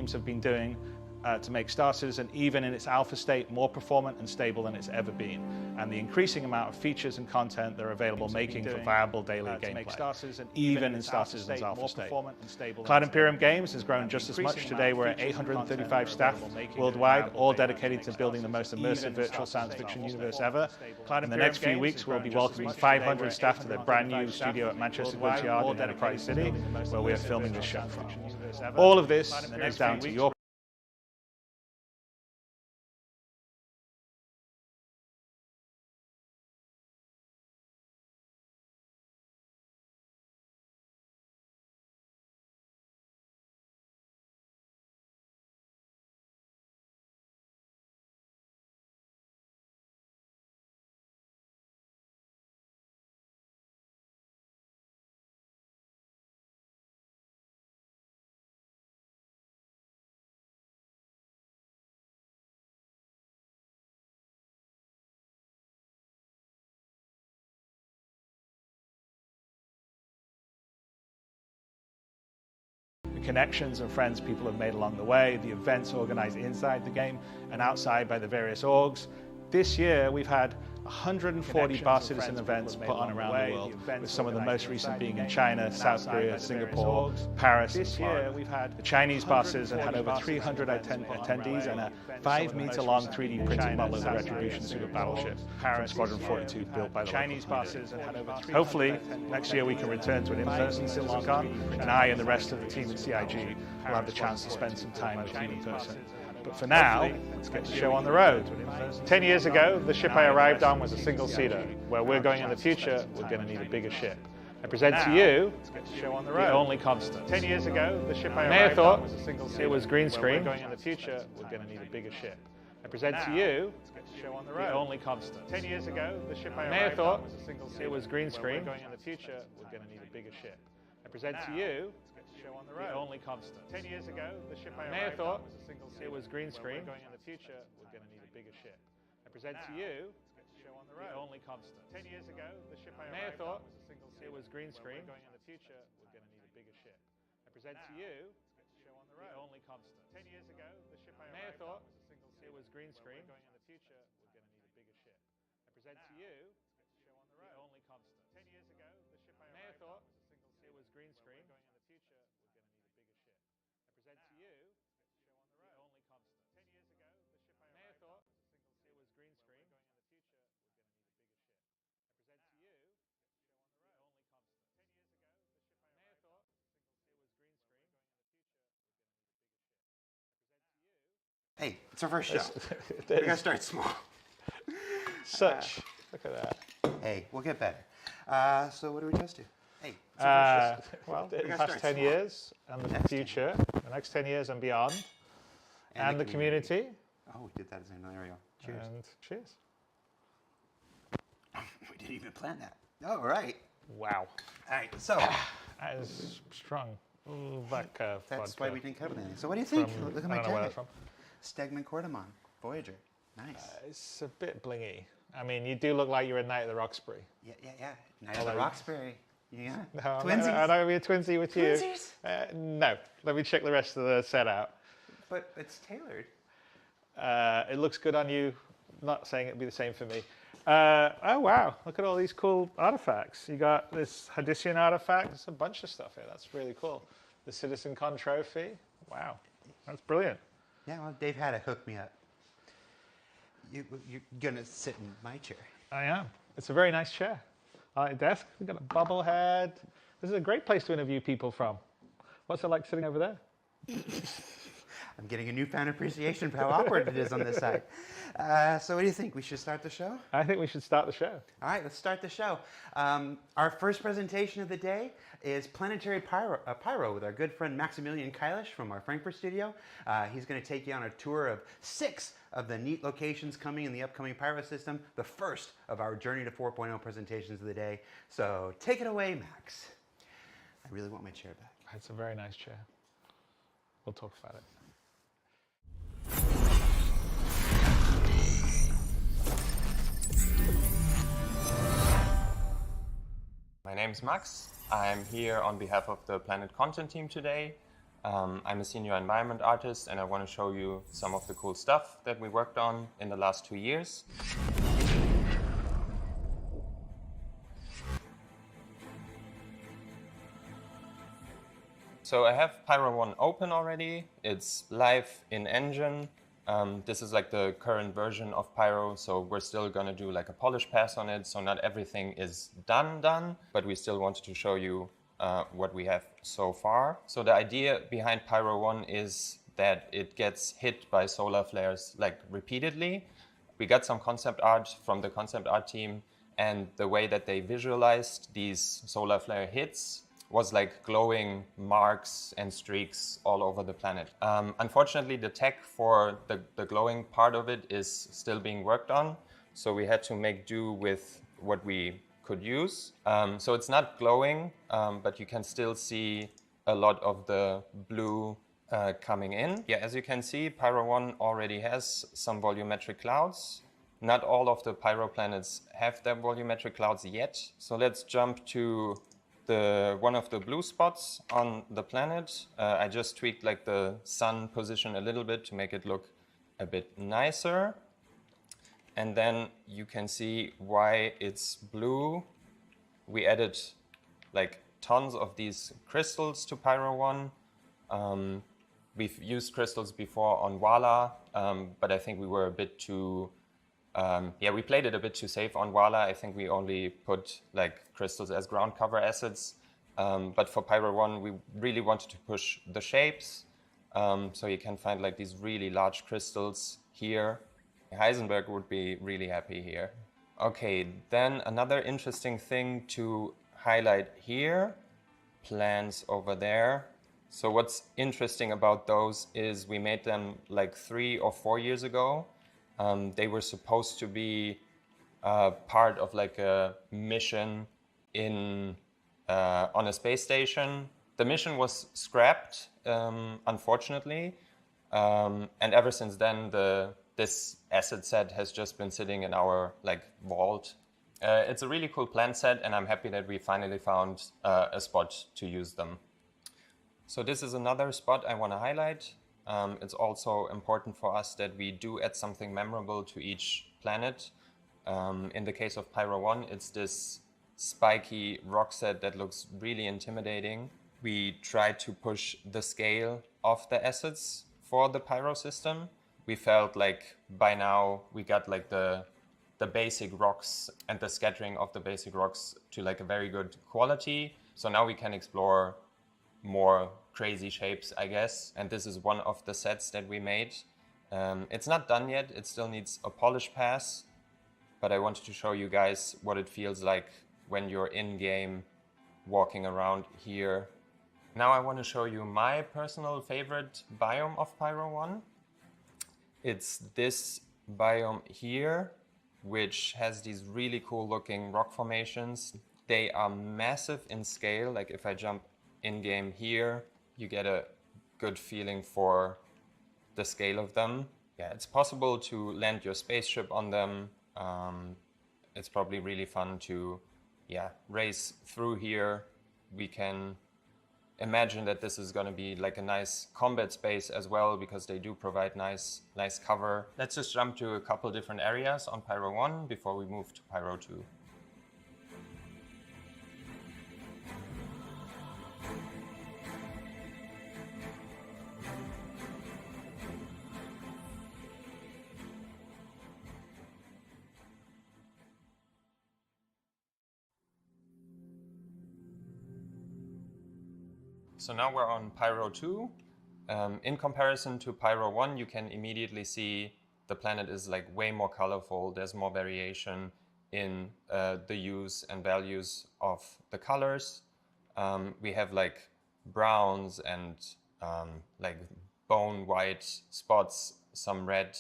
teams have been doing to make Star Citizen, even in its alpha state, more performant and stable than it's ever been, and the increasing amount of features and content that are available making for viable daily gameplay, even in Star Citizen's alpha state. Cloud Imperium Games has grown just as much. Today we're at 835 staff worldwide, all dedicated to building the most immersive virtual science fiction universe ever. In the next few weeks we'll be welcoming 500 staff to their brand new studio at Manchester Goods Yard in Enterprise City, where we are filming this show from. All of this is down to your connections and friends people have made along the way, the events organized inside the game and outside by the various orgs. This year we've had 140 Bar Citizen events put on around the world, with some of the most recent being in China, South Korea, Singapore, Paris, and Florida. The Chinese Bar Citizen had over 300 attendees and a 5-meter-long 3D printed model of the Retribution super battleship from Squadron 42 built by the Chinese Bar Citizen. Hopefully, next year we can return to an in-person CitizenCon, and I and the rest of the team at CIG will have the chance to spend some time with you in person. But for now, let's get the show on the road. 10 years ago, the ship I arrived on was a single-seater. Where we're going in the future, we're going to need a bigger ship. I present to you the only constant. 10 years ago, the ship I arrived on was a single-seater. It was green screen. Where we're going in the future, we're going to need a bigger ship. I present to you the only constant. 10 years ago, the ship I arrived on was a single-seater. It was green screen. Where we're going in the future, we're going to need a bigger ship. I present to you the only constant. 10 years ago, the ship I arrived on was a single seat. It was green screen. We're going in the future, we're going to need a bigger ship. I present to you the only constant. 10 years ago, the ship I arrived on was a single seat. It was green screen. We're going in the future, we're going to need a bigger ship. I present to you the only constant. 10 years ago, the ship I arrived on was a single seat. It was green screen. We're going in the future, we're going to need a bigger ship. I present to you the only constant. 10 years ago, the ship I arrived on was a single seat. It was green screen. Going in the future, we're going to need a bigger ship. I present to you the only constant. 10 years ago, the ship I arrived on was a single seat. It was green screen. Going in the future, we're going to need a bigger ship. I present to you the only constant. 10 years ago, the ship I arrived on was a single seat. It was green screen. Going in the future, we're going to need a bigger ship. I present to you. Hey, it's our first show. We gotta start small. Look at that. Hey, we'll get better. So what do we just do? Hey, it's our first show. Well, the past 10 years and the future, the next 10 years and beyond, and the community. Oh, we did that as another. There we go. Cheers. And cheers. We didn't even plan that. All right. Wow. All right, so. That is strong. Ooh, that curve. That's vodka. why we didn't cover anything. So what do you think? Look at my I don't know where that's jacket. from. Stegman Cordamon, Voyager. Nice. It's a bit blingy. I mean, you do look like you're a Knight of the Roxbury. Yeah. Night of the Roxbury. Yeah. No, Twinsies. I'm not going to be a twinsy with you. Twinsies? No. Let me check the rest of the set out. But it's tailored. It looks good on you. Not saying it'd be the same for me. Oh, wow. Look at all these cool artifacts. You got this Hadician artifact. There's a bunch of stuff here. That's really cool. The CitizenCon trophy. Wow. That's brilliant. Yeah, well, Dave had to hook me up. You're going to sit in my chair. I am. It's a very nice chair. I like the desk. We've got a bobblehead. This is a great place to interview people from. What's it like sitting over there? I'm getting a newfound appreciation for how awkward it is on this side. So what do you think? We should start the show? I think we should start the show. All right, let's start the show. Our first presentation of the day is Planetary Pyro with our good friend Maximilian Kailish from our Frankfurt studio. He's going to take you on a tour of 6 of the neat locations coming in the upcoming Pyro system, the first of our Journey to 4.0 presentations of the day. So take it away, Max. I really want my chair back. It's a very nice chair. We'll talk about it. My name is Max. I'm here on behalf of the Planet Content team today. I'm a senior environment artist, and I want to show you some of the cool stuff that we worked on in the last 2 years. So I have Pyro 1 open already. It's live in engine. This is like the current version of Pyro, so we're still gonna do like a polish pass on it, so not everything is done, but we still wanted to show you what we have so far. So the idea behind Pyro 1 is that it gets hit by solar flares like repeatedly. We got some concept art from the concept art team, and the way that they visualized these solar flare hits was like glowing marks and streaks all over the planet. Unfortunately, the tech for the glowing part of it is still being worked on, so we had to make do with what we could use. So it's not glowing, but you can still see a lot of the blue coming in. Yeah, as you can see, Pyro 1 already has some volumetric clouds. Not all of the Pyro planets have their volumetric clouds yet. So let's jump to one of the blue spots on the planet. I just tweaked like the sun position a little bit to make it look a bit nicer. And then you can see why it's blue. We added like tons of these crystals to Pyro 1. We've used crystals before on Wala, but I think we were a bit too we played it a bit too safe on Wala. I think we only put like crystals as ground cover assets. But for Pyro 1, we really wanted to push the shapes. So you can find like these really large crystals here. Heisenberg would be really happy here. Okay, then another interesting thing to highlight here, plants over there. So what's interesting about those is we made them like 3 or 4 years ago. They were supposed to be part of like a mission on a space station. The mission was scrapped, unfortunately, and ever since then, this asset set has just been sitting in our like vault. It's a really cool plant set, and I'm happy that we finally found a spot to use them. So this is another spot I want to highlight. It's also important for us that we do add something memorable to each planet. In the case of Pyro 1, it's this spiky rock set that looks really intimidating. We tried to push the scale of the assets for the Pyro system. We felt like by now we got like the basic rocks and the scattering of the basic rocks to like a very good quality. So now we can explore more crazy shapes, I guess. And this is one of the sets that we made. It's not done yet. It still needs a polish pass, but I wanted to show you guys what it feels like when you're in-game walking around here. Now I want to show you my personal favorite biome of Pyro 1. It's this biome here, which has these really cool looking rock formations. They are massive in scale. Like if I jump in-game here, you get a good feeling for the scale of them. Yeah, it's possible to land your spaceship on them. It's probably really fun to race through here. We can imagine that this is going to be like a nice combat space as well, because they do provide nice cover. Let's just jump to a couple different areas on Pyro 1 before we move to Pyro 2. So now we're on Pyro 2. In comparison to Pyro 1, you can immediately see the planet is like way more colorful. There's more variation in the use and values of the colors. We have like browns and like bone white spots, some red,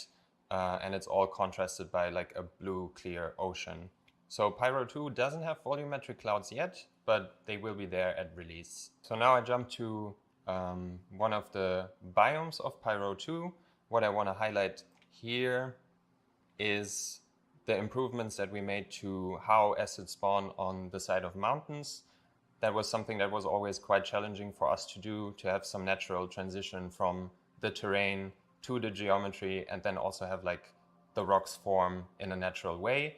and it's all contrasted by like a blue clear ocean. So Pyro 2 doesn't have volumetric clouds yet, but they will be there at release. So now I jump to one of the biomes of Pyro 2. What I want to highlight here is the improvements that we made to how assets spawn on the side of mountains. that was something that was always quite challenging for us to do, to have some natural transition from the terrain to the geometry, and then also have like the rocks form in a natural way.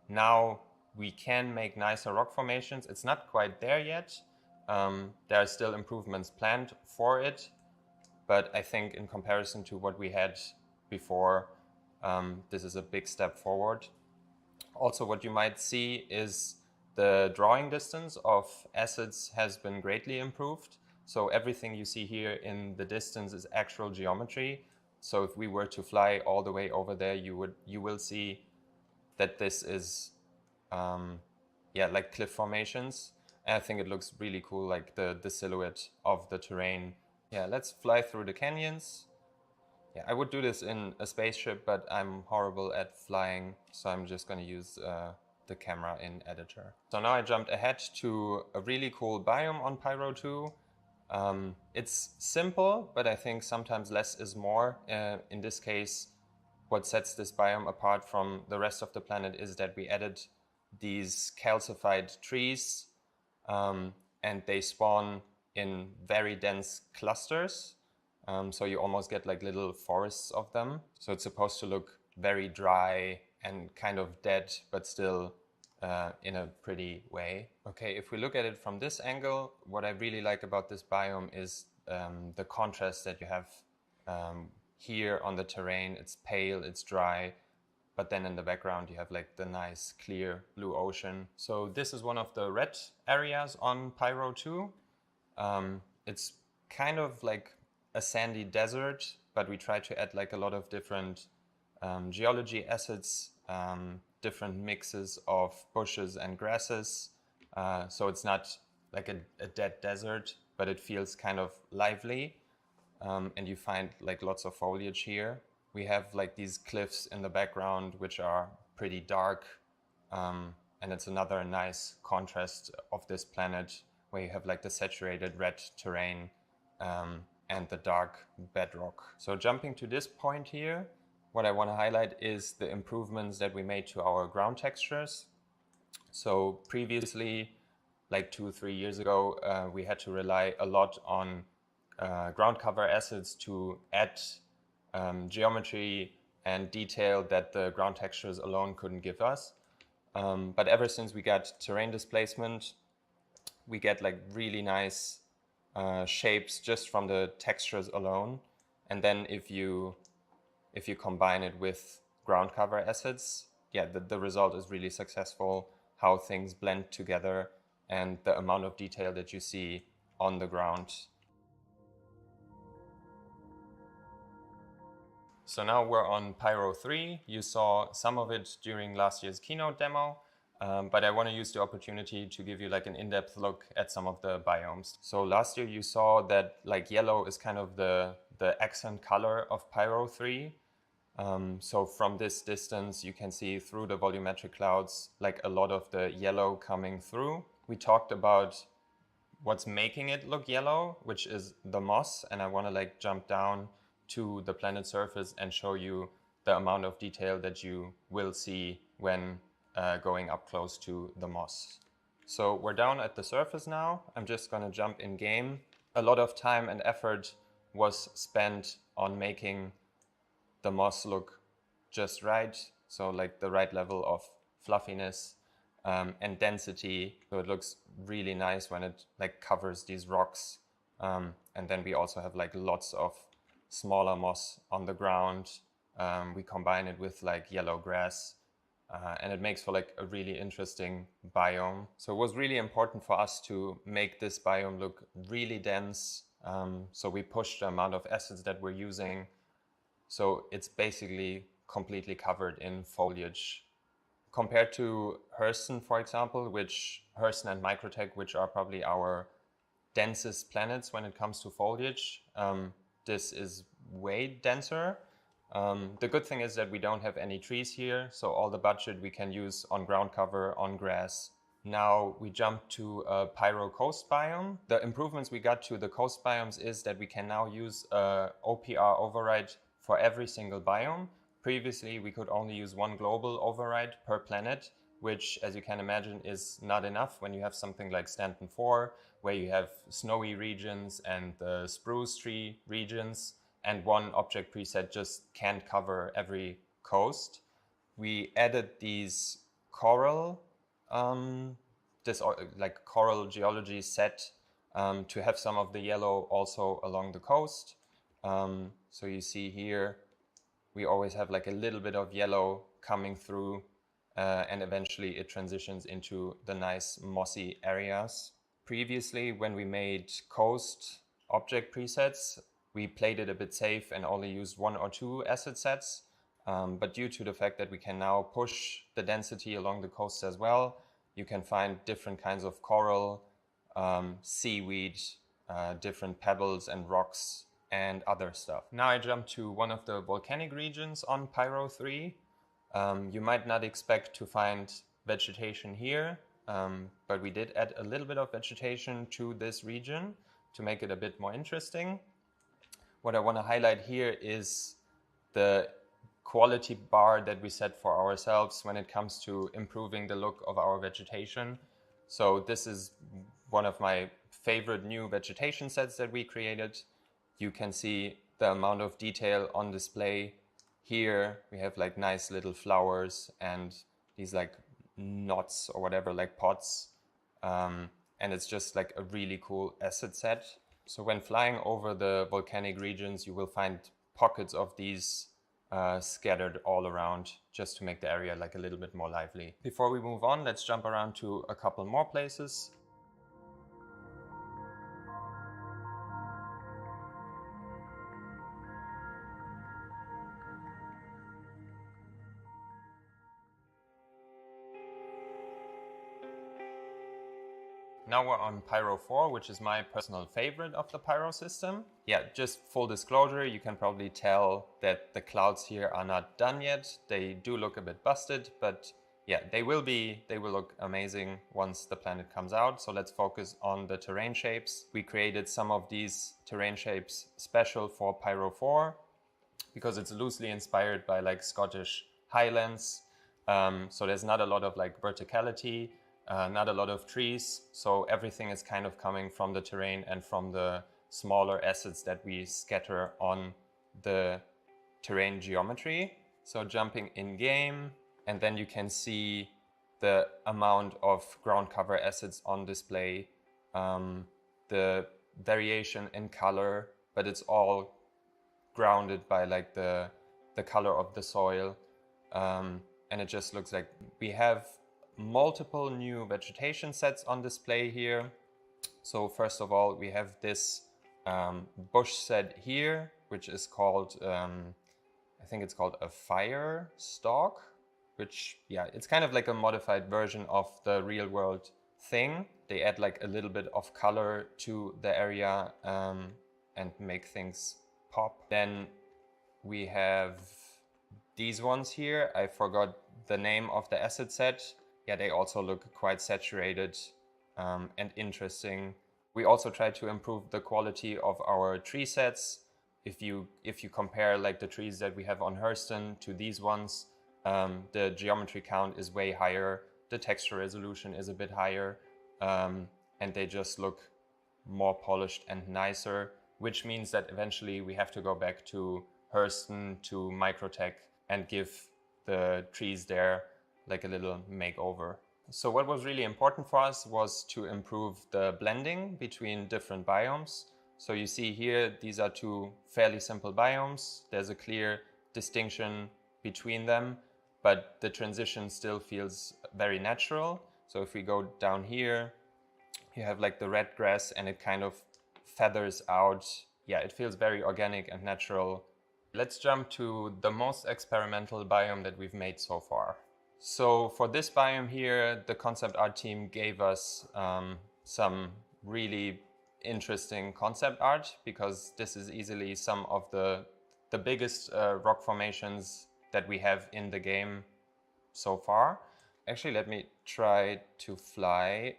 Now we can make nicer rock formations. It's not quite there yet. There are still improvements planned for it, but I think in comparison to what we had before, this is a big step forward. Also, what you might see is the drawing distance of assets has been greatly improved. So everything you see here in the distance is actual geometry. So if we were to fly all the way over there, you will see that this is like cliff formations. And I think it looks really cool, like the silhouette of the terrain. Yeah, let's fly through the canyons. Yeah, I would do this in a spaceship, but I'm horrible at flying, so I'm just going to use the camera in editor. So now I jumped ahead to a really cool biome on Pyro 2. It's simple, but I think sometimes less is more. In this case, what sets this biome apart from the rest of the planet is that we added these calcified trees, and they spawn in very dense clusters. So you almost get like little forests of them. So it's supposed to look very dry and kind of dead, but still in a pretty way. Okay, if we look at it from this angle, what I really like about this biome is the contrast that you have here on the terrain. It's pale, it's dry, but then in the background you have like the nice clear blue ocean. So this is one of the red areas on Pyro 2. It's kind of like a sandy desert, but we try to add like a lot of different geology assets, different mixes of bushes and grasses. So it's not like a dead desert, but it feels kind of lively. And you find like lots of foliage here. We have like these cliffs in the background, which are pretty dark. And it's another nice contrast of this planet where you have like the saturated red terrain and the dark bedrock. So jumping to this point here, what I want to highlight is the improvements that we made to our ground textures. So previously, like 2-3 years ago, we had to rely a lot on ground cover assets to add geometry and detail that the ground textures alone couldn't give us. But ever since we got terrain displacement, we get like really nice shapes just from the textures alone. And then if you combine it with ground cover assets, yeah, the result is really successful, how things blend together and the amount of detail that you see on the ground. So now we're on Pyro 3. You saw some of it during last year's keynote demo. But I want to use the opportunity to give you like an in-depth look at some of the biomes. So last year you saw that like yellow is kind of the accent color of Pyro 3. So from this distance you can see through the volumetric clouds like a lot of the yellow coming through. We talked about what's making it look yellow, which is the moss, and I want to like jump down to the planet surface and show you the amount of detail that you will see when going up close to the moss. So we're down at the surface now. I'm just going to jump in game. A lot of time and effort was spent on making the moss look just right. So like the right level of fluffiness and density. So it looks really nice when it like covers these rocks. And then we also have like lots of smaller moss on the ground. We combine it with like yellow grass. And it makes for like a really interesting biome. So it was really important for us to make this biome look really dense. So we pushed the amount of assets that we're using. So it's basically completely covered in foliage. Compared to Hurston, for example, Hurston and Microtech, which are probably our densest planets when it comes to foliage, this is way denser. The good thing is that we don't have any trees here, so all the budget we can use on ground cover, on grass. Now we jump to a Pyro coast biome. The improvements we got to the coast biomes is that we can now use a OPR override for every single biome. Previously, we could only use one global override per planet, which, as you can imagine, is not enough when you have something like Stanton 4, where you have snowy regions and the spruce tree regions, and one object preset just can't cover every coast. We added these coral, like coral geology set to have some of the yellow also along the coast. So you see here, we always have like a little bit of yellow coming through, and eventually it transitions into the nice mossy areas. Previously, when we made coast object presets, we played it a bit safe and only used 1 or 2 asset sets. But due to the fact that we can now push the density along the coast as well, you can find different kinds of coral, seaweed, different pebbles and rocks, and other stuff. Now I jump to one of the volcanic regions on Pyro 3. You might not expect to find vegetation here, but we did add a little bit of vegetation to this region to make it a bit more interesting. What I want to highlight here is the quality bar that we set for ourselves when it comes to improving the look of our vegetation. So this is one of my favorite new vegetation sets that we created. You can see the amount of detail on display. Here we have like nice little flowers and these like knots or whatever, like pots. And it's just like a really cool asset set. So when flying over the volcanic regions, you will find pockets of these scattered all around, just to make the area like a little bit more lively. Before we move on, let's jump around to a couple more places. Now we're on Pyro 4, which is my personal favorite of the Pyro system. Yeah, just full disclosure, you can probably tell that the clouds here are not done yet. They do look a bit busted, but yeah, they will look amazing once the planet comes out. So let's focus on the terrain shapes. We created some of these terrain shapes special for Pyro 4 because it's loosely inspired by like Scottish Highlands. So there's not a lot of like verticality. Not a lot of trees, so everything is kind of coming from the terrain and from the smaller assets that we scatter on the terrain geometry. So jumping in game, and then you can see the amount of ground cover assets on display, the variation in color, but it's all grounded by like the color of the soil, and it just looks like we have multiple new vegetation sets on display here. So first of all, we have this bush set here, which is called, I think it's called a fire stalk, which, yeah, it's kind of like a modified version of the real world thing. They add like a little bit of color to the area and make things pop. Then we have these ones here. I forgot the name of the asset set. Yeah, they also look quite saturated and interesting. We also try to improve the quality of our tree sets. If you compare like the trees that we have on Hurston to these ones, the geometry count is way higher, the texture resolution is a bit higher, and they just look more polished and nicer, which means that eventually we have to go back to Hurston, to Microtech, and give the trees there like a little makeover. So what was really important for us was to improve the blending between different biomes. So you see here, these are two fairly simple biomes. There's a clear distinction between them, but the transition still feels very natural. So if we go down here, you have like the red grass and it kind of feathers out. Yeah, it feels very organic and natural. Let's jump to the most experimental biome that we've made so far. So for this biome here, the concept art team gave us some really interesting concept art, because this is easily some of the biggest rock formations that we have in the game so far. Actually, let me try to fly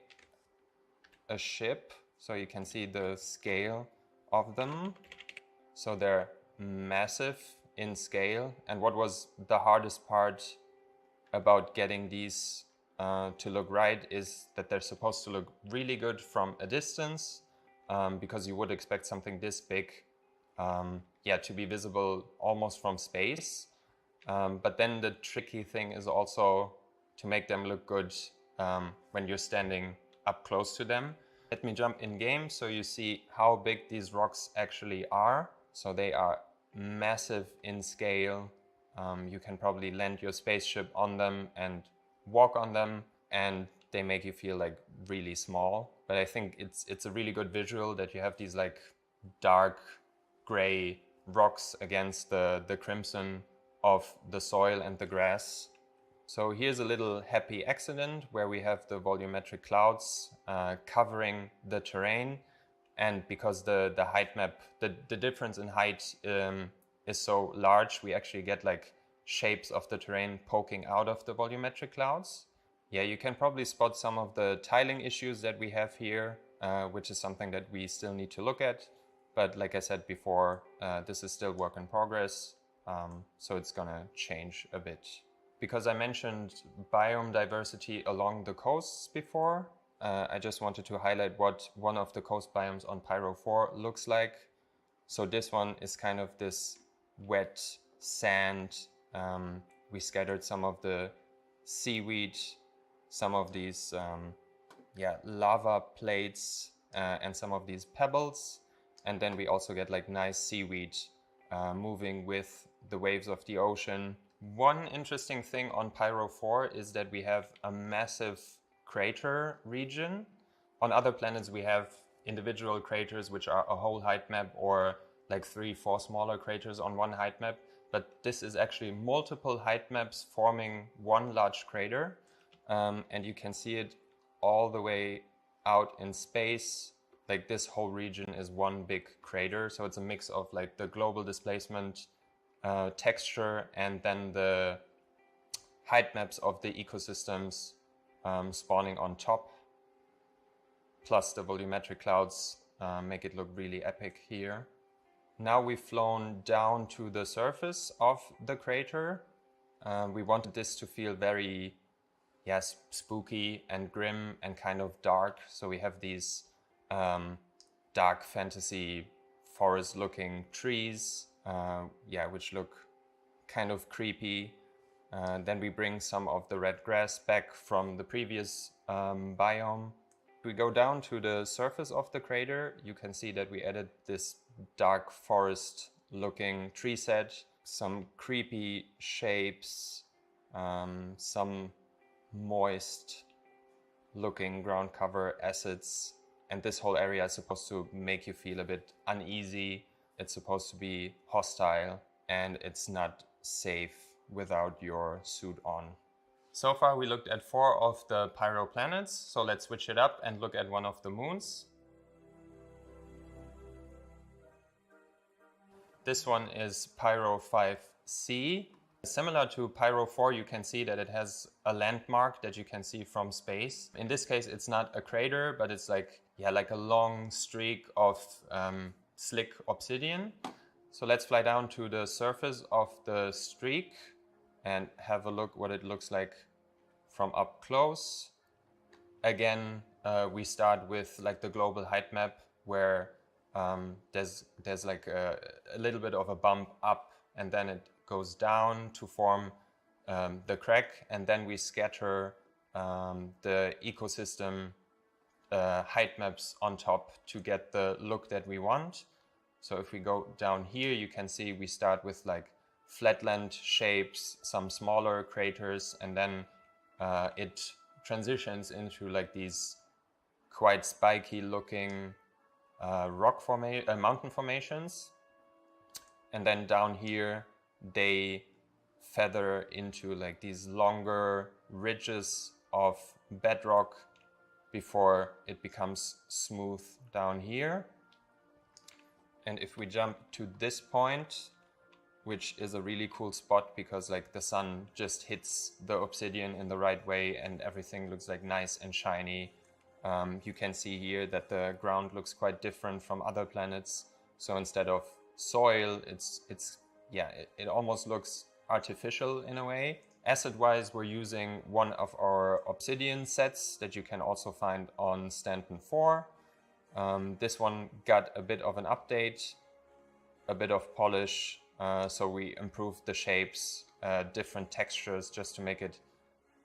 a ship so you can see the scale of them. So they're massive in scale. And what was the hardest part about getting these to look right is that they're supposed to look really good from a distance, because you would expect something this big to be visible almost from space. But then the tricky thing is also to make them look good when you're standing up close to them. Let me jump in game so you see how big these rocks actually are. So they are massive in scale. You can probably land your spaceship on them and walk on them, and they make you feel like really small. But I think it's a really good visual that you have these like dark gray rocks against the crimson of the soil and the grass. So here's a little happy accident where we have the volumetric clouds covering the terrain, and because the height map, the difference in height is so large, we actually get like shapes of the terrain poking out of the volumetric clouds. Yeah, you can probably spot some of the tiling issues that we have here, which is something that we still need to look at. But like I said before, this is still work in progress, so it's gonna change a bit. Because I mentioned biome diversity along the coasts before, I just wanted to highlight what one of the coast biomes on Pyro 4 looks like. So this one is kind of this wet sand. We scattered some of the seaweed, some of these lava plates, and some of these pebbles. And then we also get like nice seaweed moving with the waves of the ocean. One interesting thing on Pyro 4 is that we have a massive crater region. On other planets we have individual craters which are a whole height map, or like 3-4 smaller craters on one height map. But this is actually multiple height maps forming one large crater. And you can see it all the way out in space. Like this whole region is one big crater. So it's a mix of like the global displacement texture and then the height maps of the ecosystems spawning on top. Plus the volumetric clouds make it look really epic here. Now we've flown down to the surface of the crater. We wanted this to feel very spooky and grim and kind of dark. So we have these dark fantasy forest looking trees, which look kind of creepy. Then we bring some of the red grass back from the previous biome. If we go down to the surface of the crater, you can see that we added this dark forest looking tree set, some creepy shapes, some moist looking ground cover acids. And this whole area is supposed to make you feel a bit uneasy. It's supposed to be hostile, and it's not safe without your suit on. So far we looked at 4 of the Pyro planets, so let's switch it up and look at one of the moons. This one is Pyro 5C. Similar to Pyro 4, you can see that it has a landmark that you can see from space. In this case, it's not a crater, but it's like a long streak of slick obsidian. So let's fly down to the surface of the streak and have a look what it looks like from up close. Again, we start with like the global height map where there's like a little bit of a bump up, and then it goes down to form the crack, and then we scatter the ecosystem height maps on top to get the look that we want. So if we go down here, you can see we start with like flatland shapes, some smaller craters, and then it transitions into like these quite spiky looking mountain formations. And then down here they feather into like these longer ridges of bedrock before it becomes smooth down here. And if we jump to this point, which is a really cool spot because like the sun just hits the obsidian in the right way and everything looks like nice and shiny. You can see here that the ground looks quite different from other planets. So instead of soil, it almost looks artificial in a way. Acid-wise, we're using one of our Obsidian sets that you can also find on Stanton 4. This one got a bit of an update, a bit of polish, so we improved the shapes, different textures just to make it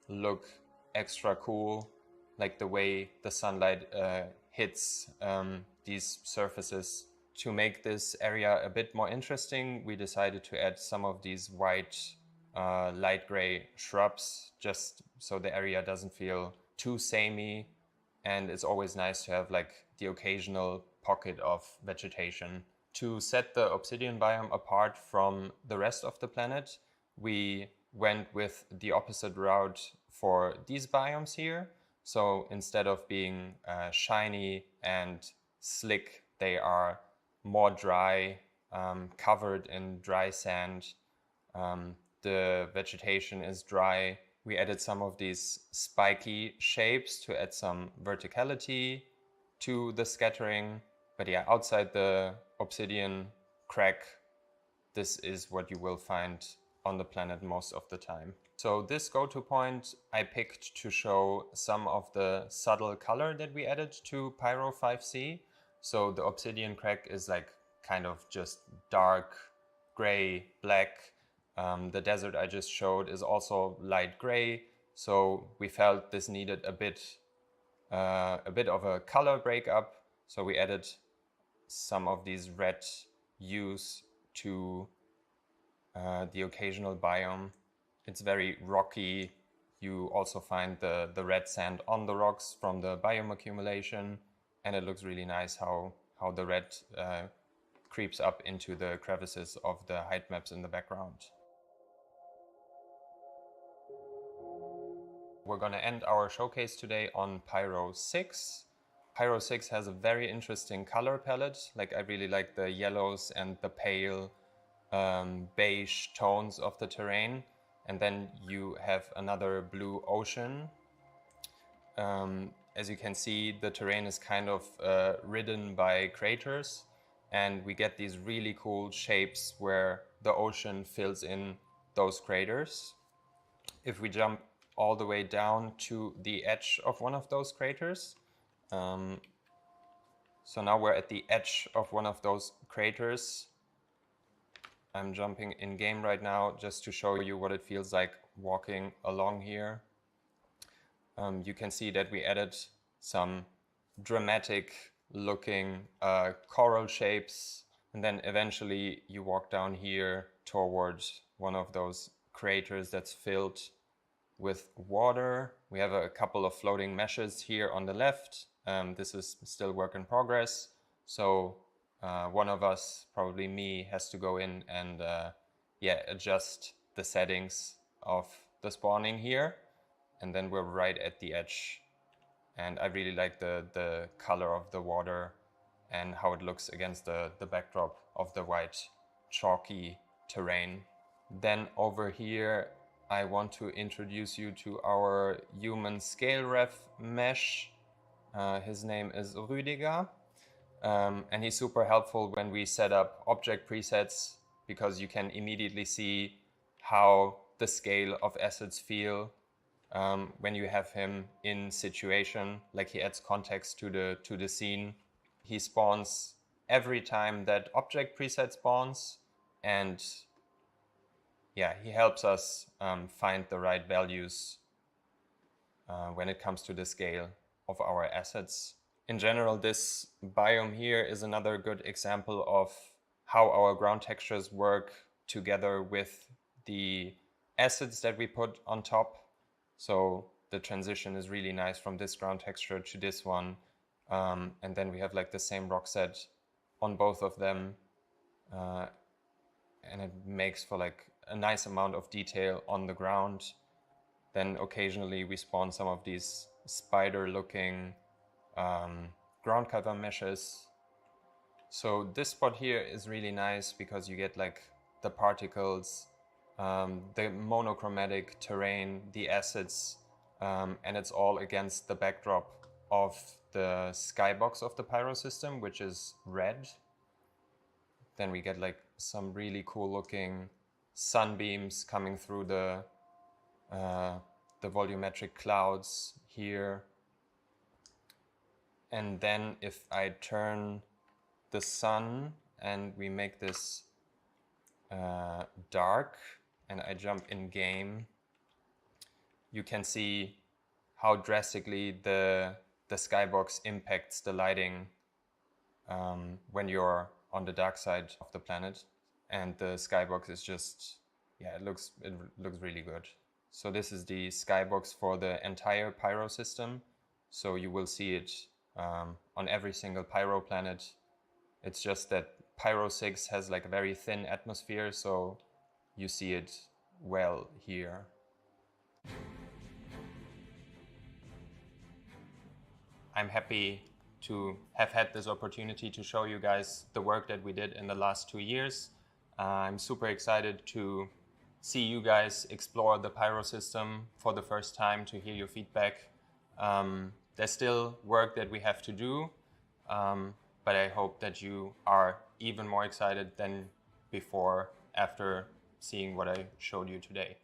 look extra cool, like the way the sunlight hits these surfaces. To make this area a bit more interesting, we decided to add some of these white light gray shrubs, just so the area doesn't feel too samey, and it's always nice to have like the occasional pocket of vegetation. To set the Obsidian biome apart from the rest of the planet, we went with the opposite route for these biomes here. So instead of being shiny and slick, they are more dry, covered in dry sand. The vegetation is dry. We added some of these spiky shapes to add some verticality to the scattering. But yeah, outside the obsidian crack, this is what you will find on the planet most of the time. So this go-to point I picked to show some of the subtle color that we added to Pyro 5C. So the obsidian crack is like kind of just dark gray, black. The desert I just showed is also light gray. So we felt this needed a bit of a color breakup. So we added some of these red hues to the occasional biome. It's very rocky. You also find the red sand on the rocks from the biome accumulation, and it looks really nice how the red creeps up into the crevices of the height maps in the background. We're going to end our showcase today on Pyro 6. Pyro 6 has a very interesting color palette. Like, I really like the yellows and the pale beige tones of the terrain. And then you have another blue ocean. As you can see, the terrain is kind of ridden by craters, and we get these really cool shapes where the ocean fills in those craters. If we jump all the way down to the edge of one of those craters, so now we're at the edge of one of those craters. I'm jumping in game right now just to show you what it feels like walking along here. You can see that we added some dramatic looking coral shapes, and then eventually you walk down here towards one of those craters that's filled with water. We have a couple of floating meshes here on the left. This is still work in progress, so one of us, probably me, has to go in and adjust the settings of the spawning here, and then we're right at the edge. And I really like the color of the water and how it looks against the backdrop of the white chalky terrain. Then over here I want to introduce you to our human scale ref mesh. His name is Rudiger. And he's super helpful when we set up object presets, because you can immediately see how the scale of assets feel when you have him in situation. Like, he adds context to the scene. He spawns every time that object preset spawns, and yeah, he helps us find the right values when it comes to the scale of our assets. In general, this biome here is another good example of how our ground textures work together with the assets that we put on top. So the transition is really nice from this ground texture to this one. And then we have like the same rock set on both of them. And it makes for like a nice amount of detail on the ground. Then occasionally we spawn some of these spider-looking ground cover meshes. So this spot here is really nice because you get like the particles, the monochromatic terrain, the assets, and it's all against the backdrop of the skybox of the Pyro system, which is red. Then we get like some really cool looking sunbeams coming through the the volumetric clouds here. And then if I turn the sun and we make this dark and I jump in game, you can see how drastically the skybox impacts the lighting when you're on the dark side of the planet. And the skybox is just, yeah, it looks really good. So this is the skybox for the entire Pyro system. So you will see it on every single Pyro planet. It's just that Pyro 6 has like a very thin atmosphere, so you see it well here. I'm happy to have had this opportunity to show you guys the work that we did in the last 2 years. I'm super excited to see you guys explore the Pyro system for the first time, to hear your feedback. There's still work that we have to do, but I hope that you are even more excited than before after seeing what I showed you today.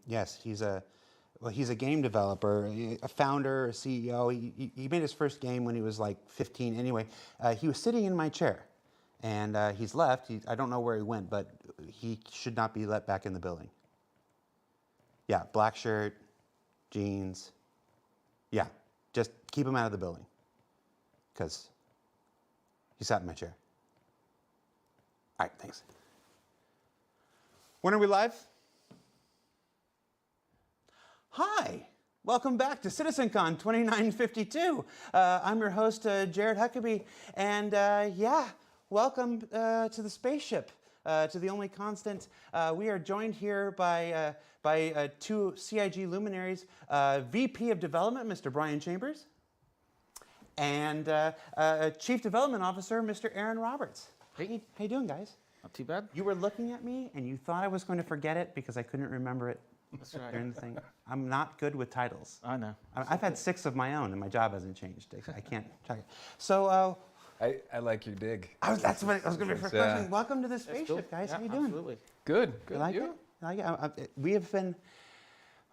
Yes, he's a game developer, a founder, a CEO. He made his first game when he was like 15. Anyway, he was sitting in my chair, and he's left. I don't know where he went, but he should not be let back in the building. Yeah, black shirt, jeans. Yeah, just keep him out of the building, because he sat in my chair. All right, thanks. When are we live? Hi, welcome back to CitizenCon 2952. I'm your host, Jared Huckabee, and yeah, welcome to the spaceship. to the only constant. We are joined here by two CIG luminaries, VP of Development, Mr. Brian Chambers, and Chief Development Officer, Mr. Aaron Roberts. Hey, how you doing, guys? Not too bad. You were looking at me, and you thought I was going to forget it because I couldn't remember it. That's right. During the thing. I'm not good with titles. I know. I've had 6 of my own, and my job hasn't changed. I can't check it. So, I like your dig. that's what I was going to be first question. Welcome to the spaceship, Cool. guys. Yeah, how you doing? Absolutely. Good. You like it? You like it?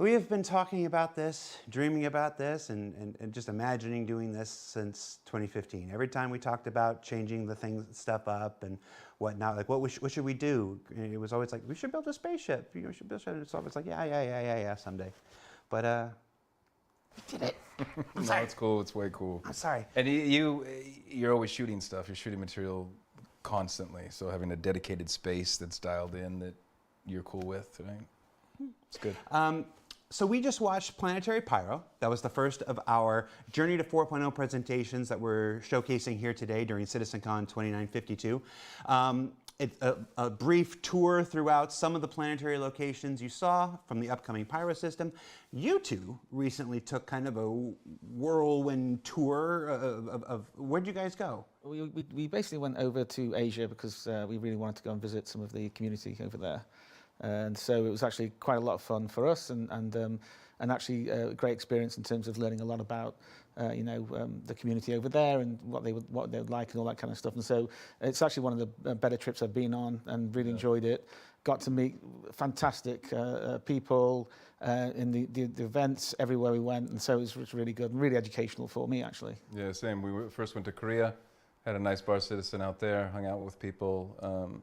We have been talking about this, dreaming about this, and just imagining doing this since 2015. Every time we talked about changing the stuff up and whatnot, like what should we do? And it was always like, we should build a spaceship. We should build a spaceship. It's always like, yeah, someday. But we did it. I'm No, sorry. it's cool. It's way cool. I'm sorry. And you're always shooting stuff. You're shooting material constantly. So having a dedicated space that's dialed in that you're cool with, right? It's good. So we just watched Planetary Pyro. That was the first of our Journey to 4.0 presentations that we're showcasing here today during CitizenCon 2952. It's a brief tour throughout some of the planetary locations you saw from the upcoming Pyro system. You two recently took kind of a whirlwind tour of where'd you guys go? We basically went over to Asia because we really wanted to go and visit some of the community over there. And so it was actually quite a lot of fun for us and actually a great experience in terms of learning a lot about the community over there and what they would like and all that kind of stuff. And so it's actually one of the better trips I've been on and really enjoyed it. Got to meet fantastic people in the events everywhere we went, and so it was really good and really educational for me actually. Yeah, same. We first went to Korea, had a nice bar citizen out there, hung out with people.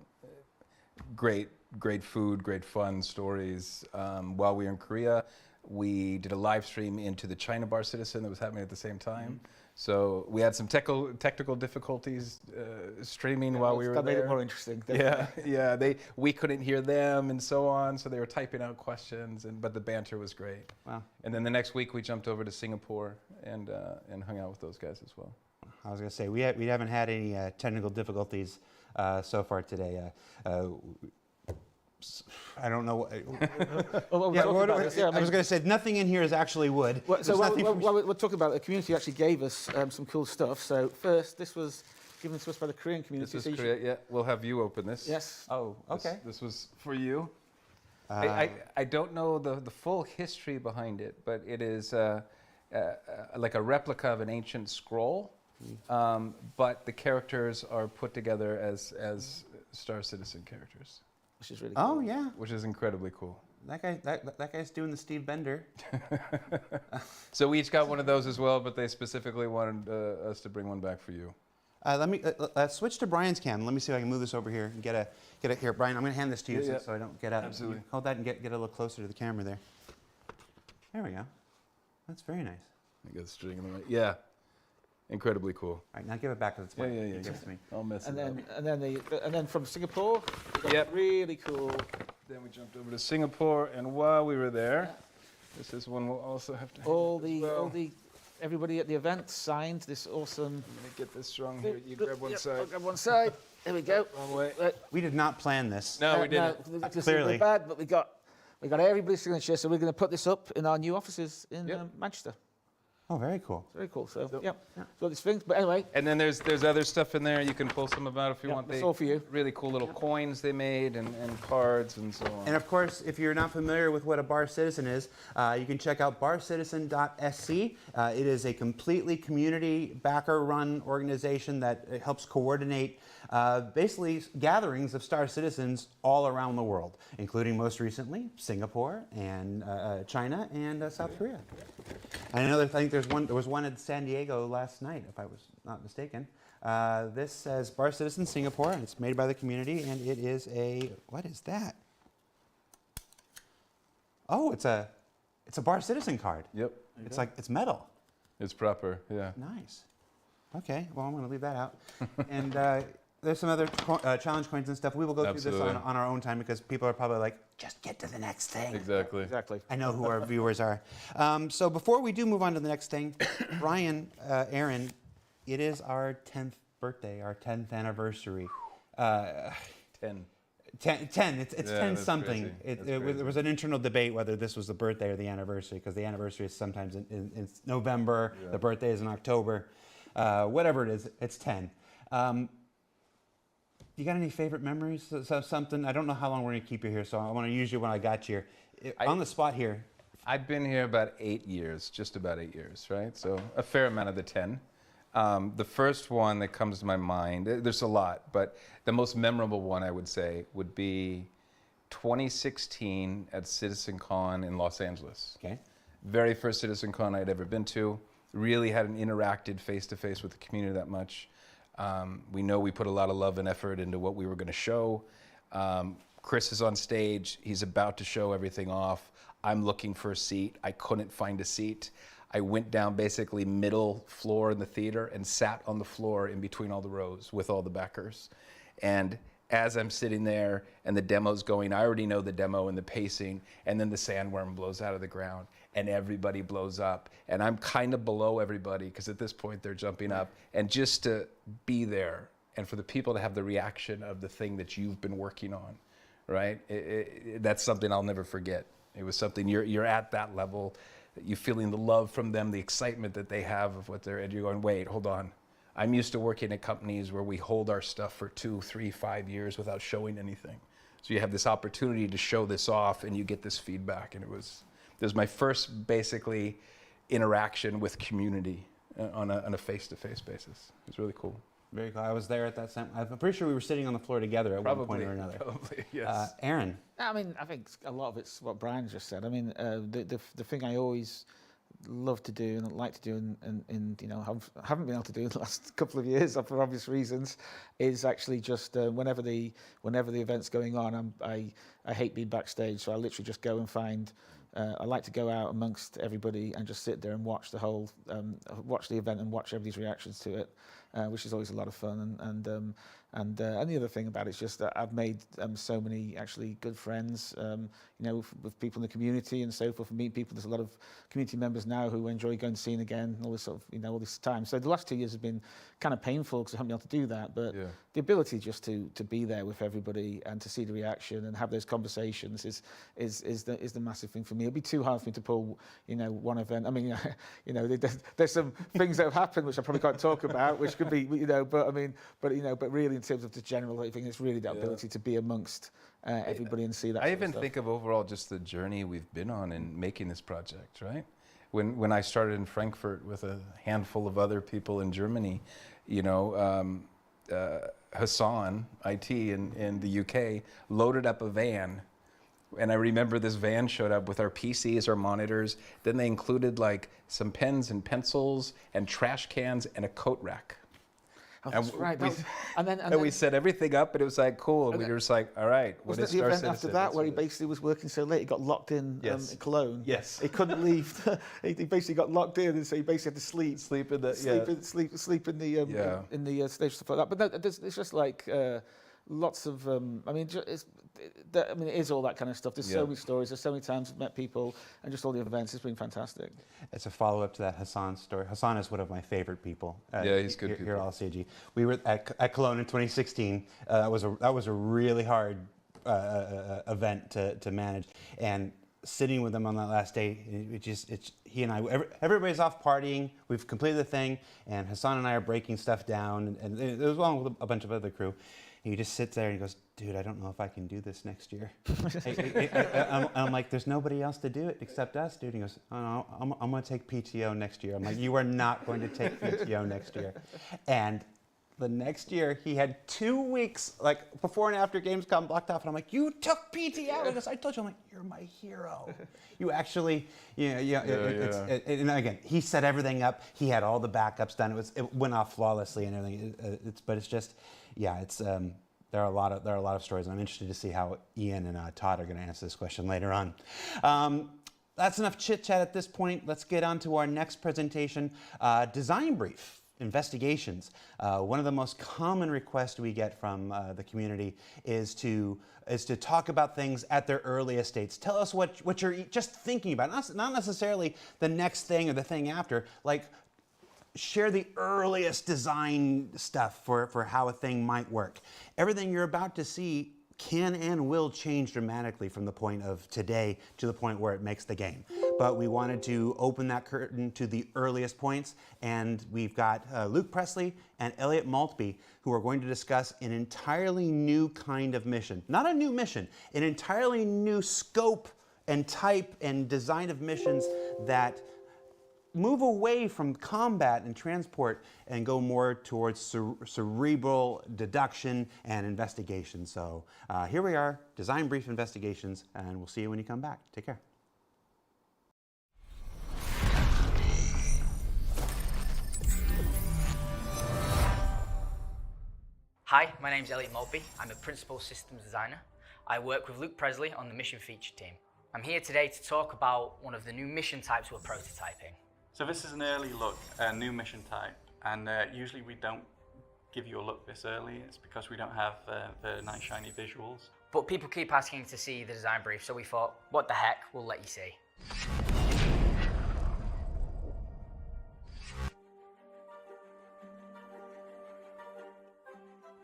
Great food, great fun stories. While we were in Korea, we did a live stream into the China Bar Citizen that was happening at the same time. Mm-hmm. So we had some technical difficulties streaming while we were there. That made it more interesting. Yeah. We couldn't hear them and so on, so they were typing out questions, but the banter was great. Wow. And then the next week we jumped over to Singapore and hung out with those guys as well. I was going to say, we haven't had any technical difficulties so far today. I don't know. I was going to say, nothing in here is actually wood. Well, so we're talking about the community actually gave us some cool stuff. So first, this was given to us by the Korean community. This is Korea, yeah. We'll have you open this. Yes. Oh, okay. This was for you. I don't know the full history behind it, but it is like a replica of an ancient scroll, but the characters are put together as Star Citizen characters. Which is really cool. Oh, yeah. Which is incredibly cool. That guy's doing the Steve Bender. So we each got one of those as well, but they specifically wanted us to bring one back for you. Let me switch to Brian's cam. Let me see if I can move this over here and get it here. Brian, I'm going to hand this to you so I don't get out. Absolutely. Hold that and get a little closer to the camera there. There we go. That's very nice. I got the string in the right. Yeah. Incredibly cool. All right, now give it back to the Yeah. Give it to me. I'll mess and it then up. and then from Singapore, we got really cool. Then we jumped over to Singapore, and while we were there, this is one we'll also have to. Everybody at the event signed this awesome. Let me get this strong here. You grab one side. I'll grab one side. There we go. Wrong way. We did not plan this. No, we didn't. Clearly. Bad, but we got everybody's signature, so we're going to put this up in our new offices in Manchester. Oh, very cool. Very cool. So, so these things. But anyway. And then there's other stuff in there. You can pull some of out if you want. That's all for you. Really cool little coins they made and cards and so on. And of course, if you're not familiar with what a Bar Citizen is, you can check out barcitizen.sc. It is a completely community backer-run organization that helps coordinate basically gatherings of Star Citizens all around the world, including most recently Singapore and China and South Korea. And I think there was one in San Diego last night, if I was not mistaken. This says Bar Citizen Singapore, and it's made by the community, and it is what is that? Oh, it's a Bar Citizen card. Yep. It's metal. It's proper, yeah. Nice. Okay, well, I'm going to leave that out. And there's some other challenge coins and stuff. We will go through this on our own time because people are probably like, just get to the next thing. Exactly. I know who our viewers are. So before we do move on to the next thing, Brian, Aaron, it is our 10th birthday, our 10th anniversary. 10. 10. It's Yeah, 10 that's something. crazy. There was an internal debate whether this was the birthday or the anniversary, because the anniversary is sometimes in November, the birthday is in October. Whatever it is, it's 10. You got any favorite memories? Something? I don't know how long we're going to keep you here, so I want to use you when I got you here. On the spot here. I've been here about 8 years, just about 8 years, right? So a fair amount of the 10. The first one that comes to my mind, there's a lot, but the most memorable one I would say would be 2016 at CitizenCon in Los Angeles. Okay. Very first CitizenCon I'd ever been to. Really hadn't interacted face-to-face with the community that much. We know we put a lot of love and effort into what we were going to show. Chris is on stage. He's about to show everything off. I'm looking for a seat. I couldn't find a seat. I went down basically middle floor in the theater and sat on the floor in between all the rows with all the backers. And as I'm sitting there and the demo's going, I already know the demo and the pacing, and then the sandworm blows out of the ground and everybody blows up. And I'm kind of below everybody because at this point they're jumping up. And just to be there and for the people to have the reaction of the thing that you've been working on, right? That's something I'll never forget. It was something, you're at that level, you're feeling the love from them, the excitement that they have of what they're, and you're going, wait, hold on. I'm used to working at companies where we hold our stuff for 2, 3, 5 years without showing anything. So you have this opportunity to show this off and you get this feedback. And it was my first basically interaction with community on a face-to-face basis. It was really cool. Very cool. I was there at that time. I'm pretty sure we were sitting on the floor together at one point or another. Probably, yes. Aaron. I mean, I think a lot of it's what Brian just said. I mean, the thing I always love to do and like to do and you know haven't been able to do in the last couple of years for obvious reasons is actually just whenever the event's going on, I hate being backstage, so I literally just go and find. I like to go out amongst everybody and just sit there and watch the whole watch the event and watch everybody's reactions to it, which is always a lot of fun. And the other thing about it is just that I've made so many actually good friends, you know, with people in the community and so forth. Meeting people, there's a lot of community members now who enjoy going to see again, and all this sort of, you know, all this time. So the last 2 years have been kind of painful because I haven't been able to do that. But the ability just to be there with everybody and to see the reaction and have those conversations is the massive thing for me. It'd be too hard for me to pull, you know, one event. I mean, you know, there's some things that have happened which I probably can't talk about, which could be, you know, but I mean, but really in terms of the general thing, it's really the ability to be amongst everybody and see that. I even think of overall just the journey we've been on in making this project, right? When I started in Frankfurt with a handful of other people in Germany, you know, Hassan, IT in the UK, loaded up a van. And I remember this van showed up with our PCs, our monitors. Then they included like some pens and pencils and trash cans and a coat rack. Oh, that's right. And then we set everything up, and it was like cool. And we were just like, all right, what is the Star event Citizen? after that where he basically was working so late he got locked in Cologne? Yes. He couldn't leave. he basically got locked in, and so he basically had to sleep in the stage, stuff like that. But no, it's just like lots of. I mean, it is all that kind of stuff. There's so many stories. There's so many times I've met people, and just all the events. It's been fantastic. It's a follow-up to that Hassan story. Hassan is one of my favorite people. He's good. Here at LCG. We were at Cologne in 2016. That was a really hard event to manage, and sitting with him on that last day, he and I, everybody's off partying. We've completed the thing, and Hassan and I are breaking stuff down, and it was along with a bunch of other crew. He just sits there and he goes, dude, I don't know if I can do this next year. I'm like, there's nobody else to do it except us, dude. He goes, oh, no, I'm going to take PTO next year. I'm like, you are not going to take PTO next year. And the next year, he had 2 weeks, like before and after Gamescom blocked off. And I'm like, you took PTO? He goes, I told you. I'm like, you're my hero. You actually, and again, he set everything up. He had all the backups done. It went off flawlessly and everything. But it's just, there are a lot of stories, and I'm interested to see how Ian and Todd are going to answer this question later on. That's enough chit chat at this point. Let's get on to our next presentation, design brief. Investigations. One of the most common requests we get from the community is to talk about things at their earliest states. Tell us what you're just thinking about, not necessarily the next thing or the thing after. Like, share the earliest design stuff for how a thing might work. Everything you're about to see can and will change dramatically from the point of today to the point where it makes the game. But we wanted to open that curtain to the earliest points, and we've got Luke Presley and Elliot Maltby, who are going to discuss an entirely new kind of mission. Not a new mission, an entirely new scope and type and design of missions that move away from combat and transport and go more towards cerebral deduction and investigation. So here we are, Design Brief Investigations, and we'll see you when you come back. Take care. Hi, my name's Elliot Maltby. I'm a Principal Systems Designer. I work with Luke Presley on the Mission Feature team. I'm here today to talk about one of the new mission types we're prototyping. So this is an early look, a new mission type, and usually we don't give you a look this early. It's because we don't have the nice shiny visuals. But people keep asking to see the design brief, so we thought, what the heck, we'll let you see.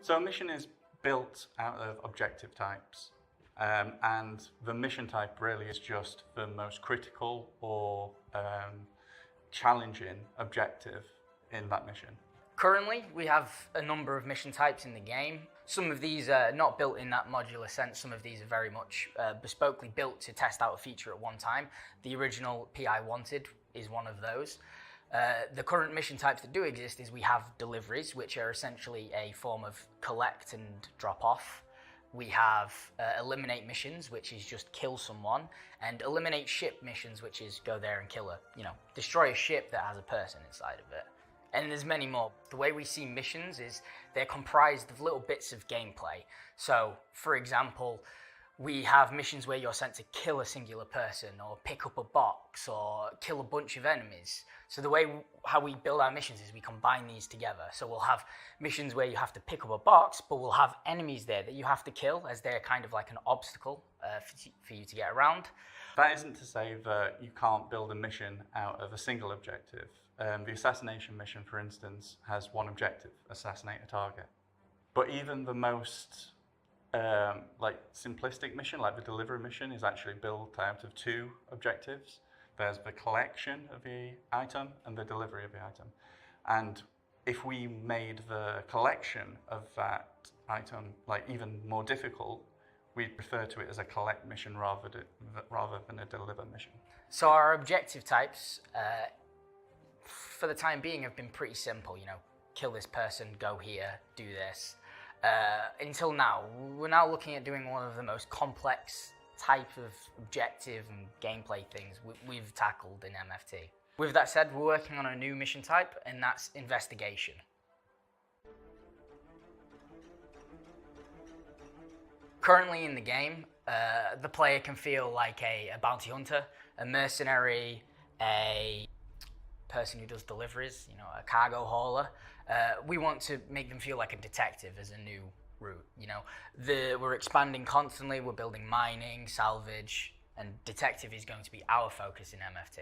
So a mission is built out of objective types, and the mission type really is just the most critical or challenging objective in that mission. Currently, we have a number of mission types in the game. Some of these are not built in that modular sense. Some of these are very much bespokely built to test out a feature at one time. The original PI Wanted is one of those. The current mission types that do exist is we have deliveries, which are essentially a form of collect and drop off. We have eliminate missions, which is just kill someone, and eliminate ship missions, which is go there and kill destroy a ship that has a person inside of it. And there's many more. The way we see missions is they're comprised of little bits of gameplay. So, for example, we have missions where you're sent to kill a singular person, or pick up a box, or kill a bunch of enemies. So the way how we build our missions is we combine these together. So we'll have missions where you have to pick up a box, but we'll have enemies there that you have to kill, as they're kind of like an obstacle for you to get around. That isn't to say that you can't build a mission out of a single objective. The assassination mission, for instance, has one objective: assassinate a target. But even the most simplistic mission, like the delivery mission, is actually built out of two objectives. There's the collection of the item and the delivery of the item. And if we made the collection of that item even more difficult, we'd refer to it as a collect mission rather than a deliver mission. So our objective types, for the time being, have been pretty simple. Kill this person, go here, do this. Until now, we're now looking at doing one of the most complex type of objective and gameplay things we've tackled in MFT. With that said, we're working on a new mission type, and that's investigation. Currently in the game, the player can feel like a bounty hunter, a mercenary, a person who does deliveries, a cargo hauler. We want to make them feel like a detective as a new route. We're expanding constantly. We're building mining, salvage, and detective is going to be our focus in MFT.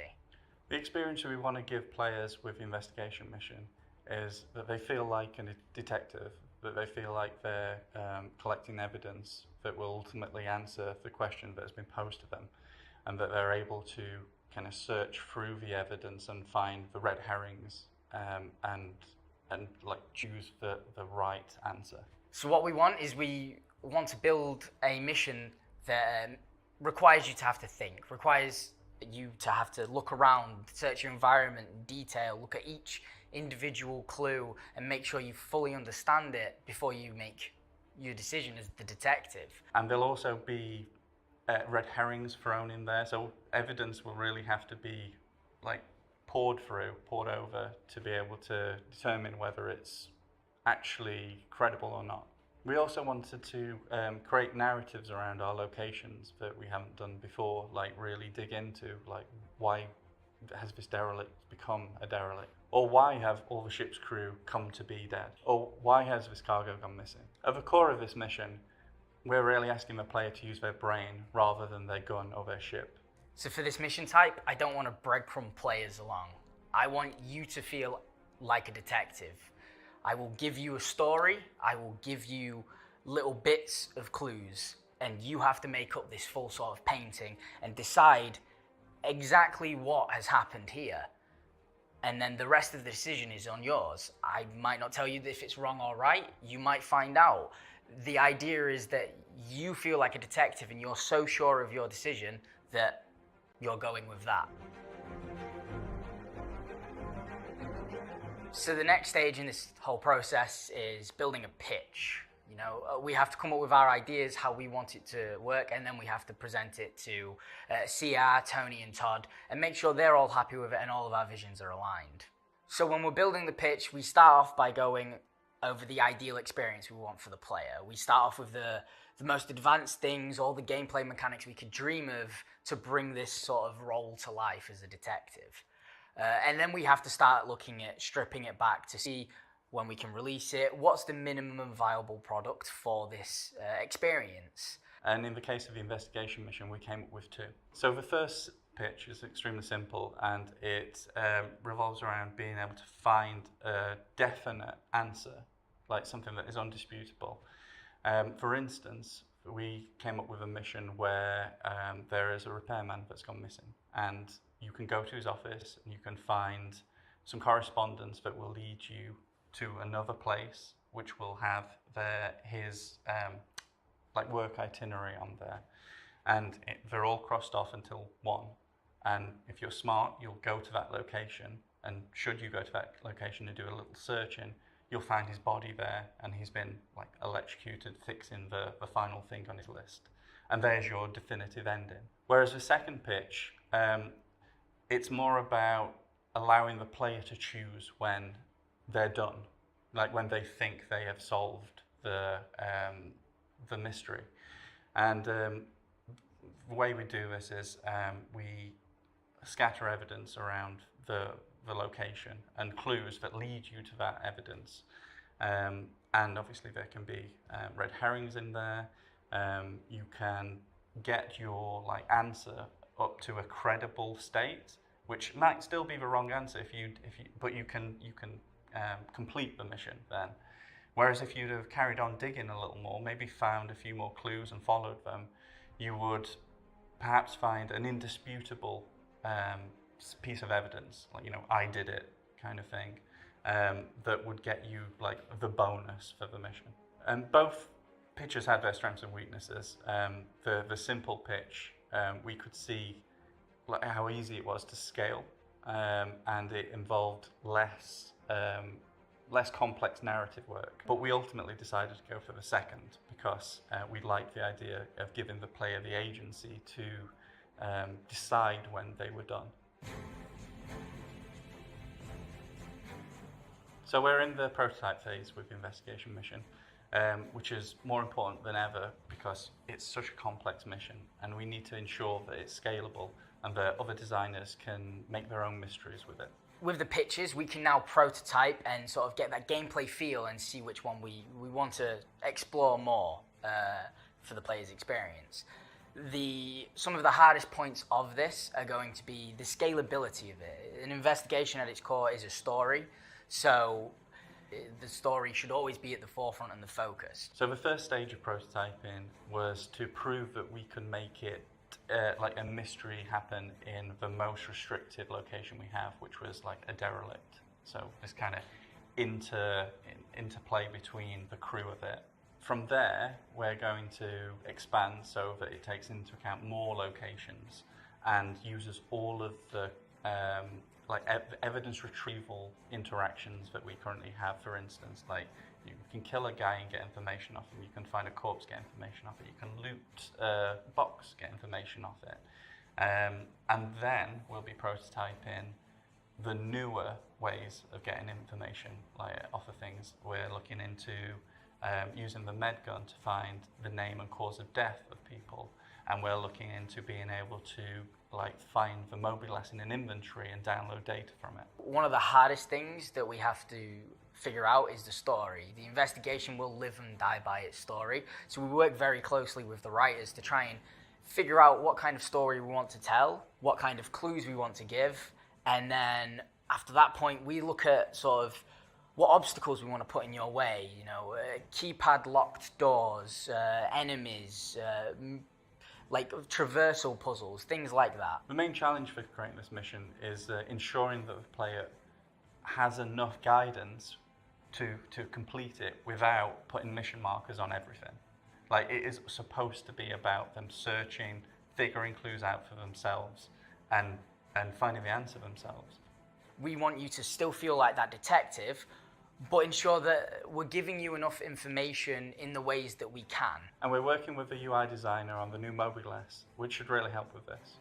The experience we want to give players with the investigation mission is that they feel like a detective, that they feel like they're collecting evidence that will ultimately answer the question that has been posed to them, and that they're able to kind of search through the evidence and find the red herrings and choose the right answer. So what we want is we want to build a mission that requires you to have to think, requires you to have to look around, search your environment in detail, look at each individual clue and make sure you fully understand it before you make your decision as the detective. And there'll also be red herrings thrown in there, so evidence will really have to be poured over to be able to determine whether it's actually credible or not. We also wanted to create narratives around our locations that we haven't done before, really dig into why has this derelict become a derelict, or why have all the ship's crew come to be dead, or why has this cargo gone missing. At the core of this mission, we're really asking the player to use their brain rather than their gun or their ship. So for this mission type, I don't want to breadcrumb players along. I want you to feel like a detective. I will give you a story, I will give you little bits of clues, and you have to make up this full sort of painting and decide exactly what has happened here. And then the rest of the decision is on yours. I might not tell you if it's wrong or right. You might find out. The idea is that you feel like a detective and you're so sure of your decision that you're going with that. So the next stage in this whole process is building a pitch. You know, we have to come up with our ideas, how we want it to work, and then we have to present it to CR, Tony, and Todd, and make sure they're all happy with it and all of our visions are aligned. So when we're building the pitch, we start off by going over the ideal experience we want for the player. We start off with the most advanced things, all the gameplay mechanics we could dream of to bring this sort of role to life as a detective. And then we have to start looking at stripping it back to see when we can release it, what's the minimum viable product for this experience. And in the case of the investigation mission, we came up with two. So the first pitch is extremely simple, and it revolves around being able to find a definite answer, like something that is undisputable. For instance, we came up with a mission where there is a repairman that's gone missing, and you can go to his office and you can find some correspondence that will lead you to another place, which will have his like work itinerary on there, and they're all crossed off until one. And if you're smart, you'll go to that location, and should you go to that location and do a little searching, you'll find his body there, and he's been like electrocuted, fixing the final thing on his list. And there's your definitive ending. Whereas the second pitch, it's more about allowing the player to choose when they're done, like when they think they have solved the mystery. And the way we do this is we scatter evidence around the location and clues that lead you to that evidence. And obviously there can be red herrings in there. You can get your answer up to a credible state, which might still be the wrong answer but you can complete the mission then. Whereas if you'd have carried on digging a little more, maybe found a few more clues and followed them, you would perhaps find an indisputable piece of evidence, like, I did it kind of thing, that would get you the bonus for the mission. And both pitches had their strengths and weaknesses. The simple pitch, we could see how easy it was to scale, and it involved less complex narrative work. But we ultimately decided to go for the second because we liked the idea of giving the player the agency to decide when they were done. So we're in the prototype phase with the investigation mission, which is more important than ever because it's such a complex mission, and we need to ensure that it's scalable and that other designers can make their own mysteries with it. With the pitches, we can now prototype and sort of get that gameplay feel and see which one we want to explore more for the player's experience. Some of the hardest points of this are going to be the scalability of it. An investigation at its core is a story, so the story should always be at the forefront and the focus. So the first stage of prototyping was to prove that we could make it like a mystery happen in the most restricted location we have, which was like a derelict. So this kind of interplay between the crew of it. From there, we're going to expand so that it takes into account more locations and uses all of the evidence retrieval interactions that we currently have. For instance, like you can kill a guy and get information off him. You can find a corpse, get information off it. You can loot a box, get information off it. And then we'll be prototyping the newer ways of getting information off of things. We're looking into using the med gun to find the name and cause of death of people. And we're looking into being able to find the mobile asset in inventory and download data from it. One of the hardest things that we have to figure out is the story. The investigation will live and die by its story. So we work very closely with the writers to try and figure out what kind of story we want to tell, what kind of clues we want to give, and then after that point we look at sort of what obstacles we want to put in your way, you know, keypad locked doors, enemies, like traversal puzzles, things like that. The main challenge for creating this mission is ensuring that the player has enough guidance to complete it without putting mission markers on everything. Like, it is supposed to be about them searching, figuring clues out for themselves, and finding the answer themselves. We want you to still feel like that detective, but ensure that we're giving you enough information in the ways that we can. And we're working with the UI designer on the new mobiles, which should really help with this.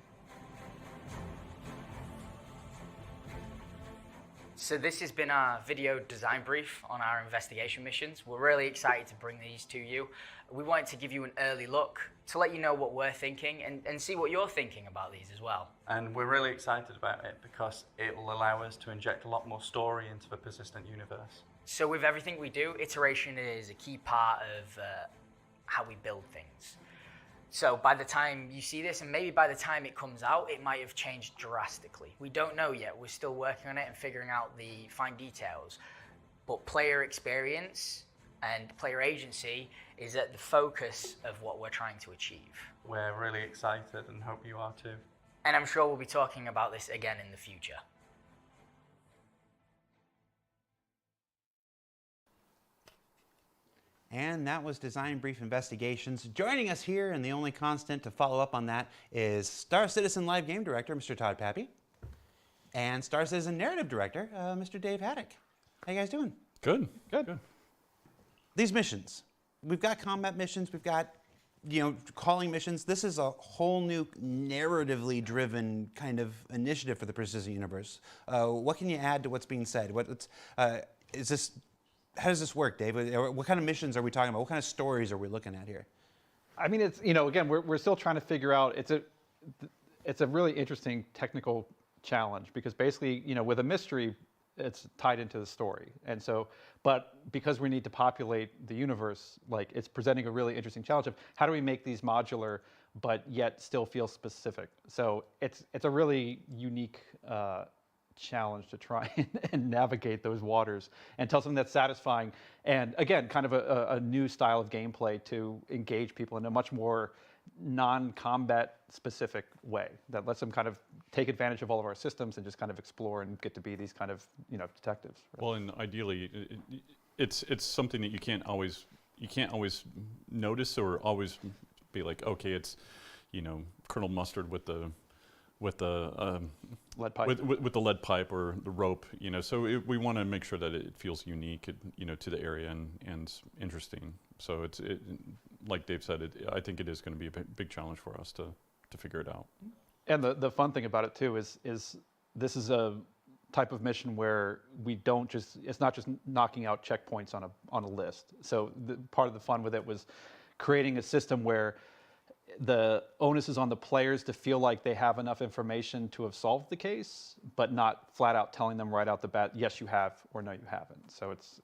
So this has been our video design brief on our investigation missions. We're really excited to bring these to you. We wanted to give you an early look to let you know what we're thinking and see what you're thinking about these as well. And we're really excited about it because it will allow us to inject a lot more story into the persistent universe. So with everything we do, iteration is a key part of how we build things. So by the time you see this, and maybe by the time it comes out, it might have changed drastically. We don't know yet. We're still working on it and figuring out the fine details. But player experience and player agency is at the focus of what we're trying to achieve. We're really excited and hope you are too. And I'm sure we'll be talking about this again in the future. And that was Design Brief Investigations. Joining us here, and the only constant to follow up on that, is Star Citizen Live Game Director, Mr. Todd Pappy, and Star Citizen Narrative Director, Mr. Dave Haddock. How you guys doing? Good. These missions. We've got combat missions. We've got, calling missions. This is a whole new narratively driven kind of initiative for the Persistent Universe. What can you add to what's being said? How does this work, Dave? What kind of missions are we talking about? What kind of stories are we looking at here? I mean, it's, again, we're still trying to figure out, it's a really interesting technical challenge because basically, with a mystery, it's tied into the story. And so, but because we need to populate the universe, like it's presenting a really interesting challenge of how do we make these modular, but yet still feel specific. So it's a really unique challenge to try and navigate those waters and tell something that's satisfying. And again, kind of a new style of gameplay to engage people in a much more non-combat specific way that lets them kind of take advantage of all of our systems and just kind of explore and get to be these kind of, detectives. Really. Well, and ideally, it's something that you can't always notice or always be like, okay, it's, Colonel Mustard with the lead pipe. With the lead pipe or the rope, so we want to make sure that it feels unique, to the area and interesting. So it's like Dave said, I think it is going to be a big challenge for us to figure it out. And the fun thing about it too is this is a type of mission where it's not just knocking out checkpoints on a list. So part of the fun with it was creating a system where the onus is on the players to feel like they have enough information to have solved the case, but not flat out telling them right out the bat, yes, you have, or no, you haven't. So it's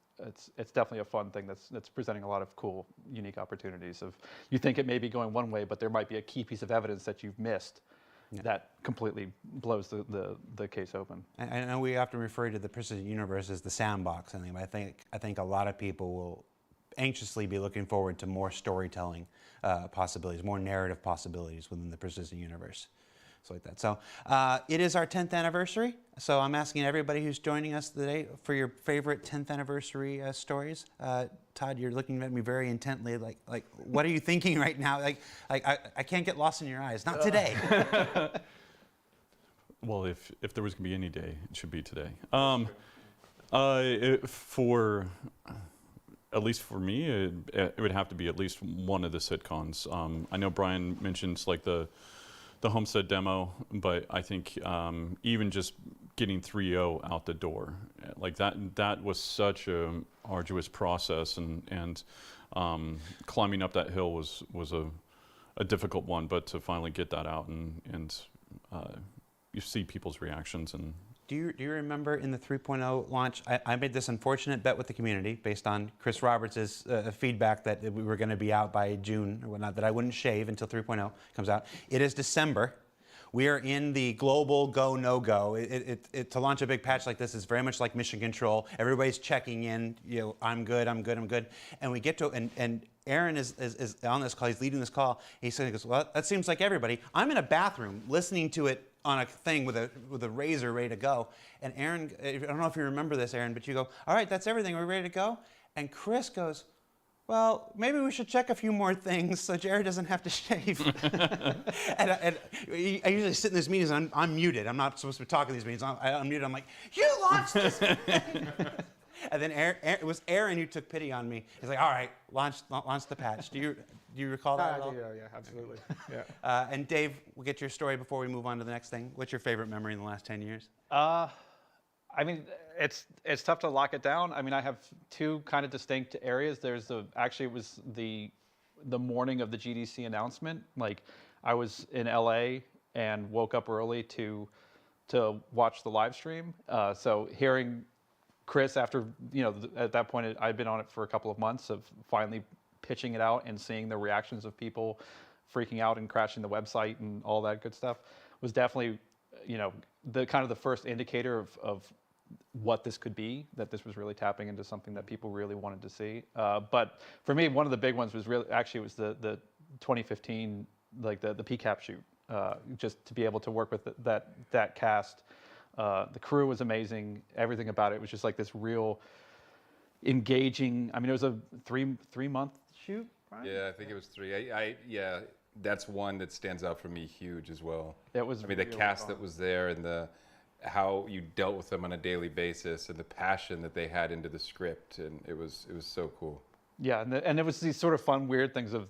definitely a fun thing that's presenting a lot of cool, unique opportunities of, you think it may be going one way, but there might be a key piece of evidence that you've missed that completely blows the case open. I know we often refer to the Persistent Universe as the sandbox, but I think a lot of people will anxiously be looking forward to more storytelling possibilities, more narrative possibilities within the Persistent Universe. So like that. So it is our 10th anniversary. So I'm asking everybody who's joining us today for your favorite 10th anniversary stories. Todd, you're looking at me very intently, like what are you thinking right now? Like I can't get lost in your eyes. Not today. Well, if there was going to be any day, it should be today. For at least for me, it would have to be at least one of the sitcoms. I know Brian mentions like the Homestead demo, but I think even just getting 3.0 out the door, like that was such a arduous process, and climbing up that hill was a difficult one, but to finally get that out and you see people's reactions. And do you remember in the 3.0 launch, I made this unfortunate bet with the community based on Chris Roberts' feedback that we were going to be out by June or whatnot, that I wouldn't shave until 3.0 comes out. It is December. we are in the global go, no go. To launch a big patch like this is very much like mission control. Everybody's checking in, I'm good. And we get to, and Aaron is on this call, he's leading this call. He goes, well, that seems like everybody. I'm in a bathroom listening to it on a thing with a razor ready to go. And Aaron, I don't know if you remember this, Aaron, but you go, all right, that's everything, we're ready to go? And Chris goes, well, maybe we should check a few more things so Jared doesn't have to shave. and I usually sit in these meetings and I'm muted. I'm not supposed to be talking in these meetings. I'm muted. I'm like, you launched this thing. And then it was Aaron who took pity on me. He's like, all right, launch the patch. Do you recall that at all? Yeah, absolutely. Yeah. And Dave, we'll get your story before we move on to the next thing. What's your favorite memory in the last 10 years? I mean, it's tough to lock it down. I mean, I have two kind of distinct areas. There's actually it was the morning of the GDC announcement. Like, I was in LA and woke up early to watch the live stream. So hearing Chris after, at that point I'd been on it for a couple of months, of finally pitching it out and seeing the reactions of people freaking out and crashing the website and all that good stuff was definitely, the kind of the first indicator of what this could be, that this was really tapping into something that people really wanted to see. But for me, one of the big ones was really, actually, it was the 2015, like the PCAP shoot, just to be able to work with that cast. The crew was amazing. Everything about it was just like this real engaging. I mean, it was a three-month shoot, right? Yeah, I think it was 3. Yeah, that's one that stands out for me huge as well. It was. I mean, the cast that was there and how you dealt with them on a daily basis and the passion that they had into the script, and it was so cool. Yeah, and it was these sort of fun, weird things of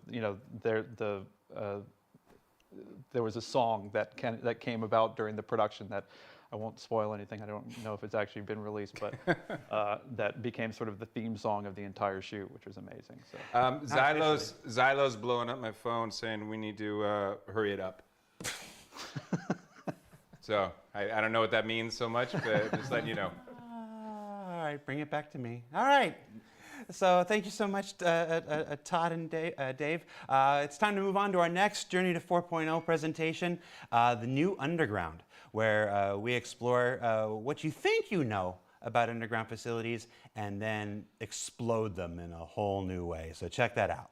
there was a song that came about during the production that I won't spoil anything. I don't know if it's actually been released, but that became sort of the theme song of the entire shoot, which was amazing. So Xylo's blowing up my phone saying we need to hurry it up. So I don't know what that means so much, but just letting you know. All right, bring it back to me. All right. So thank you so much, Todd and Dave. It's time to move on to our next Journey to 4.0 presentation, the new Underground, where we explore what you think you know about underground facilities and then explode them in a whole new way. So check that out.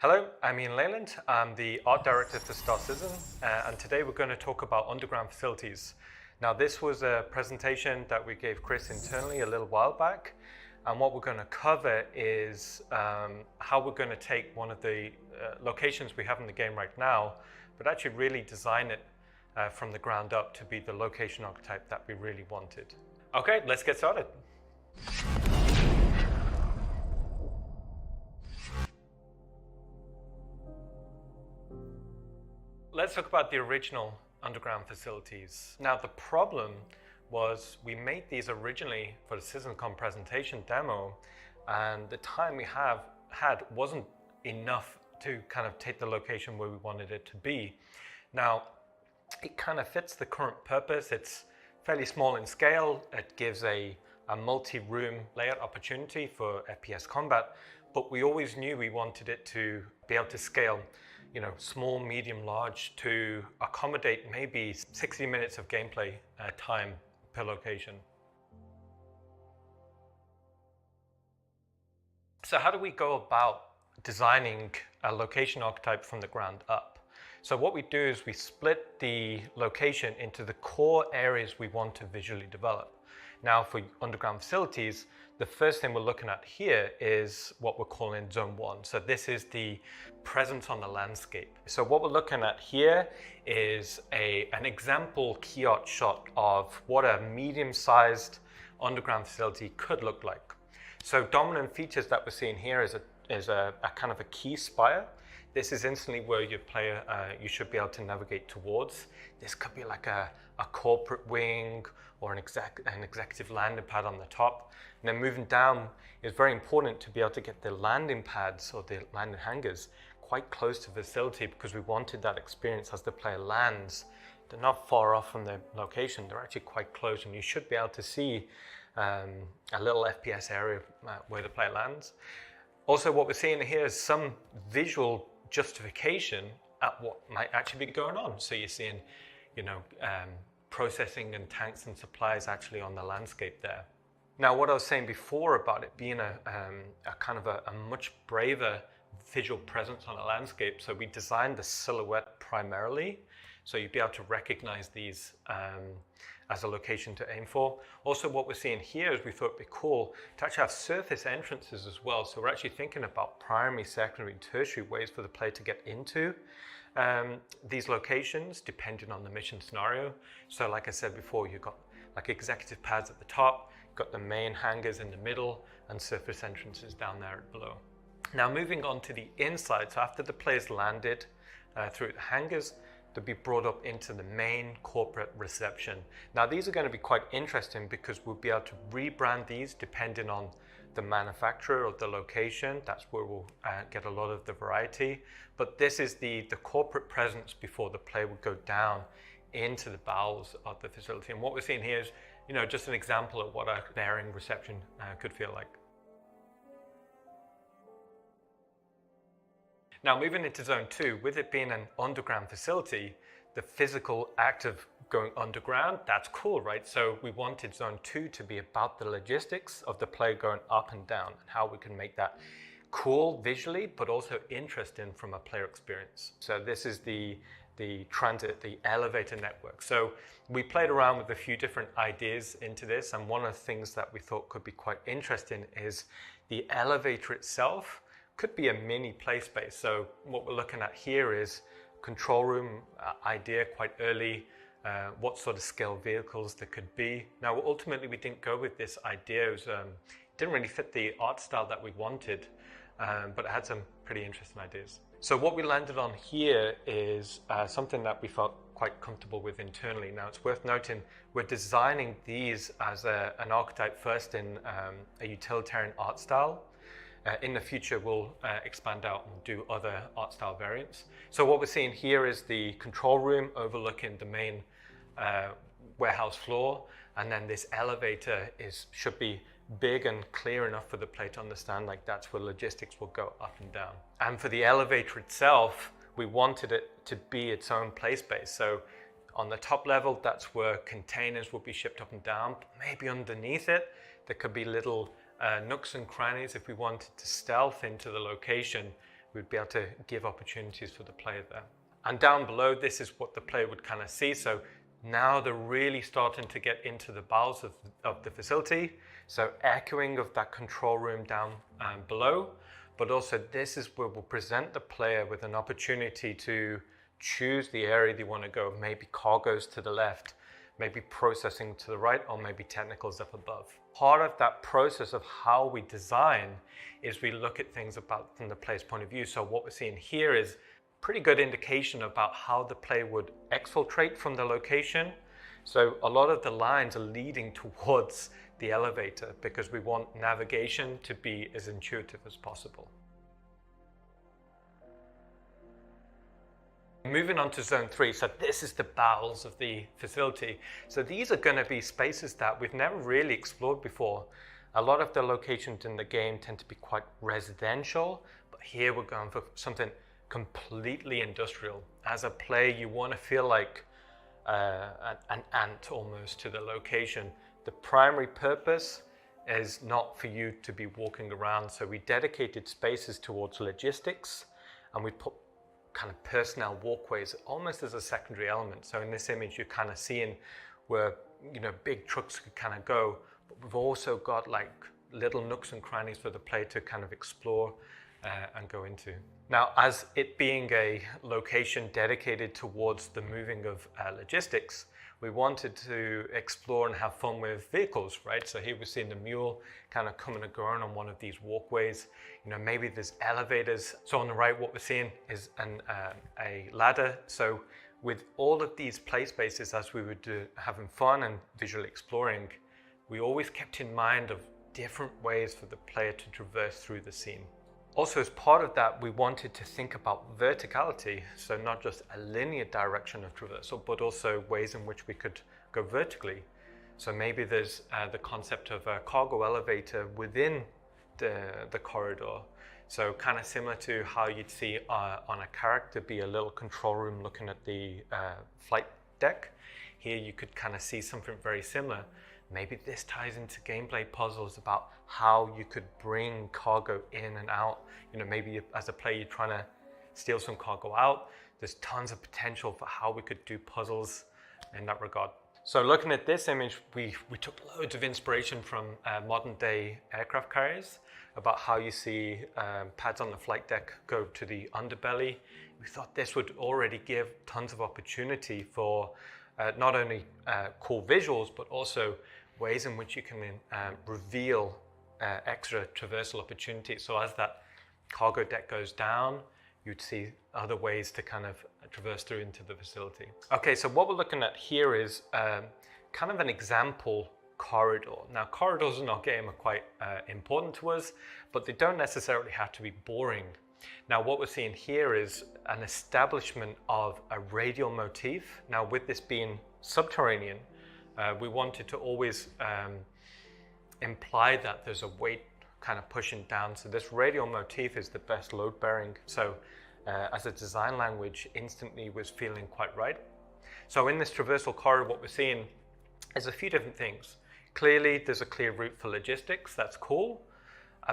Hello, I'm Ian Leyland. I'm the art director for Star Citizen, and today we're going to talk about underground facilities. Now, this was a presentation that we gave Chris internally a little while back, and what we're going to cover is how we're going to take one of the locations we have in the game right now, but actually really design it from the ground up to be the location archetype that we really wanted. Okay, let's get started. Let's talk about the original underground facilities. Now, the problem was we made these originally for the CitizenCon presentation demo, and the time we had wasn't enough to kind of take the location where we wanted it to be. Now, it kind of fits the current purpose. It's fairly small in scale. It gives a multi-room layout opportunity for FPS combat, but we always knew we wanted it to be able to scale, small, medium, large, to accommodate maybe 60 minutes of gameplay time per location. So how do we go about designing a location archetype from the ground up? So what we do is we split the location into the core areas we want to visually develop. Now, for underground facilities, the first thing we're looking at here is what we're calling Zone 1. So this is the presence on the landscape. So what we're looking at here is an example key art shot of what a medium-sized underground facility could look like. So dominant features that we're seeing here is a kind of a key spire. This is instantly where your player, you should be able to navigate towards. This could be like a corporate wing or an executive landing pad on the top. And then moving down, it's very important to be able to get the landing pads or the landing hangars quite close to the facility, because we wanted that experience as the player lands. They're not far off from the location, they're actually quite close, and you should be able to see a little FPS area where the player lands. Also, what we're seeing here is some visual justification at what might actually be going on. So you're seeing, processing and tanks and supplies actually on the landscape there. Now, what I was saying before about it being a kind of a much braver visual presence on a landscape, so we designed the silhouette primarily, so you'd be able to recognize these as a location to aim for. Also, what we're seeing here is we thought it'd be cool to actually have surface entrances as well. So we're actually thinking about primary, secondary, and tertiary ways for the player to get into these locations, depending on the mission scenario. So like I said before, you've got like executive pads at the top, you've got the main hangars in the middle, and surface entrances down there below. Now moving on to the inside, so after the player's landed through the hangars, they'll be brought up into the main corporate reception. Now these are going to be quite interesting because we'll be able to rebrand these depending on the manufacturer or the location. That's where we'll get a lot of the variety. But this is the corporate presence before the player would go down into the bowels of the facility. And what we're seeing here is, just an example of what a bearing reception could feel like. Now moving into Zone 2, with it being an underground facility, the physical act of going underground, that's cool, right? So we wanted Zone 2 to be about the logistics of the player going up and down and how we can make that cool visually, but also interesting from a player experience. So this is the transit, the elevator network. So we played around with a few different ideas into this, and one of the things that we thought could be quite interesting is the elevator itself could be a mini play space. So what we're looking at here is control room idea quite early, what sort of scale vehicles there could be. Now ultimately we didn't go with this idea. It was, didn't really fit the art style that we wanted, but it had some pretty interesting ideas. So what we landed on here is something that we felt quite comfortable with internally. Now it's worth noting we're designing these as an archetype first in a utilitarian art style. In the future, we'll expand out and do other art style variants. So what we're seeing here is the control room overlooking the main warehouse floor, and then this elevator should be big and clear enough for the player to understand, like that's where logistics will go up and down. And for the elevator itself, we wanted it to be its own play space. So on the top level, that's where containers will be shipped up and down. But maybe underneath it, there could be little nooks and crannies. If we wanted to stealth into the location, we'd be able to give opportunities for the player there. And down below, this is what the player would kind of see. So now they're really starting to get into the bowels of the facility. So echoing of that control room down below, but also this is where we'll present the player with an opportunity to choose the area they want to go. Maybe cargoes to the left, maybe processing to the right, or maybe technicals up above. Part of that process of how we design is we look at things about from the player's point of view. So what we're seeing here is pretty good indication about how the player would exfiltrate from the location. So a lot of the lines are leading towards the elevator because we want navigation to be as intuitive as possible. Moving on to Zone 3, so this is the bowels of the facility. So these are going to be spaces that we've never really explored before. A lot of the locations in the game tend to be quite residential, but here we're going for something completely industrial. As a player, you want to feel like an ant almost to the location. The primary purpose is not for you to be walking around, so we dedicated spaces towards logistics, and we put kind of personnel walkways almost as a secondary element. So in this image, you're kind of seeing where, big trucks could kind of go, but we've also got like little nooks and crannies for the player to kind of explore and go into. Now, as it being a location dedicated towards the moving of logistics, we wanted to explore and have fun with vehicles, right? So here we're seeing the mule kind of coming and going on one of these walkways. Maybe there's elevators. So on the right, what we're seeing is a ladder. So with all of these play spaces, as we were having fun and visually exploring, we always kept in mind of different ways for the player to traverse through the scene. Also, as part of that, we wanted to think about verticality, so not just a linear direction of traversal, but also ways in which we could go vertically. So maybe there's the concept of a cargo elevator within the corridor. So kind of similar to how you'd see on a character be a little control room looking at the flight deck. Here you could kind of see something very similar. Maybe this ties into gameplay puzzles about how you could bring cargo in and out. You know, maybe as a player you're trying to steal some cargo out. There's tons of potential for how we could do puzzles in that regard. So looking at this image, we took loads of inspiration from modern day aircraft carriers about how you see pads on the flight deck go to the underbelly. We thought this would already give tons of opportunity for not only cool visuals, but also ways in which you can reveal extra traversal opportunities. So as that cargo deck goes down, you'd see other ways to kind of traverse through into the facility. Okay, so what we're looking at here is kind of an example corridor. Now, corridors in our game are quite important to us, but they don't necessarily have to be boring. Now, what we're seeing here is an establishment of a radial motif. Now, with this being subterranean, we wanted to always imply that there's a weight kind of pushing down. So this radial motif is the best load bearing. So as a design language, instantly was feeling quite right. So in this traversal corridor, what we're seeing is a few different things. Clearly, there's a clear route for logistics. That's cool.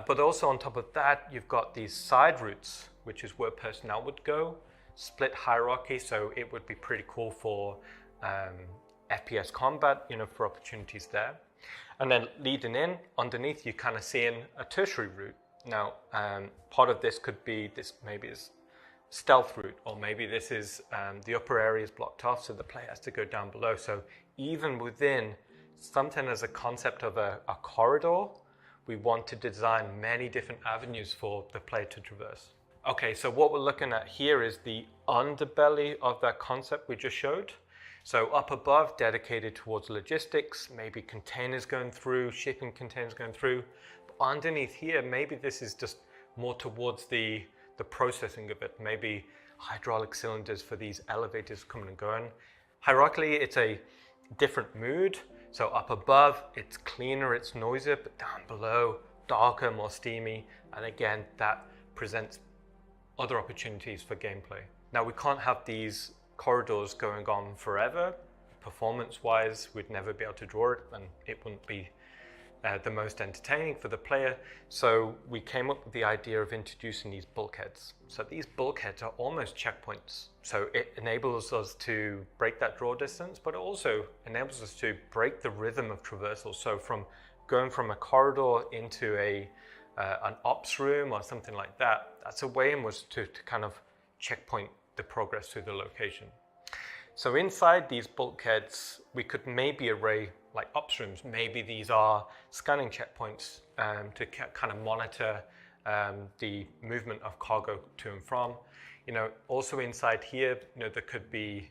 But also on top of that, you've got these side routes, which is where personnel would go, split hierarchy. So it would be pretty cool for FPS combat, you know, for opportunities there. And then leading in, underneath, you're kind of seeing a tertiary route. Now, part of this could be this, maybe is stealth route, or maybe this is the upper area is blocked off, so the player has to go down below. So even within something as a concept of a corridor, we want to design many different avenues for the player to traverse. Okay, so what we're looking at here is the underbelly of that concept we just showed. So up above, dedicated towards logistics, maybe containers going through, shipping containers going through. But underneath here, maybe this is just more towards the processing of it. Maybe hydraulic cylinders for these elevators coming and going. Hierarchically, it's a different mood. So up above, it's cleaner, it's noisier, but down below, darker, more steamy. And again, that presents other opportunities for gameplay. Now, we can't have these corridors going on forever. Performance-wise, we'd never be able to draw it, and it wouldn't be the most entertaining for the player. So we came up with the idea of introducing these bulkheads. So these bulkheads are almost checkpoints. So it enables us to break that draw distance, but it also enables us to break the rhythm of traversal. So from going from a corridor into an ops room or something like that, that's a way in which to kind of checkpoint the progress through the location. So inside these bulkheads, we could maybe array like ops rooms. Maybe these are scanning checkpoints to kind of monitor the movement of cargo to and from. You know, also inside here, you know, there could be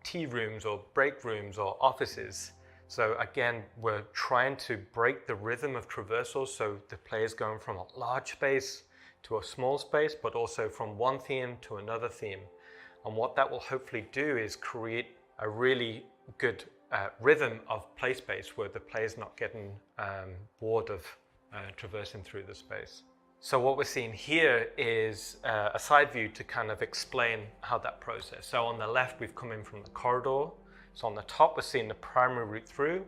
tea rooms or break rooms or offices. So again, we're trying to break the rhythm of traversal, so the player's going from a large space to a small space, but also from one theme to another theme. And what that will hopefully do is create a really good rhythm of play space where the player's not getting bored of traversing through the space. So what we're seeing here is a side view to kind of explain how that process. So on the left, we've come in from the corridor. So on the top, we're seeing the primary route through,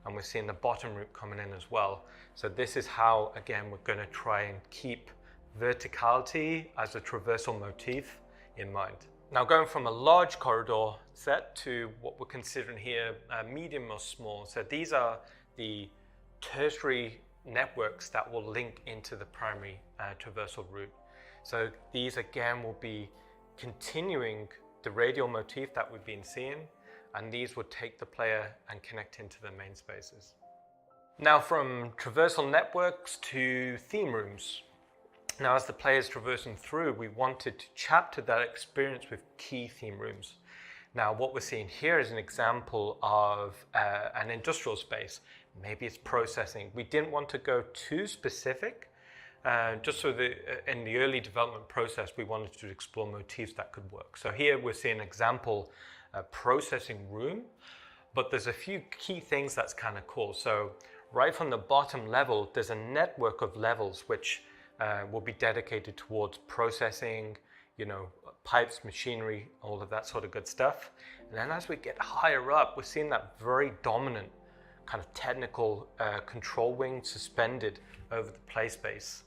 and we're seeing the bottom route coming in as well. So this is how, again, we're going to try and keep verticality as a traversal motif in mind. Now, going from a large corridor set to what we're considering here medium or small. So these are the tertiary networks that will link into the primary traversal route. So these again will be continuing the radial motif that we've been seeing, and these would take the player and connect into the main spaces. Now, from traversal networks to theme rooms. Now, as the player's traversing through, we wanted to chapter that experience with key theme rooms. Now, what we're seeing here is an example of an industrial space. Maybe it's processing. We didn't want to go too specific, just so that in the early development process, we wanted to explore motifs that could work. So here we're seeing an example processing room. But there's a few key things that's kind of cool. So right from the bottom level, there's a network of levels which will be dedicated towards processing, pipes, machinery, all of that sort of good stuff. And then as we get higher up, we're seeing that very dominant kind of technical control wing suspended over the play space.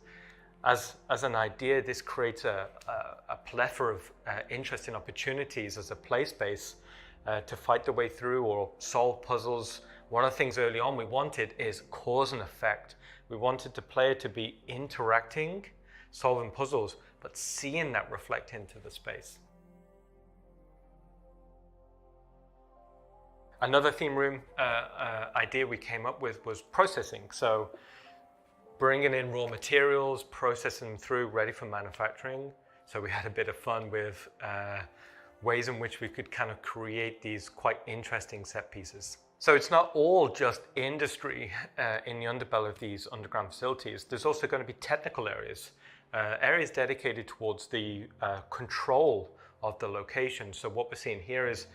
As an idea, this creates a plethora of interesting opportunities as a play space to fight the way through or solve puzzles. One of the things early on we wanted is cause and effect. We wanted the player to be interacting, solving puzzles, but seeing that reflect into the space. Another theme room idea we came up with was processing. So bringing in raw materials, processing them through, ready for manufacturing. So we had a bit of fun with ways in which we could kind of create these quite interesting set pieces. So it's not all just industry in the underbelly of these underground facilities. There's also going to be technical areas, areas dedicated towards the control of the location. So what we're seeing here is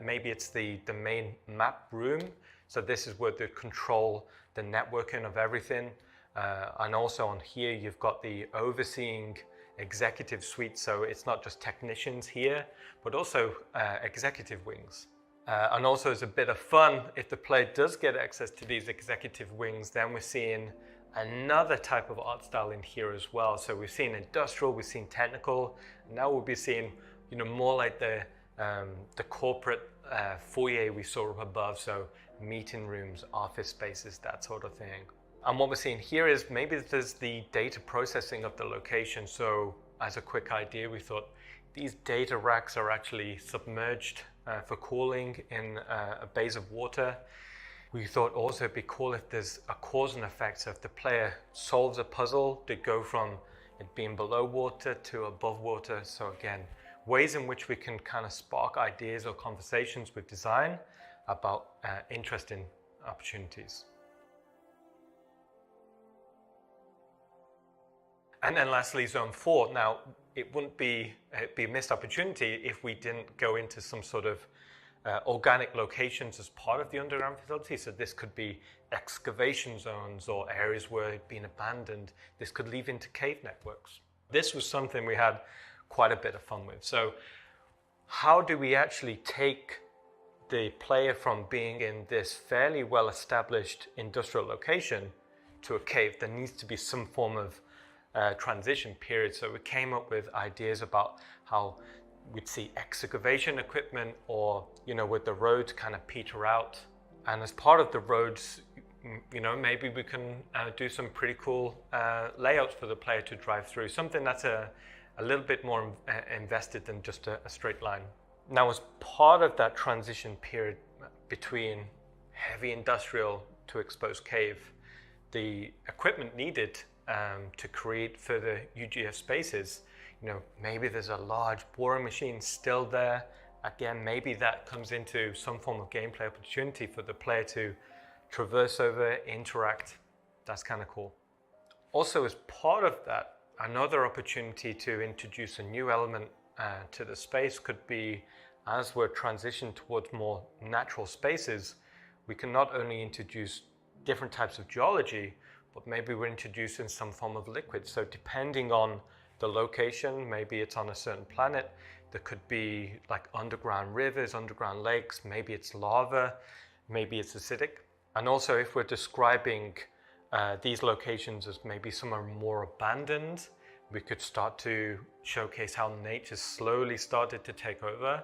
maybe it's the main map room. So this is where they control the networking of everything. And also on here, you've got the overseeing executive suite. So it's not just technicians here, but also executive wings. And also as a bit of fun, if the player does get access to these executive wings, then we're seeing another type of art style in here as well. So we've seen industrial, we've seen technical, and now we'll be seeing, more like the corporate foyer we saw up above. So meeting rooms, office spaces, that sort of thing. And what we're seeing here is maybe there's the data processing of the location. So as a quick idea, we thought these data racks are actually submerged for cooling in a base of water. We thought also it'd be cool if there's a cause and effect. So if the player solves a puzzle, they go from it being below water to above water. So again, ways in which we can kind of spark ideas or conversations with design about interesting opportunities. And then lastly, Zone 4. Now, it'd be a missed opportunity if we didn't go into some sort of organic locations as part of the underground facility. So this could be excavation zones or areas where it'd been abandoned. This could lead into cave networks. This was something we had quite a bit of fun with. So how do we actually take the player from being in this fairly well-established industrial location to a cave? There needs to be some form of transition period. So we came up with ideas about how we'd see excavation equipment or, with the roads kind of peter out. And as part of the roads, maybe we can do some pretty cool layouts for the player to drive through, something that's a little bit more invested than just a straight line. Now, as part of that transition period between heavy industrial to exposed cave, the equipment needed to create further UGF spaces, maybe there's a large boring machine still there. Again, maybe that comes into some form of gameplay opportunity for the player to traverse over, interact. That's kind of cool. Also, as part of that, another opportunity to introduce a new element to the space could be, as we're transitioning towards more natural spaces, we can not only introduce different types of geology, but maybe we're introducing some form of liquid. So depending on the location, maybe it's on a certain planet, there could be like underground rivers, underground lakes, maybe it's lava, maybe it's acidic. And also if we're describing these locations as maybe some are more abandoned, we could start to showcase how nature slowly started to take over.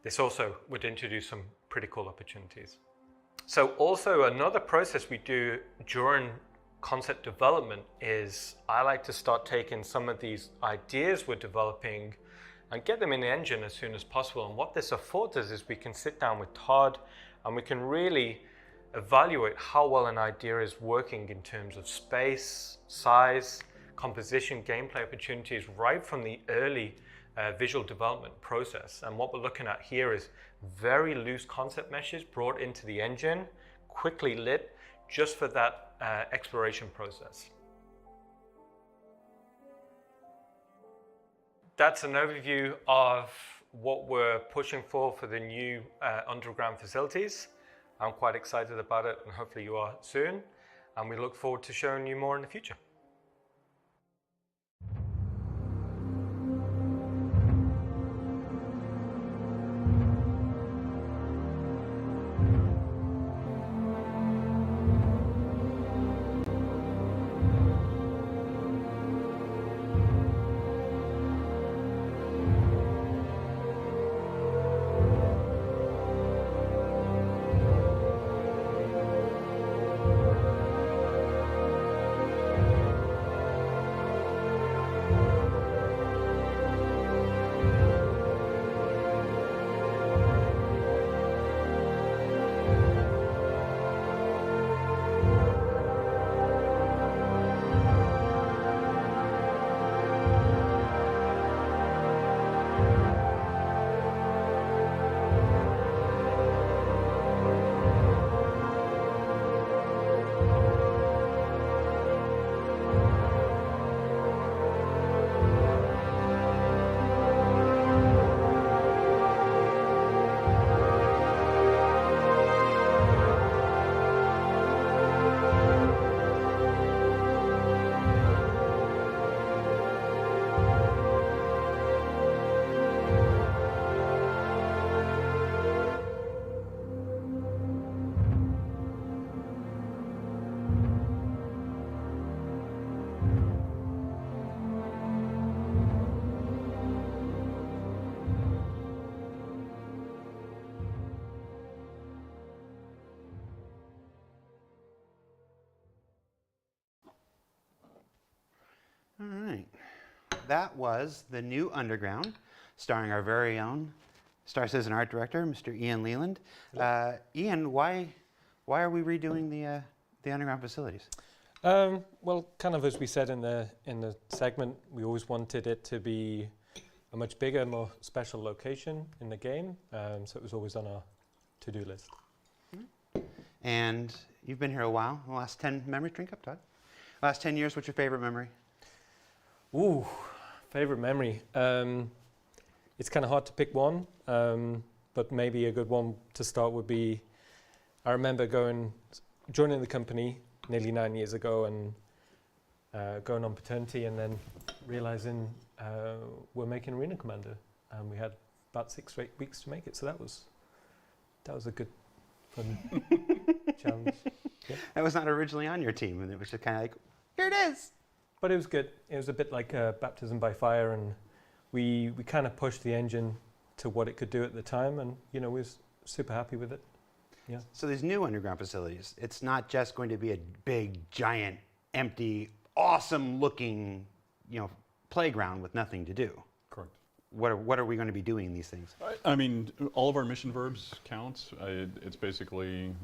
This also would introduce some pretty cool opportunities. So also another process we do during concept development is I like to start taking some of these ideas we're developing and get them in the engine as soon as possible. And what this affords us is we can sit down with Todd and we can really evaluate how well an idea is working in terms of space, size, composition, gameplay opportunities right from the early visual development process. And what we're looking at here is very loose concept meshes brought into the engine, quickly lit, just for that exploration process. That's an overview of what we're pushing for the new underground facilities. I'm quite excited about it, and hopefully you are soon. And we look forward to showing you more in the future. All right. That was the new Underground, starring our very own Star Citizen art director, Mr. Ian Leland. Ian, why are we redoing the Underground facilities? Well, kind of as we said in the segment, we always wanted it to be a much bigger, more special location in the game. So it was always on our to-do list. And you've been here a while. The last 10 memories, drink up, Todd. Last 10 years, what's your favorite memory? Ooh, favorite memory. It's kind of hard to pick one, but maybe a good one to start would be, I remember joining the company nearly 9 years ago and going on paternity and then realizing we're making Arena Commander, and we had about 6 or 8 weeks to make it. So that was a good fun challenge. Yeah. That was not originally on your team, and it was just kind of like, here it is. But it was good. It was a bit like baptism by fire, and we kind of pushed the engine to what it could do at the time, and we was super happy with it. Yeah. So these new underground facilities, it's not just going to be a big, giant, empty, awesome-looking, playground with nothing to do. Correct. What are we going to be doing in these things? I mean, all of our mission verbs count. It's basically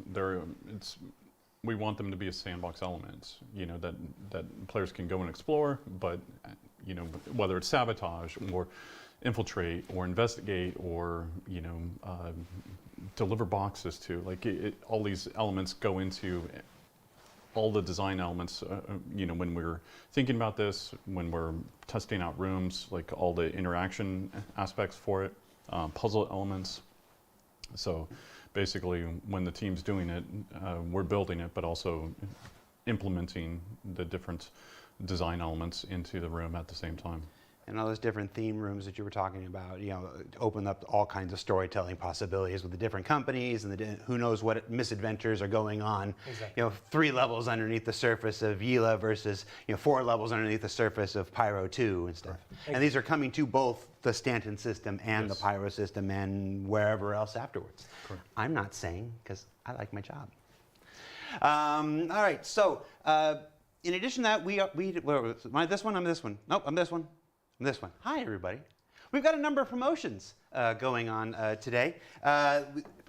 we want them to be a sandbox element, that players can go and explore, but whether it's sabotage or infiltrate or investigate or deliver boxes to, all these elements go into all the design elements. When we're thinking about this, when we're testing out rooms, like all the interaction aspects for it, puzzle elements. So basically, when the team's doing it, we're building it, but also implementing the different design elements into the room at the same time. And all those different theme rooms that you were talking about, open up all kinds of storytelling possibilities with the different companies and who knows what misadventures are going on. Exactly. 3 levels underneath the surface of Yela versus 4 levels underneath the surface of Pyro 2 and stuff. Exactly. And these are coming to both the Stanton system and the Pyro system and wherever else afterwards. Correct. I'm not saying, because I like my job. All right, so in addition to that, am I this one? I'm this one. Nope, I'm this one. This one. Hi, everybody. We've got a number of promotions going on today.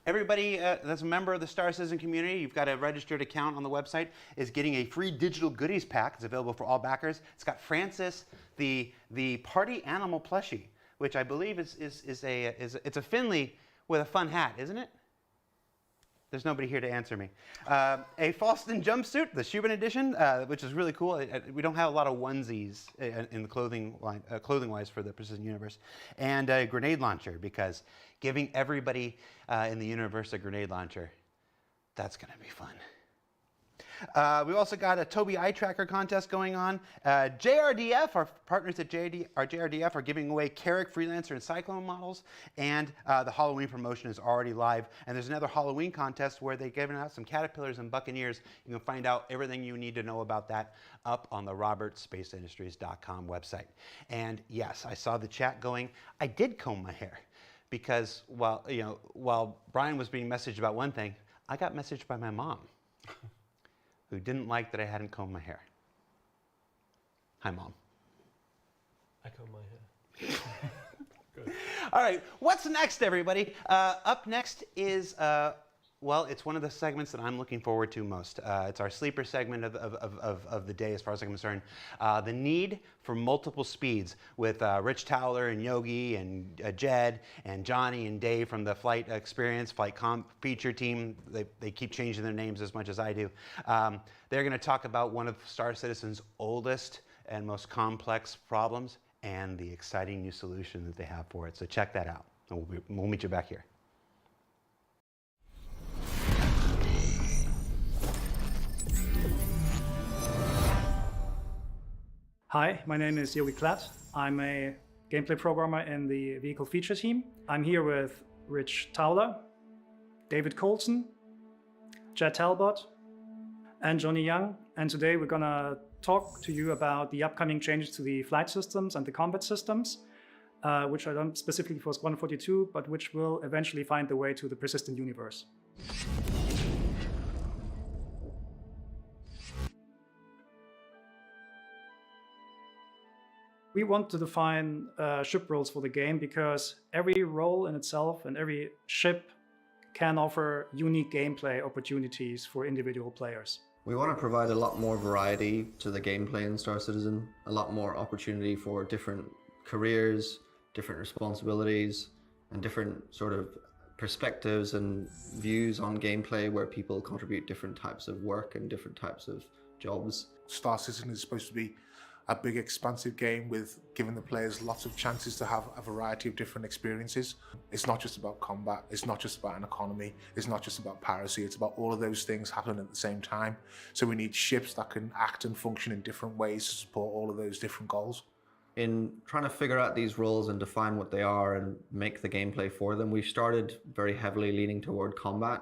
Everybody that's a member of the Star Citizen community, you've got a registered account on the website, is getting a free digital goodies pack. It's available for all backers. It's got Francis, the party animal plushie, which I believe is a Finley with a fun hat, isn't it? There's nobody here to answer me. A Falston jumpsuit, the Shubin edition, which is really cool. We don't have a lot of onesies in the clothing line, clothing-wise for the Precision Universe. And a grenade launcher, because giving everybody in the universe a grenade launcher, That's going to be fun. We've also got a Toby Eye Tracker contest going on. JRDF, our partners at JRDF are giving away Carrick, Freelancer, and Cyclone models. And the Halloween promotion is already live. And there's another Halloween contest where they're giving out some Caterpillars and Buccaneers. You can find out everything you need to know about that up on the robertspaceindustries.com website. And yes, I saw the chat going. I did comb my hair because while Brian was being messaged about one thing, I got messaged by my mom, who didn't like that I hadn't combed my hair. Hi, Mom. I comb my hair. Good. All right, what's next, everybody? Up next is, well, it's one of the segments that I'm looking forward to most. It's our sleeper segment of the day, as far as I'm concerned. The need for multiple speeds with Rich Towler and Yogi and Jed and Johnny and Dave from the Flight Experience, Flight Comp feature team. They keep changing their names as much as I do. They're going to talk about one of Star Citizen's oldest and most complex problems and the exciting new solution that they have for it. So check that out, and we'll meet you back here. Hi, my name is Yogi Klatt. I'm a gameplay programmer in the vehicle feature team. I'm here with Rich Towler, David Colson, Jed Talbot, and Johnny Young. And today we're gonna talk to you about the upcoming changes to the flight systems and the combat systems, which are done specifically for Squadron 42, but which will eventually find their way to the persistent universe. We want to define ship roles for the game because every role in itself and every ship can offer unique gameplay opportunities for individual players. We want to provide a lot more variety to the gameplay in Star Citizen, a lot more opportunity for different careers, different responsibilities, and different sort of perspectives and views on gameplay where people contribute different types of work and different types of jobs. Star Citizen is supposed to be a big expansive game with giving the players lots of chances to have a variety of different experiences. It's not just about combat, it's not just about an economy, it's not just about piracy, it's about all of those things happening at the same time. So we need ships that can act and function in different ways to support all of those different goals. In trying to figure out these roles and define what they are and make the gameplay for them, we started very heavily leaning toward combat,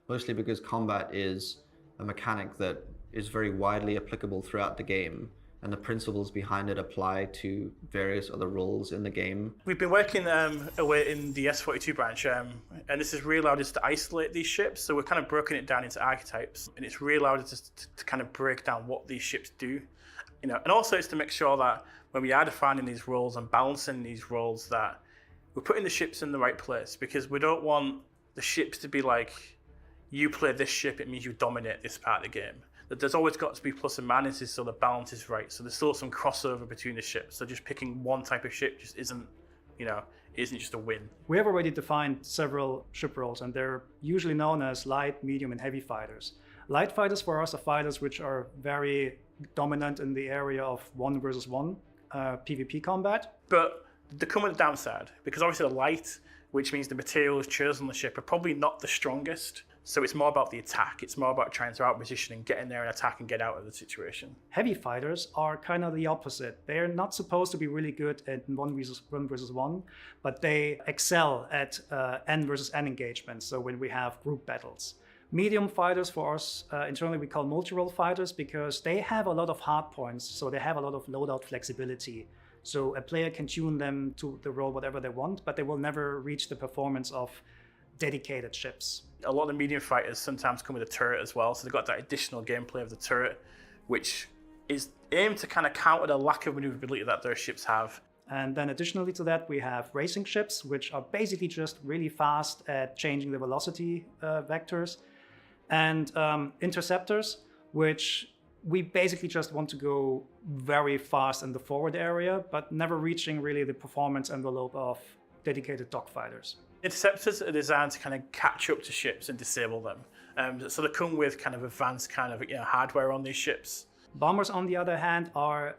mostly because combat is a mechanic that is very widely applicable throughout the game, and the principles behind it apply to various other roles in the game. We've been working away in the S42 branch, and this has really allowed us to isolate these ships. So we're kind of broken it down into archetypes, and it's really allowed us to kind of break down what these ships do. And also it's to make sure that when we are defining these roles and balancing these roles, that we're putting the ships in the right place, because we don't want the ships to be like, you play this ship, it means you dominate this part of the game. That there's always got to be plus and minuses so the balance is right. So there's still some crossover between the ships. So just picking one type of ship just isn't just a win. We have already defined several ship roles, and they're usually known as light, medium, and heavy fighters. Light fighters for us are fighters which are very dominant in the area of 1 versus 1 PvP combat. But they come with a downside, because obviously the light, which means the materials chosen on the ship, are probably not the strongest. So it's more about the attack. It's more about trying to outposition and get in there and attack and get out of the situation. Heavy fighters are kind of the opposite. They're not supposed to be really good at 1 versus 1, but they excel at N versus N engagements. So when we have group battles. Medium fighters for us, internally we call multi-role fighters, because they have a lot of hard points. So they have a lot of loadout flexibility. So a player can tune them to the role whatever they want, but they will never reach the performance of dedicated ships. A lot of the medium fighters sometimes come with a turret as well, so they've got that additional gameplay of the turret, which is aimed to kind of counter the lack of maneuverability that their ships have. And then additionally to that, we have racing ships, which are basically just really fast at changing the velocity vectors, and interceptors, which we basically just want to go very fast in the forward area, but never reaching really the performance envelope of dedicated dogfighters. Interceptors are designed to kind of catch up to ships and disable them. So they come with kind of advanced kind of hardware on these ships. Bombers, on the other hand, are,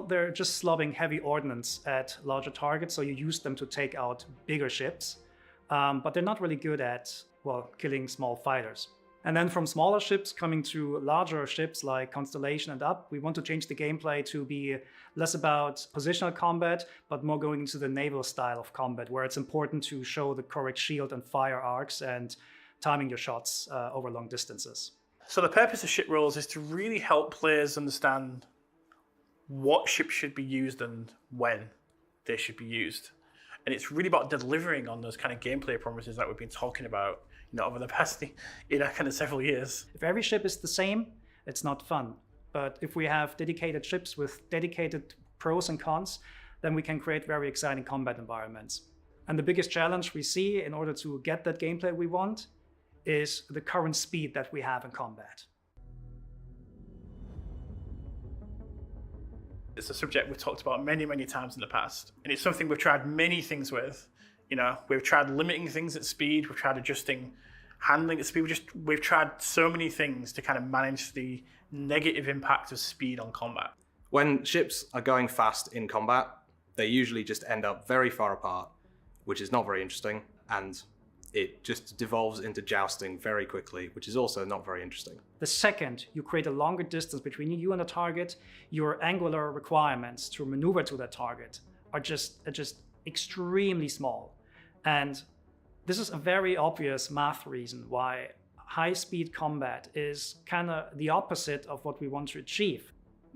they're just slobbing heavy ordnance at larger targets, so you use them to take out bigger ships. But they're not really good at well, killing small fighters. And then from smaller ships coming to larger ships like Constellation and up, we want to change the gameplay to be less about positional combat, but more going into the naval style of combat, where it's important to show the correct shield and fire arcs and timing your shots over long distances. So the purpose of ship roles is to really help players understand what ships should be used and when they should be used. And it's really about delivering on those kind of gameplay promises that we've been talking about over the past kind of several years. If every ship is the same, it's not fun. But if we have dedicated ships with dedicated pros and cons, then we can create very exciting combat environments. And the biggest challenge we see in order to get that gameplay we want is the current speed that we have in combat. It's a subject we've talked about many, many times in the past. And it's something we've tried many things with. We've tried limiting things at speed, we've tried adjusting handling at speed, we've tried so many things to kind of manage the negative impact of speed on combat. When ships are going fast in combat, they usually just end up very far apart, which is not very interesting, and it just devolves into jousting very quickly, which is also not very interesting. The second you create a longer distance between you and a target, your angular requirements to maneuver to that target are just extremely small. And this is a very obvious math reason why high-speed combat is kind of the opposite of what we want to achieve,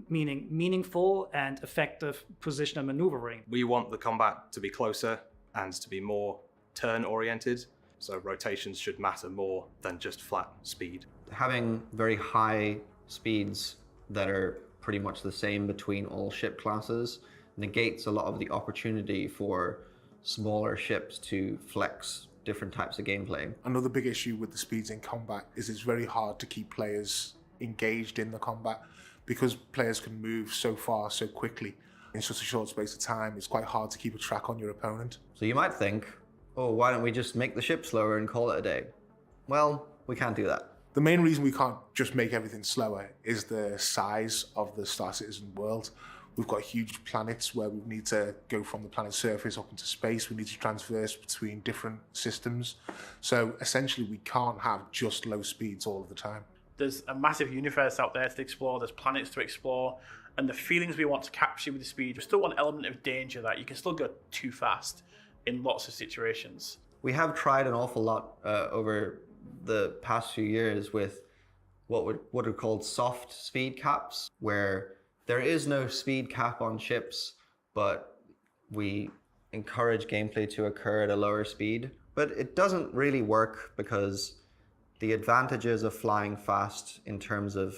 meaning meaningful and effective positional maneuvering. We want the combat to be closer and to be more turn-oriented, so rotations should matter more than just flat speed. Having very high speeds that are pretty much the same between all ship classes negates a lot of the opportunity for smaller ships to flex different types of gameplay. Another big issue with the speeds in combat is it's very hard to keep players engaged in the combat because players can move so far so quickly in such a short space of time. It's quite hard to keep a track on your opponent. So you might think, oh, why don't we just make the ship slower and call it a day? Well, we can't do that. The main reason we can't just make everything slower is the size of the Star Citizen world. We've got huge planets where we need to go from the planet's surface up into space. We need to traverse between different systems. So essentially, we can't have just low speeds all of the time. There's a massive universe out there to explore. There's planets to explore. And the feelings we want to capture with the speed, there's still one element of danger that you can still go too fast in lots of situations. We have tried an awful lot over the past few years with what are called soft speed caps, where there is no speed cap on ships, but we encourage gameplay to occur at a lower speed. But it doesn't really work because the advantages of flying fast in terms of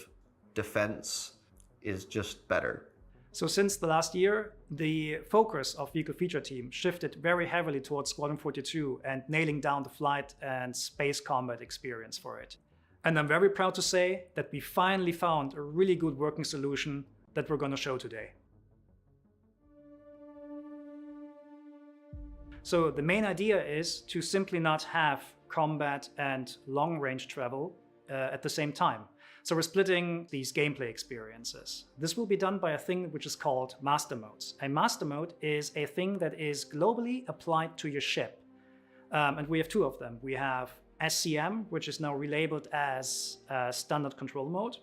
defense is just better. So since the last year, the focus of Vehicle Feature Team shifted very heavily towards Squadron 42 and nailing down the flight and space combat experience for it. And I'm very proud to say that we finally found a really good working solution that we're going to show today. So the main idea is to simply not have combat and long-range travel at the same time. So we're splitting these gameplay experiences. This will be done by a thing which is called master modes. A master mode is a thing that is globally applied to your ship. And we have two of them. We have SCM, which is now relabeled as standard control mode,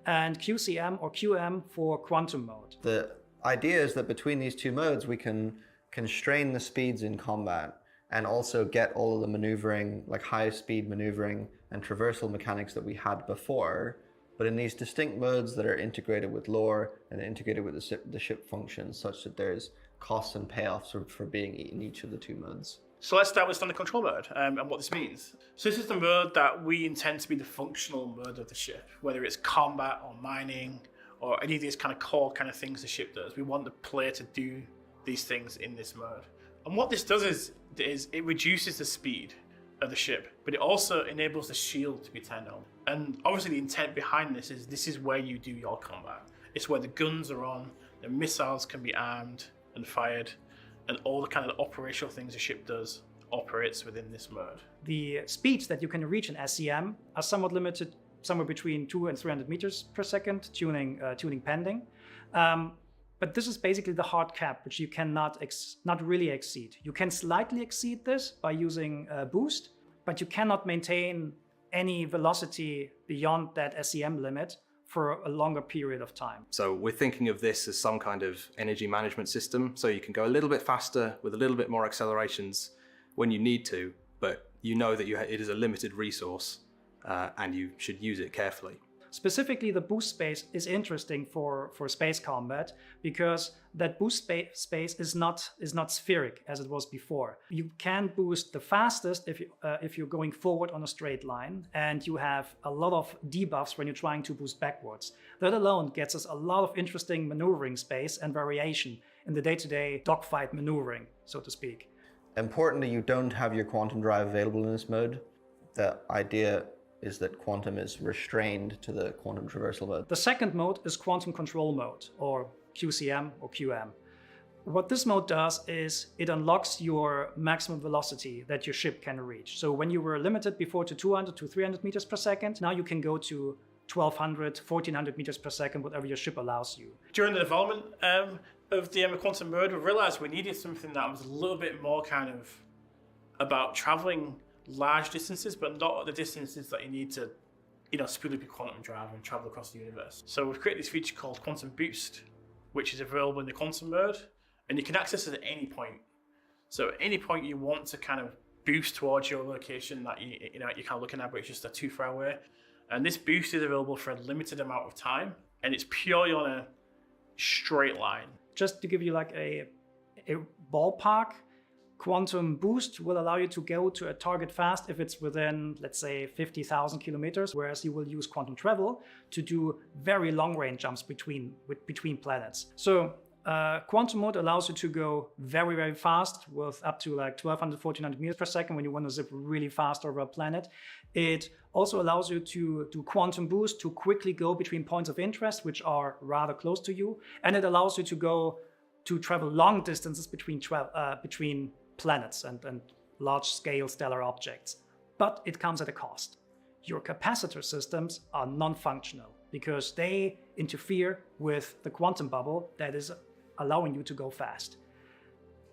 and QCM or QM for quantum mode. The idea is that between these two modes, we can constrain the speeds in combat and also get all of the maneuvering, like high speed maneuvering and traversal mechanics that we had before, but in these distinct modes that are integrated with lore and integrated with the ship functions, such that there's costs and payoffs for being in each of the two modes. So let's start with standard control mode and what this means. So this is the mode that we intend to be the functional mode of the ship, whether it's combat or mining or any of these kind of core kind of things the ship does. We want the player to do these things in this mode. And what this does is it reduces the speed of the ship, but it also enables the shield to be turned on. And obviously the intent behind this is where you do your combat. It's where the guns are on, the missiles can be armed and fired, and all the kind of operational things the ship does operates within this mode. The speeds that you can reach in SCM are somewhat limited, somewhere between 200 and 300 meters per second, tuning pending. But this is basically the hard cap, which you cannot not really exceed. You can slightly exceed this by using boost, but you cannot maintain any velocity beyond that SEM limit for a longer period of time. So we're thinking of this as some kind of energy management system, so you can go a little bit faster with a little bit more accelerations when you need to, but you know that it is a limited resource and you should use it carefully. Specifically, the boost space is interesting for space combat because that boost space is not spheric as it was before. You can boost the fastest if you're going forward on a straight line, and you have a lot of debuffs when you're trying to boost backwards. That alone gets us a lot of interesting maneuvering space and variation in the day-to-day dogfight maneuvering, so to speak. Importantly, you don't have your quantum drive available in this mode. The idea is that quantum is restrained to the quantum traversal mode. The second mode is quantum control mode, or QCM or QM. What this mode does is it unlocks your maximum velocity that your ship can reach. So when you were limited before to 200 to 300 meters per second, now you can go to 1200, 1400 meters per second, whatever your ship allows you. During the development of the quantum mode, we realized we needed something that was a little bit more kind of about traveling large distances, but not the distances that you need to, speed up your quantum drive and travel across the universe. So we've created this feature called Quantum Boost, which is available in the quantum mode, and you can access it at any point. So at any point you want to kind of boost towards your location that you're kind of looking at, but it's just too far away. And this boost is available for a limited amount of time, and it's purely on a straight line. Just to give you like a ballpark, Quantum Boost will allow you to go to a target fast if it's within, let's say, 50,000 kilometers, whereas you will use Quantum Travel to do very long-range jumps between planets. So Quantum Mode allows you to go very, very fast with up to like 1200, 1400 meters per second when you want to zip really fast over a planet. It also allows you to do Quantum Boost to quickly go between points of interest, which are rather close to you. And it allows you to travel long distances between planets and large-scale stellar objects. But it comes at a cost. Your capacitor systems are non-functional because they interfere with the quantum bubble that is allowing you to go fast.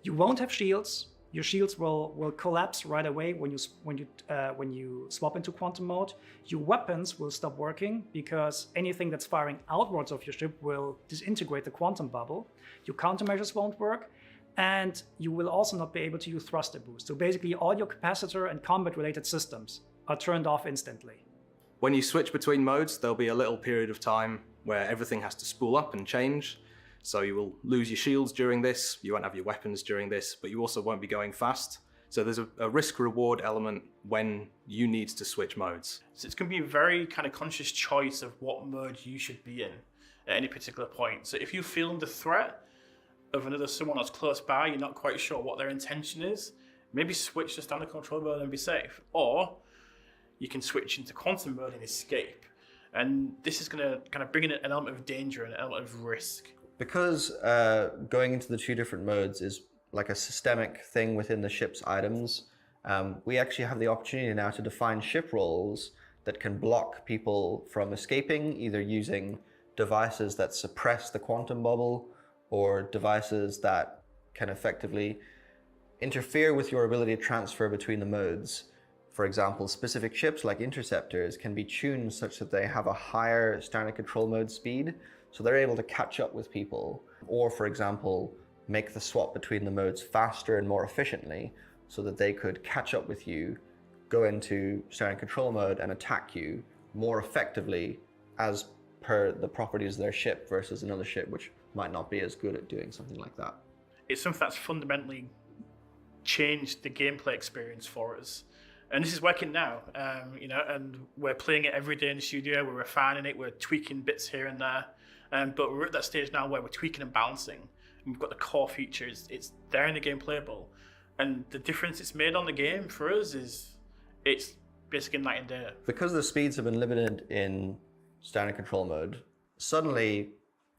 You won't have shields. Your shields will collapse right away when you swap into quantum mode. Your weapons will stop working because anything that's firing outwards of your ship will disintegrate the quantum bubble. Your countermeasures won't work, and you will also not be able to use thruster boost. So basically all your capacitor and combat-related systems are turned off instantly. When you switch between modes, there'll be a little period of time where everything has to spool up and change. So you will lose your shields during this, you won't have your weapons during this, but you also won't be going fast. So there's a risk-reward element when you need to switch modes. So it's going to be a very kind of conscious choice of what mode you should be in at any particular point. So if you feel the threat of someone that's close by, you're not quite sure what their intention is, maybe switch to standard control mode and be safe. Or you can switch into quantum mode and escape. And this is going to kind of bring in an element of danger and an element of risk. Because going into the two different modes is like a systemic thing within the ship's items, we actually have the opportunity now to define ship roles that can block people from escaping, either using devices that suppress the quantum bubble or devices that can effectively interfere with your ability to transfer between the modes. For example, specific ships like interceptors can be tuned such that they have a higher standard control mode speed, so they're able to catch up with people. Or, for example, make the swap between the modes faster and more efficiently so that they could catch up with you, go into standard control mode and attack you more effectively as per the properties of their ship versus another ship which might not be as good at doing something like that. It's something that's fundamentally changed the gameplay experience for us. And this is working now, and we're playing it every day in the studio, we're refining it, we're tweaking bits here and there. But we're at that stage now where we're tweaking and balancing. And we've got the core features, it's there in the game playable. And the difference it's made on the game for us is it's basically night and day. Because the speeds have been limited in standard control mode, suddenly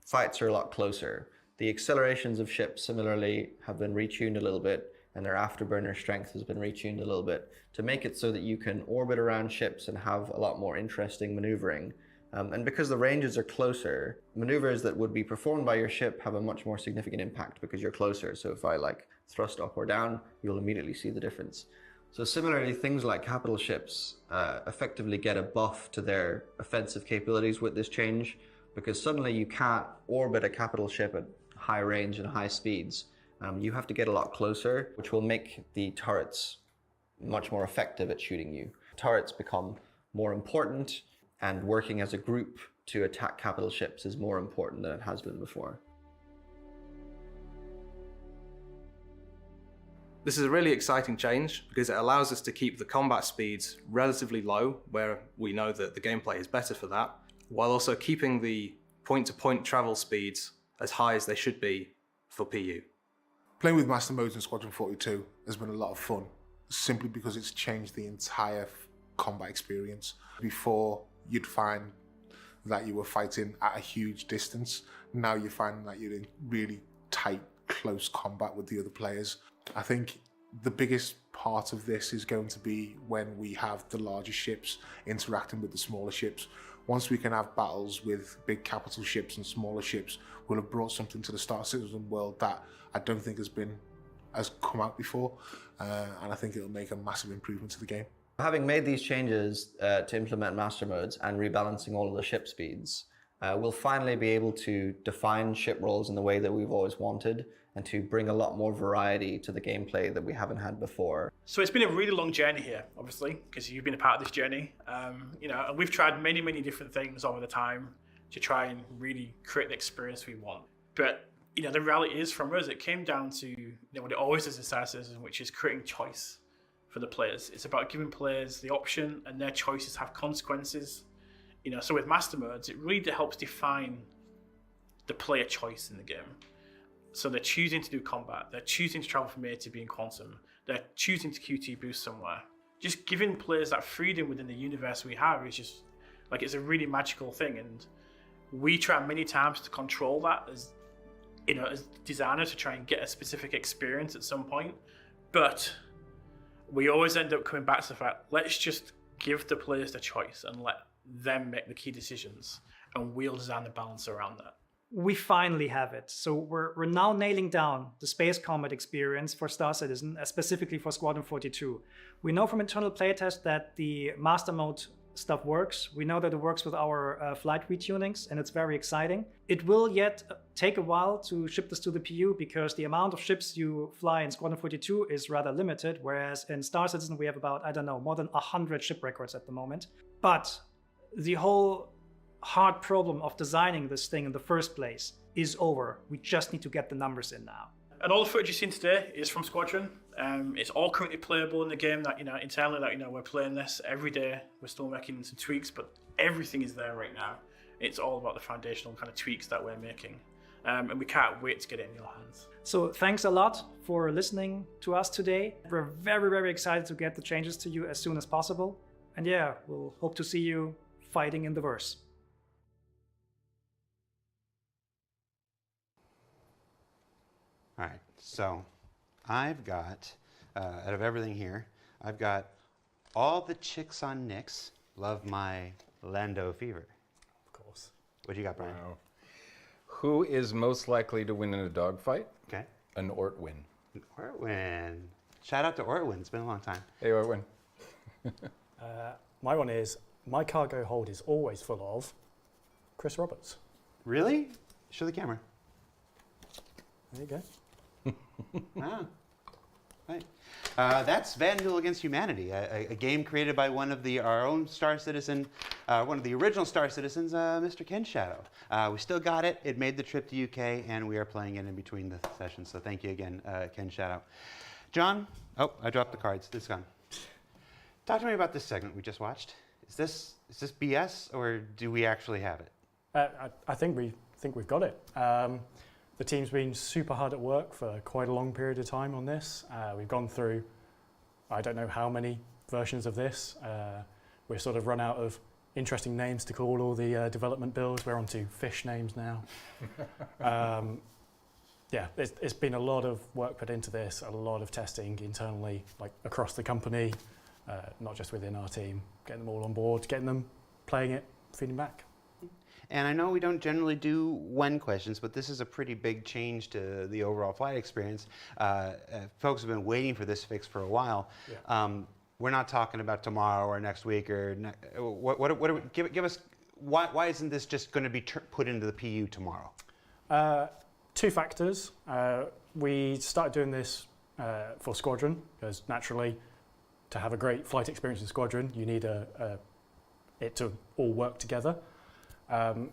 fights are a lot closer. The accelerations of ships similarly have been retuned a little bit, and their afterburner strength has been retuned a little bit to make it so that you can orbit around ships and have a lot more interesting maneuvering. And because the ranges are closer, maneuvers that would be performed by your ship have a much more significant impact because you're closer. So if I thrust up or down, you'll immediately see the difference. So similarly, things like capital ships effectively get a buff to their offensive capabilities with this change, because suddenly you can't orbit a capital ship at high range and high speeds. You have to get a lot closer, which will make the turrets much more effective at shooting you. Turrets become more important, and working as a group to attack capital ships is more important than it has been before. This is a really exciting change because it allows us to keep the combat speeds relatively low, where we know that the gameplay is better for that, while also keeping the point-to-point travel speeds as high as they should be for PU. Playing with master modes in Squadron 42 has been a lot of fun, simply because it's changed the entire combat experience. Before, you'd find that you were fighting at a huge distance. Now you find that you're in really tight, close combat with the other players. I think the biggest part of this is going to be when we have the larger ships interacting with the smaller ships. Once we can have battles with big capital ships and smaller ships, we'll have brought something to the Star Citizen world that I don't think has come out before, and I think it'll make a massive improvement to the game. Having made these changes to implement master modes and rebalancing all of the ship speeds, we'll finally be able to define ship roles in the way that we've always wanted, and to bring a lot more variety to the gameplay that we haven't had before. So it's been a really long journey here, obviously, because you've been a part of this journey. And we've tried many, many different things over the time to try and really create the experience we want. But the reality is, from us, it came down to what it always does in Star Citizen, which is creating choice for the players. It's about giving players the option, and their choices have consequences. So with master modes, it really helps define the player choice in the game. So they're choosing to do combat, they're choosing to travel from A to B in quantum, they're choosing to QT boost somewhere. Just giving players that freedom within the universe we have is just, it's a really magical thing. And we try many times to control that as designers, to try and get a specific experience at some point. But we always end up coming back to the fact, let's just give the players the choice and let them make the key decisions, and we'll design the balance around that. We finally have it. So we're now nailing down the space combat experience for Star Citizen, specifically for Squadron 42. We know from internal playtest that the master mode stuff works. We know that it works with our flight retunings, and it's very exciting. It will yet take a while to ship this to the PU, because the amount of ships you fly in Squadron 42 is rather limited, whereas in Star Citizen we have about, more than 100 ship records at the moment. But the whole hard problem of designing this thing in the first place is over. We just need to get the numbers in now. And all the footage you've seen today is from Squadron. It's all currently playable in the game. That internally, we're playing this every day. We're still making some tweaks, but everything is there right now. It's all about the foundational kind of tweaks that we're making, and we can't wait to get it in your hands. So thanks a lot for listening to us today. We're very, very excited to get the changes to you as soon as possible. And we'll hope to see you fighting in the verse. All right, so I've got, out of everything here, I've got all the chicks on Nyx love my Lando fever. Of course. What do you got, Brian? Wow. Who is most likely to win in a dogfight? Okay. An Ortwin. An Ortwin. Shout out to Ortwin. It's been a long time. Hey, Ortwin. My one is, my cargo hold is always full of Chris Roberts. Really? Show the camera. There you go. Ah, right. That's Vandal Against Humanity, a game created by one of our own Star Citizen, one of the original Star Citizens, Mr. Ken Shadow. We still got it. It made the trip to UK, and we are playing it in between the sessions. So thank you again, Ken Shadow. John, I dropped the cards. This is gone. Talk to me about this segment we just watched. Is this BS, or do we actually have it? I think we've got it. The team's been super hard at work for quite a long period of time on this. We've gone through, I don't know how many versions of this. We're sort of run out of interesting names to call all the development builds. We're onto fish names now. It's been a lot of work put into this, a lot of testing internally, across the company, not just within our team, getting them all on board, getting them playing it, feeding back. And I know we don't generally do when questions, but this is a pretty big change to the overall flight experience. Folks have been waiting for this fix for a while. Yeah. We're not talking about tomorrow or next week or give us why isn't this just going to be put into the PU tomorrow? Two factors. We started doing this for Squadron because naturally, to have a great flight experience in Squadron, you need it to all work together.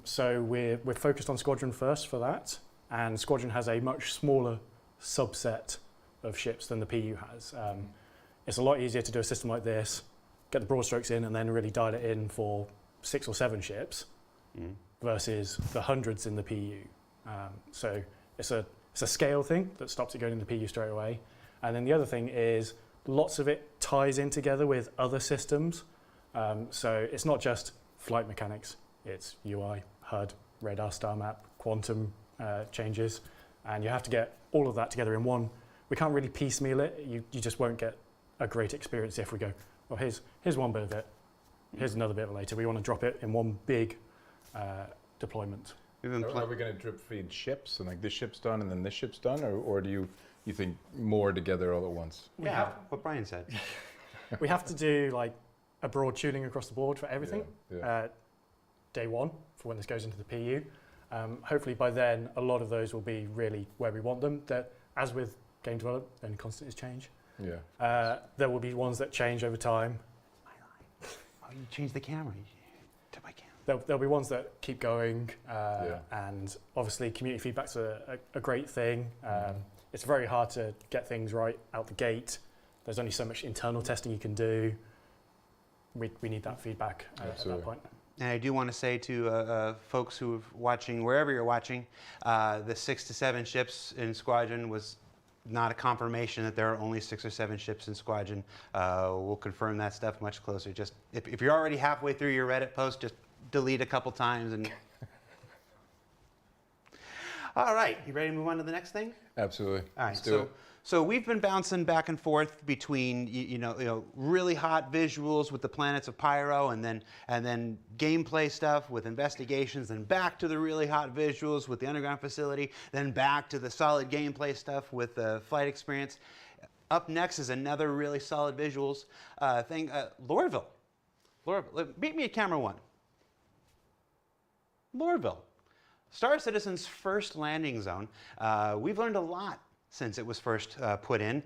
So we're focused on Squadron first for that, and Squadron has a much smaller subset of ships than the PU has. It's a lot easier to do a system like this, get the broad strokes in, and then really dial it in for 6 or 7 ships versus the hundreds in the PU. So it's a scale thing that stops it going in the PU straight away. And then the other thing is lots of it ties in together with other systems. So it's not just flight mechanics, it's UI, HUD, radar, star map, quantum changes, and you have to get all of that together in one. We can't really piecemeal it. You just won't get a great experience if we go, well, here's one bit of it, here's another bit of it later. We want to drop it in one big deployment. Are we going to drip feed ships and like this ship's done and then this ship's done, or do you think more together all at once? Yeah, what Brian said. We have to do like a broad tuning across the board for everything. Day one for when this goes into the PU. Hopefully by then a lot of those will be really where we want them. That, as with game development, then constant is change. Yeah. There will be ones that change over time. Oh, you changed the camera to my camera. There'll be ones that keep going, and obviously community feedback's a great thing. It's very hard to get things right out the gate. There's only so much internal testing you can do. We need that feedback at that point. And I do want to say to folks who are watching, wherever you're watching, the 6 to 7 ships in Squadron was not a confirmation that there are only 6 or 7 ships in Squadron. We'll confirm that stuff much closer. Just if you're already halfway through your Reddit post, just delete a couple times and. All right, you ready to move on to the next thing? Absolutely. All right, Let's do it. So we've been bouncing back and forth between you know really hot visuals with the planets of Pyro, and then gameplay stuff with investigations, and back to the really hot visuals with the underground facility, then back to the solid gameplay stuff with the flight experience. Up next is another really solid visuals thing, Lorville. Meet me at camera 1. Lorville, Star Citizen's first landing zone. We've learned a lot since it was first put in.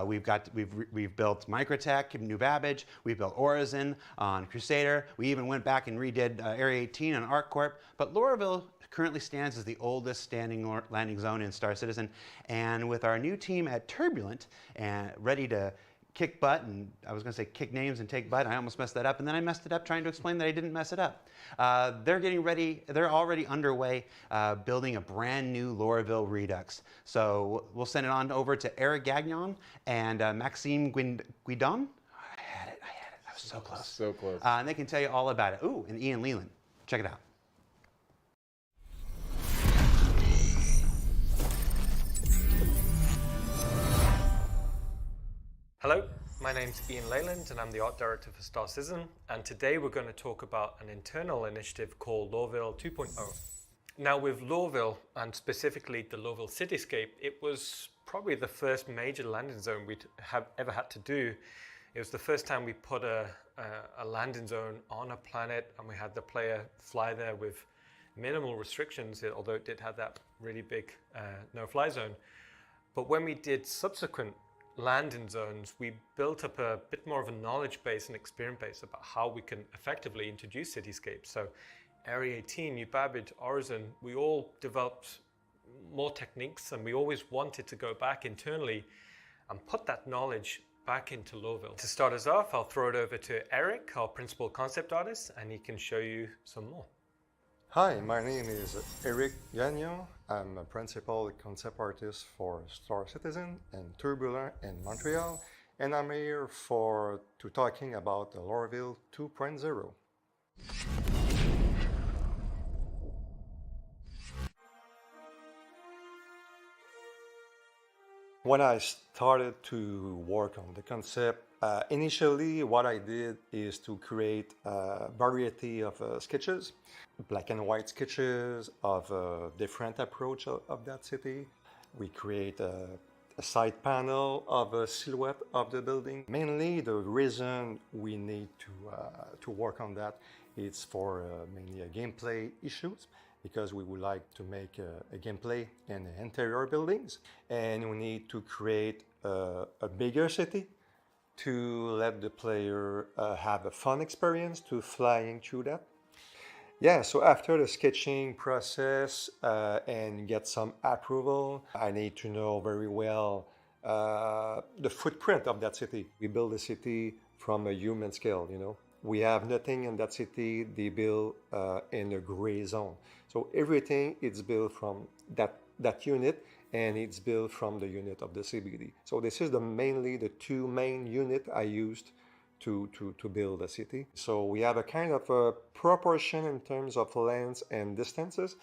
We've built Microtech, New Babbage. We've built Orison on Crusader. We even went back and redid Area 18 on ArcCorp. But Lorville currently stands as the oldest standing landing zone in Star Citizen. And with our new team at Turbulent and ready to kick butt, and I was going to say kick names and take butt. I almost messed that up, and then I messed it up trying to explain that I didn't mess it up. They're getting ready. They're already underway building a brand new Lorville Redux. So we'll send it on over to Eric Gagnon and Maxime Guidon. I had it. I was so close. So close. And they can tell you all about it. Ooh, and Ian Leland. Check it out. Hello, my name's Ian Leyland and I'm the art director for Star Citizen, and today we're going to talk about an internal initiative called Lorville 2.0. Now with Lorville, and specifically the Lorville cityscape, it was probably the first major landing zone we'd ever had to do. It was the first time we put a landing zone on a planet, and we had the player fly there with minimal restrictions, although it did have that really big no-fly zone. But when we did subsequent landing zones, we built up a bit more of a knowledge base and experience base about how we can effectively introduce cityscapes. So Area 18, New Babbage, Orison, we all developed more techniques, and we always wanted to go back internally and put that knowledge back into Lorville. To start us off, I'll throw it over to Eric, our principal concept artist, and he can show you some more. Hi, my name is Eric Gagnon. I'm a principal concept artist for Star Citizen and Turbulent in Montreal, and I'm here to talking about the Lorville 2.0. When I started to work on the concept, Initially, what I did is to create a variety of sketches, black and white sketches of a different approach of that city. We create a side panel of a silhouette of the building. Mainly, the reason we need to work on that is for mainly gameplay issues, because we would like to make a gameplay in the interior buildings, and we need to create a bigger city to let the player have a fun experience to flying through that. Yeah, so after the sketching process and get some approval, I need to know very well the footprint of that city. We build a city from a human scale, you know. We have nothing in that city, they build in a gray zone. So everything is built from that unit, and it's built from the unit of the CBD. So this is mainly the two main units I used to build a city. So we have a kind of a proportion in terms of lengths and distances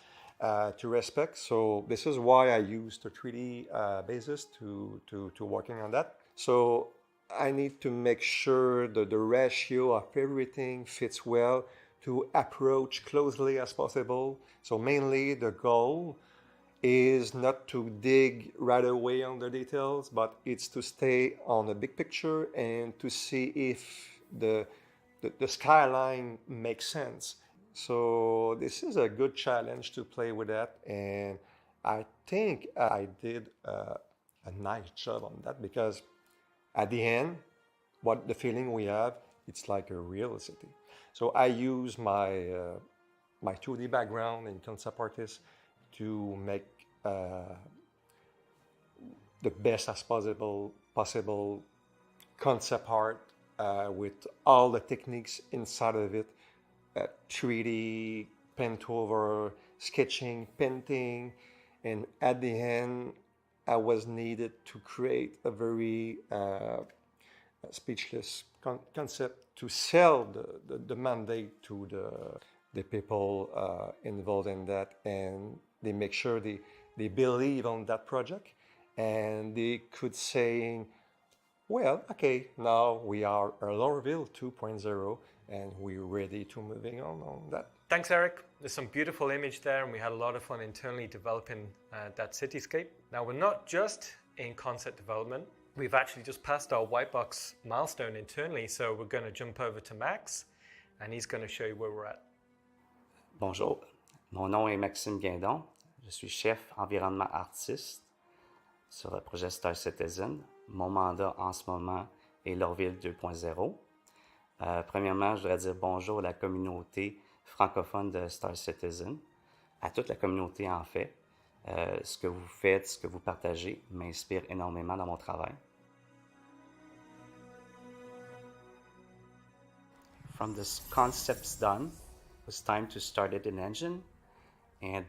to respect. So this is why I used the 3D basis to working on that. So I need to make sure that the ratio of everything fits well to approach closely as possible. So mainly the goal is not to dig right away on the details, but it's to stay on the big picture and to see if the skyline makes sense. So this is a good challenge to play with that, and I think I did a nice job on that, because at the end, what the feeling we have, it's like a real city. So I use my 2D background in concept artist to make the best as possible concept art with all the techniques inside of it, 3D, paint over, sketching, painting, and at the end, I was needed to create a very speechless concept to sell the mandate to the people involved in that, and they make sure they believe on that project, and they could say, well, okay, now we are a Lorville 2.0, and we're ready to moving on that. Thanks, Eric. There's some beautiful image there, and we had a lot of fun internally developing that cityscape. Now, we're not just in concept development. We've actually just passed our white box milestone internally, so we're going to jump over to Max, and he's going to show you where we're at. Bonjour, mon nom est Maxime Guindon. Je suis chef environnement artiste sur le projet Star Citizen. Mon mandat en ce moment est Lorville 2.0. Premièrement, je voudrais dire bonjour à la communauté francophone de Star Citizen, à toute la communauté en fait. Ce que vous faites, ce que vous partagez m'inspire énormément dans mon travail. From the concepts done, it was time to start it in engine, and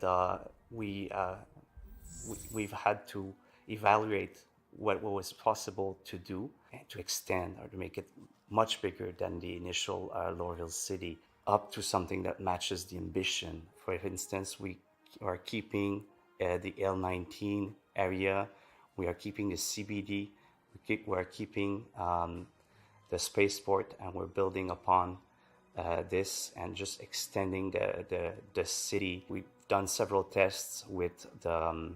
we've had to evaluate what was possible to do and to extend or to make it much bigger than the initial Lorville city, up to something that matches the ambition. For instance, we are keeping the L19 area, we are keeping the CBD, we are keeping the spaceport, and we're building upon this and just extending the city. We've done several tests with the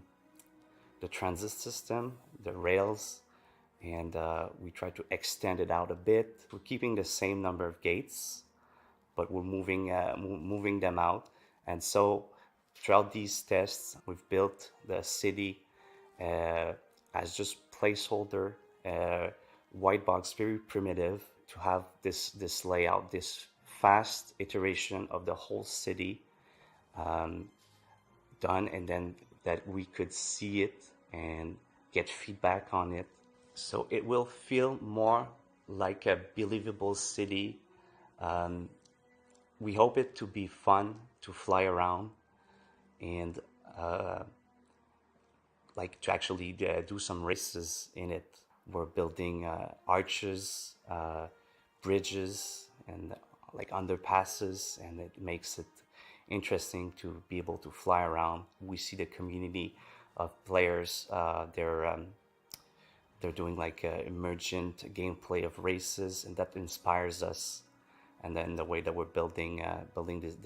transit system, the rails, and we try to extend it out a bit. We're keeping the same number of gates, but we're moving them out. And so throughout these tests, we've built the city as just placeholder, white box, very primitive, to have this layout, this fast iteration of the whole city done, and then that we could see it and get feedback on it. So it will feel more like a believable city. We hope it to be fun to fly around and like to actually do some races in it. We're building arches, bridges, and like underpasses, and it makes it interesting to be able to fly around. We see the community of players, They're doing like emergent gameplay of races, and that inspires us. And then the way that we're building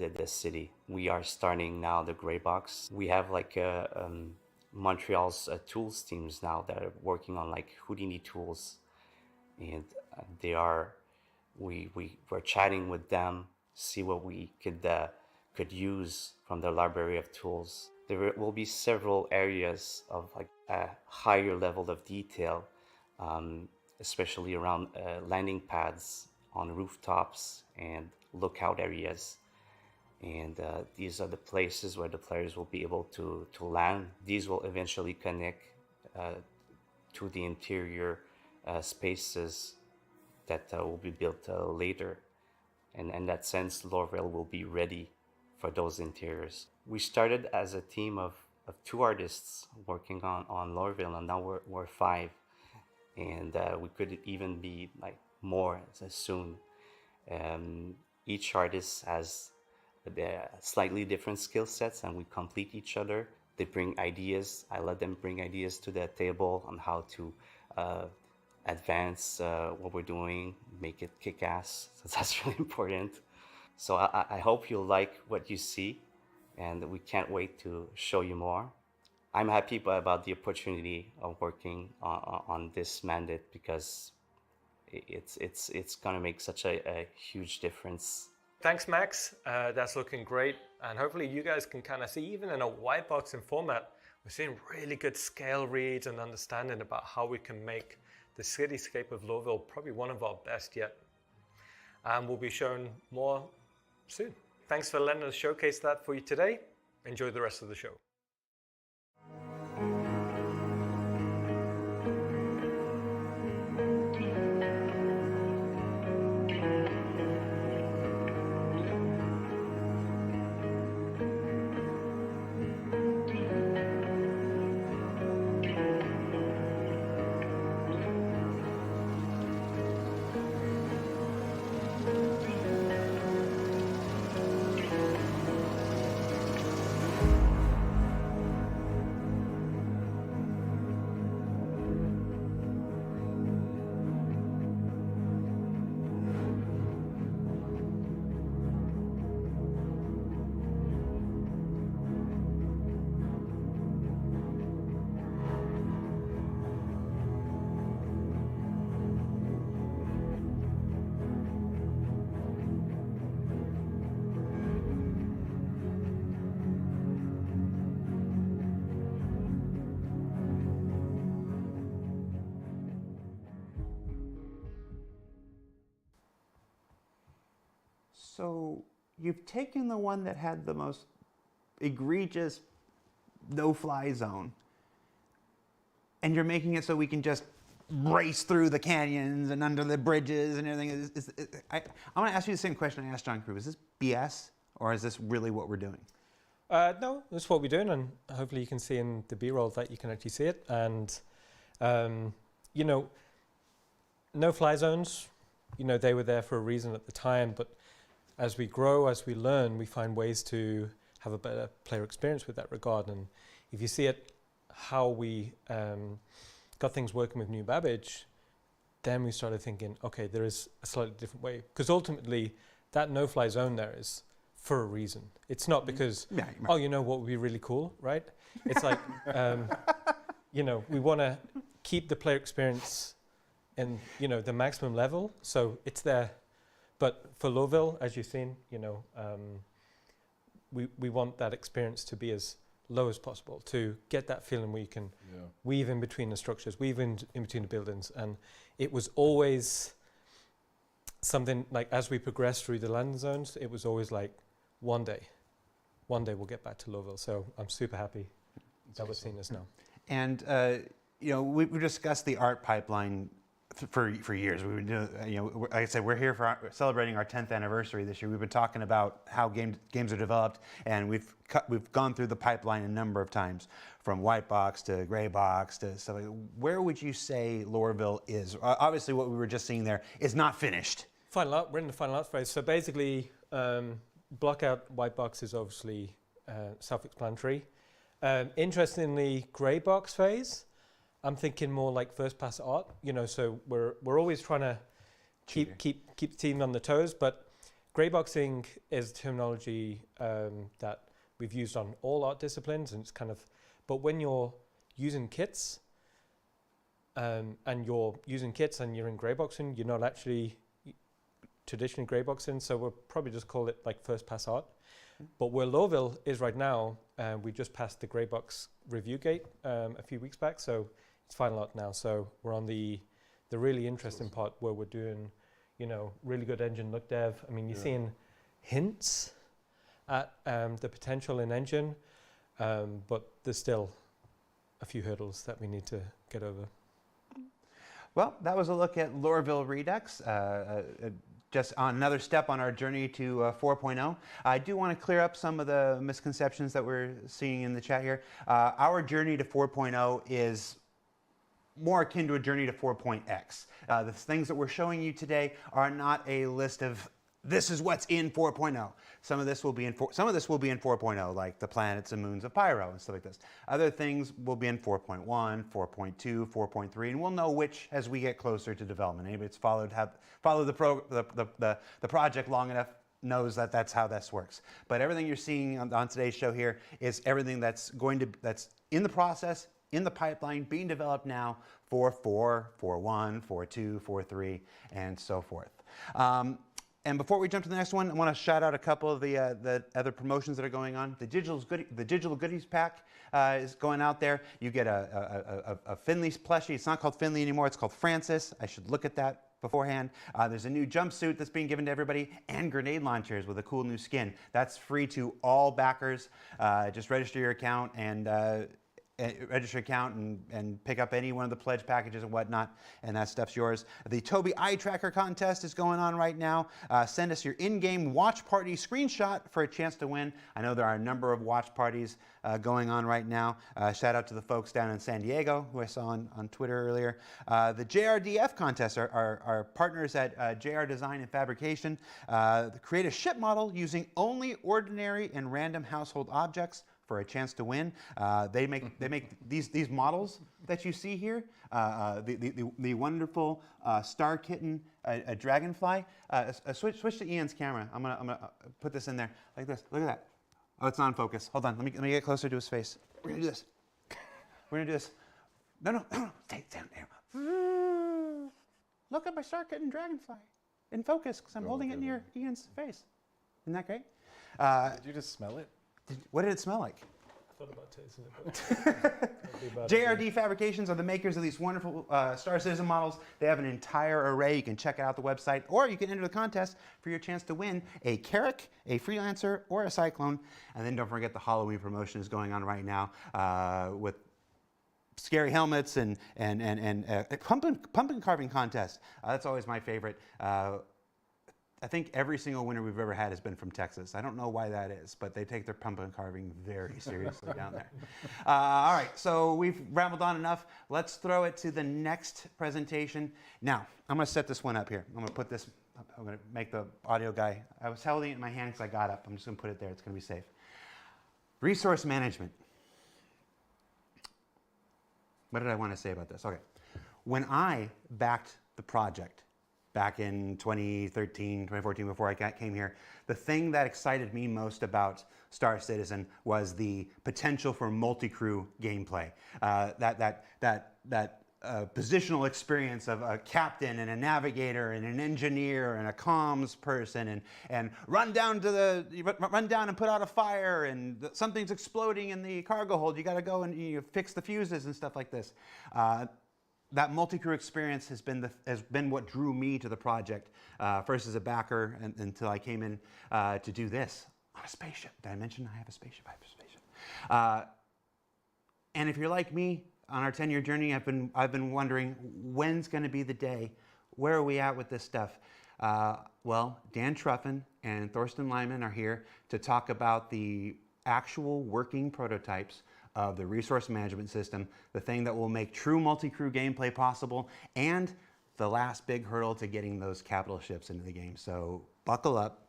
this city. We are starting now the gray box. We have like Montreal's tools teams now that are working on like Houdini tools, and we're chatting with them, see what we could use from their library of tools. There will be several areas of like a higher level of detail, especially around landing pads on rooftops and lookout areas. And these are the places where the players will be able to land. These will eventually connect to the interior spaces that will be built later. And in that sense, Lorville will be ready for those interiors. We started as a team of 2 artists working on Lorville, and now we're 5. And we could even be like more soon. Each artist has slightly different skill sets, and we complete each other. They bring ideas. I let them bring ideas to the table on how to advance what we're doing, make it kick-ass. So that's really important. So I hope you'll like what you see, and we can't wait to show you more. I'm happy about the opportunity of working on this mandate, because it's gonna make such a huge difference. Thanks, Max. That's looking great. And hopefully you guys can kind of see, even in a white boxing format, we're seeing really good scale reads and understanding about how we can make the cityscape of Lorville probably one of our best yet. And we'll be showing more soon. Thanks for letting us showcase that for you today. Enjoy the rest of the show. So you've taken the one that had the most egregious no-fly zone, and you're making it so we can just race through the canyons and under the bridges and everything. I want to ask you the same question I asked John Crew. Is this BS, or is this really what we're doing? No, that's what we're doing, and hopefully you can see in the B-roll that you can actually see it. And, you know, no-fly zones, you know, they were there for a reason at the time, but as we grow, as we learn, we find ways to have a better player experience with that regard. And if you see it, how we got things working with New Babbage, then we started thinking, okay, there is a slightly different way. Because ultimately, that no-fly zone there is for a reason. It's not because, oh, you know what would be really cool, right? It's like, you know, we want to keep the player experience in, you know, the maximum level. So it's there. But for Lorville, as you've seen, you know, we want that experience to be as low as possible, to get that feeling where you can weave in between the structures, weave in between the buildings. And it was always something like, as we progressed through the landing zones, it was always like, one day we'll get back to Lorville. So I'm super happy that we're seeing this now. And, you know, we've discussed the art pipeline for years. We've been doing, you know, like I said, we're here for celebrating our 10th anniversary this year. We've been talking about how games are developed, and we've gone through the pipeline a number of times, from white box to gray box to stuff like that. Where would you say Lorville is? Obviously, what we were just seeing there is not finished. Final art, we're in the final art phase. So basically, blockout white box is obviously self-explanatory. Interestingly, grey box phase, I'm thinking more like first pass art, so we're always trying to keep the team on the toes, but greyboxing is terminology that we've used on all art disciplines, and it's but when you're using kits, and you're in greyboxing, you're not actually traditionally greyboxing, so we'll probably just call it like first pass art. But where Lowville is right now, we just passed the greybox review gate a few weeks back, so it's final art now. So we're on the really interesting part where we're doing, really good engine look dev. I mean, you're seeing hints at the potential in engine, but there's still a few hurdles that we need to get over. Well, that was a look at Lorville Redux. Just on another step on our journey to 4.0. I do want to clear up some of the misconceptions that we're seeing in the chat here. Our journey to 4.0 is more akin to a journey to 4.x. The things that we're showing you today are not a list of this is what's in 4.0. Some of this will be in 4.0, like the planets and moons of Pyro and stuff like this. Other things will be in 4.1, 4.2, 4.3, and we'll know which as we get closer to development. Anybody that's followed the project long enough knows that that's how this works. But everything you're seeing on today's show here is everything that's in the process, in the pipeline, being developed now for 4, 4.1, 4.2, 4.3, and so forth. And before we jump to the next one, I want to shout out a couple of the other promotions that are going on. The digital goodies pack is going out there. You get a Finley plushie. It's not called Finley anymore. It's called Francis. I should look at that beforehand. There's a new jumpsuit that's being given to everybody, and grenade launchers with a cool new skin. That's free to all backers. Just register your account and pick up any one of the pledge packages and whatnot, and that stuff's yours. The Toby Eye Tracker contest is going on right now. Send us your in-game watch party screenshot for a chance to win. I know there are a number of watch parties going on right now. Shout out to the folks down in San Diego who I saw on Twitter earlier. The JRDF contests are partners at JR Design and Fabrication. Create a ship model using only ordinary and random household objects for a chance to win. They make these models that you see here. The wonderful star kitten, a dragonfly. Switch to Ian's camera. I'm gonna put this in there like this. Look at that. Oh, it's not in focus. Hold on. Let me get closer to his face. We're gonna do this. We're gonna do this. No. Stay down there. Look at my star kitten dragonfly in focus because I'm holding it near Ian's face. Isn't that great? Did you just smell it? What did it smell like? I thought about tasting it. JRD Fabrications are the makers of these wonderful Star Citizen models. They have an entire array. You can check it out the website, or you can enter the contest for your chance to win a Carrack, a Freelancer, or a Cyclone. And then don't forget the Halloween promotion is going on right now with scary helmets and pumpkin carving contest. That's always my favorite. I think every single winner we've ever had has been from Texas. I don't know why that is, but they take their pumpkin carving very seriously down there. All right, so we've rambled on enough. Let's throw it to the next presentation. Now, I'm going to set this one up here. I'm going to put this, I'm going to make the audio guy, I was holding it in my hand because I got up. I'm just going to put it there. It's going to be safe. Resource management. What did I want to say about this? Okay. When I backed the project, back in 2013, 2014, before I came here, the thing that excited me most about Star Citizen was the potential for multi-crew gameplay. That positional experience of a captain and a navigator and an engineer and a comms person and run down and put out a fire and something's exploding in the cargo hold. You got to go and you fix the fuses and stuff like this. That multi-crew experience has been what drew me to the project, first as a backer until I came in to do this on a spaceship. Did I mention I have a spaceship? I have a spaceship. And if you're like me, on our 10-year journey, I've been wondering when's going to be the day. Where are we at with this stuff? Well, Dan Truffin and Thorsten Lyman are here to talk about the actual working prototypes of the resource management system, the thing that will make true multi-crew gameplay possible, and the last big hurdle to getting those capital ships into the game. So buckle up,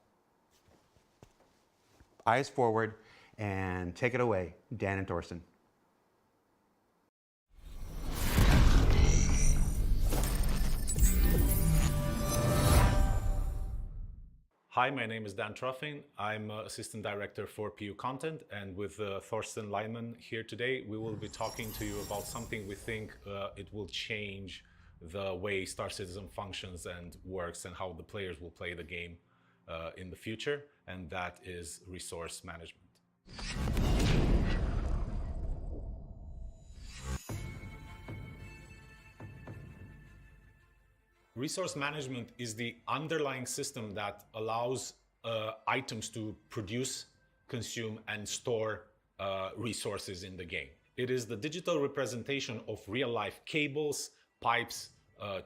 eyes forward, and take it away, Dan and Thorsten. Hi, my name is Dan Truffin. I'm Assistant Director for PU Content, and with Thorsten Leiman here today, we will be talking to you about something we think it will change the way Star Citizen functions and works and how the players will play the game in the future, and that is resource management. Resource management is the underlying system that allows items to produce, consume, and store resources in the game. It is the digital representation of real-life cables, pipes,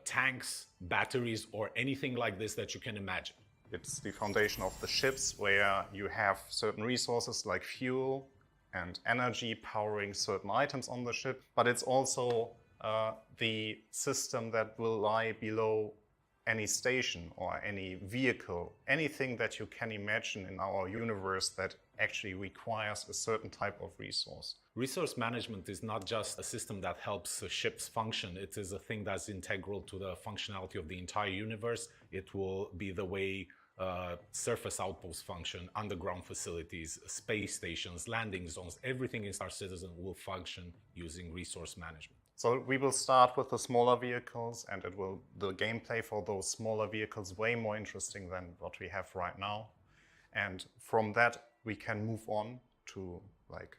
tanks, batteries, or anything like this that you can imagine. It's the foundation of the ships, where you have certain resources like fuel and energy powering certain items on the ship, but it's also the system that will lie below any station or any vehicle, anything that you can imagine in our universe that actually requires a certain type of resource. Resource management is not just a system that helps ships function. It is a thing that's integral to the functionality of the entire universe. It will be the way surface outposts function, underground facilities, space stations, landing zones, everything in Star Citizen will function using resource management. So we will start with the smaller vehicles, and the gameplay for those smaller vehicles way more interesting than what we have right now. And from that, we can move on to like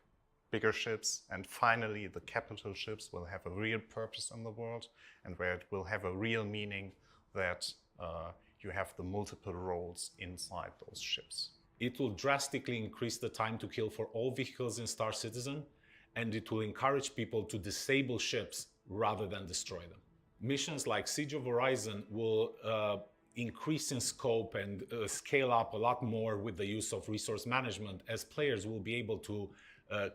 bigger ships, and finally the capital ships will have a real purpose in the world, and where it will have a real meaning that you have the multiple roles inside those ships. It will drastically increase the time to kill for all vehicles in Star Citizen, and it will encourage people to disable ships rather than destroy them. Missions like Siege of Horizon will increase in scope and scale up a lot more with the use of resource management, as players will be able to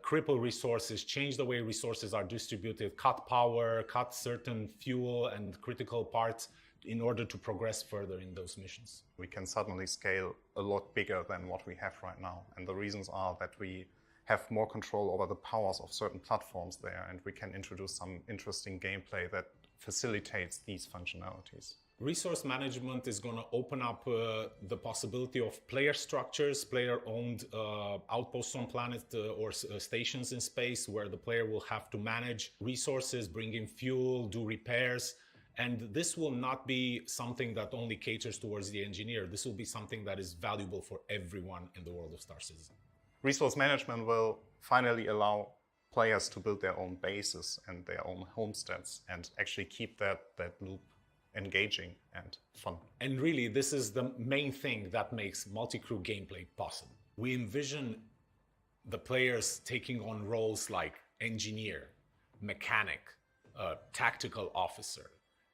cripple resources, change the way resources are distributed, cut power, cut certain fuel and critical parts in order to progress further in those missions. We can suddenly scale a lot bigger than what we have right now. And the reasons are that we have more control over the powers of certain platforms there, and we can introduce some interesting gameplay that facilitates these functionalities. Resource management is going to open up the possibility of player structures, player-owned outposts on planet or stations in space, where the player will have to manage resources, bring in fuel, do repairs. And this will not be something that only caters towards the engineer. This will be something that is valuable for everyone in the world of Star Citizen. Resource management will finally allow players to build their own bases and their own homesteads and actually keep that loop engaging and fun. And really, this is the main thing that makes multi-crew gameplay possible. We envision the players taking on roles like engineer, mechanic, tactical officer.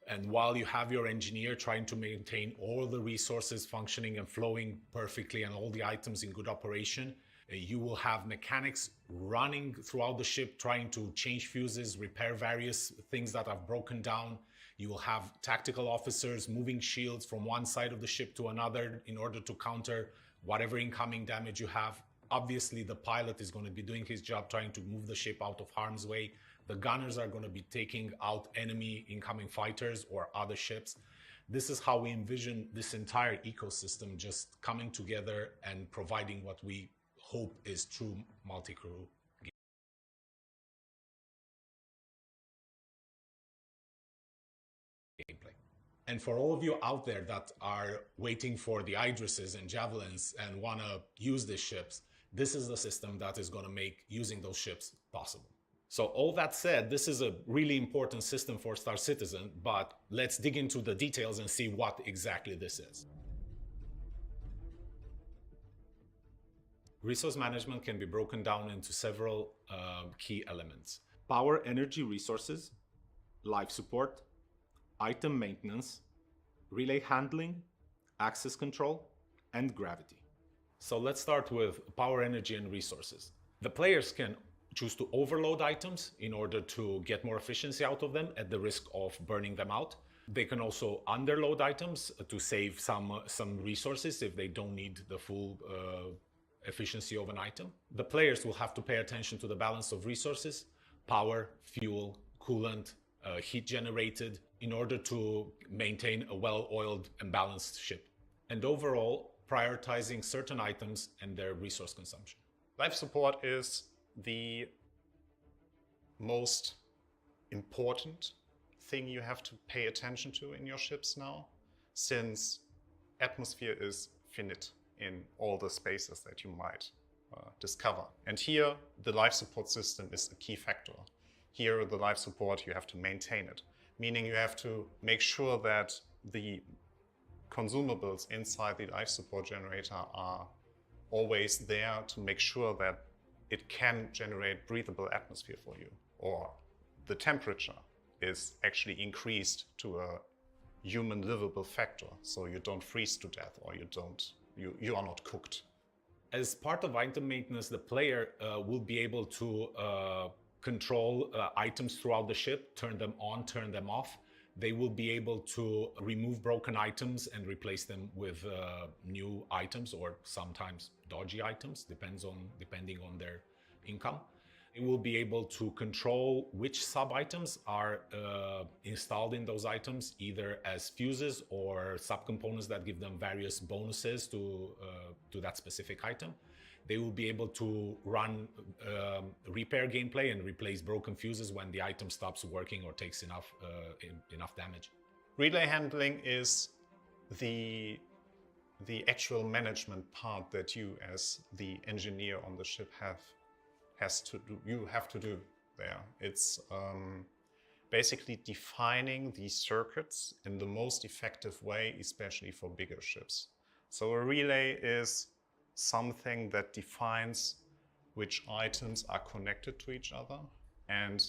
And while you have your engineer trying to maintain all the resources functioning and flowing perfectly and all the items in good operation, you will have mechanics running throughout the ship, trying to change fuses, repair various things that have broken down. You will have tactical officers moving shields from one side of the ship to another in order to counter whatever incoming damage you have. Obviously, the pilot is going to be doing his job, trying to move the ship out of harm's way. The gunners are going to be taking out enemy incoming fighters or other ships. This is how we envision this entire ecosystem just coming together and providing what we hope is true multi-crew gameplay. And for all of you out there that are waiting for the Idrises and Javelins and want to use these ships, this is the system that is going to make using those ships possible. So all that said, this is a really important system for Star Citizen, but let's dig into the details and see what exactly this is. Resource management can be broken down into several key elements: power, energy resources, life support, item maintenance, relay handling, access control, and gravity. So let's start with power, energy, and resources. The players can choose to overload items in order to get more efficiency out of them at the risk of burning them out. They can also underload items to save some resources if they don't need the full efficiency of an item. The players will have to pay attention to the balance of resources, power, fuel, coolant, heat generated, in order to maintain a well-oiled and balanced ship. And overall, prioritizing certain items and their resource consumption. Life support is the most important thing you have to pay attention to in your ships now, since atmosphere is finite in all the spaces that you might discover. And here, the life support system is a key factor. Here, the life support, you have to maintain it, meaning you have to make sure that the consumables inside the life support generator are always there to make sure that it can generate breathable atmosphere for you, or the temperature is actually increased to a human livable factor, so you don't freeze to death, or you are not cooked. As part of item maintenance, the player will be able to control items throughout the ship, turn them on, turn them off. They will be able to remove broken items and replace them with new items, or sometimes dodgy items, depending on their income. It will be able to control which sub-items are installed in those items, either as fuses or subcomponents that give them various bonuses to that specific item. They will be able to run repair gameplay and replace broken fuses when the item stops working or takes enough damage. Relay handling is the actual management part that you, as the engineer on the ship, you have to do there. It's basically defining these circuits in the most effective way, especially for bigger ships. So a relay is something that defines which items are connected to each other. And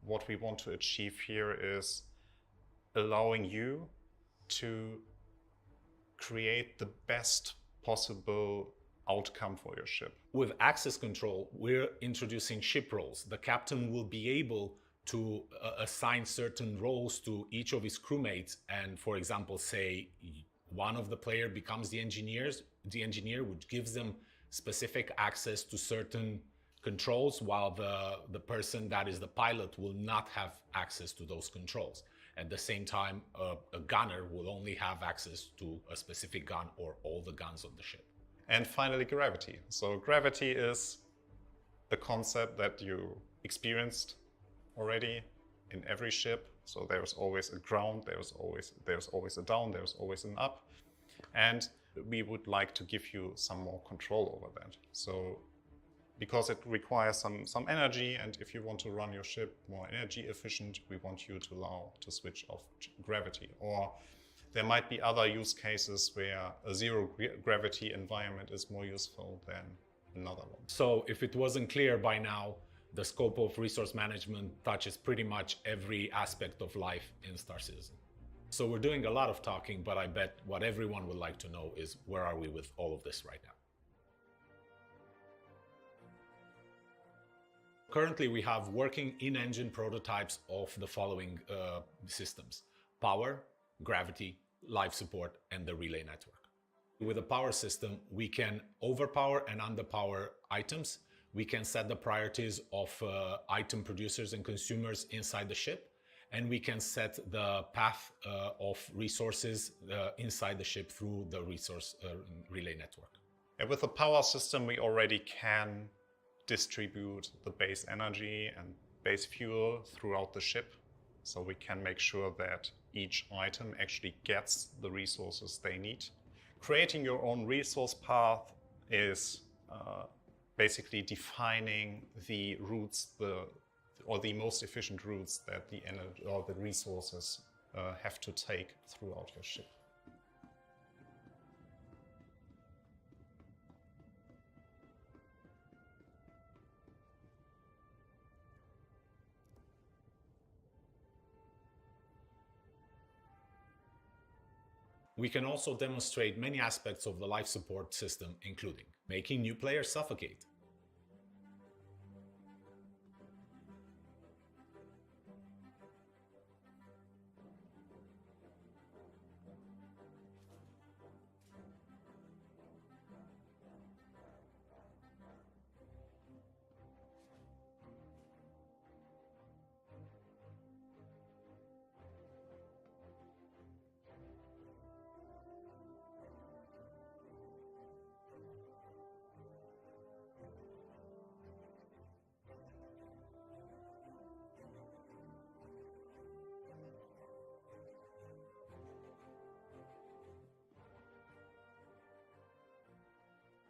what we want to achieve here is allowing you to create the best possible outcome for your ship. With access control, we're introducing ship roles. The captain will be able to assign certain roles to each of his crewmates, and for example, say one of the player becomes the engineer, which gives them specific access to certain controls, while the person that is the pilot will not have access to those controls. At the same time, a gunner will only have access to a specific gun or all the guns on the ship. And finally, gravity. So gravity is the concept that you experienced already in every ship. So there's always a ground, there's always a down, there's always an up. And we would like to give you some more control over that. So because it requires some energy, and if you want to run your ship more energy efficient, we want you to allow to switch off gravity. Or there might be other use cases where a zero gravity environment is more useful than another one. So if it wasn't clear by now, the scope of resource management touches pretty much every aspect of life in Star Citizen. So we're doing a lot of talking, but I bet what everyone would like to know is, where are we with all of this right now? Currently, we have working in-engine prototypes of the following systems: power, gravity, life support, and the relay network. With a power system, we can overpower and underpower items. We can set the priorities of item producers and consumers inside the ship, and we can set the path of resources inside the ship through the resource relay network. And with the power system, we already can distribute the base energy and base fuel throughout the ship. So we can make sure that each item actually gets the resources they need. Creating your own resource path is basically defining the routes, or the most efficient routes that the energy or the resources have to take throughout your ship. We can also demonstrate many aspects of the life support system, including making new players suffocate,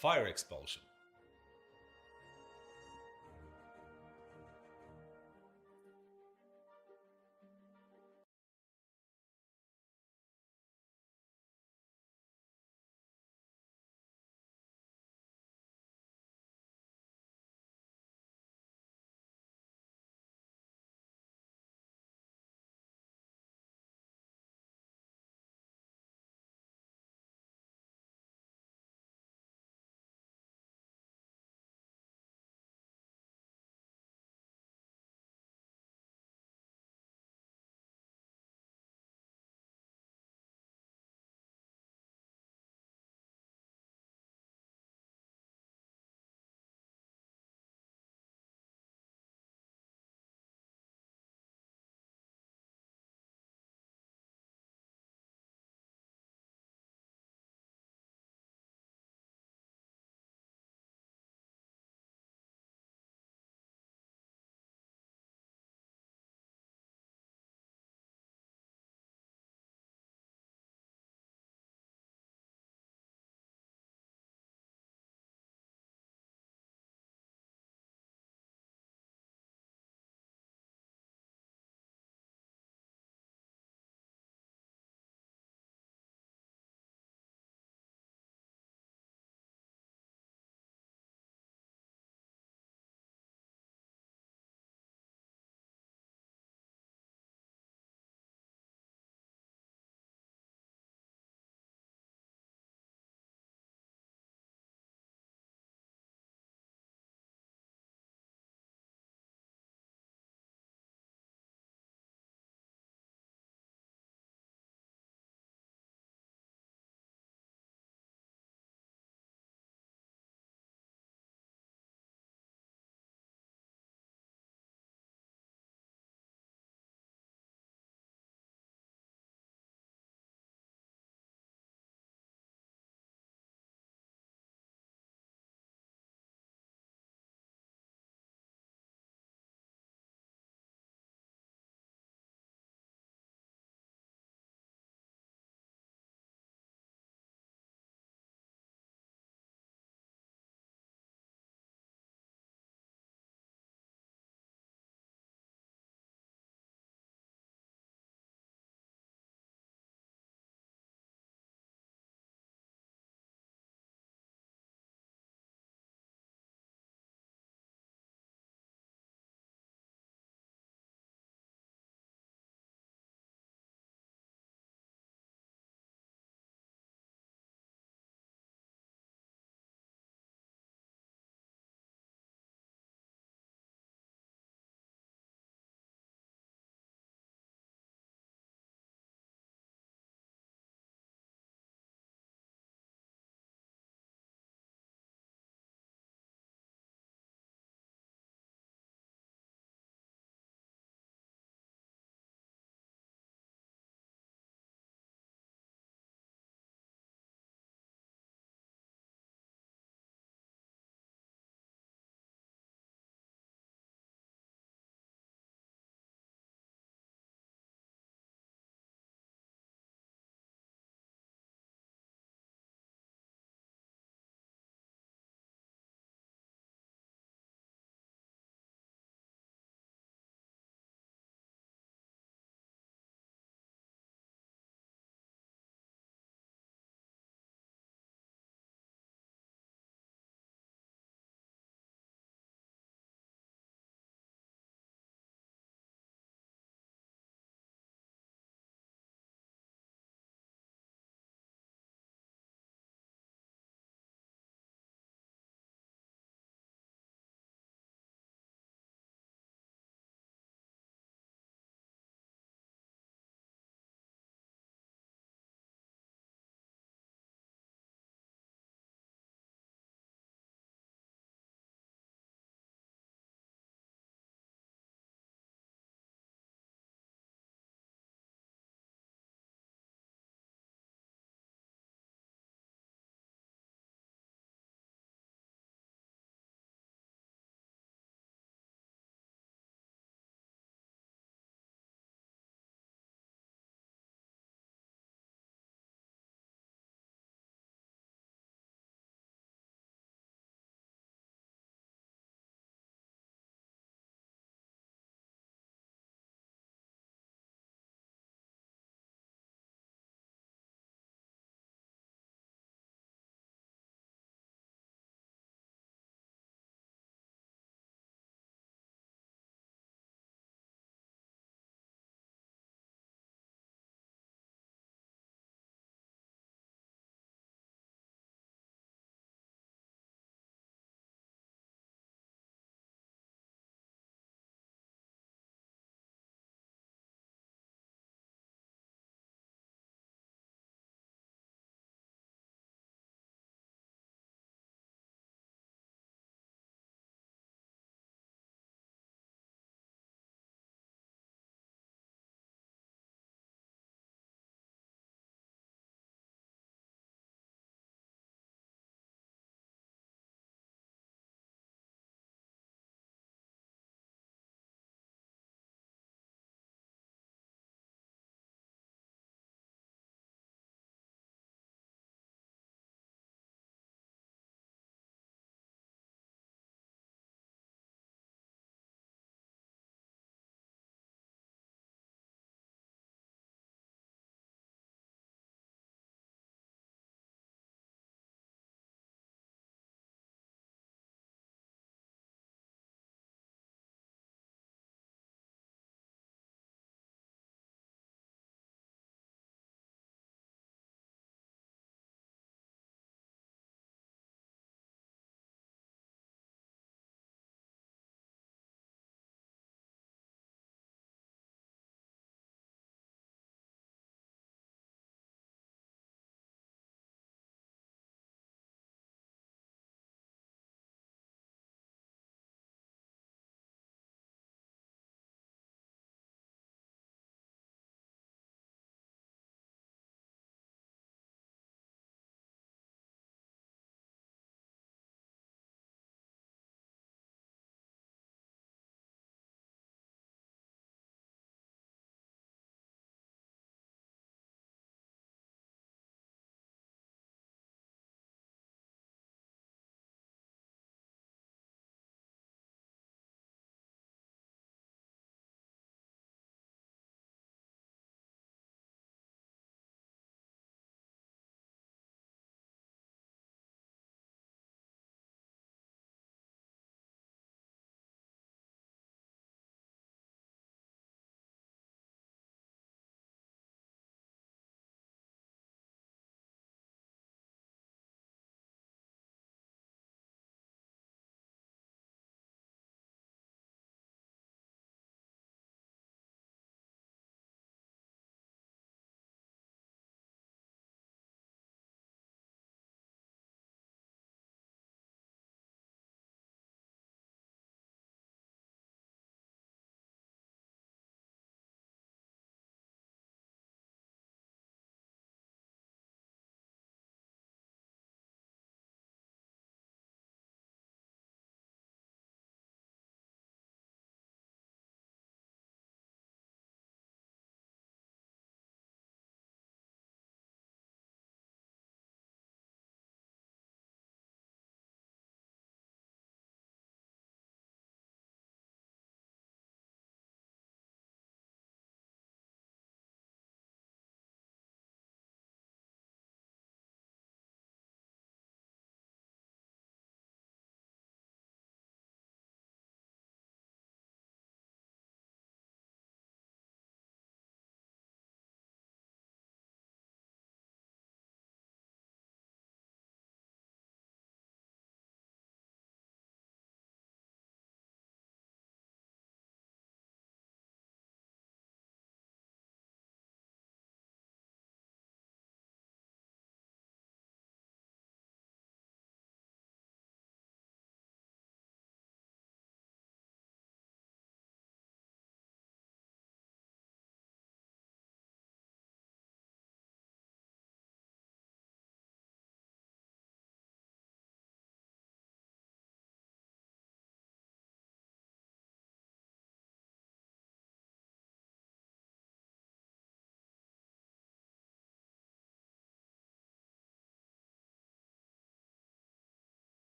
fire expulsion.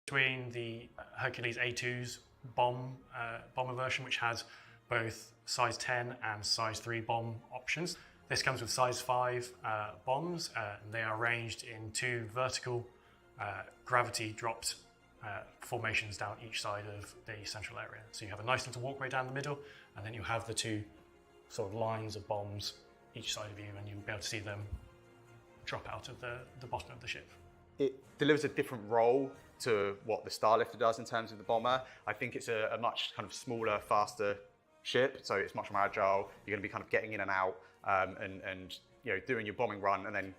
Between the Hercules A2's bomber version, which has both size 10 and size 3 bomb options. This comes with size 5 bombs, and they are arranged in 2 vertical gravity dropped formations down each side of the central area. So you have a nice little walkway down the middle, and then you have the 2 sort of lines of bombs each side of you, and you'll be able to see them drop out of the bottom of the ship. It delivers a different role to what the Starlifter does in terms of the bomber. I think it's a much kind of smaller, faster ship, so it's much more agile. You're going to be kind of getting in and out and you know, doing your bombing run and then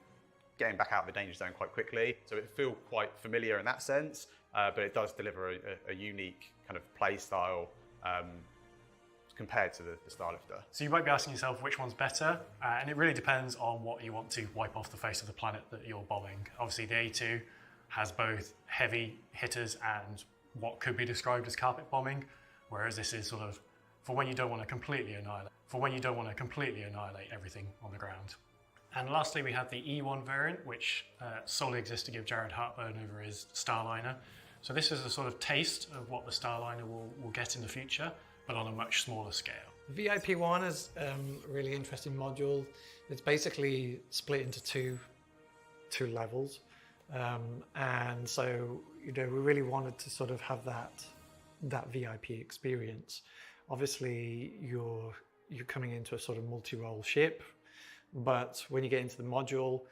getting back out of the danger zone quite quickly. So it feels quite familiar in that sense, but it does deliver a unique kind of play style compared to the Starlifter. So you might be asking yourself which one's better, and it really depends on what you want to wipe off the face of the planet that you're bombing. Obviously the A2 has both heavy hitters and what could be described as carpet bombing, whereas this is sort of for when you don't want to completely annihilate everything on the ground. And lastly, we have the E1 variant, which solely exists to give Jared heartburn over his Starliner. So this is a sort of taste of what the Starliner will get in the future, but on a much smaller scale. VIP1 is a really interesting module. It's basically split into two levels. And so, you know, we really wanted to sort of have that VIP experience. Obviously, you're coming into a sort of multi-role ship, but when you get into the module,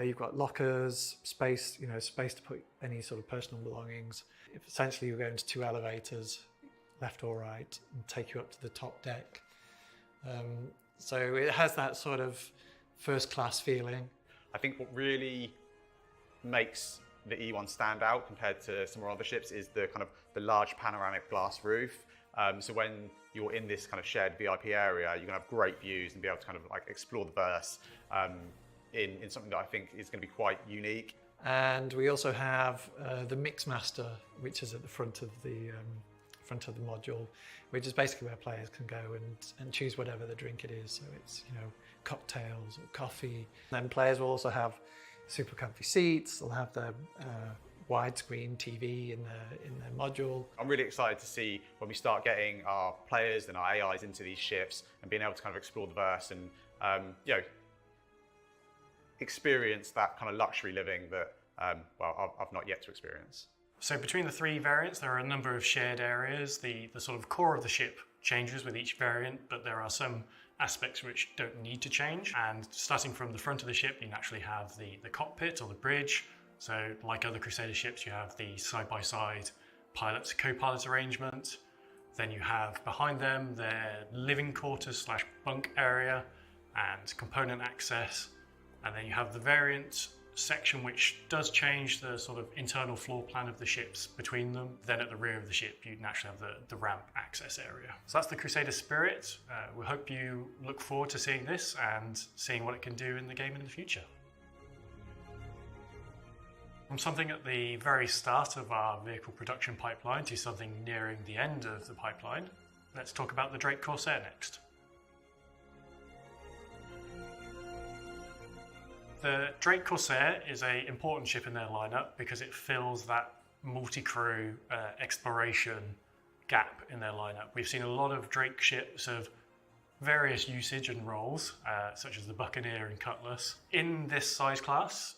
you've got lockers, space to put any sort of personal belongings. Essentially, you're going to 2 elevators, left or right, and take you up to the top deck. So it has that sort of first-class feeling. I think what really makes the E1 stand out compared to some of our other ships is the kind of the large panoramic glass roof. So when you're in this kind of shared VIP area, you're gonna have great views and be able to kind of like explore the verse in something that I think is gonna be quite unique. And we also have the Mixmaster, which is at the front of the module, which is basically where players can go and choose whatever the drink it is. So it's, you know, cocktails or coffee. And then players will also have super comfy seats. They'll have the widescreen TV in their module. I'm really excited to see when we start getting our players and our AIs into these ships and being able to kind of explore the verse and you know, experience that kind of luxury living that well, I've not yet to experience. So between the 3 variants, there are a number of shared areas. The sort of core of the ship changes with each variant, but there are some aspects which don't need to change. And starting from the front of the ship, you naturally have the cockpit or the bridge. So like other Crusader ships, you have the side-by-side pilot co-pilot arrangement. Then you have behind them their living quarters / bunk area and component access. And then you have the variant section, which does change the sort of internal floor plan of the ships between them. Then at the rear of the ship, you naturally have the ramp access area. So that's the Crusader Spirit. We hope you look forward to seeing this and seeing what it can do in the game in the future. From something at the very start of our vehicle production pipeline to something nearing the end of the pipeline, let's talk about the Drake Corsair next. The Drake Corsair is an important ship in their lineup because it fills that multi-crew exploration gap in their lineup. We've seen a lot of Drake ships of various usage and roles, such as the Buccaneer and Cutlass. In this size class,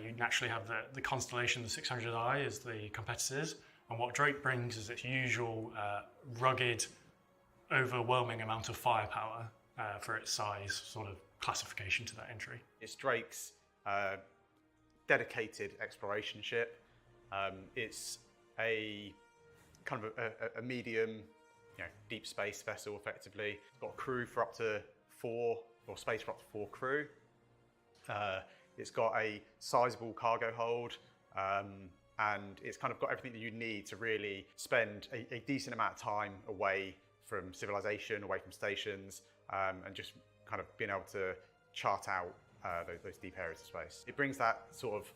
you naturally have the Constellation, the 600i as the competitors, and what Drake brings is its usual rugged, overwhelming amount of firepower for its size, sort of classification to that entry. It's Drake's dedicated exploration ship. It's a kind of a medium, you know, deep space vessel effectively. It's got a crew for up to 4, or space for up to 4 crew. It's got a sizable cargo hold, and it's kind of got everything that you need to really spend a decent amount of time away from civilization, away from stations, and just kind of being able to chart out those deep areas of space. It brings that sort of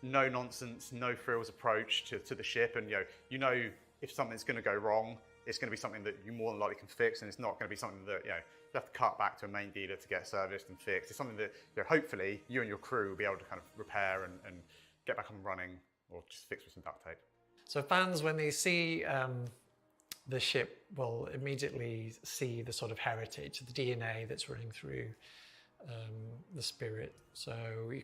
no nonsense, no frills approach to the ship, and you know if something's going to go wrong, it's going to be something that you more than likely can fix, and it's not going to be something that you have to cut back to a main dealer to get serviced and fixed. It's something that hopefully you and your crew will be able to kind of repair and get back up and running, or just fix with some duct tape. So fans, when they see the ship, will immediately see the sort of heritage, the DNA that's running through the Spirit. So you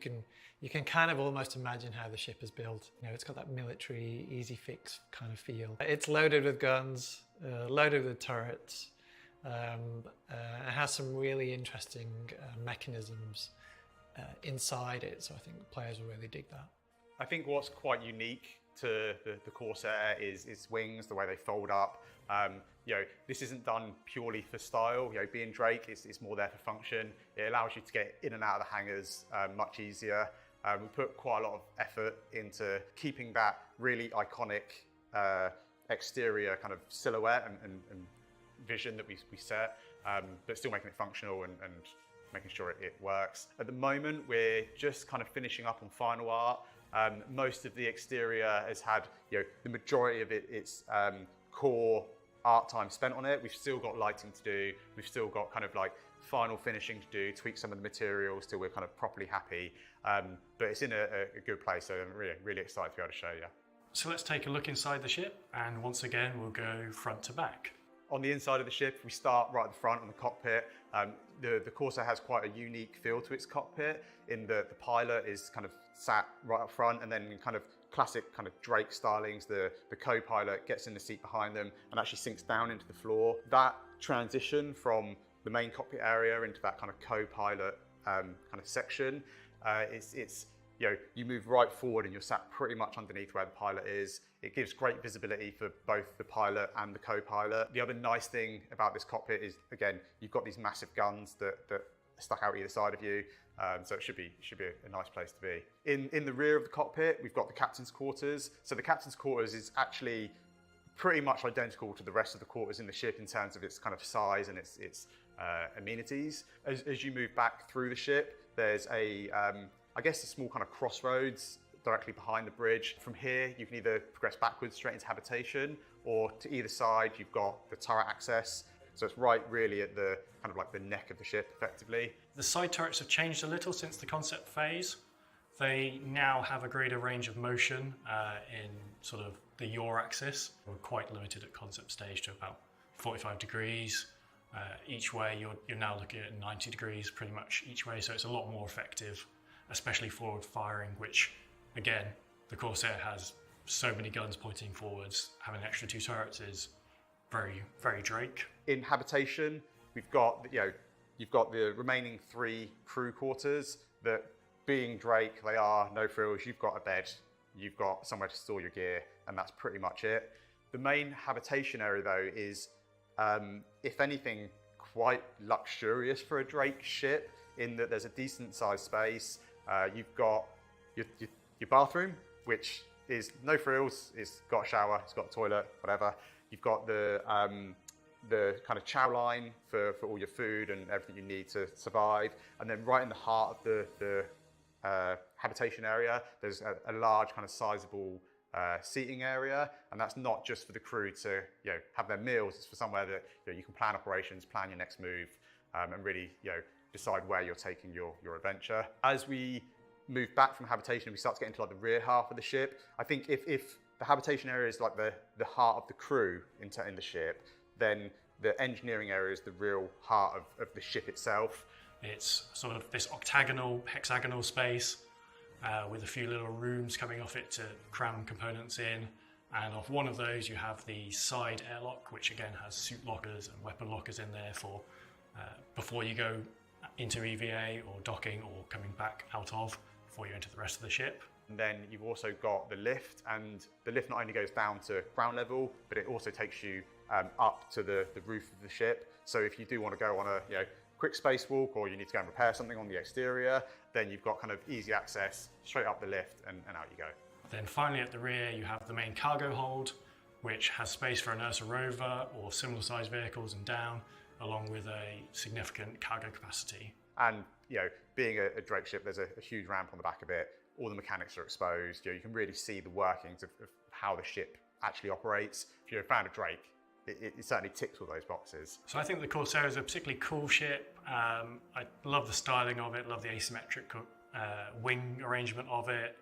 can kind of almost imagine how the ship is built. You know, it's got that military, easy fix kind of feel. It's loaded with guns, loaded with turrets. It has some really interesting mechanisms inside it, so I think players will really dig that. I think what's quite unique to the Corsair is its wings, the way they fold up. You know, this isn't done purely for style. You know, being Drake, it's more there for function. It allows you to get in and out of the hangars much easier. We put quite a lot of effort into keeping that really iconic exterior kind of silhouette and vision that we set, but still making it functional and making sure it works. At the moment, we're just kind of finishing up on final art. Most of the exterior has had, you know, the majority of its core art time spent on it. We've still got lighting to do. We've still got kind of like final finishing to do, tweak some of the materials till we're kind of properly happy. But it's in a good place, so I'm really excited to be able to show you. So let's take a look inside the ship, and once again, we'll go front to back. On the inside of the ship, we start right at the front on the cockpit. The Corsair has quite a unique feel to its cockpit in that the pilot is kind of sat right up front, and then in kind of classic kind of Drake stylings, the co-pilot gets in the seat behind them and actually sinks down into the floor. That transition from the main cockpit area into that kind of co-pilot kind of section, it's you know, you move right forward and you're sat pretty much underneath where the pilot is. It gives great visibility for both the pilot and the co-pilot. The other nice thing about this cockpit is, again, you've got these massive guns that are stuck out either side of you. So it should be a nice place to be. In the rear of the cockpit, we've got the captain's quarters. So the captain's quarters is actually pretty much identical to the rest of the quarters in the ship in terms of its kind of size and its amenities. As you move back through the ship, there's I guess a small kind of crossroads directly behind the bridge. From here, you can either progress backwards straight into habitation, or to either side, you've got the turret access. So it's right really at the kind of like the neck of the ship, effectively. The side turrets have changed a little since the concept phase. They now have a greater range of motion in sort of the yaw axis. We're quite limited at concept stage to about 45 degrees. Each way, you're now looking at 90 degrees pretty much each way, so it's a lot more effective, especially forward firing, which again, the Corsair has so many guns pointing forwards. Having an extra 2 turrets is very, very Drake. In habitation, we've got, you've got the remaining 3 crew quarters that, being Drake, they are no frills. You've got a bed, you've got somewhere to store your gear, and that's pretty much it. The main habitation area though is, if anything, quite luxurious for a Drake ship in that there's a decent sized space. You've got your bathroom, which is no frills. It's got a shower, it's got a toilet, whatever. You've got the kind of chow line for all your food and everything you need to survive. And then right in the heart of the habitation area, there's a large kind of sizable seating area, and that's not just for the crew to have their meals. It's for somewhere that you can plan operations, plan your next move, and really decide where you're taking your adventure. As we move back from habitation, we start to get into like the rear half of the ship. I think if the habitation area is like the heart of the crew in the ship, then the engineering area is the real heart of the ship itself. It's sort of this octagonal, hexagonal space with a few little rooms coming off it to cram components in. And off one of those you have the side airlock, which again has suit lockers and weapon lockers in there for before you go into EVA or docking or coming back out of, before you enter the rest of the ship. And then you've also got the lift, and the lift not only goes down to ground level, but it also takes you up to the roof of the ship. So if you do want to go on a quick spacewalk, or you need to go and repair something on the exterior, then you've got kind of easy access straight up the lift and out you go. Then finally at the rear you have the main cargo hold, which has space for an Ursa rover or similar sized vehicles and down, along with a significant cargo capacity. And being a Drake ship, there's a huge ramp on the back of it. All the mechanics are exposed. You can really see the workings of how the ship actually operates. If you're a fan of Drake, it certainly ticks all those boxes. So I think the Corsair is a particularly cool ship. I love the styling of it, love the asymmetric wing arrangement of it.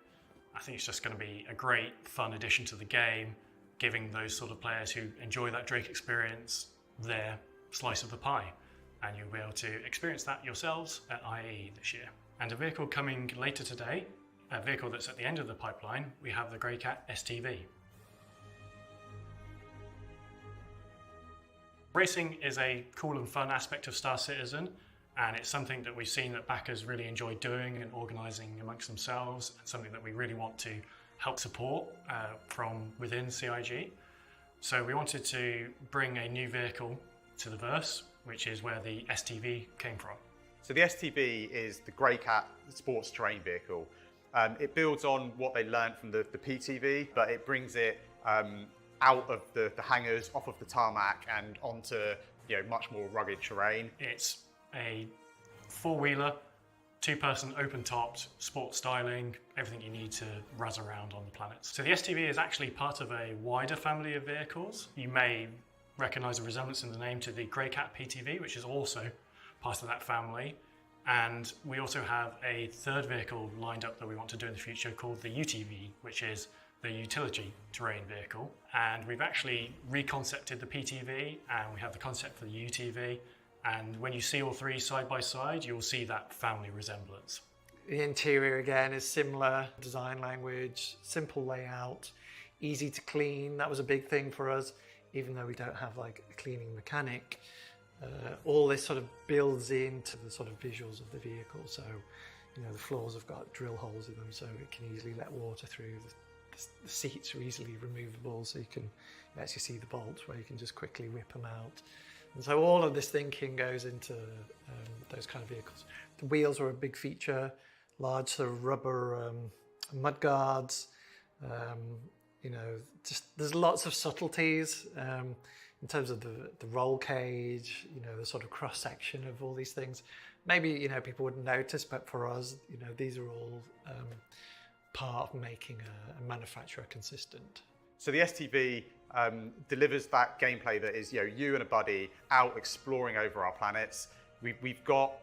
I think it's just going to be a great, fun addition to the game, giving those sort of players who enjoy that Drake experience their slice of the pie. And you'll be able to experience that yourselves at IAE this year. And a vehicle coming later today, a vehicle that's at the end of the pipeline, we have the Greycat STV. Racing is a cool and fun aspect of Star Citizen, and it's something that we've seen that backers really enjoy doing and organising amongst themselves, and something that we really want to help support from within CIG. So we wanted to bring a new vehicle to the verse, which is where the STV came from. So the STV is the Greycat sports terrain vehicle. It builds on what they learned from the PTV, but it brings it out of the hangars, off of the tarmac, and onto much more rugged terrain. It's a four-wheeler, two-person open-topped, sports styling, everything you need to razz around on the planets. So the STV is actually part of a wider family of vehicles. You may recognise a resemblance in the name to the Greycat PTV, which is also part of that family. And we also have a third vehicle lined up that we want to do in the future called the UTV, which is the utility terrain vehicle. And we've actually reconcepted the PTV, and we have the concept for the UTV. And when you see all three side by side, you'll see that family resemblance. The interior again is similar, design language, simple layout, easy to clean. That was a big thing for us, even though we don't have like a cleaning mechanic. All this sort of builds into the sort of visuals of the vehicle. So, the floors have got drill holes in them, so it can easily let water through. The seats are easily removable, so you can actually see the bolts where you can just quickly whip them out. And so all of this thinking goes into those kind of vehicles. The wheels are a big feature, large sort of rubber mud guards. Just there's lots of subtleties in terms of the roll cage, the sort of cross section of all these things. Maybe people wouldn't notice, but for us, these are all part of making a manufacturer consistent. So the STV delivers that gameplay that is you and a buddy out exploring over our planets. We've got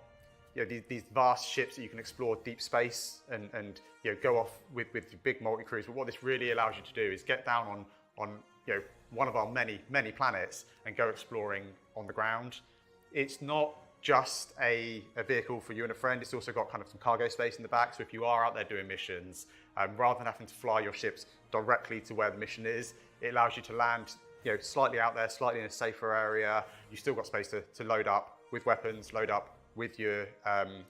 these vast ships that you can explore deep space and go off with your big multi-crews. But what this really allows you to do is get down on one of our many planets and go exploring on the ground. It's not just a vehicle for you and a friend. It's also got kind of some cargo space in the back. So if you are out there doing missions, rather than having to fly your ships directly to where the mission is, it allows you to land slightly out there, slightly in a safer area. You've still got space to load up with weapons, load up with your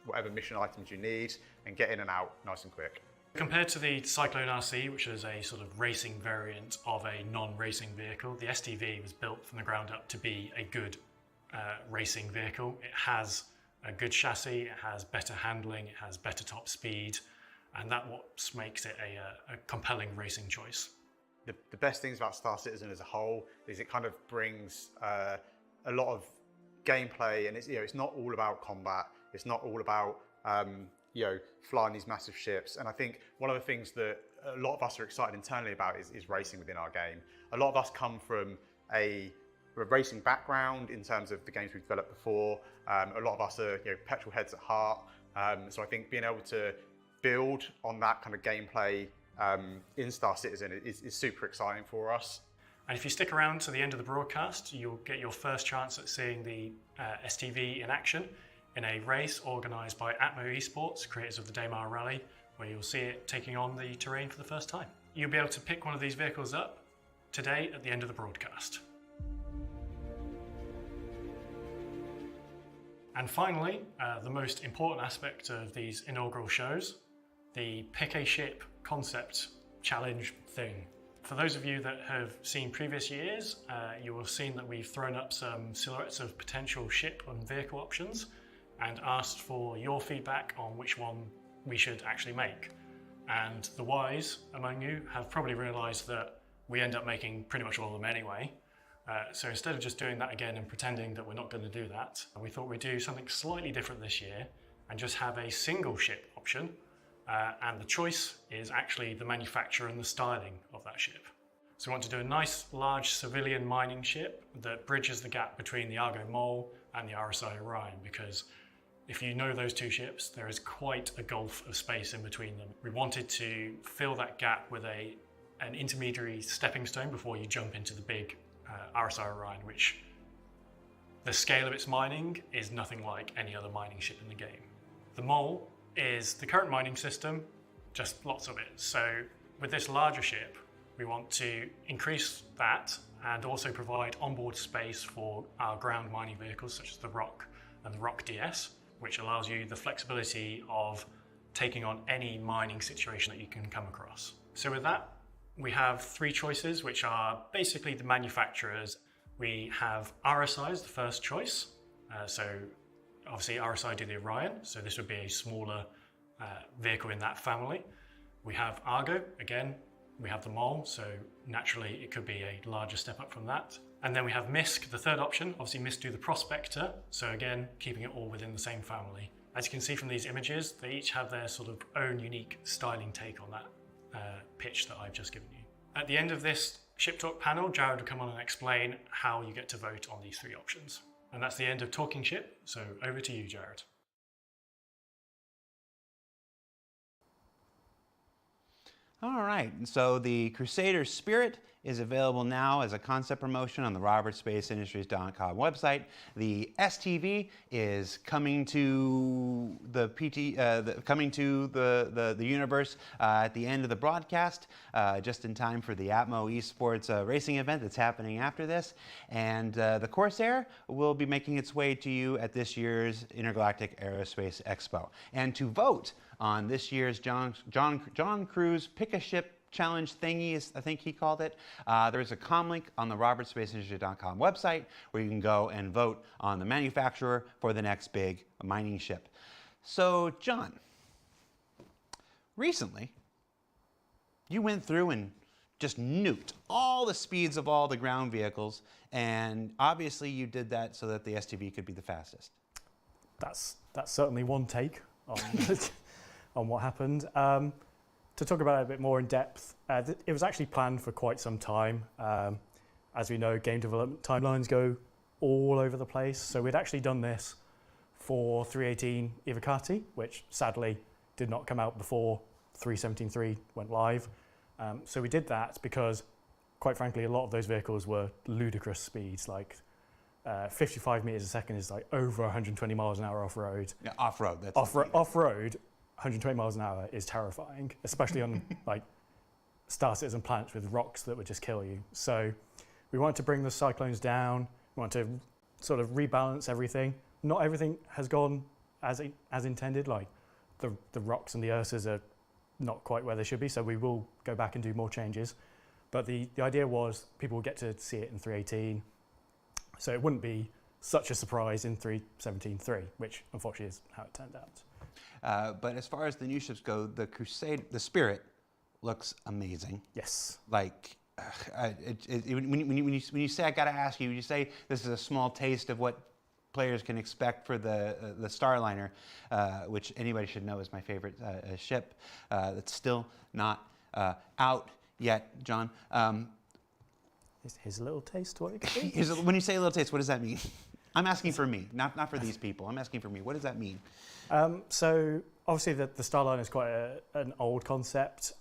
whatever mission items you need, and get in and out nice and quick. Compared to the Cyclone RC, which is a sort of racing variant of a non-racing vehicle, the STV was built from the ground up to be a good racing vehicle. It has a good chassis, it has better handling, it has better top speed, and that's what makes it a compelling racing choice. The best things about Star Citizen as a whole is it kind of brings a lot of gameplay, and it's not all about combat. It's not all about flying these massive ships. And I think one of the things that a lot of us are excited internally about is racing within our game. A lot of us come from a racing background in terms of the games we've developed before. A lot of us are petrol heads at heart. So I think being able to build on that kind of gameplay in Star Citizen is super exciting for us. And if you stick around to the end of the broadcast, you'll get your first chance at seeing the STV in action in a race organised by Atmo Esports, creators of the Daymar Rally, where you'll see it taking on the terrain for the first time. You'll be able to pick one of these vehicles up today at the end of the broadcast. And finally, the most important aspect of these inaugural shows, the Pick a Ship concept challenge thing. For those of you that have seen previous years, you will have seen that we've thrown up some silhouettes of potential ship and vehicle options and asked for your feedback on which one we should actually make. And the wise among you have probably realised that we end up making pretty much all of them anyway. So instead of just doing that again and pretending that we're not going to do that, we thought we'd do something slightly different this year and just have a single ship option. And the choice is actually the manufacturer and the styling of that ship. So we want to do a nice large civilian mining ship that bridges the gap between the Argo Mole and the RSI Orion, because If you know those two ships, there is quite a gulf of space in between them. We wanted to fill that gap with an intermediary stepping stone before you jump into the big RSI Orion, which the scale of its mining is nothing like any other mining ship in the game. The Mole is the current mining system, just lots of it. So with this larger ship, we want to increase that and also provide onboard space for our ground mining vehicles such as the Rock and the Rock DS, which allows you the flexibility of taking on any mining situation that you can come across. So with that, we have three choices, which are basically the manufacturers. We have RSI as the first choice. So obviously RSI do the Orion, so this would be a smaller vehicle in that family. We have Argo, again, we have the Mole, so naturally it could be a larger step up from that. And then we have MISC, the third option. Obviously MISC do the Prospector, so again, keeping it all within the same family. As you can see from these images, they each have their sort of own unique styling take on that pitch that I've just given you. At the end of this Ship Talk panel, Jared will come on and explain how you get to vote on these three options. And that's the end of Talking Ship, so over to you, Jared. All right, so the Crusader Spirit is available now as a concept promotion on the robertsspaceindustries.com website. The STV is coming to the universe at the end of the broadcast, just in time for the Atmo Esports racing event that's happening after this. And the Corsair will be making its way to you at this year's Intergalactic Aerospace Expo. And to vote on this year's John Cruise Pick a Ship Challenge thingy, I think he called it. There's a link on the robertsspaceindustry.com website where you can go and vote on the manufacturer for the next big mining ship. So, John, recently you went through and just nuked all the speeds of all the ground vehicles, and obviously you did that so that the STV could be the fastest. That's certainly one take on, on what happened. To talk about it a bit more in depth, it was actually planned for quite some time. As we know, game development timelines go all over the place. So we'd actually done this for 3.18 Evocati, which sadly did not come out before 3.17.3 went live. So we did that because, quite frankly, a lot of those vehicles were ludicrous speeds, like 55 meters a second is like over 120 miles an hour off-road. Yeah, off-road. That's off-road. 120 miles an hour is terrifying, especially on like Star Citizen planets with rocks that would just kill you. So we wanted to bring the cyclones down. We wanted to sort of rebalance everything. Not everything has gone as intended. Like the rocks and the Ursas are not quite where they should be. So we will go back and do more changes. But the idea was people would get to see it in 3.18. So it wouldn't be such a surprise in 3.17.3, which unfortunately is how it turned out. But as far as the new ships go, the Spirit looks amazing. Yes. Like, when you say, I gotta ask you, you say this is a small taste of what players can expect for the Starliner, which anybody should know is my favorite ship. That's still not out yet, John. Here's a little taste. What when you say a little taste, what does that mean? I'm asking for me, not for these people. I'm asking for me. What does that mean? So obviously the Starliner is quite an old concept.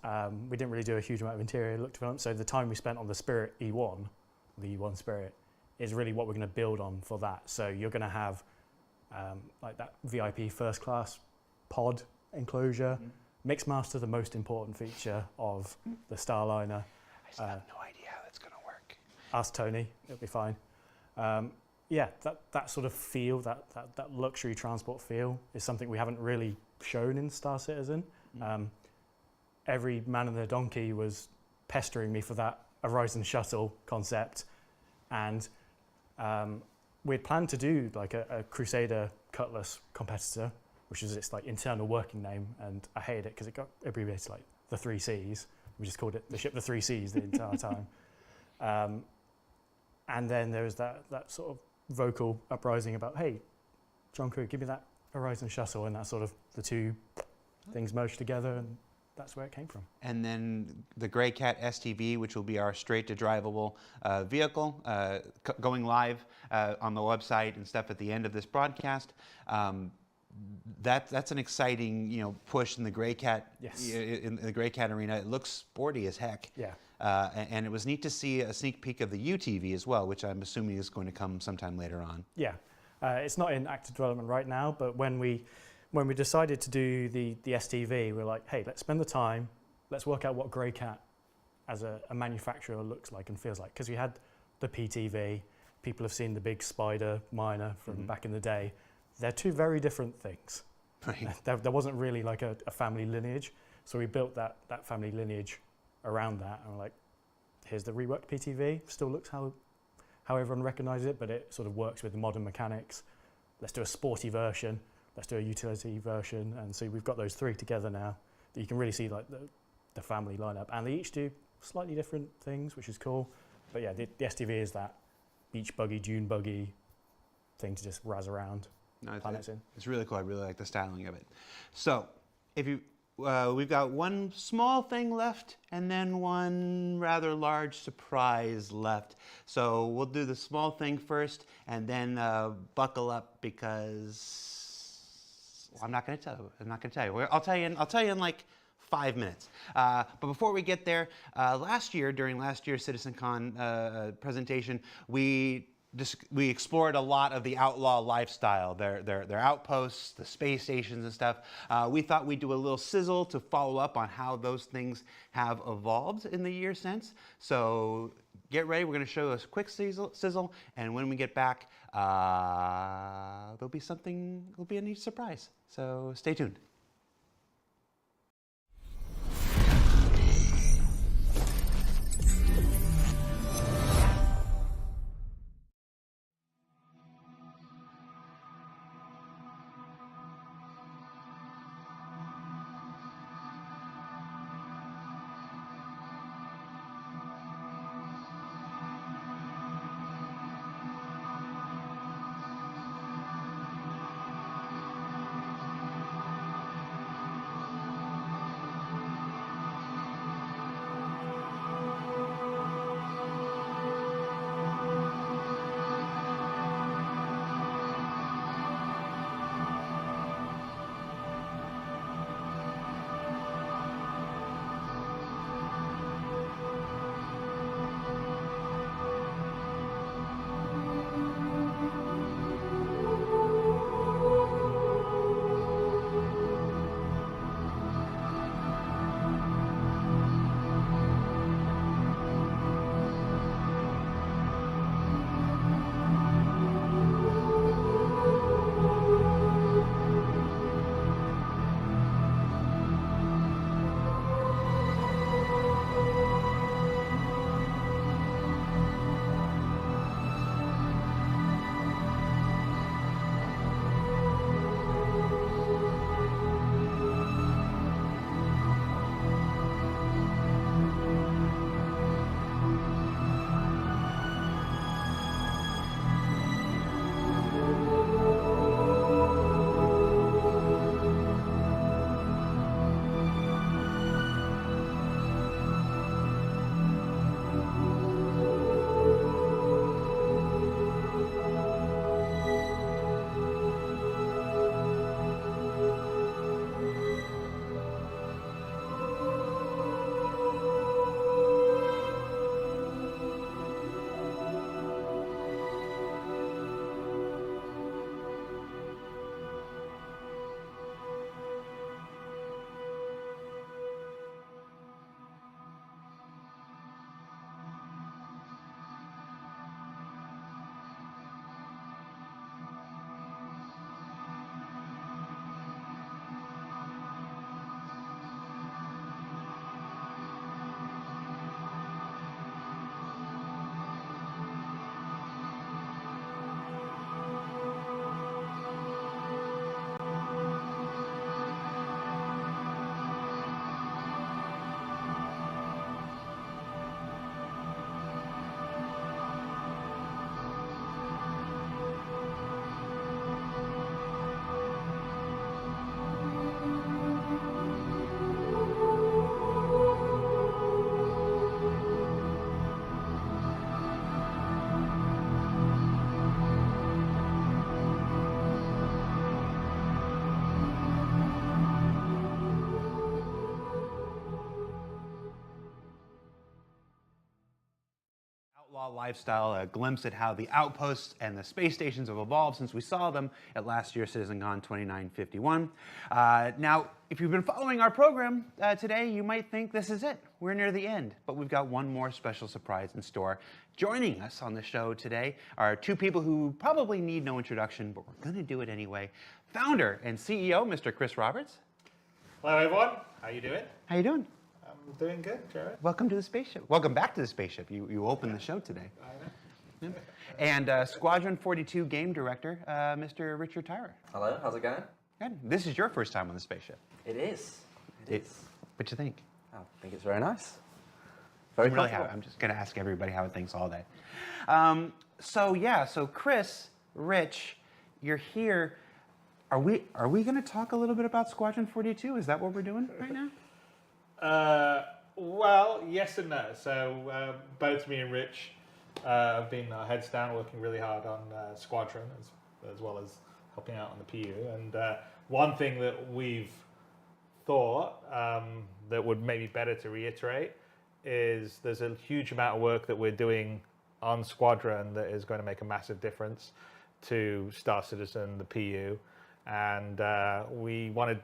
We didn't really do a huge amount of interior look development. So the time we spent on the Spirit E1, the E1 Spirit, is really what we're going to build on for that. So you're going to have like that VIP first class pod enclosure. Mixmaster, the most important feature of the Starliner. I still have no idea how that's going to work. Ask Tony, it'll be fine. Yeah, that sort of feel, that luxury transport feel is something we haven't really shown in Star Citizen. Every man and their donkey was pestering me for that Horizon Shuttle concept, and we'd planned to do like a Crusader Cutlass competitor, which is its like internal working name, and I hated it because it got abbreviated like the 3 Cs. We just called it the ship the 3 Cs the entire time. And then there was that sort of vocal uprising about, hey, John Crew, give me that Horizon Shuttle, and that sort of the two things merged together, and that's where it came from. And then the Grey Cat STV, which will be our straight-to-drivable vehicle, going live on the website and stuff at the end of this broadcast. that's an exciting, you know, push in the Grey Cat. Yes. In the Grey Cat arena. It looks sporty as heck. Yeah. And it was neat to see a sneak peek of the UTV as well, which I'm assuming is going to come sometime later on. Yeah. It's not in active development right now, but when we decided to do the STV, we're like, hey, let's spend the time, let's work out what Grey Cat as a manufacturer looks like and feels like. Because we had the PTV, people have seen the big spider miner from back in the day. They're two very different things. Right. There wasn't really like a family lineage, so we built that family lineage around that, and we're like, here's the reworked PTV, still looks how everyone recognizes it, but it sort of works with the modern mechanics. Let's do a sporty version, let's do a utility version, and so we've got those three together now that you can really see like the family lineup, and they each do slightly different things, which is cool. But yeah, the STV is that beach buggy, dune buggy thing to just razz around planets in. It's really cool. I really like the styling of it. So, if you, we've got one small thing left and then one rather large surprise left. So we'll do the small thing first and then buckle up because I'm not going to tell you. I'm not going to tell you. I'll tell you in like 5 minutes. But before we get there, during last year's CitizenCon presentation, we explored a lot of the outlaw lifestyle, their outposts, the space stations and stuff. We thought we'd do a little sizzle to follow up on how those things have evolved in the year since. So get ready, we're going to show a quick sizzle, and when we get back, there'll be a neat surprise. So stay tuned. outlaw lifestyle, a glimpse at how the outposts and the space stations have evolved since we saw them at last year's CitizenCon 2951. Now, if you've been following our program today, you might think this is it. We're near the end, but we've got one more special surprise in store. Joining us on the show today are two people who probably need no introduction, but we're going to do it anyway. Founder and CEO, Mr. Chris Roberts. Hello, everyone. How you doing? How you doing? I'm doing good, Jared. Welcome to the spaceship. Welcome back to the spaceship. You opened the show today. I know. And Squadron 42 game director, Mr. Richard Tyrer. Hello, how's it going? Good. This is your first time on the spaceship. It is. It is. What you think? I think it's very nice. Very I'm really comfortable. happy. I'm just going to ask everybody how it thinks all day. So Chris, Rich, you're here. Are we going to talk a little bit about Squadron 42? Is that what we're doing right now? Well, yes and no. So both me and Rich have been heads down working really hard on Squadron as well as helping out on the PU. And one thing that we've thought that would maybe better to reiterate is there's a huge amount of work that we're doing on Squadron that is going to make a massive difference to Star Citizen, the PU. And we wanted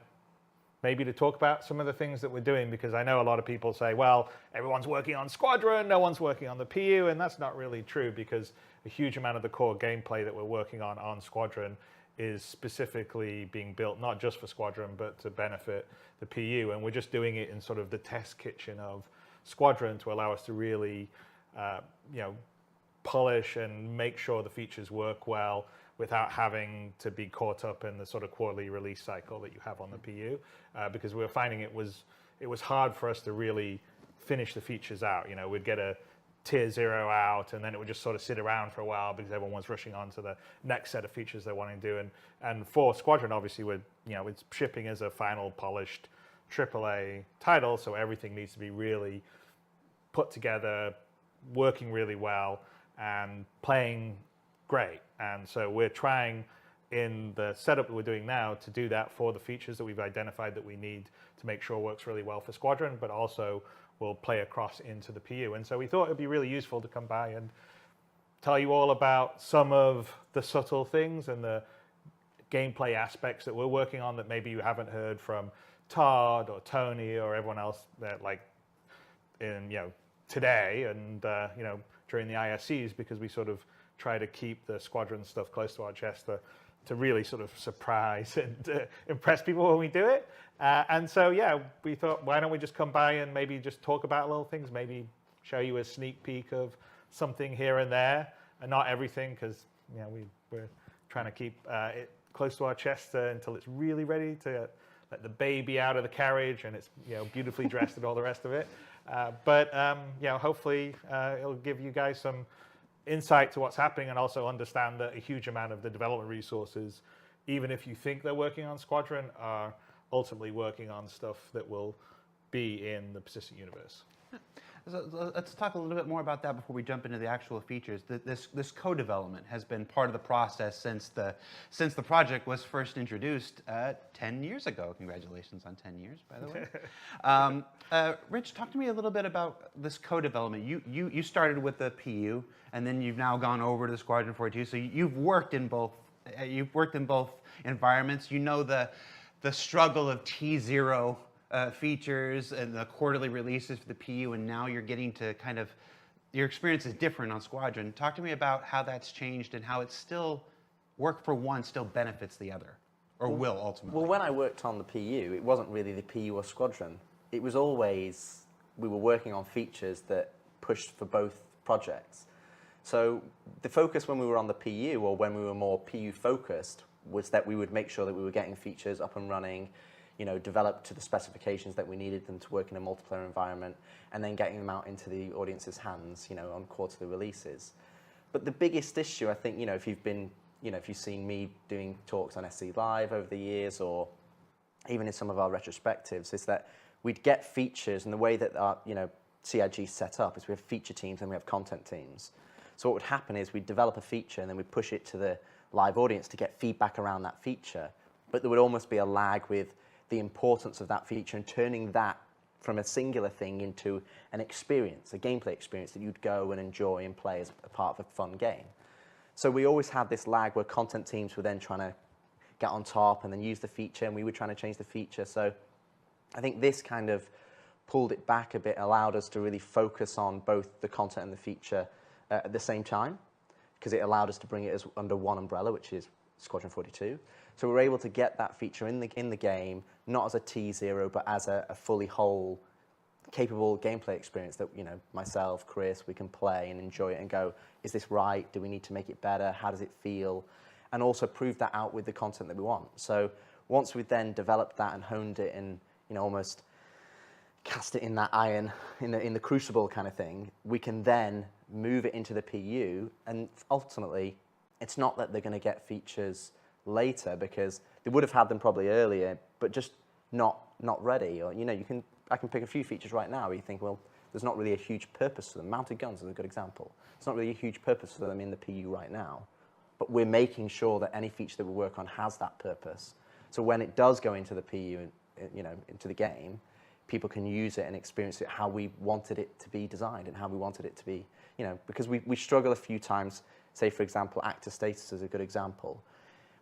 maybe to talk about some of the things that we're doing, because I know a lot of people say, well, everyone's working on Squadron, no one's working on the PU, and that's not really true, because a huge amount of the core gameplay that we're working on Squadron is specifically being built not just for Squadron, but to benefit the PU, and we're just doing it in sort of the test kitchen of Squadron to allow us to really, polish and make sure the features work well, without having to be caught up in the sort of quarterly release cycle that you have on the PU, because we were finding it was hard for us to really finish the features out. You know, we'd get a tier 0 out, and then it would just sort of sit around for a while because everyone was rushing on to the next set of features they wanted to do. And for Squadron, obviously, it's shipping as a final polished AAA title, so everything needs to be really put together, working really well, and playing great. And so we're trying in the setup that we're doing now to do that for the features that we've identified that we need to make sure works really well for Squadron, but also will play across into the PU. And so we thought it'd be really useful to come by and tell you all about some of the subtle things and the gameplay aspects that we're working on that maybe you haven't heard from Todd or Tony or everyone else that today and during the ISCs, because we sort of try to keep the Squadron stuff close to our chest to really sort of surprise and impress people when we do it. And so, we thought, why don't we just come by and maybe just talk about little things, maybe show you a sneak peek of something here and there, and not everything, because we're trying to keep it close to our chest until it's really ready to let the baby out of the carriage and it's beautifully dressed and all the rest of it. But hopefully it'll give you guys some insight to what's happening, and also understand that a huge amount of the development resources, even if you think they're working on Squadron, are ultimately working on stuff that will be in the persistent universe. So let's talk a little bit more about that before we jump into the actual features. This co-development has been part of the process since the project was first introduced 10 years ago. Congratulations on 10 years, by the way. Rich, talk to me a little bit about this co-development. You started with the PU, and then you've now gone over to the Squadron 42. So you've worked in both. You've worked in both environments. You know the struggle of T0 features and the quarterly releases for the PU, and now you're getting to your experience is different on Squadron. Talk to me about how that's changed and how it's still work for one still benefits the other, or will ultimately. Well, when I worked on the PU, it wasn't really the PU or Squadron. It was always, we were working on features that pushed for both projects. So the focus when we were on the PU, or when we were more PU focused, was that we would make sure that we were getting features up and running, developed to the specifications that we needed them to work in a multiplayer environment, and then getting them out into the audience's hands, on quarterly releases. But the biggest issue, I think, if you've seen me doing talks on SC Live over the years, or even in some of our retrospectives, is that we'd get features, and the way that our, CIG is set up is we have feature teams and we have content teams. So what would happen is we'd develop a feature and then we'd push it to the live audience to get feedback around that feature. But there would almost be a lag with the importance of that feature and turning that from a singular thing into an experience, a gameplay experience that you'd go and enjoy and play as a part of a fun game. So we always had this lag where content teams were then trying to get on top and then use the feature, and we were trying to change the feature. So I think this kind of pulled it back a bit, allowed us to really focus on both the content and the feature at the same time, because it allowed us to bring it as under one umbrella, which is Squadron 42. So we were able to get that feature in the game, not as a T0, but as a fully whole, capable gameplay experience that, you know, myself, Chris, we can play and enjoy it and go, is this right? Do we need to make it better? How does it feel? And also prove that out with the content that we want. So once we've then developed that and honed it and, you know, almost cast it in that iron, in the crucible kind of thing, we can then move it into the PU, and ultimately, it's not that they're going to get features later, because they would have had them probably earlier, but just not ready. Or, you know, I can pick a few features right now where you think, well, there's not really a huge purpose for them. Mounted guns is a good example. It's not really a huge purpose for them in the PU right now, but we're making sure that any feature that we work on has that purpose. So when it does go into the PU, you know, into the game, people can use it and experience it how we wanted it to be designed and how we wanted it to be, you know, because we struggle a few times. Say, for example, actor status is a good example.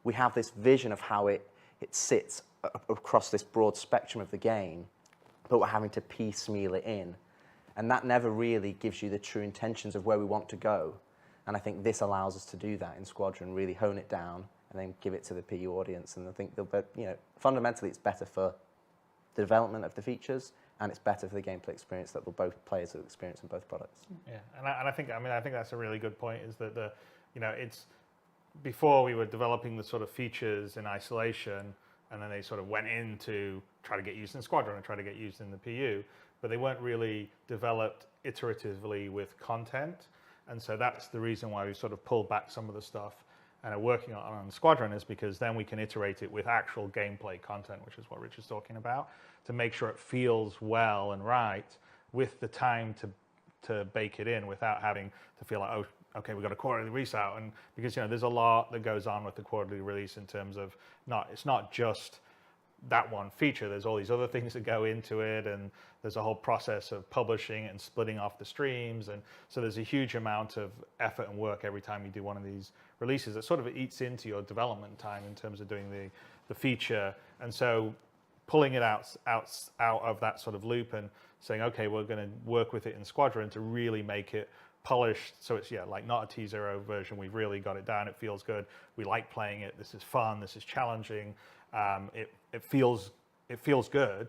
We have this vision of how it sits across this broad spectrum of the game, but we're having to piecemeal it in. And that never really gives you the true intentions of where we want to go. And I think this allows us to do that in Squadron, really hone it down and then give it to the PU audience. And I think, you know, fundamentally it's better for the development of the features, and it's better for the gameplay experience that both players will experience in both products. Yeah, and I think that's a really good point. Is that you know, it's before we were developing the sort of features in isolation, and then they sort of went in to try to get used in Squadron and try to get used in the PU, but they weren't really developed iteratively with content. And so that's the reason why we sort of pulled back some of the stuff and are working on Squadron, is because then we can iterate it with actual gameplay content, which is what Rich is talking about, to make sure it feels well and right, with the time to bake it in without having to feel like, oh, okay, we've got a quarterly release out. And because, you know, there's a lot that goes on with the quarterly release in terms of it's not just that one feature. There's all these other things that go into it, and there's a whole process of publishing and splitting off the streams, and so there's a huge amount of effort and work every time you do one of these releases that sort of eats into your development time in terms of doing the feature. And so pulling it out of that sort of loop and saying, okay, we're going to work with it in Squadron to really make it polished, so it's like not a T0 version. We've really got it down. It feels good. We like playing it. This is fun. This is challenging. It feels good.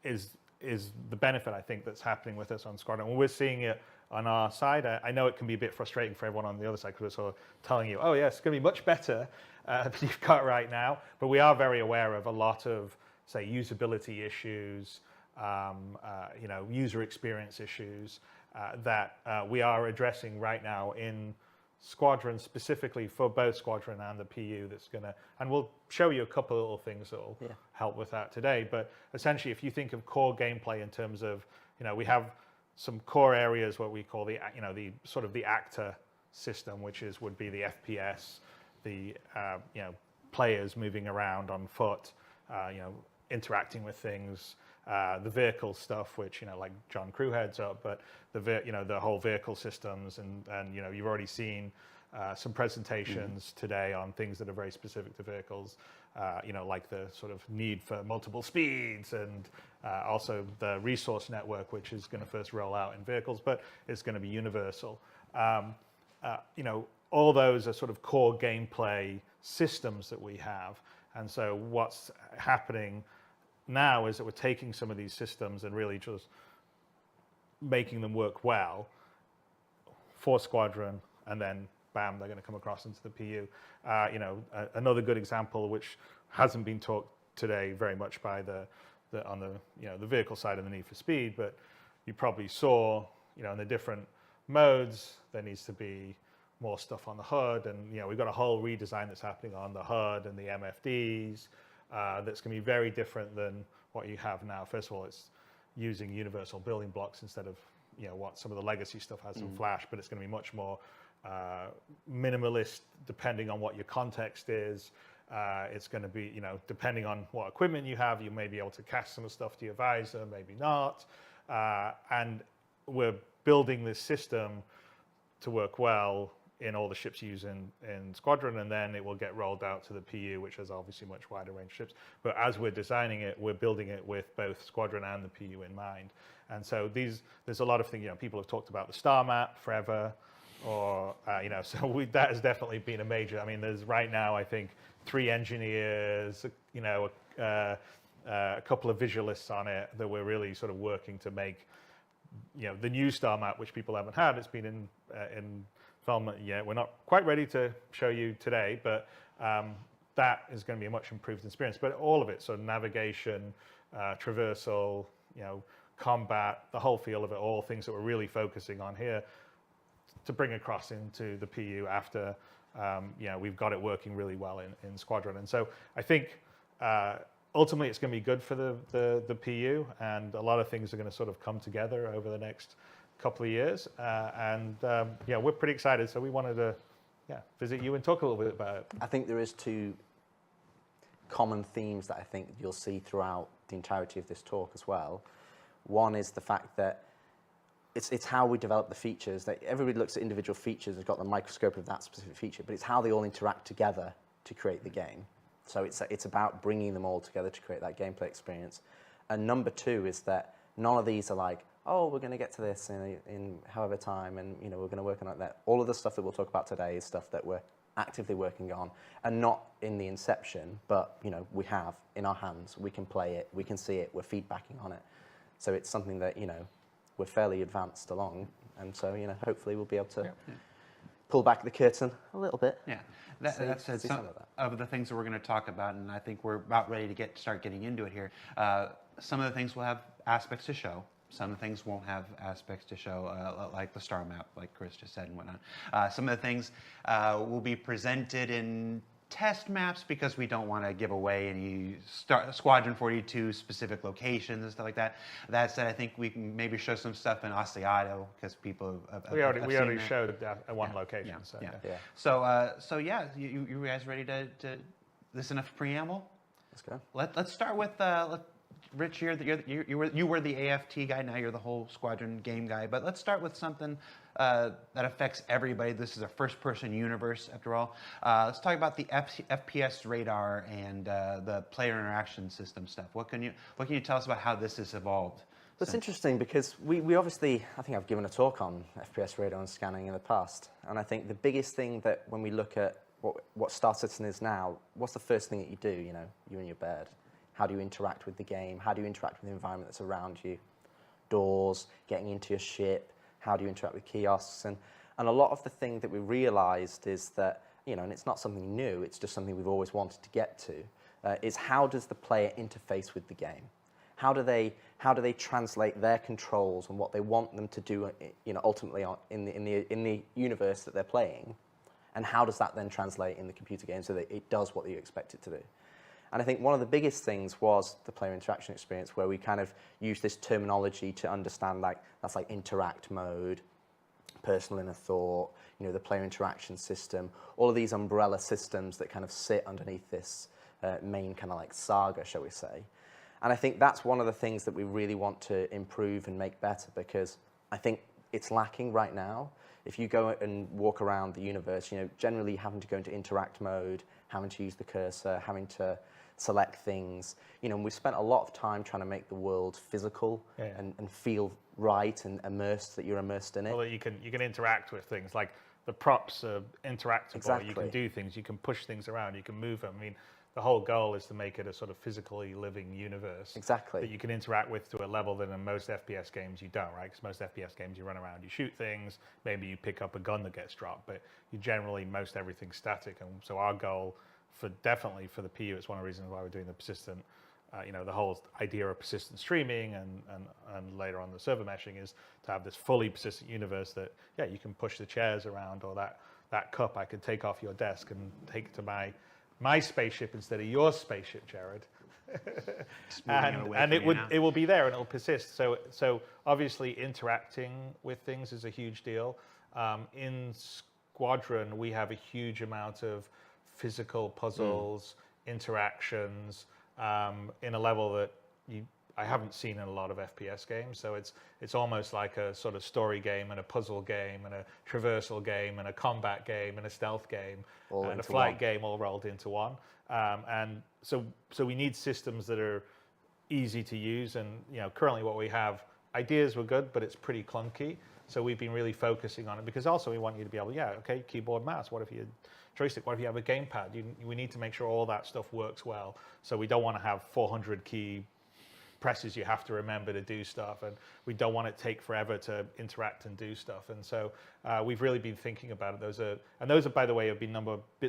Is the benefit I think that's happening with us on Squadron. When we're seeing it on our side, I know it can be a bit frustrating for everyone on the other side, because we're sort of telling you, oh yes, it's going to be much better than you've got right now. But we are very aware of a lot of, say, usability issues, you know, user experience issues that we are addressing right now in Squadron, specifically for both Squadron and the PU. That's gonna, and we'll show you a couple of little things that will help with that today. But essentially, if you think of core gameplay in terms of, you know, we have some core areas, what we call the, you know, the sort of the actor system, which would be the FPS, the you know, players moving around on foot, you know, interacting with things. The vehicle stuff, which, you know, like John Crew heads up, but you know, the whole vehicle systems, and you know, you've already seen some presentations today on things that are very specific to vehicles, you know, like the sort of need for multiple speeds, and also the resource network, which is going to first roll out in vehicles, but it's going to be universal. You know, all those are sort of core gameplay systems that we have, and so what's happening now is that we're taking some of these systems and really just making them work well for Squadron, and then bam, they're going to come across into the PU. You know, another good example, which hasn't been talked today very much by on the you know, the vehicle side of the Need for Speed, but you probably saw, you know, in the different modes there needs to be more stuff on the HUD, and you know, we've got a whole redesign that's happening on the HUD and the MFDs. That's going to be very different than what you have now. First of all, it's using universal building blocks instead of, you know, what some of the legacy stuff has in Flash, but it's going to be much more minimalist depending on what your context is. It's going to be, you know, depending on what equipment you have, you may be able to cast some stuff to your visor, maybe not. And we're building this system to work well in all the ships you use in Squadron, and then it will get rolled out to the PU, which has obviously much wider range ships. But as we're designing it, we're building it with both Squadron and the PU in mind. And so there's a lot of things, you know, people have talked about the star map forever, or, you know, so that has definitely been a major, I mean, there's right now, I think, 3 engineers, you know, a couple of visualists on it that we're really sort of working to make, you know, the new star map, which people haven't had. It's been in development yet. We're not quite ready to show you today, but that is going to be a much improved experience. But all of it, so navigation, traversal, you know, combat, the whole feel of it, all things that we're really focusing on here to bring across into the PU after, you know, we've got it working really well in Squadron. And so I think ultimately it's going to be good for the PU, and a lot of things are going to sort of come together over the next couple of years. Yeah, we're pretty excited. So we wanted to visit you and talk a little bit about it. I think there is 2 common themes that I think you'll see throughout the entirety of this talk as well. One is the fact that it's how we develop the features. That everybody looks at individual features, has got the microscope of that specific feature, but it's how they all interact together to create the game. So it's about bringing them all together to create that gameplay experience. And number 2 is that none of these are like, oh, we're going to get to this in however time, and you know, we're going to work on that. All of the stuff that we'll talk about today is stuff that we're actively working on, and not in the inception, but you know, we have in our hands. We can play it, we can see it, we're feedbacking on it. So it's something that, you know, we're fairly advanced along, and so, you know, hopefully we'll be able to pull back the curtain a little bit. Yeah, that's some of the things that we're going to talk about, and I think we're about ready to start getting into it here. Some of the things will have aspects to show. Some of the things won't have aspects to show, like the star map, like Chris just said and whatnot. Some of the things will be presented in test maps because we don't want to give away any Squadron 42 specific locations and stuff like that. That said, I think we can maybe show some stuff in Asiato because people have we already that. showed one location. So yeah, you guys ready to this enough preamble? Let's go. Let's start with Rich, you were the AFT guy, now you're the whole Squadron game guy, but let's start with something that affects everybody. This is a first-person universe, after all. Let's talk about the FPS radar and the player interaction system stuff. What can you tell us about how this has evolved? That's interesting because we obviously, I think I've given a talk on FPS radar and scanning in the past, and I think the biggest thing that when we look at what Star Citizen is now, what's the first thing that you do, you know, you're in your bed? How do you interact with the game? How do you interact with the environment that's around you? Doors, getting into your ship, how do you interact with kiosks? And a lot of the thing that we realized is that, you know, and it's not something new, it's just something we've always wanted to get to, is how does the player interface with the game? How do they translate their controls and what they want them to do, you know, ultimately in the universe that they're playing? And how does that then translate in the computer game so that it does what you expect it to do? And I think one of the biggest things was the player interaction experience, where we kind of use this terminology to understand, like, that's like interact mode, personal inner thought, you know, the player interaction system, all of these umbrella systems that kind of sit underneath this main kind of like saga, shall we say. And I think that's one of the things that we really want to improve and make better, because I think it's lacking right now. If you go and walk around the universe, you know, generally having to go into interact mode, having to use the cursor, having to select things, you know, and we've spent a lot of time trying to make the world physical and feel right and immersed, that you're immersed in it. Well, that you can interact with things, like the props are interactable. Exactly. You can do things, you can push things around, you can move them. I mean, the whole goal is to make it a sort of physically living universe. Exactly. That you can interact with to a level that in most FPS games you don't, right? Because most FPS games you run around, you shoot things, maybe you pick up a gun that gets dropped, but you generally, most everything's static. And so our goal definitely for the PU, it's one of the reasons why we're doing the persistent, you know, the whole idea of persistent streaming and later on the server meshing is to have this fully persistent universe that, yeah, you can push the chairs around, or that cup I could take off your desk and take to my spaceship instead of your spaceship, Jared. and it will be there and it'll persist. So obviously interacting with things is a huge deal. In Squadron, we have a huge amount of physical puzzles, interactions in a level that I haven't seen in a lot of FPS games. So it's almost like a sort of story game and a puzzle game and a traversal game and a combat game and a stealth game and a flight game all rolled into one. And so we need systems that are easy to use. And currently what we have, ideas were good, but it's pretty clunky. So we've been really focusing on it because also we want you to be able, okay, keyboard, mouse. What if you joystick? What if you have a gamepad? We need to make sure all that stuff works well. So we don't want to have 400 key presses you have to remember to do stuff, and we don't want it to take forever to interact and do stuff. And so we've really been thinking about it. Those are, by the way, have been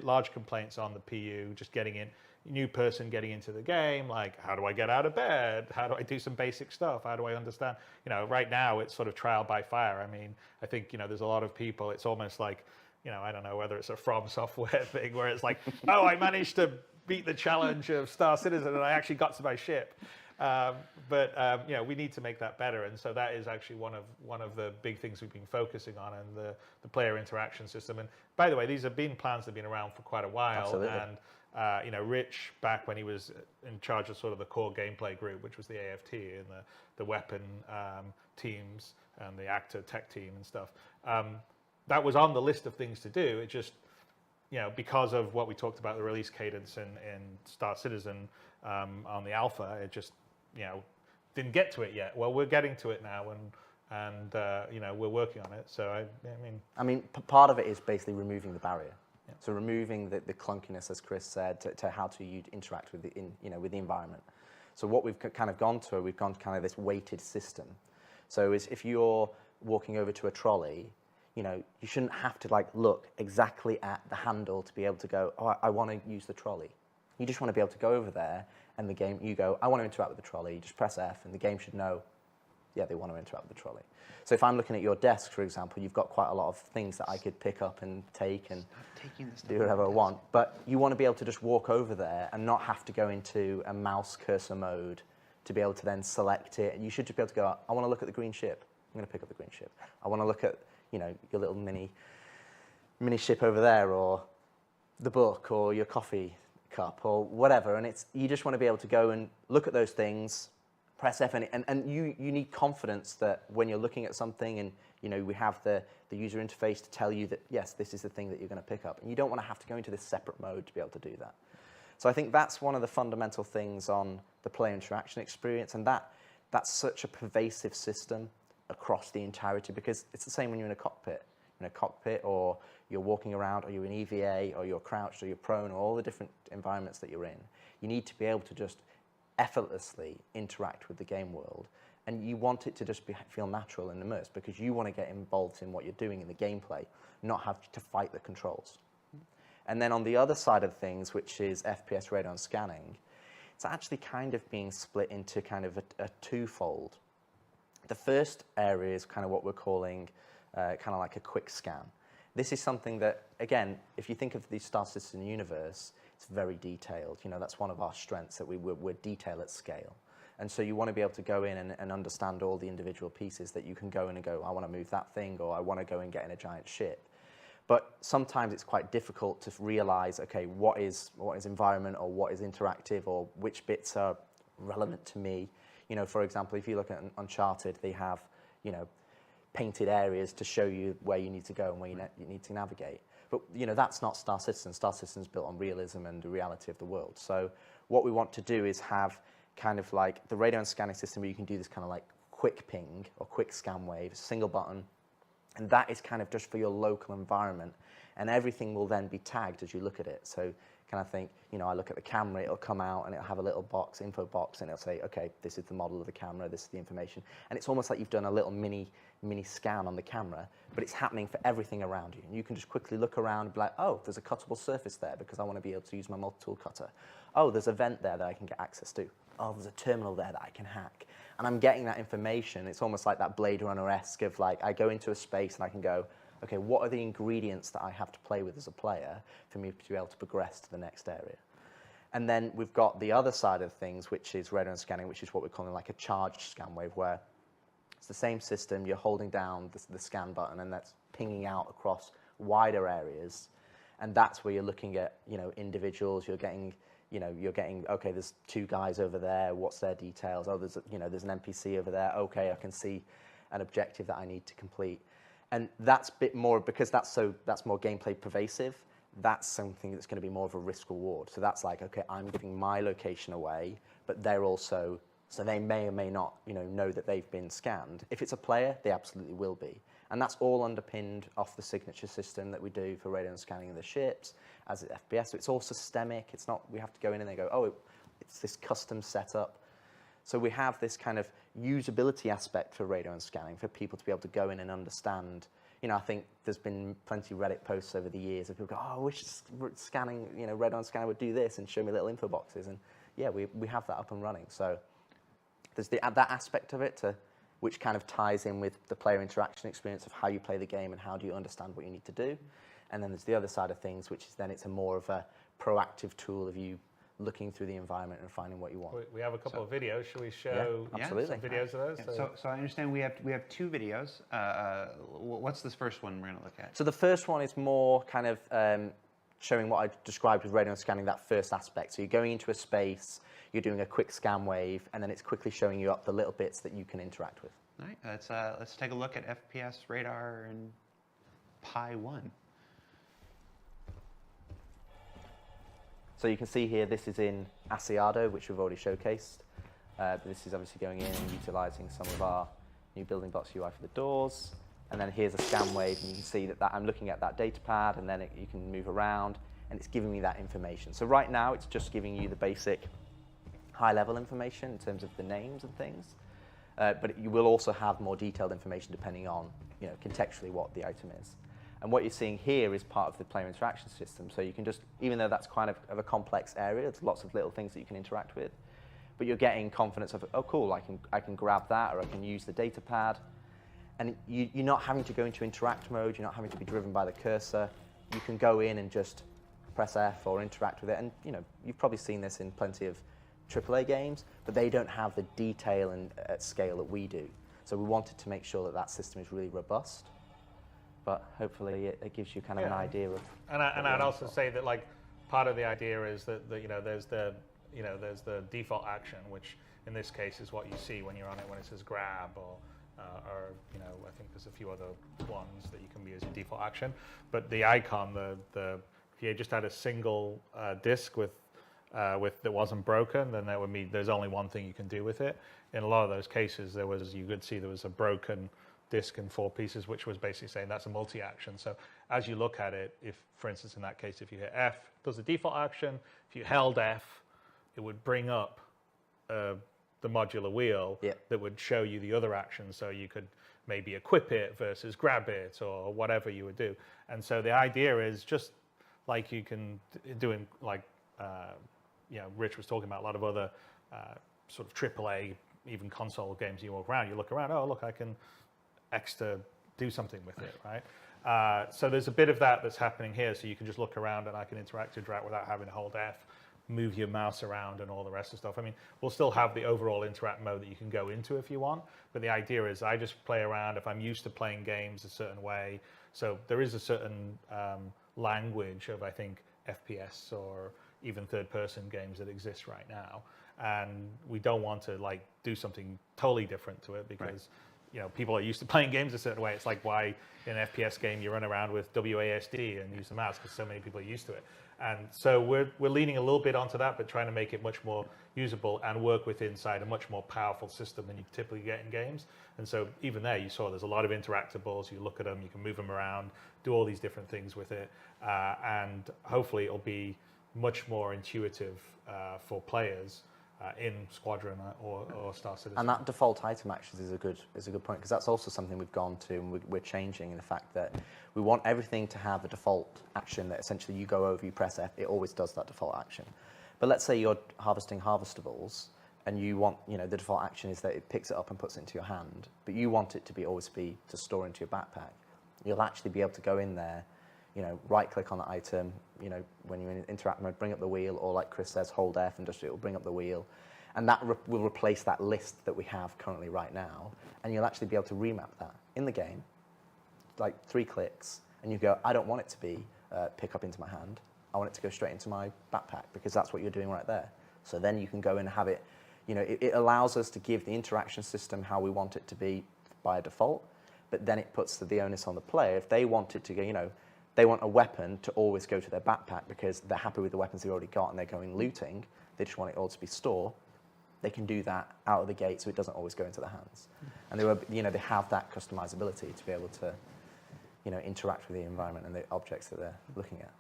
large complaints on the PU, just getting in, new person getting into the game, like, how do I get out of bed? How do I do some basic stuff? How do I understand? Right now it's sort of trial by fire. I mean, I think, there's a lot of people, it's almost like, I don't know whether it's a From Software thing where it's like, oh, I managed to beat the challenge of Star Citizen and I actually got to my ship. But we need to make that better, and so that is actually one of the big things we've been focusing on, and the player interaction system. And by the way, these have been plans that have been around for quite a while. Absolutely. And Rich, back when he was in charge of sort of the core gameplay group, which was the AFT and the weapon teams and the actor tech team and stuff, that was on the list of things to do. It just because of what we talked about, the release cadence in Star Citizen on the alpha, it just didn't get to it yet. Well, we're getting to it now, and we're working on it. So I mean, part of it is basically removing the barrier. Yeah. So removing the clunkiness, as Chris said, to how to interact with with the environment. So what we've kind of gone to, we've gone to kind of this weighted system. So if you're walking over to a trolley, you shouldn't have to look exactly at the handle to be able to go, oh, I want to use the trolley. You just want to be able to go over there, and the game, you go, I want to interact with the trolley. You just press F, and the game should know, yeah, they want to interact with the trolley. So if I'm looking at your desk, for example, you've got quite a lot of things that I could pick up and take and do whatever I want. But you want to be able to just walk over there and not have to go into a mouse cursor mode to be able to then select it. And you should just be able to go, I want to look at the green ship. I'm going to pick up the green ship. I want to look at your little mini ship over there, or the book, or your coffee cup, or whatever. And you just want to be able to go and look at those things, press F, and you need confidence that when you're looking at something, and we have the user interface to tell you that yes, this is the thing that you're going to pick up, and you don't want to have to go into this separate mode to be able to do that. So I think that's one of the fundamental things on the player interaction experience, and that's such a pervasive system across the entirety, because it's the same when you're in a cockpit. In a cockpit, or you're walking around, or you're in EVA, or you're crouched, or you're prone, or all the different environments that you're in. You need to be able to just effortlessly interact with the game world, and you want it to just feel natural and immersed, because you want to get involved in what you're doing in the gameplay, not have to fight the controls. And then on the other side of things, which is FPS radon scanning, it's actually kind of being split into kind of a twofold. The first area is kind of what we're calling kind of like a quick scan. This is something that, again, if you think of the Star Citizen universe, it's very detailed. That's one of our strengths, that we're detail at scale. And so you want to be able to go in and understand all the individual pieces, that you can go in and go, I want to move that thing, or I want to go and get in a giant ship. But sometimes it's quite difficult to realize, okay, what is environment, or what is interactive, or which bits are relevant to me. For example, if you look at Uncharted, they have, painted areas to show you where you need to go and where you need to navigate. But that's not Star Citizen. Star Citizen is built on realism and the reality of the world. So what we want to do is have kind of like the radon scanning system, where you can do this kind of like quick ping or quick scan wave, single button, and that is kind of just for your local environment, and everything will then be tagged as you look at it. So kind of think, I look at the camera, it'll come out and it'll have a little box, info box, and it'll say, okay, this is the model of the camera, this is the information. And it's almost like you've done a little mini scan on the camera, but it's happening for everything around you. And you can just quickly look around and be like, oh, there's a cuttable surface there because I want to be able to use my multi-tool cutter. Oh, there's a vent there that I can get access to. Oh, there's a terminal there that I can hack. And I'm getting that information. It's almost like that Blade Runner-esque of like, I go into a space and I can go, okay, what are the ingredients that I have to play with as a player for me to be able to progress to the next area? And then we've got the other side of things, which is radon scanning, which is what we're calling like a charged scan wave, where it's the same system, you're holding down the scan button, and that's pinging out across wider areas. And that's where you're looking at, individuals. You're getting, okay, there's 2 guys over there. What's their details? Oh, there's an NPC over there. Okay, I can see an objective that I need to complete. And that's a bit more, because that's more gameplay pervasive. That's something that's going to be more of a risk reward. So that's like, okay, I'm giving my location away, but they're also, so they may or may not, know that they've been scanned. If it's a player, they absolutely will be. And that's all underpinned off the signature system that we do for radar scanning of the ships as an FPS. So it's all systemic. It's not, we have to go in and they go, oh, it's this custom setup. So we have this kind of usability aspect for radar and scanning for people to be able to go in and understand. I think there's been plenty of Reddit posts over the years of people go, oh, I wish scanning, radar and scanning would do this and show me little info boxes. And yeah, we have that up and running. So there's that aspect of it which kind of ties in with the player interaction experience of how you play the game and how do you understand what you need to do. And then there's the other side of things, which is then it's a more of a proactive tool of you looking through the environment and finding what you want. We have a couple of videos. Shall we show some videos of those? Yeah. So I understand we have 2 videos. What's this first one we're going to look at? So the first one is more kind of showing what I described with radar scanning, that first aspect. So you're going into a space, you're doing a quick scan wave, and then it's quickly showing you up the little bits that you can interact with. All right, let's take a look at FPS radar and Pi 1. So you can see here, this is in Asiado, which we've already showcased. But this is obviously going in and utilizing some of our new building blocks UI for the doors. And then here's a scan wave, and you can see that I'm looking at that data pad, and then you can move around, and it's giving me that information. So right now, it's just giving you the basic high-level information in terms of the names and things. But you will also have more detailed information depending on, contextually what the item is. And what you're seeing here is part of the player interaction system. So you can just, even though that's kind of a complex area, there's lots of little things that you can interact with, but you're getting confidence of, oh, cool, I can grab that, or I can use the data pad. And you're not having to go into interact mode. You're not having to be driven by the cursor. You can go in and just press F or interact with it. And you've probably seen this in plenty of AAA games, but they don't have the detail and at scale that we do. So we wanted to make sure that system is really robust. But hopefully it gives you kind of an idea of. And I'd also say that part of the idea is that there's the default action, which in this case is what you see when you're on it when it says grab or I think there's a few other ones that you can use as your default action. But the icon, if you just had a single disk with that wasn't broken, then that would mean there's only one thing you can do with it. In a lot of those cases, you could see there was a broken disk in 4 pieces, which was basically saying that's a multi-action. So as you look at it, if, for instance, in that case, if you hit F, it does the default action. If you held F, it would bring up the modular wheel that would show you the other actions. So you could maybe equip it versus grab it or whatever you would do. And so the idea is just like you can do in Rich was talking about a lot of other sort of AAA, even console games. You walk around, you look around, oh, look, I can extra do something with it, right? So there's a bit of that's happening here. So you can just look around and I can interact without having to hold F, move your mouse around and all the rest of stuff. I mean, we'll still have the overall interact mode that you can go into if you want, but the idea is I just play around if I'm used to playing games a certain way. So there is a certain language of, I think, FPS or even third-person games that exist right now. And we don't want to do something totally different to it because people are used to playing games a certain way. It's like why in an FPS game you run around with WASD and use the mouse because so many people are used to it. And so we're leaning a little bit onto that, but trying to make it much more usable and work with inside a much more powerful system than you typically get in games. And so even there, you saw there's a lot of interactables. You look at them, you can move them around, do all these different things with it, and hopefully it'll be much more intuitive for players in Squadron or Star Citizen. And that default item actions is a good point because that's also something we've gone to and we're changing in the fact that we want everything to have a default action that essentially you go over, you press F, it always does that default action. But let's say you're harvesting harvestables and you want, the default action is that it picks it up and puts it into your hand, but you want it to always be to store into your backpack. You'll actually be able to go in there, right click on the item, when you're in interact mode, bring up the wheel, or like Chris says, hold F and it will bring up the wheel. And that will replace that list that we have currently right now. And you'll actually be able to remap that in the game, 3 clicks, and you go, I don't want it to be pick up into my hand. I want it to go straight into my backpack because that's what you're doing right there. So then you can go and have it, it allows us to give the interaction system how we want it to be by default, but then it puts the onus on the player. If they want it to go, they want a weapon to always go to their backpack because they're happy with the weapons they've already got and they're going looting, they just want it all to be stored, they can do that out of the gate so it doesn't always go into their hands. And they have that customizability to be able to, interact with the environment and the objects that they're looking at.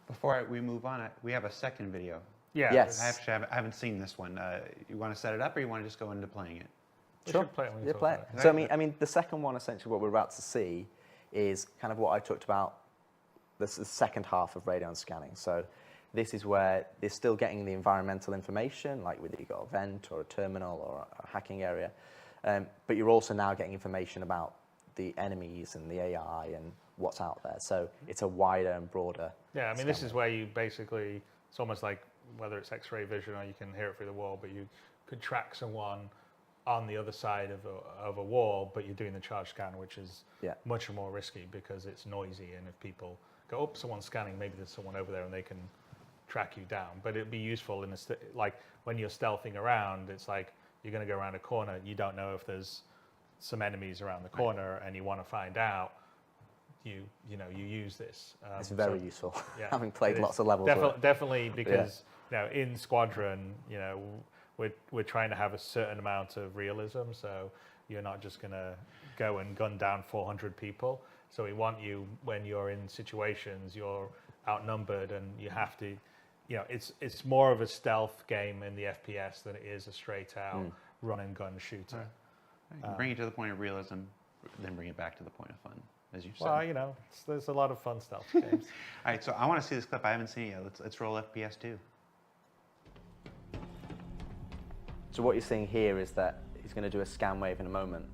Before we move on, we have a second video. Yeah. Yes. I haven't seen this one. You want to set it up, or you want to just go into playing it? Sure. Play it. So I mean, the second one, essentially, what we're about to see is kind of what I talked about. This is the second half of radon scanning. So this is where they're still getting the environmental information, like whether you've got a vent or a terminal or a hacking area, but you're also now getting information about the enemies and the AI and what's out there. So it's a wider and broader. Yeah, I mean, this is where you basically, it's almost like whether it's X-ray vision or you can hear it through the wall, but you could track someone on the other side of a wall, but you're doing the charge scan, which is much more risky because it's noisy. And if people go, oh, someone's scanning, maybe there's someone over there and they can track you down. But it'd be useful in like when you're stealthing around, it's like you're going to go around a corner, you don't know if there's some enemies around the corner and you want to find out, you use this. It's very useful, yeah, having played lots of levels. Definitely because in Squadron, we're trying to have a certain amount of realism, so you're not just going to go and gun down 400 people. So we want you, when you're in situations, you're outnumbered and you have to, it's more of a stealth game in the FPS than it is a straight out run and gun shooter. Bring it to the point of realism, then bring it back to the point of fun, as you said. Well, there's a lot of fun stealth games. All right, so I want to see this clip. I haven't seen it yet. Let's roll FPS 2. So what you're seeing here is that he's going to do a scan wave in a moment.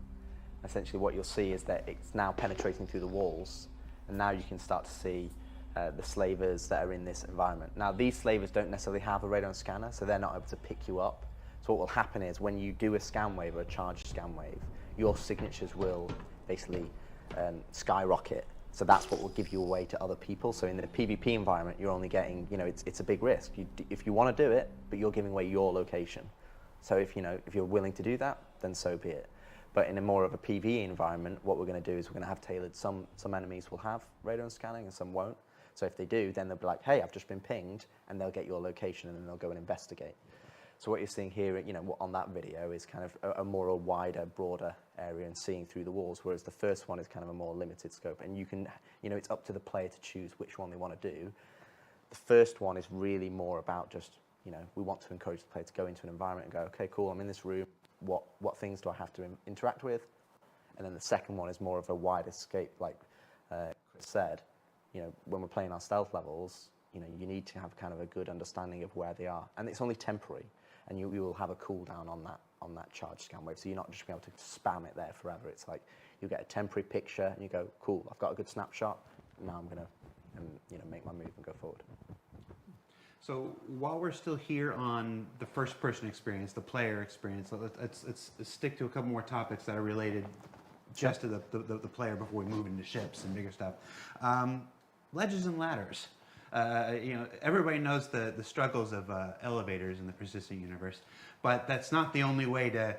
Essentially what you'll see is that it's now penetrating through the walls, and now you can start to see the slavers that are in this environment. Now these slavers don't necessarily have a radon scanner, so they're not able to pick you up. So what will happen is when you do a scan wave or a charged scan wave, your signatures will basically skyrocket. So that's what will give you away to other people. So in the PvP environment, you're only getting, it's a big risk. If you want to do it, but you're giving away your location. So if you're willing to do that, then so be it. But in a more of a PvE environment, what we're going to do is we're going to have tailored. Some enemies will have radon scanning and some won't. So if they do, then they'll be like, hey, I've just been pinged, and they'll get your location and then they'll go and investigate. So what you're seeing here, on that video is kind of a more wider, broader area and seeing through the walls, whereas the first one is kind of a more limited scope. And you can, it's up to the player to choose which one they want to do. The first one is really more about just, we want to encourage the player to go into an environment and go, okay, cool, I'm in this room. What things do I have to interact with? And then the second one is more of a wider scope, like Chris said. When we're playing our stealth levels, you need to have kind of a good understanding of where they are, and it's only temporary. And you will have a cooldown on that charge scan wave, so you're not just going to be able to spam it there forever. It's like you get a temporary picture and you go, cool, I've got a good snapshot. Now I'm going to make my move and go forward. So while we're still here on the first-person experience, the player experience, let's stick to a couple more topics that are related just to the player before we move into ships and bigger stuff. Ledges and ladders. Everybody knows the struggles of elevators in the persistent universe, but that's not the only way to,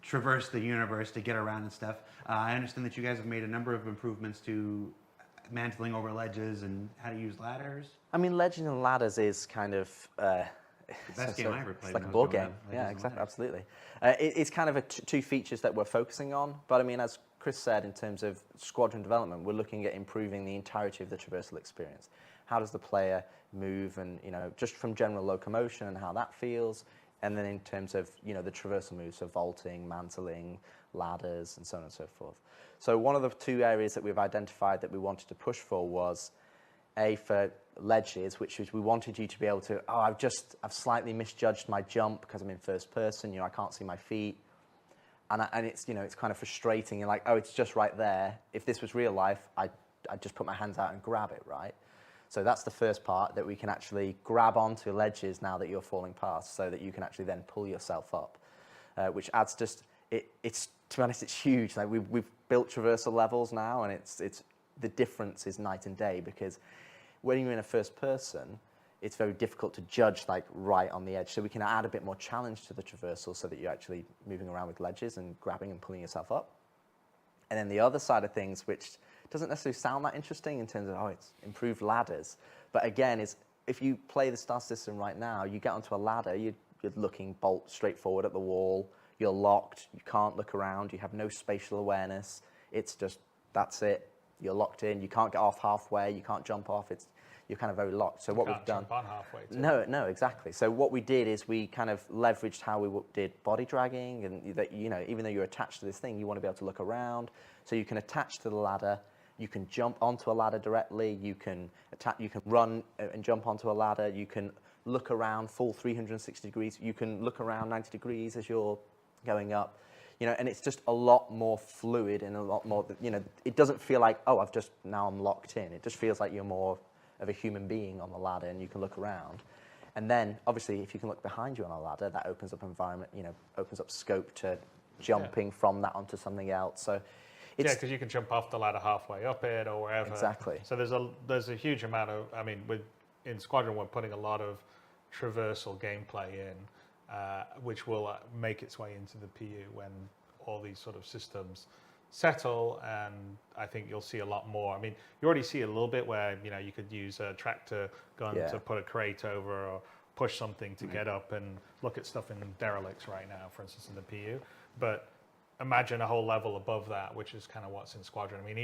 traverse the universe to get around and stuff. I understand that you guys have made a number of improvements to mantling over ledges and how to use ladders. I mean, Legend and Ladders is kind of the best game I ever played. It's like a board game. Yeah, exactly, absolutely. It's kind of two features that we're focusing on. But I mean, as Chris said, in terms of Squadron development, we're looking at improving the entirety of the traversal experience. How does the player move, and just from general locomotion and how that feels, and then in terms of the traversal moves, so vaulting, mantling, ladders, and so on and so forth. So one of the two areas that we've identified that we wanted to push for was for ledges, which is we wanted you to be able to, I've slightly misjudged my jump because I'm in first person, I can't see my feet. And it's, it's kind of frustrating. You're like, it's just right there. If this was real life, I'd just put my hands out and grab it, right? So that's the first part, that we can actually grab onto ledges now that you're falling past, so that you can actually then pull yourself up, which adds just, it's to be honest, it's huge. Like we've built traversal levels now, and it's the difference is night and day, because when you're in a first person, it's very difficult to judge like right on the edge. So we can add a bit more challenge to the traversal so that you're actually moving around with ledges and grabbing and pulling yourself up. And then the other side of things, which doesn't necessarily sound that interesting in terms of, oh, it's improved ladders. But again, is if you play the Star Citizen right now, you get onto a ladder, you're looking bolt straight forward at the wall, you're locked, you can't look around, you have no spatial awareness. It's just, that's it. You're locked in, you can't get off halfway, you can't jump off, you're kind of very locked. So what we've done... Jump on halfway too. No, exactly. So what we did is we kind of leveraged how we did body dragging, and that, you know, even though you're attached to this thing, you want to be able to look around. So you can attach to the ladder, you can jump onto a ladder directly, you can run and jump onto a ladder, you can look around full 360 degrees, you can look around 90 degrees as you're going up. You know, and it's just a lot more fluid and a lot more, you know, it doesn't feel like, oh, now I'm locked in. It just feels like you're more of a human being on the ladder and you can look around. And then, obviously, if you can look behind you on a ladder, that opens up environment, you know, opens up scope to jumping from that onto something else. So it's... Yeah, because you can jump off the ladder halfway up it or wherever. Exactly. So there's a huge amount of, I mean, in Squadron, we're putting a lot of traversal gameplay in, which will make its way into the PU when all these sort of systems settle, and I think you'll see a lot more. I mean, you already see a little bit where, you know, you could use a tractor gun to put a crate over or push something to get up and look at stuff in derelicts right now, for instance, in the PU. But imagine a whole level above that, which is kind of what's in Squadron. I mean,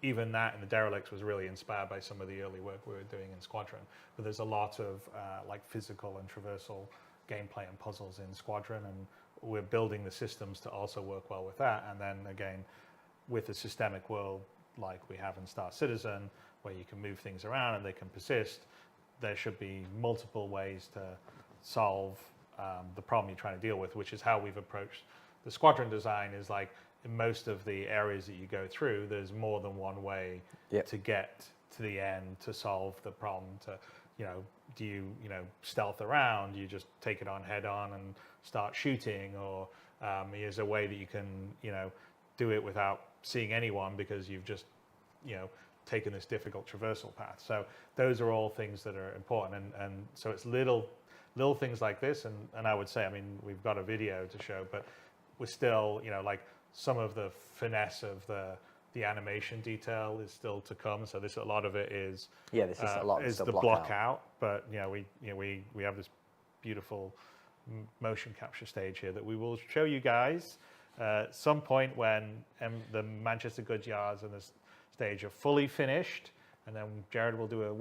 even that in the derelicts was really inspired by some of the early work we were doing in Squadron. But there's a lot of like physical and traversal gameplay and puzzles in Squadron, and we're building the systems to also work well with that. And then again, with a systemic world like we have in Star Citizen, where you can move things around and they can persist, there should be multiple ways to solve the problem you're trying to deal with, which is how we've approached the Squadron design. Is like in most of the areas that you go through, there's more than one way to get to the end to solve the problem. To, you know, do you stealth around? You just take it on head on and start shooting, or is a way that you can, you know, do it without seeing anyone because you've just, you know, taken this difficult traversal path. So those are all things that are important, and so it's little things like this, and I would say, I mean, we've got a video to show, but we're still, you know, like some of the finesse of the animation detail is still to come. So a lot of it is this is a lot is the block out. But we have this beautiful motion capture stage here that we will show you guys at some point when the Manchester Goods Yards and the stage are fully finished, and then Jared will do a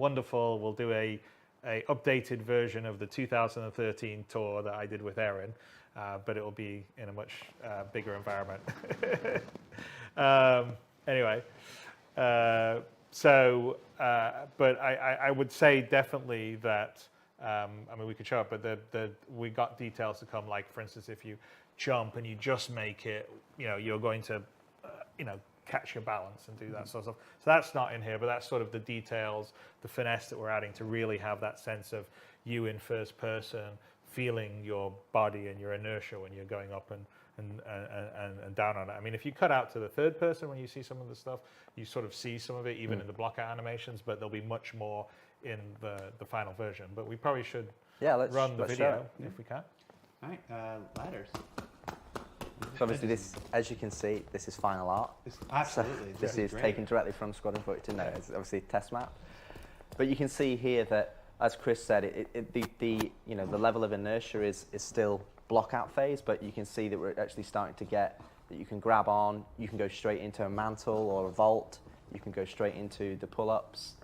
updated version of the 2013 tour that I did with Erin, but it will be in a much bigger environment. Anyway, but I would say definitely that, I mean, we could show it, but we got details to come, like, for instance, if you jump and you just make it, you know, you're going to, you know, catch your balance and do that sort of stuff. So that's not in here, but that's sort of the details, the finesse that we're adding to really have that sense of you in first person, feeling your body and your inertia when you're going up and down on it. I mean, if you cut out to the third person when you see some of the stuff, you sort of see some of it even in the block out animations, but there'll be much more in the final version. But we probably should run the video if we can. All right, ladders. So obviously this, as you can see, this is final art. Absolutely. So this is taken directly from Squadron 42. No, it's obviously a test map. But you can see here that, as Chris said, the level of inertia is still block out phase, but you can see that we're actually starting to get that you can grab on, you can go straight into a mantle or a vault, you can go straight into the pull-ups.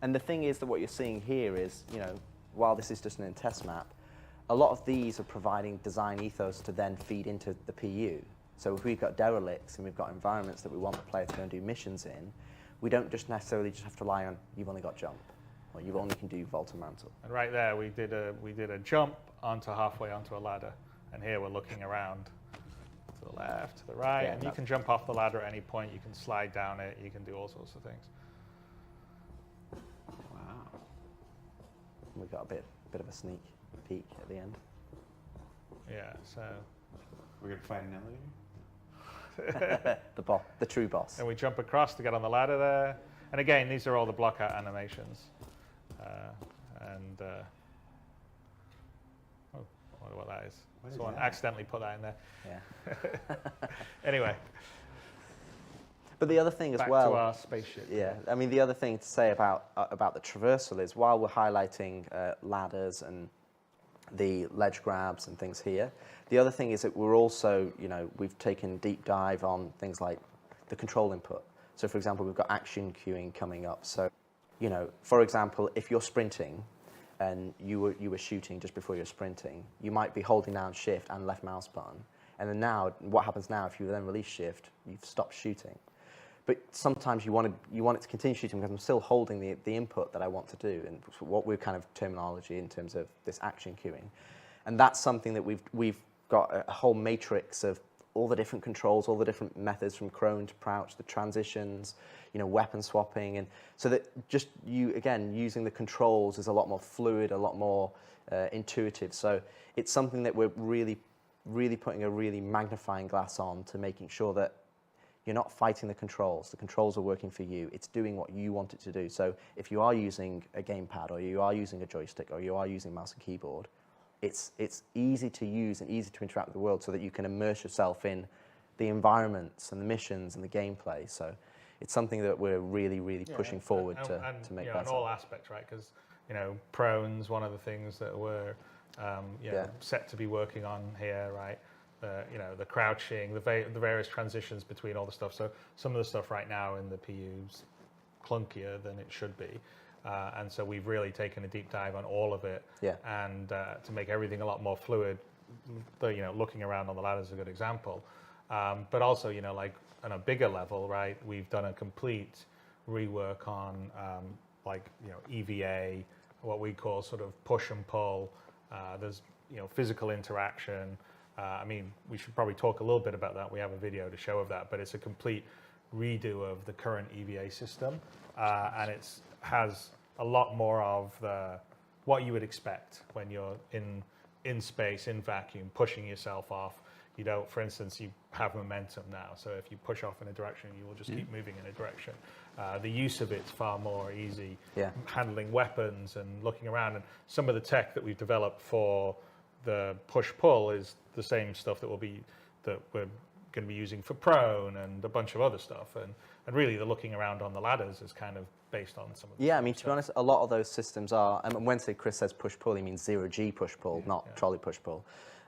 And the thing is that what you're seeing here is, you know, while this is just an test map, a lot of these are providing design ethos to then feed into the PU. So if we've got derelicts and we've got environments that we want the player to go and do missions in, we don't just necessarily just have to rely on you've only got jump, or you only can do vault and mantle. And right there, we did a jump halfway onto a ladder, and here we're looking around to the left, to the right, and you can jump off the ladder at any point. You can slide down it. You can do all sorts of things. Wow. We got a bit of a sneak peek at the end. Yeah. So we're gonna find an elevator. The true boss. And we jump across to get on the ladder there. And again, these are all the block out animations. And oh, I wonder what that is. What is Someone that? accidentally put that in there. Yeah. Anyway. But the other thing as Back well. to our spaceship. Yeah, I mean the other thing to say about the traversal is while we're highlighting ladders and the ledge grabs and things here, the other thing is that we're also, we've taken deep dive on things like the control input. So for example, we've got action queuing coming up. So, for example, if you're sprinting and you were shooting just before you're sprinting, you might be holding down shift and left mouse button. And then now, what happens now if you then release shift, you've stopped shooting. But sometimes you want it to continue shooting because I'm still holding the input that I want to do, and what we're kind of terminology in terms of this action queuing. And that's something that we've got a whole matrix of all the different controls, all the different methods from prone to crouch, the transitions, weapon swapping, and so that just using the controls is a lot more fluid, a lot more intuitive. So it's something that we're really, really putting a really magnifying glass on to making sure that you're not fighting the controls. The controls are working for you. It's doing what you want it to do. So if you are using a gamepad, or you are using a joystick, or you are using mouse and keyboard, it's easy to use and easy to interact with the world so that you can immerse yourself in the environments and the missions and the gameplay. So it's something that we're really, really pushing forward to make better. In all aspects, right? Because, prone's one of the things that we're set to be working on here, right? The crouching, the various transitions between all the stuff. So some of the stuff right now in the PU's clunkier than it should be. And so we've really taken a deep dive on all of it. Yeah. And to make everything a lot more fluid, looking around on the ladder is a good example. But also, like on a bigger level, right, we've done a complete rework on EVA, what we call sort of push and pull. There's, physical interaction. We should probably talk a little bit about that. We have a video to show of that, but it's a complete redo of the current EVA system, and it has a lot more of what you would expect when you're in space, in vacuum, pushing yourself off. You don't, for instance, you have momentum now, so if you push off in a direction, you will just keep moving in a direction. The use of it's far more easy. Yeah. Handling weapons and looking around, and some of the tech that we've developed for the push-pull is the same stuff that we're going to be using for prone and a bunch of other stuff. And really the looking around on the ladders is kind of based on some of the to be honest, a lot of those systems are, and when Chris says push-pull, he means 0G push-pull, not trolley push-pull.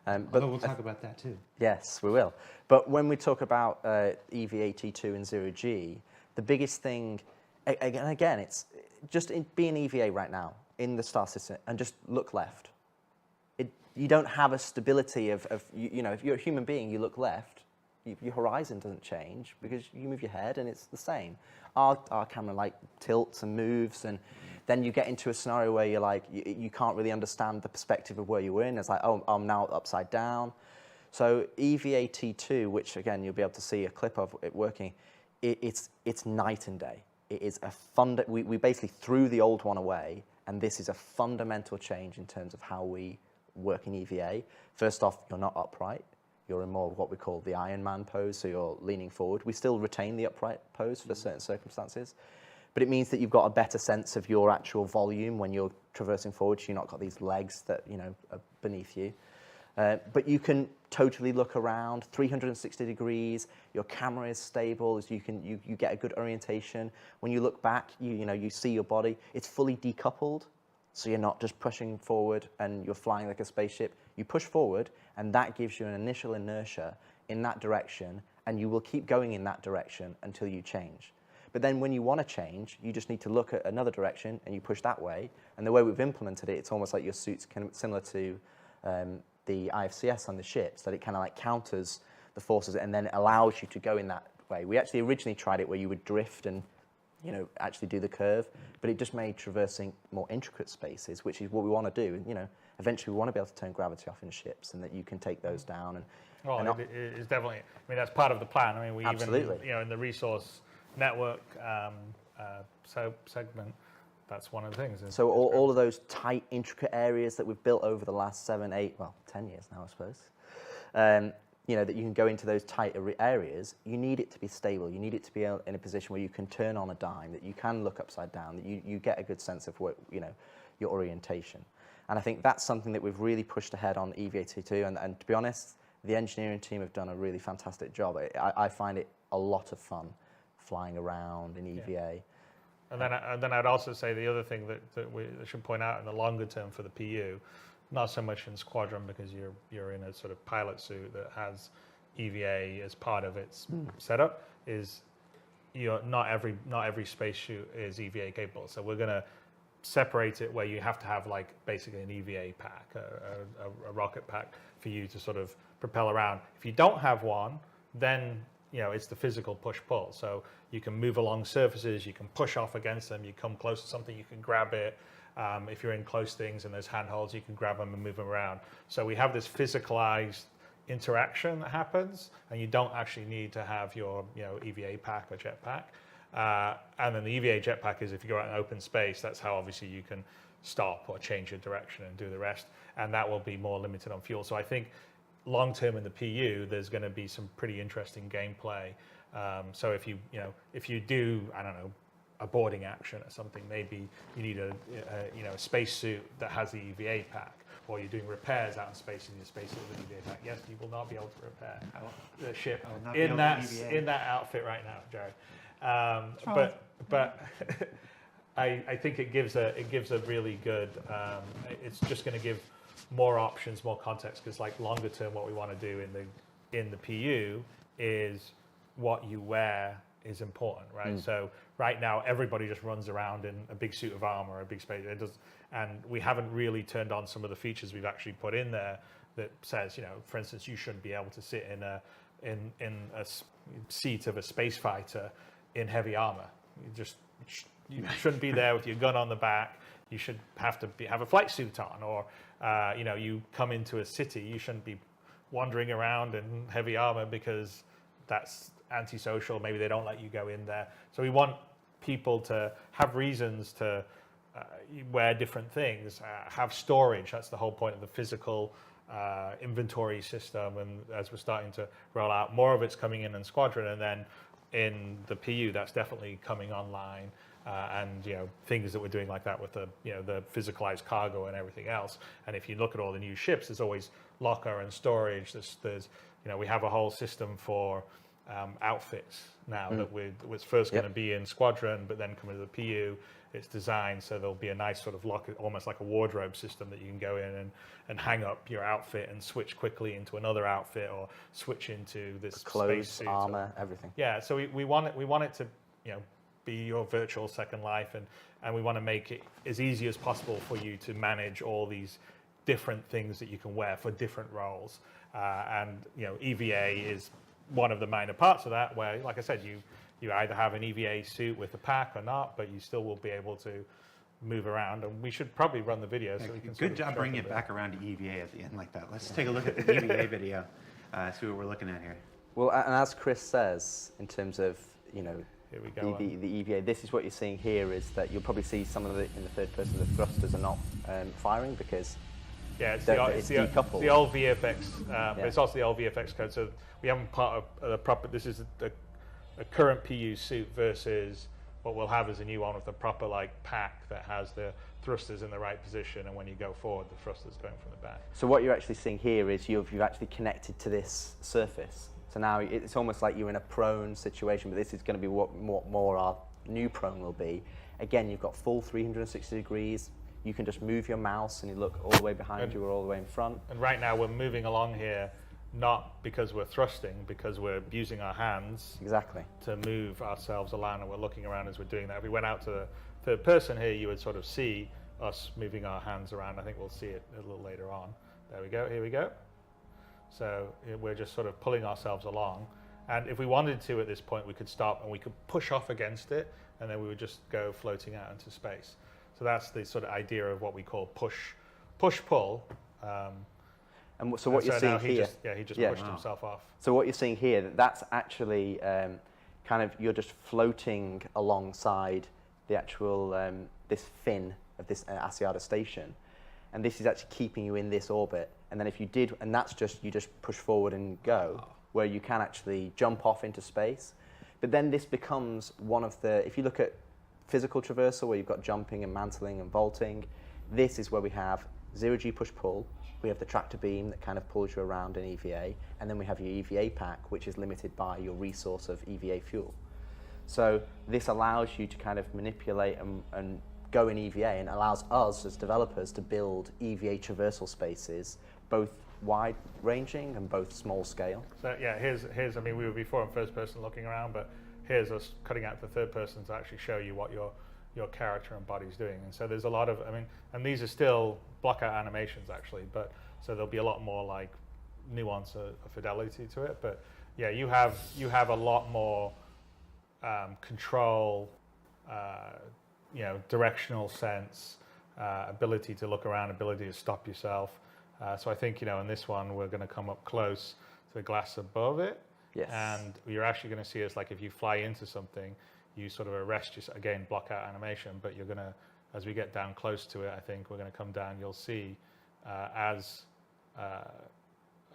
But we'll talk about that too. Yes, we will. But when we talk about EVA T2 and 0G, the biggest thing, again, it's just be an EVA right now in the star system and just look left. You don't have a stability of if you're a human being, you look left, your horizon doesn't change because you move your head and it's the same. Our camera tilts and moves, and then you get into a scenario where you're you can't really understand the perspective of where you were in. It's oh, I'm now upside down. So EVA T2, which again you'll be able to see a clip of it working, it's night and day. It is we basically threw the old one away, and this is a fundamental change in terms of how we work in EVA. First off, you're not upright. You're in more of what we call the Iron Man pose, so you're leaning forward. We still retain the upright pose for certain circumstances, but it means that you've got a better sense of your actual volume when you're traversing forward, so you've not got these legs that are beneath you. But you can totally look around 360 degrees. Your camera is stable, so you get a good orientation. When you look back, you see your body. It's fully decoupled. So you're not just pushing forward and you're flying like a spaceship. You push forward, and that gives you an initial inertia in that direction, and you will keep going in that direction until you change. But then when you want to change, you just need to look at another direction, and you push that way. And the way we've implemented it, it's almost like your suit's kind of similar to the IFCS on the ships, that it kind of counters the forces and then allows you to go in that way. We actually originally tried it where you would drift and actually do the curve, but it just made traversing more intricate spaces, which is what we want to do. Eventually we want to be able to turn gravity off in ships, and that you can take those down. It's definitely. That's part of the plan. We absolutely. Even in the resource network segment, that's one of the things. So all of those tight, intricate areas that we've built over the last 7, 8, 10 years now, I suppose. that you can go into those tighter areas, you need it to be stable. You need it to be in a position where you can turn on a dime, that you can look upside down, that you get a good sense of what, your orientation. And I think that's something that we've really pushed ahead on EVA2. And to be honest, the engineering team have done a really fantastic job. I find it a lot of fun flying around in EVA. Yeah. And then I'd also say the other thing that we should point out in the longer term for the PU, not so much in Squadron because you're in a sort of pilot suit that has EVA as part of its setup, is not every spacesuit is EVA capable. So we're going to separate it where you have to have like basically an EVA pack, a rocket pack for you to sort of propel around. If you don't have one, then it's the physical push-pull. So you can move along surfaces, you can push off against them, you come close to something, you can grab it. If you're in close things and there's handholds, you can grab them and move them around. So we have this physicalized interaction that happens, and you don't actually need to have your EVA pack or jetpack. And then the EVA jetpack is if you go out in open space, that's how obviously you can stop or change your direction and do the rest. And that will be more limited on fuel. So I think long term in the PU, there's going to be some pretty interesting gameplay. So if you do, I don't know, a boarding action or something, maybe you need a spacesuit that has the EVA pack, or you're doing repairs out in space in your spacesuit with an EVA pack. Yes, you will not be able to repair the ship in that outfit right now, Jared. But I think it gives a really good. It's just going to give more options, more context, because like longer term, what we want to do in the PU is what you wear is important, right? So right now, everybody just runs around in a big suit of armor, a big space. And we haven't really turned on some of the features we've actually put in there that says, for instance, you shouldn't be able to sit in a seat of a space fighter in heavy armor. You shouldn't be there with your gun on the back. You should have a flight suit on, or you come into a city, you shouldn't be wandering around in heavy armor because that's antisocial. Maybe they don't let you go in there. So we want people to have reasons to wear different things, have storage. That's the whole point of the physical inventory system. And as we're starting to roll out, more of it's coming in Squadron, and then in the PU, that's definitely coming online. And things that we're doing like that with the the physicalized cargo and everything else. And if you look at all the new ships, there's always locker and storage. There's we have a whole system for outfits now that was first going to be in Squadron, but then coming to the PU, it's designed so there'll be a nice sort of locker, almost like a wardrobe system that you can go in and hang up your outfit and switch quickly into another outfit, or switch into this clothes, spacesuit, armor, everything. Yeah, so we want it to be your virtual second life, and we want to make it as easy as possible for you to manage all these different things that you can wear for different roles. And EVA is one of the minor parts of that, where, like I said, you either have an EVA suit with a pack or not, but you still will be able to move around. And we should probably run the video so we can. Good job bringing it back around to EVA at the end like that. Let's take a look at the EVA video, see what we're looking at here. Well, and as Chris says, in terms of here we go the EVA, this is what you're seeing here, is that you'll probably see some of it in the third person. The thrusters are not firing because it's decoupled. the old VFX, but it's also the old VFX code. So we haven't part of the proper. This is a current PU suit versus what we'll have is a new one with a proper pack that has the thrusters in the right position, and when you go forward, the thrusters going from the back. So what you're actually seeing here is you've actually connected to this surface. So now it's almost like you're in a prone situation, but this is going to be what more our new prone will be. Again, you've got full 360 degrees. You can just move your mouse and you look all the way behind you or all the way in front. And right now we're moving along here, not because we're thrusting, because we're using our hands to move ourselves along, and we're looking around as we're doing that. If we went out to the third person here, you would sort of see us moving our hands around. I think we'll see it a little later on. There we go, here we go. So we're just sort of pulling ourselves along. And if we wanted to at this point, we could stop and we could push off against it, and then we would just go floating out into space. So that's the sort of idea of what we call push-pull. And so what you're seeing here... He just pushed himself off. So what you're seeing here, that's actually kind of, you're just floating alongside the actual, this fin of this Asiata station. And this is actually keeping you in this orbit And then if you did, and that's just, you just push forward and go, where you can actually jump off into space. But then this becomes one of the, if you look at physical traversal, where you've got jumping and mantling and vaulting, this is where we have 0G push-pull. We have the tractor beam that kind of pulls you around in EVA, and then we have your EVA pack, which is limited by your resource of EVA fuel. So this allows you to kind of manipulate and go in EVA, and allows us as developers to build EVA traversal spaces, both wide-ranging and both small scale. So yeah, here's I mean, we were before in first person looking around, but here's us cutting out to third person to actually show you what your character and body's doing. And so there's a lot of, I mean, and these are still blockout animations actually, but so there'll be a lot more like nuance or fidelity to it. But yeah, you have a lot more control, you know, directional sense, ability to look around, ability to stop yourself. So I think, you know, in this one, we're going to come up close to the glass above it. Yes. And you're actually going to see us, like, if you fly into something, you sort of arrest yourself, again, block out animation, but you're going to, as we get down close to it, I think we're going to come down, you'll see as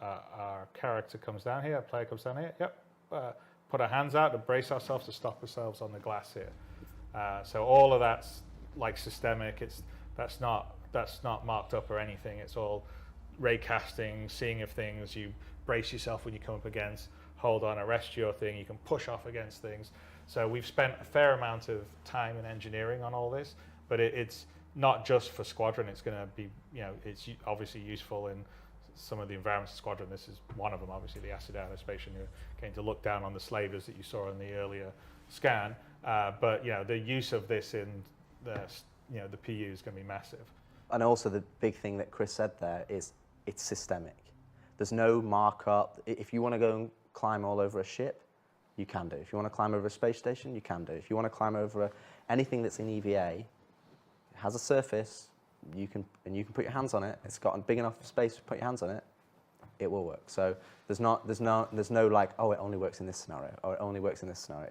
our character comes down here, our player comes down here, yep, put our hands out to brace ourselves to stop ourselves on the glass here. So all of that's like systemic. That's not marked up or anything. It's all ray casting, seeing if things, you brace yourself when you come up against, hold on, arrest your thing, you can push off against things. So we've spent a fair amount of time and engineering on all this, but it's not just for Squadron. It's going to be, you know, it's obviously useful in some of the environments of Squadron. This is one of them, obviously, the acid aerospatial. You're going to look down on the slavers that you saw in the earlier scan, but, you know, the use of this in the, you know, the PU is going to be massive. And also the big thing that Chris said there is it's systemic. There's no markup. If you want to go and climb all over a ship, you can do. If you want to climb over a space station, you can do. If you want to climb over anything that's in EVA, it has a surface, you can put your hands on it. It's got a big enough space to put your hands on it. It will work. So there's no like, oh, it only works in this scenario, or it only works in this scenario.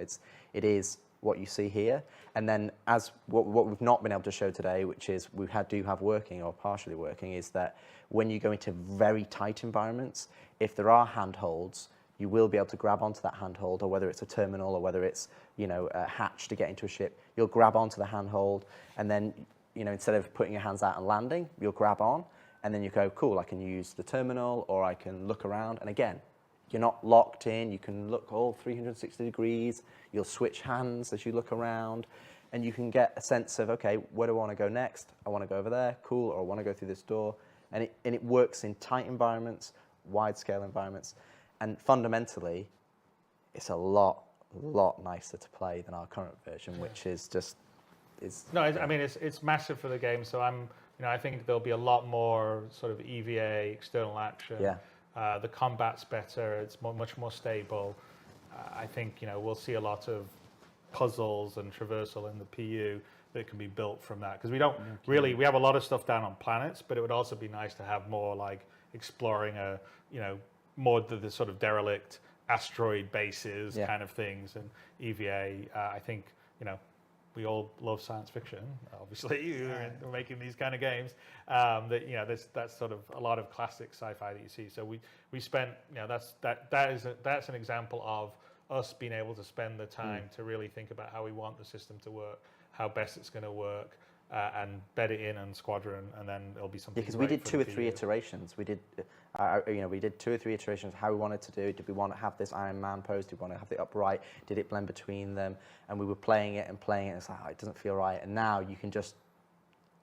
It is what you see here. And then as what we've not been able to show today, which is we do have working or partially working, is that when you go into very tight environments, if there are handholds, you will be able to grab onto that handhold, or whether it's a terminal or whether it's, you know, a hatch to get into a ship, you'll grab onto the handhold, and then, you know, instead of putting your hands out and landing, you'll grab on, and then you go, cool, I can use the terminal, or I can look around. And again, you're not locked in. You can look all 360 degrees. You'll switch hands as you look around, and you can get a sense of, okay, where do I want to go next? I want to go over there, cool, or I want to go through this door. And it works in tight environments, wide-scale environments. And fundamentally, it's a lot nicer to play than our current version, which is just No, I mean it's massive for the game. So I think there'll be a lot more sort of EVA external action. Yeah. The combat's better. It's much more stable. I think, you know, we'll see a lot of puzzles and traversal in the PU that can be built from that, because we don't really, we have a lot of stuff down on planets, but it would also be nice to have more like exploring more the sort of derelict asteroid bases kind of things. And EVA, I think, you know, we all love science fiction, obviously. We're making these kind of games. That, you know, that's sort of a lot of classic sci-fi that you see. So we spent, you know, that's an example of us being able to spend the time to really think about how we want the system to work, how best it's going to work, and bed it in on Squadron, and then it'll be something. Yeah, because we did 2 or 3 iterations. We did, we did 2 or 3 iterations of how we wanted to do it. Did we want to have this Iron Man pose? Did we want to have the upright? Did it blend between them? And we were playing it, and it's like, oh, it doesn't feel right. And now you can just,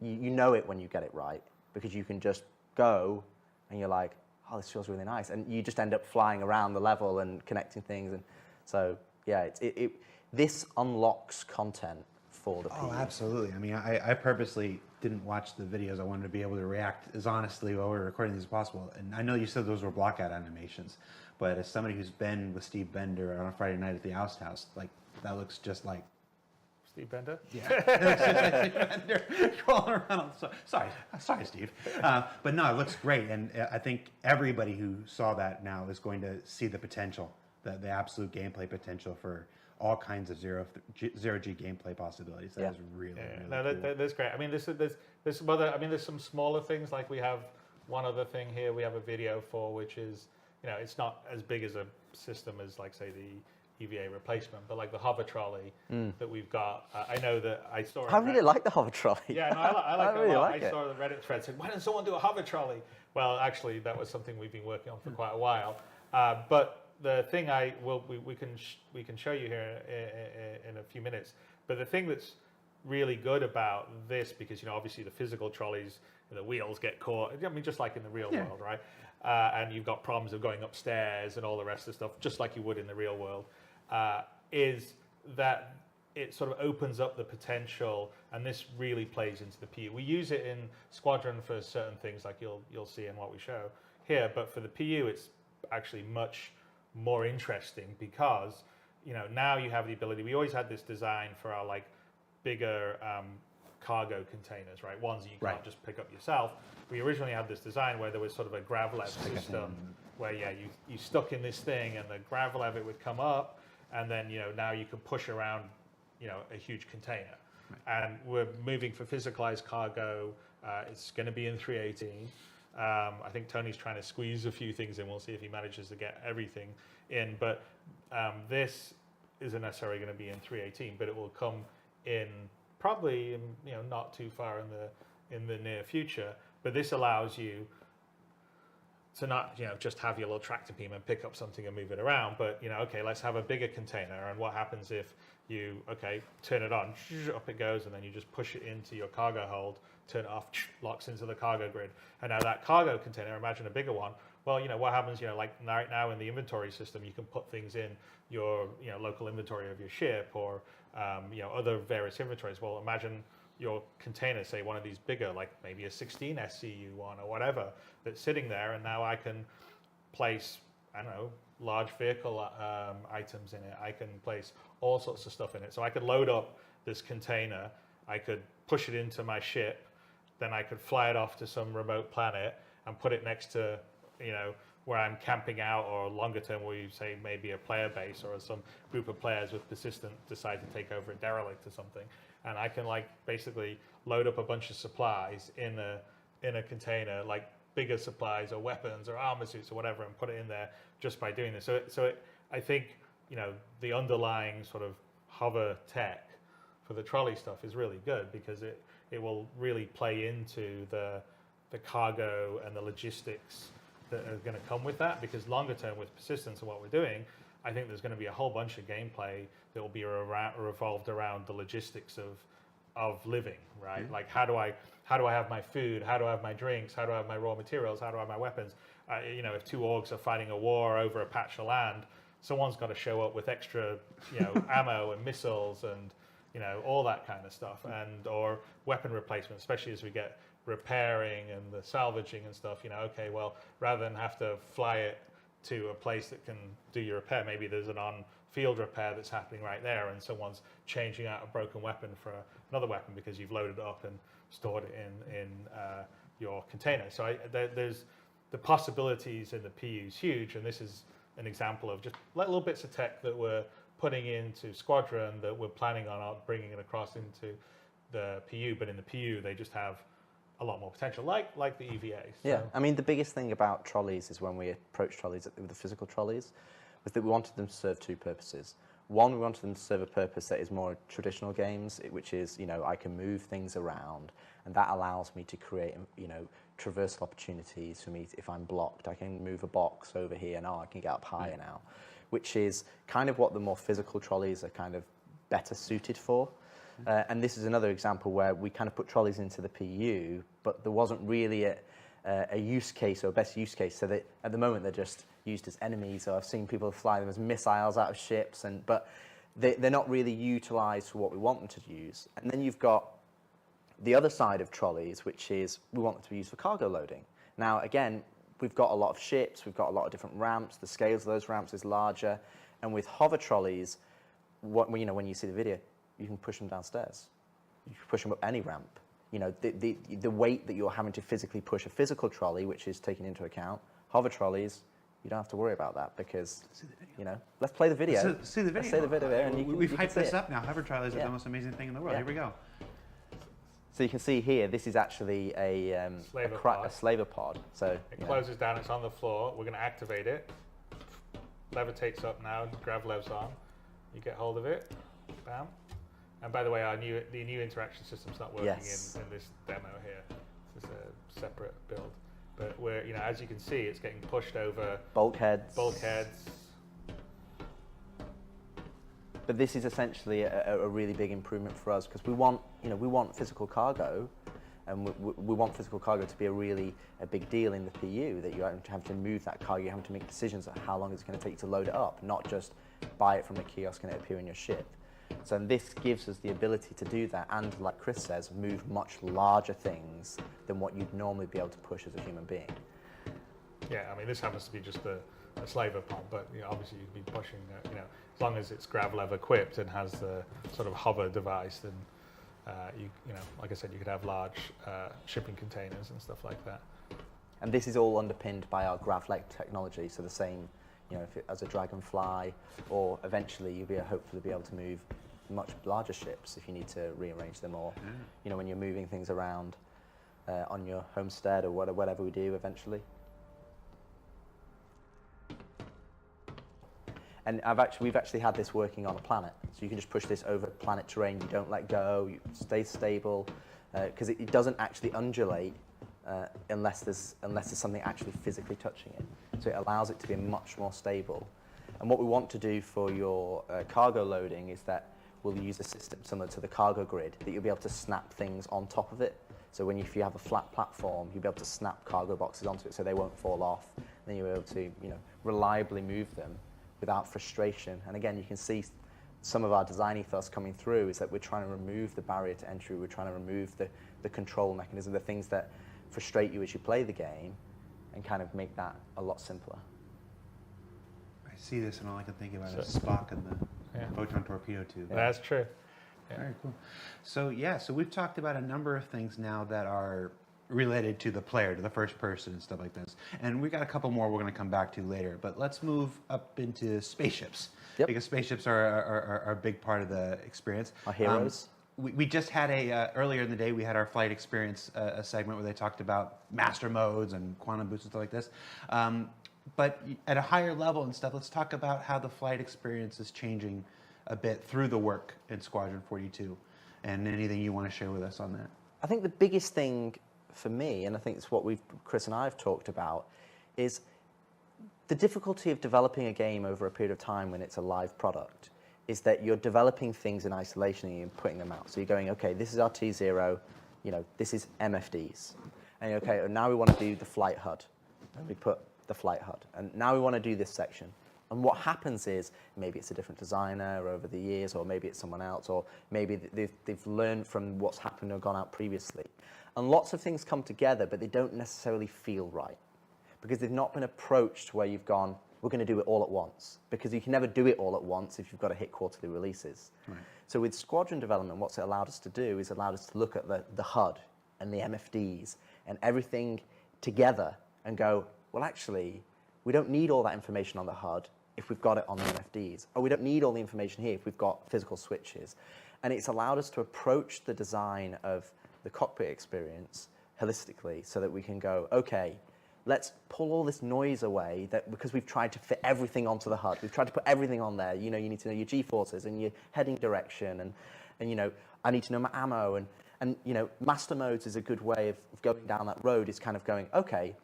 you know it when you get it right, because you can just go, and you're like, oh, this feels really nice, and you just end up flying around the level and connecting things. And so yeah, this unlocks content for the PU. Oh, absolutely. I mean, I purposely didn't watch the videos. I wanted to be able to react as honestly while we were recording these as possible. And I know you said those were blockout animations, but as somebody who's been with Steve Bender on a Friday night at the Oust House, like, that looks just like Steve Bender? Yeah, it looks just like Steve Bender crawling around. Sorry, Steve. But no, it looks great. And I think everybody who saw that now is going to see the potential, the absolute gameplay potential for all kinds of zero G gameplay possibilities. That is really, really no, cool. that's great. I mean, there's some other. I mean, there's some smaller things, like we have one other thing here we have a video for, which is, it's not as big as a system as, like, say, the EVA replacement, but like the hover trolley that we've got. I know that I saw. I really like the hover trolley. Yeah, no, I like it really a lot. like I saw the Reddit thread saying, "Why doesn't someone do a hover trolley?" Well, actually, that was something we've been working on for quite a while. But the thing we can show you here in a few minutes. But the thing that's really good about this, because obviously the physical trolleys, the wheels get caught. I mean, just like in the real world, right? And you've got problems of going upstairs and all the rest of the stuff, just like you would in the real world. Is that it sort of opens up the potential, and this really plays into the PU. We use it in Squadron for certain things, like you'll see in what we show here, but for the PU, it's actually much more interesting because now you have the ability. We always had this design for our like bigger cargo containers, right? Ones that you can't just pick up yourself. We originally had this design where there was sort of a grav-lev system where you stuck in this thing and the grav-lev, it would come up, and then now you can push around a huge container. And we're moving for physicalized cargo. It's going to be in 318. I think Tony's trying to squeeze a few things in. We'll see if he manages to get everything in. But this isn't necessarily going to be in 318, but it will come in probably not too far in the near future. But this allows you to not just have your little tractor beam and pick up something and move it around, but okay, let's have a bigger container. And what happens if you turn it on, up it goes, and then you just push it into your cargo hold, turn it off, locks into the cargo grid. And now that cargo container, imagine a bigger one. Well, what happens, like right now in the inventory system, you can put things in your local inventory of your ship or other various inventories. Well, imagine your container, say one of these bigger, like maybe a 16 SCU one or whatever, that's sitting there, and now I can place, I don't know, large vehicle items in it. I can place all sorts of stuff in it. So I could load up this container, I could push it into my ship, then I could fly it off to some remote planet and put it next to, where I'm camping out, or longer term where you say maybe a player base or some group of players with persistent decide to take over a derelict or something. And I can basically load up a bunch of supplies in a container, like bigger supplies or weapons or armor suits or whatever, and put it in there just by doing this. I think the underlying sort of hover tech for the trolley stuff is really good because it will really play into the cargo and the logistics that are going to come with that. Because longer term with persistence and what we're doing, I think there's going to be a whole bunch of gameplay that will be revolved around the logistics of living, right? Mm-hmm. Like how do I have my food? How do I have my drinks? How do I have my raw materials? How do I have my weapons? If two orgs are fighting a war over a patch of land, someone's got to show up with extra, ammo and missiles and all that kind of stuff, or weapon replacement, especially as we get repairing and the salvaging and stuff. Okay, well, rather than have to fly it to a place that can do your repair, maybe there's an on-field repair that's happening right there, and someone's changing out a broken weapon for another weapon because you've loaded it up and stored it in your container. So there's the possibilities in the PU is huge, and this is an example of just little bits of tech that we're putting into Squadron that we're planning on bringing it across into the PU. But in the PU, they just have a lot more potential, like the EVA. So. Yeah, I mean, the biggest thing about trolleys is when we approached trolleys with the physical trolleys, was that we wanted them to serve two purposes. One, we wanted them to serve a purpose that is more traditional games, which is, I can move things around, and that allows me to create, traversal opportunities for me. If I'm blocked, I can move a box over here now, I can get up higher now, which is kind of what the more physical trolleys are kind of better suited for. And this is another example where we kind of put trolleys into the PU, but there wasn't really a use case or a best use case, so that at the moment they're just used as enemies, or I've seen people fly them as missiles out of ships, but they're not really utilised for what we want them to use. And then you've got the other side of trolleys, which is we want them to be used for cargo loading. Now, again, we've got a lot of ships, we've got a lot of different ramps, the scales of those ramps is larger, and with hover trolleys, when you see the video, you can push them downstairs. You can push them up any ramp. The weight that you're having to physically push a physical trolley, which is taken into account, hover trolleys, you don't have to worry about that because, let's play the video. Let's see the video. Let's see the video there, and we've hyped this up now. Hover trolleys are the most amazing thing in the world. Yeah. Here we go. So you can see here, this is actually a slaver pod. So it closes down, it's on the floor. We're going to activate it. Levitates up now, grav levs on. You get hold of it, bam. And by the way, the new interaction system's not working in this demo here. This is a separate build. But we're, as you can see, it's getting pushed over bulkheads. But this is essentially a really big improvement for us because we want physical cargo, and we want physical cargo to be a big deal in the PU, that you have to move that cargo, you have to make decisions on how long it's going to take you to load it up, not just buy it from a kiosk and it appear in your ship. So this gives us the ability to do that and, like Chris says, move much larger things than what you'd normally be able to push as a human being. Yeah, I mean, this happens to be just a slaver pod, but obviously you'd be pushing, as long as it's grav lev equipped and has the sort of hover device, then like I said, you could have large shipping containers and stuff like that. And this is all underpinned by our grav leg technology, so the same, as a dragonfly, or eventually you'll hopefully be able to move much larger ships if you need to rearrange them, or when you're moving things around on your homestead or whatever we do eventually. And we've actually had this working on a planet, so you can just push this over planet terrain. You don't let go. You stay stable, because it doesn't actually undulate unless there's something actually physically touching it. So it allows it to be much more stable. And what we want to do for your cargo loading is that we'll use a system similar to the cargo grid, that you'll be able to snap things on top of it. So if you have a flat platform, you'll be able to snap cargo boxes onto it so they won't fall off. Then you'll be able to reliably move them without frustration. And again, you can see some of our design ethos coming through is that we're trying to remove the barrier to entry. We're trying to remove the control mechanism, the things that frustrate you as you play the game, and kind of make that a lot simpler. I see this and all I can think about is Spock and the photon torpedo tube. That's true. Yeah. Very cool. So we've talked about a number of things now that are related to the player, to the first person and stuff like this. And we got a couple more we're going to come back to later. But let's move up into spaceships, because spaceships are a big part of the experience. Our heroes. We just had earlier in the day, we had our flight experience a segment where they talked about master modes and quantum boosts and stuff like this. But at a higher level and stuff, let's talk about how the flight experience is changing a bit through the work in Squadron 42, and anything you want to share with us on that. I think the biggest thing for me, and I think it's what Chris and I have talked about, is the difficulty of developing a game over a period of time when it's a live product, is that you're developing things in isolation and you're putting them out. So you're going, okay, this is our T0, this is MFDs. And okay, now we want to do the flight HUD. And we put the flight HUD. And now we want to do this section. And what happens is, maybe it's a different designer over the years, or maybe it's someone else, or maybe they've learned from what's happened or gone out previously. And lots of things come together, but they don't necessarily feel right, because they've not been approached where you've gone, we're going to do it all at once, because you can never do it all at once if you've got to hit quarterly releases. Right. So with Squadron development, what's it allowed us to do is allowed us to look at the HUD and the MFDs and everything together and go, well, actually, we don't need all that information on the HUD if we've got it on the MFDs. Or we don't need all the information here if we've got physical switches. And it's allowed us to approach the design of the cockpit experience holistically, so that we can go, okay, let's pull all this noise away, because we've tried to fit everything onto the HUD. We've tried to put everything on there. You need to know your G-forces and your heading direction, and I need to know my ammo, and master modes is a good way of going down that road, is kind of going, okay,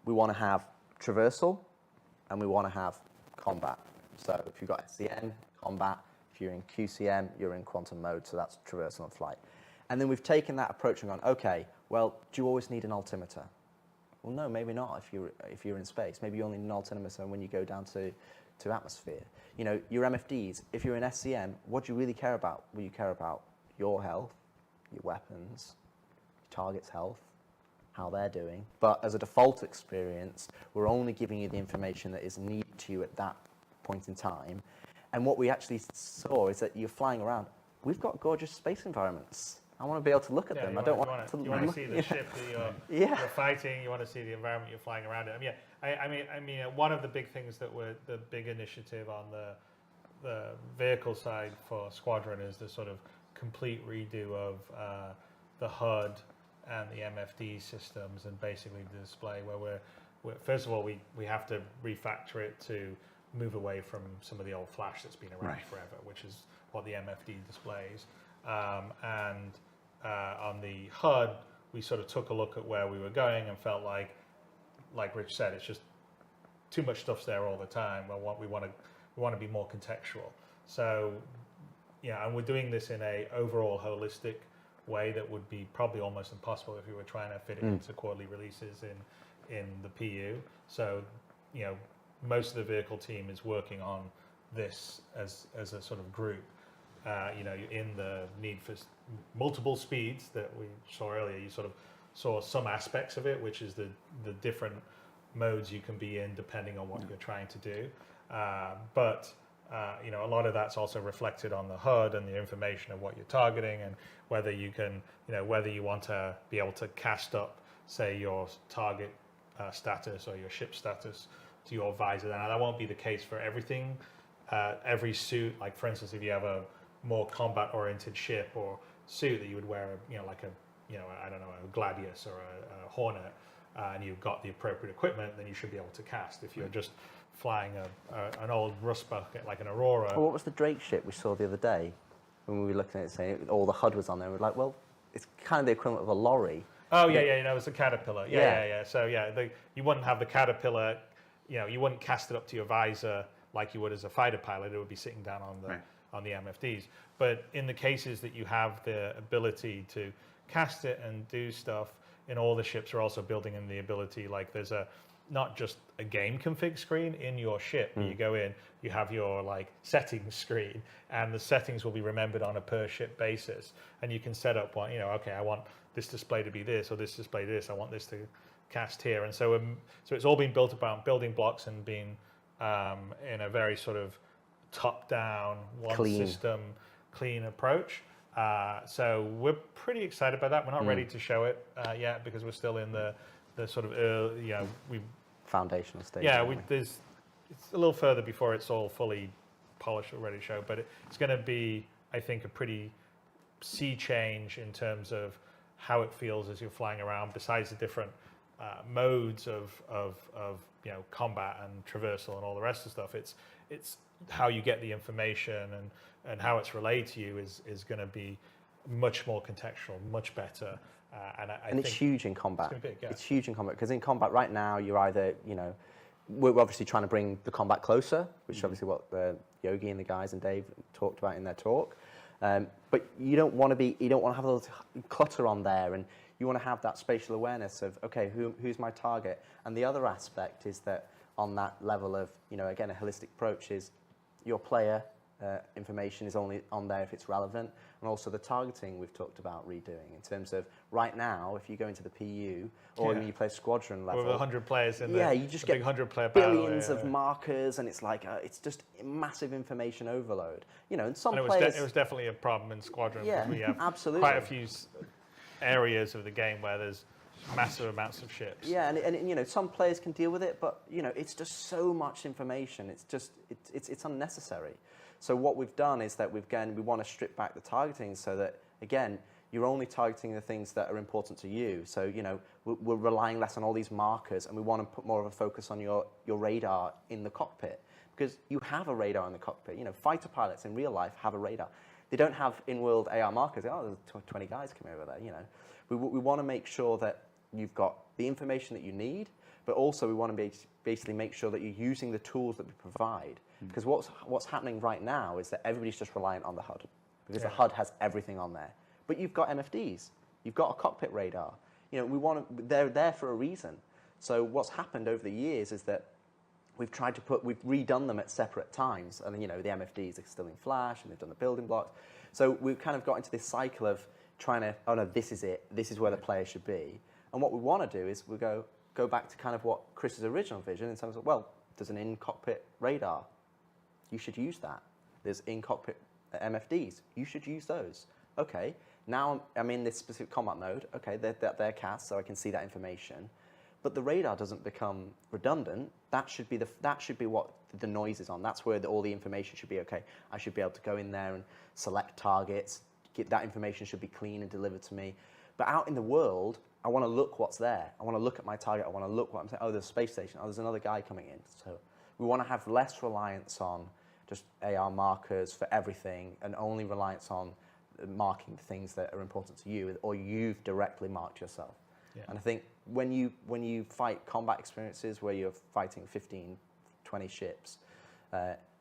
we want to have traversal and we want to have combat. So if you've got SCN, combat. If you're in QCM, you're in quantum mode, so that's traversal and flight. And then we've taken that approach and gone, okay, well, do you always need an altimeter? Well, no, maybe not if you're in space. Maybe you only need an altimeter when you go down to atmosphere. Your MFDs, if you're in SCM, what do you really care about? Well, you care about your health, your weapons, your target's health, how they're doing. But as a default experience, we're only giving you the information that is needed to you at that point in time. And what we actually saw is that you're flying around. We've got gorgeous space environments. I want to be able to look at them. I don't want to. You want to see the ship that you're fighting. You want to see the environment you're flying around in. I mean, one of the big things that we're the big initiative on the vehicle side for Squadron is the sort of complete redo of the HUD and the MFD systems, and basically the display where we're first of all, we have to refactor it to move away from some of the old flash that's been around forever, which is what the MFD displays. And on the HUD, we sort of took a look at where we were going and felt like Rich said, it's just too much stuff's there all the time. Well, we want to be more contextual. So, yeah, and we're doing this in a overall holistic way that would be probably almost impossible if we were trying to fit it into quarterly releases in the PU. So, you know, most of the vehicle team is working on this as a sort of group. You know, in the need for multiple speeds that we saw earlier, you sort of saw some aspects of it, which is the different modes you can be in depending on what you're trying to do. But you know, a lot of that's also reflected on the HUD and the information of what you're targeting, and whether you can, you know, whether you want to be able to cast up, say, your target status or your ship status to your visor. Now, that won't be the case for everything. Every suit, like for instance, if you have a more combat-oriented ship or suit that you would wear, you know, like a, you know, I don't know, a Gladius or a Hornet, and you've got the appropriate equipment, then you should be able to cast. If you're just flying an old rust bucket like an Aurora. Well, what was the Drake ship we saw the other day when we were looking at it, saying all the HUD was on there? We're like, well, it's kind of the equivalent of a lorry. Oh yeah, you know, it's a Caterpillar. Yeah. So yeah, you wouldn't have the Caterpillar. You know, you wouldn't cast it up to your visor like you would as a fighter pilot. It would be sitting down on the MFDs. But in the cases that you have the ability to cast it and do stuff, in all the ships are also building in the ability, like there's not just a game config screen in your ship. You go in, you have your like settings screen, and the settings will be remembered on a per ship basis, and you can set up one, you know, okay, I want this display to be this, or this display this, I want this to cast here. And so it's all been built about building blocks and being in a very sort of top-down, one-system, clean approach. So we're pretty excited about that. We're not ready to show it yet because we're still in the sort of early, you know, foundational stage. Yeah, it's a little further before it's all fully polished or ready to show, but it's going to be, I think, a pretty sea change in terms of how it feels as you're flying around. Besides the different modes of you know, combat and traversal and all the rest of the stuff, it's how you get the information and how it's relayed to you is going to be much more contextual, much better. And think it's huge in combat. It's big, yeah. It's huge in combat because in combat right now, you're either, you know, we're obviously trying to bring the combat closer, which is obviously what Yogi and the guys and Dave talked about in their talk. But you don't want to have a little clutter on there, and you want to have that spatial awareness of, okay, who's my target? And the other aspect is that on that level of, you know, again, a holistic approach is your player information is only on there if it's relevant, and also the targeting we've talked about redoing in terms of right now, if you go into the PU or when you play Squadron level, with 100 players in you just get 100-player billions of markers, and it's like it's just massive information overload. You know, and some players. It was definitely a problem in Squadron. Yeah, we have absolutely. Quite a few areas of the game where there's massive amounts of ships. Yeah, and you know, some players can deal with it, but you know, it's just so much information. It's just it's unnecessary. So what we've done is that we want to strip back the targeting so that, again, you're only targeting the things that are important to you. So, you know, we're relying less on all these markers, and we want to put more of a focus on your radar in the cockpit, because you have a radar in the cockpit. You know, fighter pilots in real life have a radar. They don't have in-world AR markers. Oh, there's 20 guys coming over there, you know. We want to make sure that you've got the information that you need, but also we want to basically make sure that you're using the tools that we provide. Because what's happening right now is that everybody's just reliant on the HUD, because the HUD has everything on there. But you've got MFDs, you've got a cockpit radar. You know, they're there for a reason. So what's happened over the years is that we've redone them at separate times, and you know, the MFDs are still in Flash, and they've done the building blocks. So we've kind of got into this cycle of trying to, oh no, this is it. This is where the player should be. And what we want to do is we go back to kind of what Chris's original vision in terms of, well, there's an in-cockpit radar. You should use that. There's in-cockpit MFDs. You should use those. Okay, now I'm in this specific combat mode. Okay, they're cast, so I can see that information. But the radar doesn't become redundant. That should be what the noise is on. That's where all the information should be. Okay, I should be able to go in there and select targets. That information should be clean and delivered to me. But out in the world, I want to look what's there. I want to look at my target. I want to look what I'm saying. Oh, there's a space station. Oh, there's another guy coming in. So we want to have less reliance on just AR markers for everything and only reliance on marking the things that are important to you or you've directly marked yourself. Yeah. And I think when you fight combat experiences where you're fighting 15, 20 ships,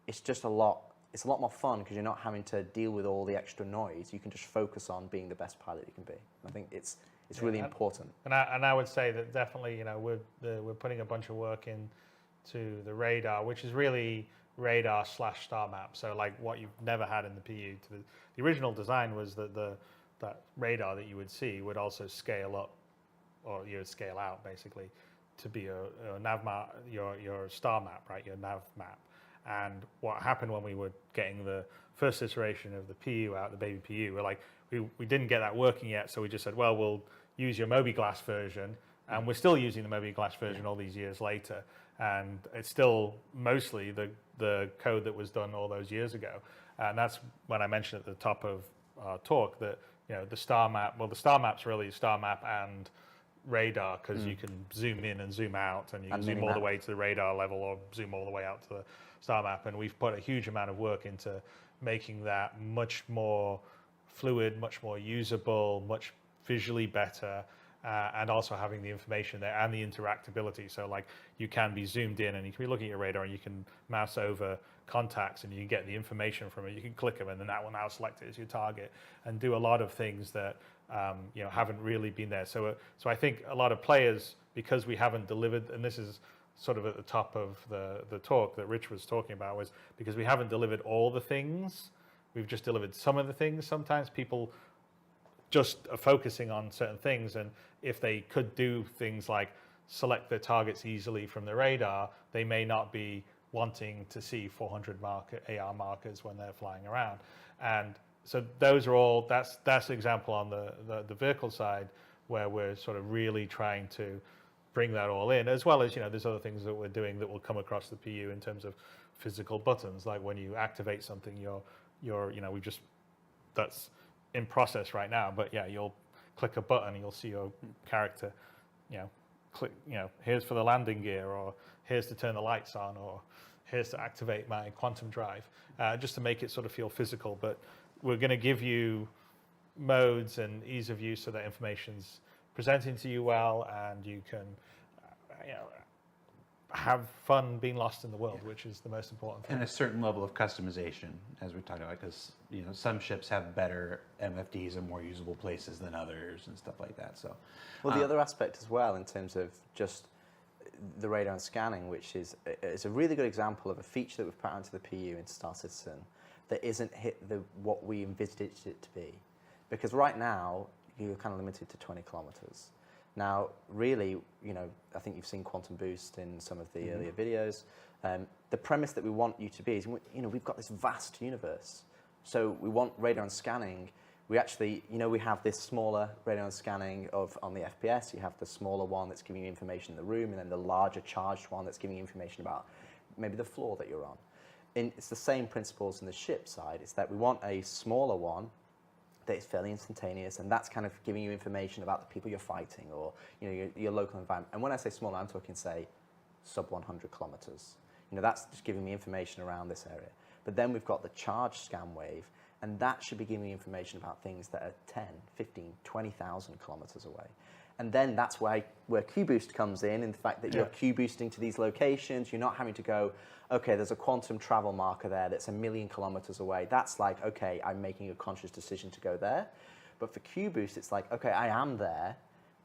it's just a lot more fun because you're not having to deal with all the extra noise. You can just focus on being the best pilot you can be. I think it's really important. And I would say that definitely, we're putting a bunch of work into the radar, which is really radar / star map. So like what you've never had in the PU. The original design was that that radar that you would see would also scale up, or you would scale out basically, to be a nav map, your star map, right? Your nav map. And what happened when we were getting the first iteration of the PU out, the baby PU, we're like, we didn't get that working yet, so we just said, well, we'll use your Mobi-Glass version, and we're still using the Mobi-Glass version all these years later, and it's still mostly the code that was done all those years ago. And that's when I mentioned at the top of our talk that the star map, well, the star map's really star map and radar, because you can zoom in and zoom out, and you can zoom all the way to the radar level or zoom all the way out to the star map. And we've put a huge amount of work into making that much more fluid, much more usable, much visually better, and also having the information there and the interactability. So like you can be zoomed in and you can be looking at your radar and you can mouse over contacts and you can get the information from it. You can click them and then that will now select it as your target and do a lot of things that haven't really been there. So I think a lot of players, because we haven't delivered, and this is sort of at the top of the talk that Rich was talking about, was because we haven't delivered all the things. We've just delivered some of the things. Sometimes people just are focusing on certain things, and if they could do things like select their targets easily from the radar, they may not be wanting to see 400 AR markers when they're flying around. And so those are all, that's an example on the vehicle side where we're sort of really trying to bring that all in, as well as, there's other things that we're doing that will come across the PU in terms of physical buttons, like when you activate something, that's in process right now, but yeah, you'll click a button and you'll see your character, click, here's for the landing gear, or here's to turn the lights on, or here's to activate my quantum drive, just to make it sort of feel physical. But we're going to give you modes and ease of use so that information's presenting to you well, and you can have fun being lost in the world, which is the most important thing. And a certain level of customization, as we talked about, because some ships have better MFDs and more usable places than others and stuff like that. So, well, the other aspect as well, in terms of just the radar and scanning, which is a really good example of a feature that we've put onto the PU in Star Citizen that isn't hit what we envisaged it to be, because right now you're kind of limited to 20 kilometers. Now, really, I think you've seen Quantum Boost in some of the earlier videos. The premise that we want you to be is, we've got this vast universe. So we want radar and scanning. We actually, we have this smaller radar and scanning on the FPS. You have the smaller one that's giving you information in the room, and then the larger charged one that's giving you information about maybe the floor that you're on. It's the same principles in the ship side. It's that we want a smaller one that is fairly instantaneous, and that's kind of giving you information about the people you're fighting, or your local environment. And when I say small, I'm talking, say, sub 100 kilometers. That's just giving me information around this area. But then we've got the charged scan wave, and that should be giving me information about things that are 10, 15, 20,000 kilometers away. And then that's where Q-Boost comes in the fact that you're Q-boosting to these locations. You're not having to go, okay, there's a quantum travel marker there that's 1 million kilometers away. That's like, okay, I'm making a conscious decision to go there. But for Q-Boost, it's like, okay, I am there.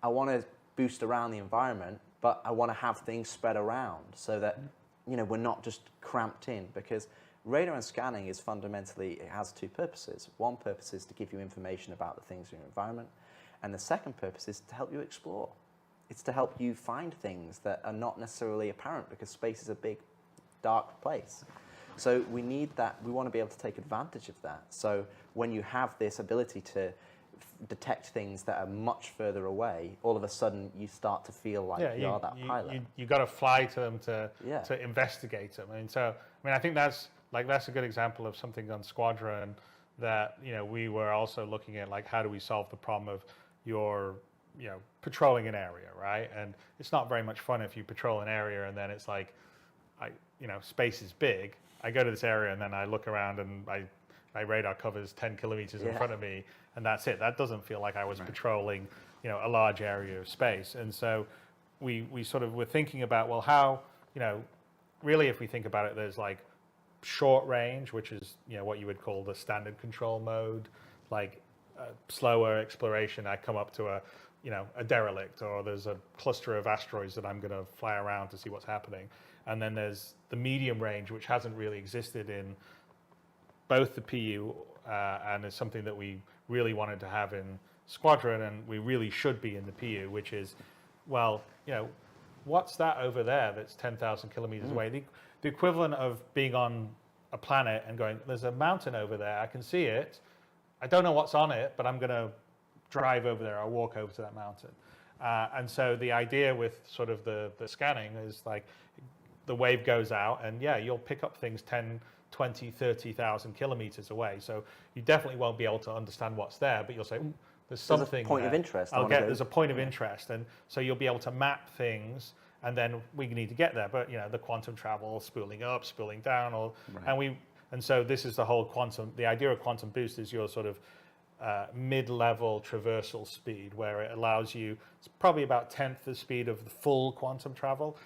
I want to boost around the environment, but I want to have things spread around so that, we're not just cramped in, because radar and scanning is fundamentally, it has two purposes. One purpose is to give you information about the things in your environment, and the second purpose is to help you explore. It's to help you find things that are not necessarily apparent, because space is a big, dark place. So we need that. We want to be able to take advantage of that. So when you have this ability to detect things that are much further away, all of a sudden you start to feel like you are that pilot. You got to fly to them to investigate them. I think that's a good example of something on Squadron that we were also looking at, like, how do we solve the problem of you're patrolling an area, right? And it's not very much fun if you patrol an area and then it's like, space is big. I go to this area and then I look around and my radar covers 10 kilometers in front of me, and that's it. That doesn't feel like I was patrolling, a large area of space. And so we sort of were thinking about, well, how, really if we think about it, there's like short range, which is, what you would call the standard control mode, like slower exploration. I come up to a derelict, or there's a cluster of asteroids that I'm going to fly around to see what's happening. And then there's the medium range, which hasn't really existed in both the PU and is something that we really wanted to have in Squadron, and we really should be in the PU, which is, well, what's that over there that's 10,000 kilometers away? The equivalent of being on a planet and going, there's a mountain over there, I can see it, I don't know what's on it, but I'm going to drive over there, I'll walk over to that mountain. And so the idea with sort of the scanning is like, the wave goes out and you'll pick up things 10, 20, 30,000 kilometers away. So you definitely won't be able to understand what's there, but you'll say, there's something There's a point of interest. There's a point of interest. And so you'll be able to map things, and then we need to get there. But, the quantum travel, spooling up, spooling down, and so this is the whole the idea of quantum boost is your sort of mid-level traversal speed, where it allows you, it's probably about 1/10 the speed of the full quantum travel,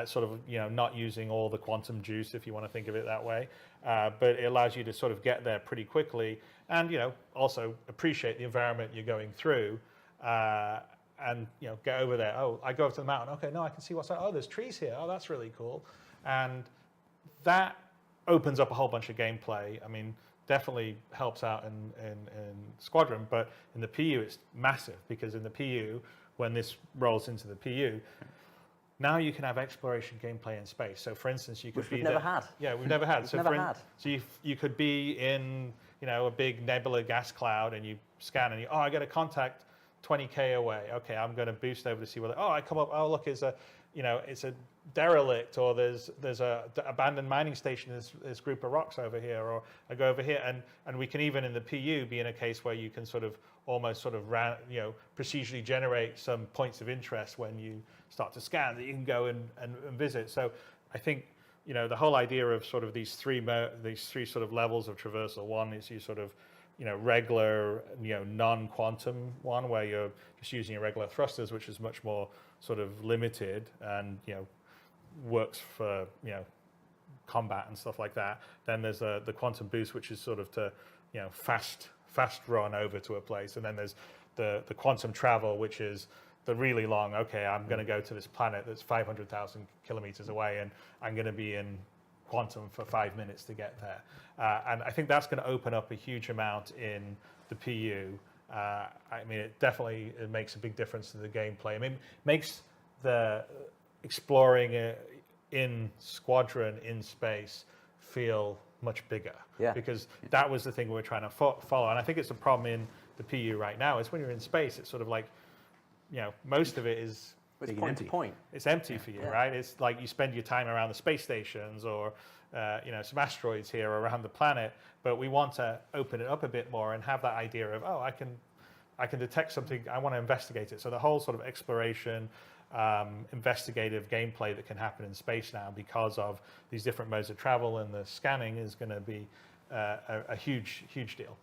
sort of, not using all the quantum juice, if you want to think of it that way. But it allows you to sort of get there pretty quickly and, also appreciate the environment you're going through and, get over there. Oh, I go up to the mountain. Okay, no, I can see what's there. Oh, there's trees here. Oh, that's really cool. And that opens up a whole bunch of gameplay. I mean, definitely helps out in Squadron, but in the PU it's massive, because in the PU, when this rolls into the PU, now you can have exploration gameplay in space. So for instance, you could be... We've never had. Yeah, we've never had. So you could be in, a big nebula gas cloud, and you scan and I get a contact 20K away. Okay, I'm going to boost over to see whether, I come up, look, it's a derelict, or there's a abandoned mining station, this group of rocks over here, or I go over here, and we can even in the PU be in a case where you can sort of almost procedurally generate some points of interest when you start to scan that you can go and visit. So I think the whole idea of sort of these three sort of levels of traversal. One is you sort of regular non-quantum one, where you're just using your regular thrusters, which is much more sort of limited and works for combat and stuff like that. Then there's the quantum boost, which is sort of to fast run over to a place. And then there's the quantum travel, which is the really long, okay, I'm going to go to this planet that's 500,000 kilometers away, and I'm going to be in quantum for 5 minutes to get there. And I think that's going to open up a huge amount in the PU. I mean, it makes a big difference to the gameplay. I mean, it makes the exploring in Squadron in space feel much bigger. Yeah. Because that was the thing we were trying to follow. And I think it's a problem in the PU right now, is when you're in space, it's sort of like, most of it is it's point to point. It's empty for you, right? It's like you spend your time around the space stations, or some asteroids here around the planet. But we want to open it up a bit more and have that idea of, I can detect something, I want to investigate it. So the whole sort of exploration, investigative gameplay that can happen in space now, because of these different modes of travel and the scanning, is going to be a huge deal.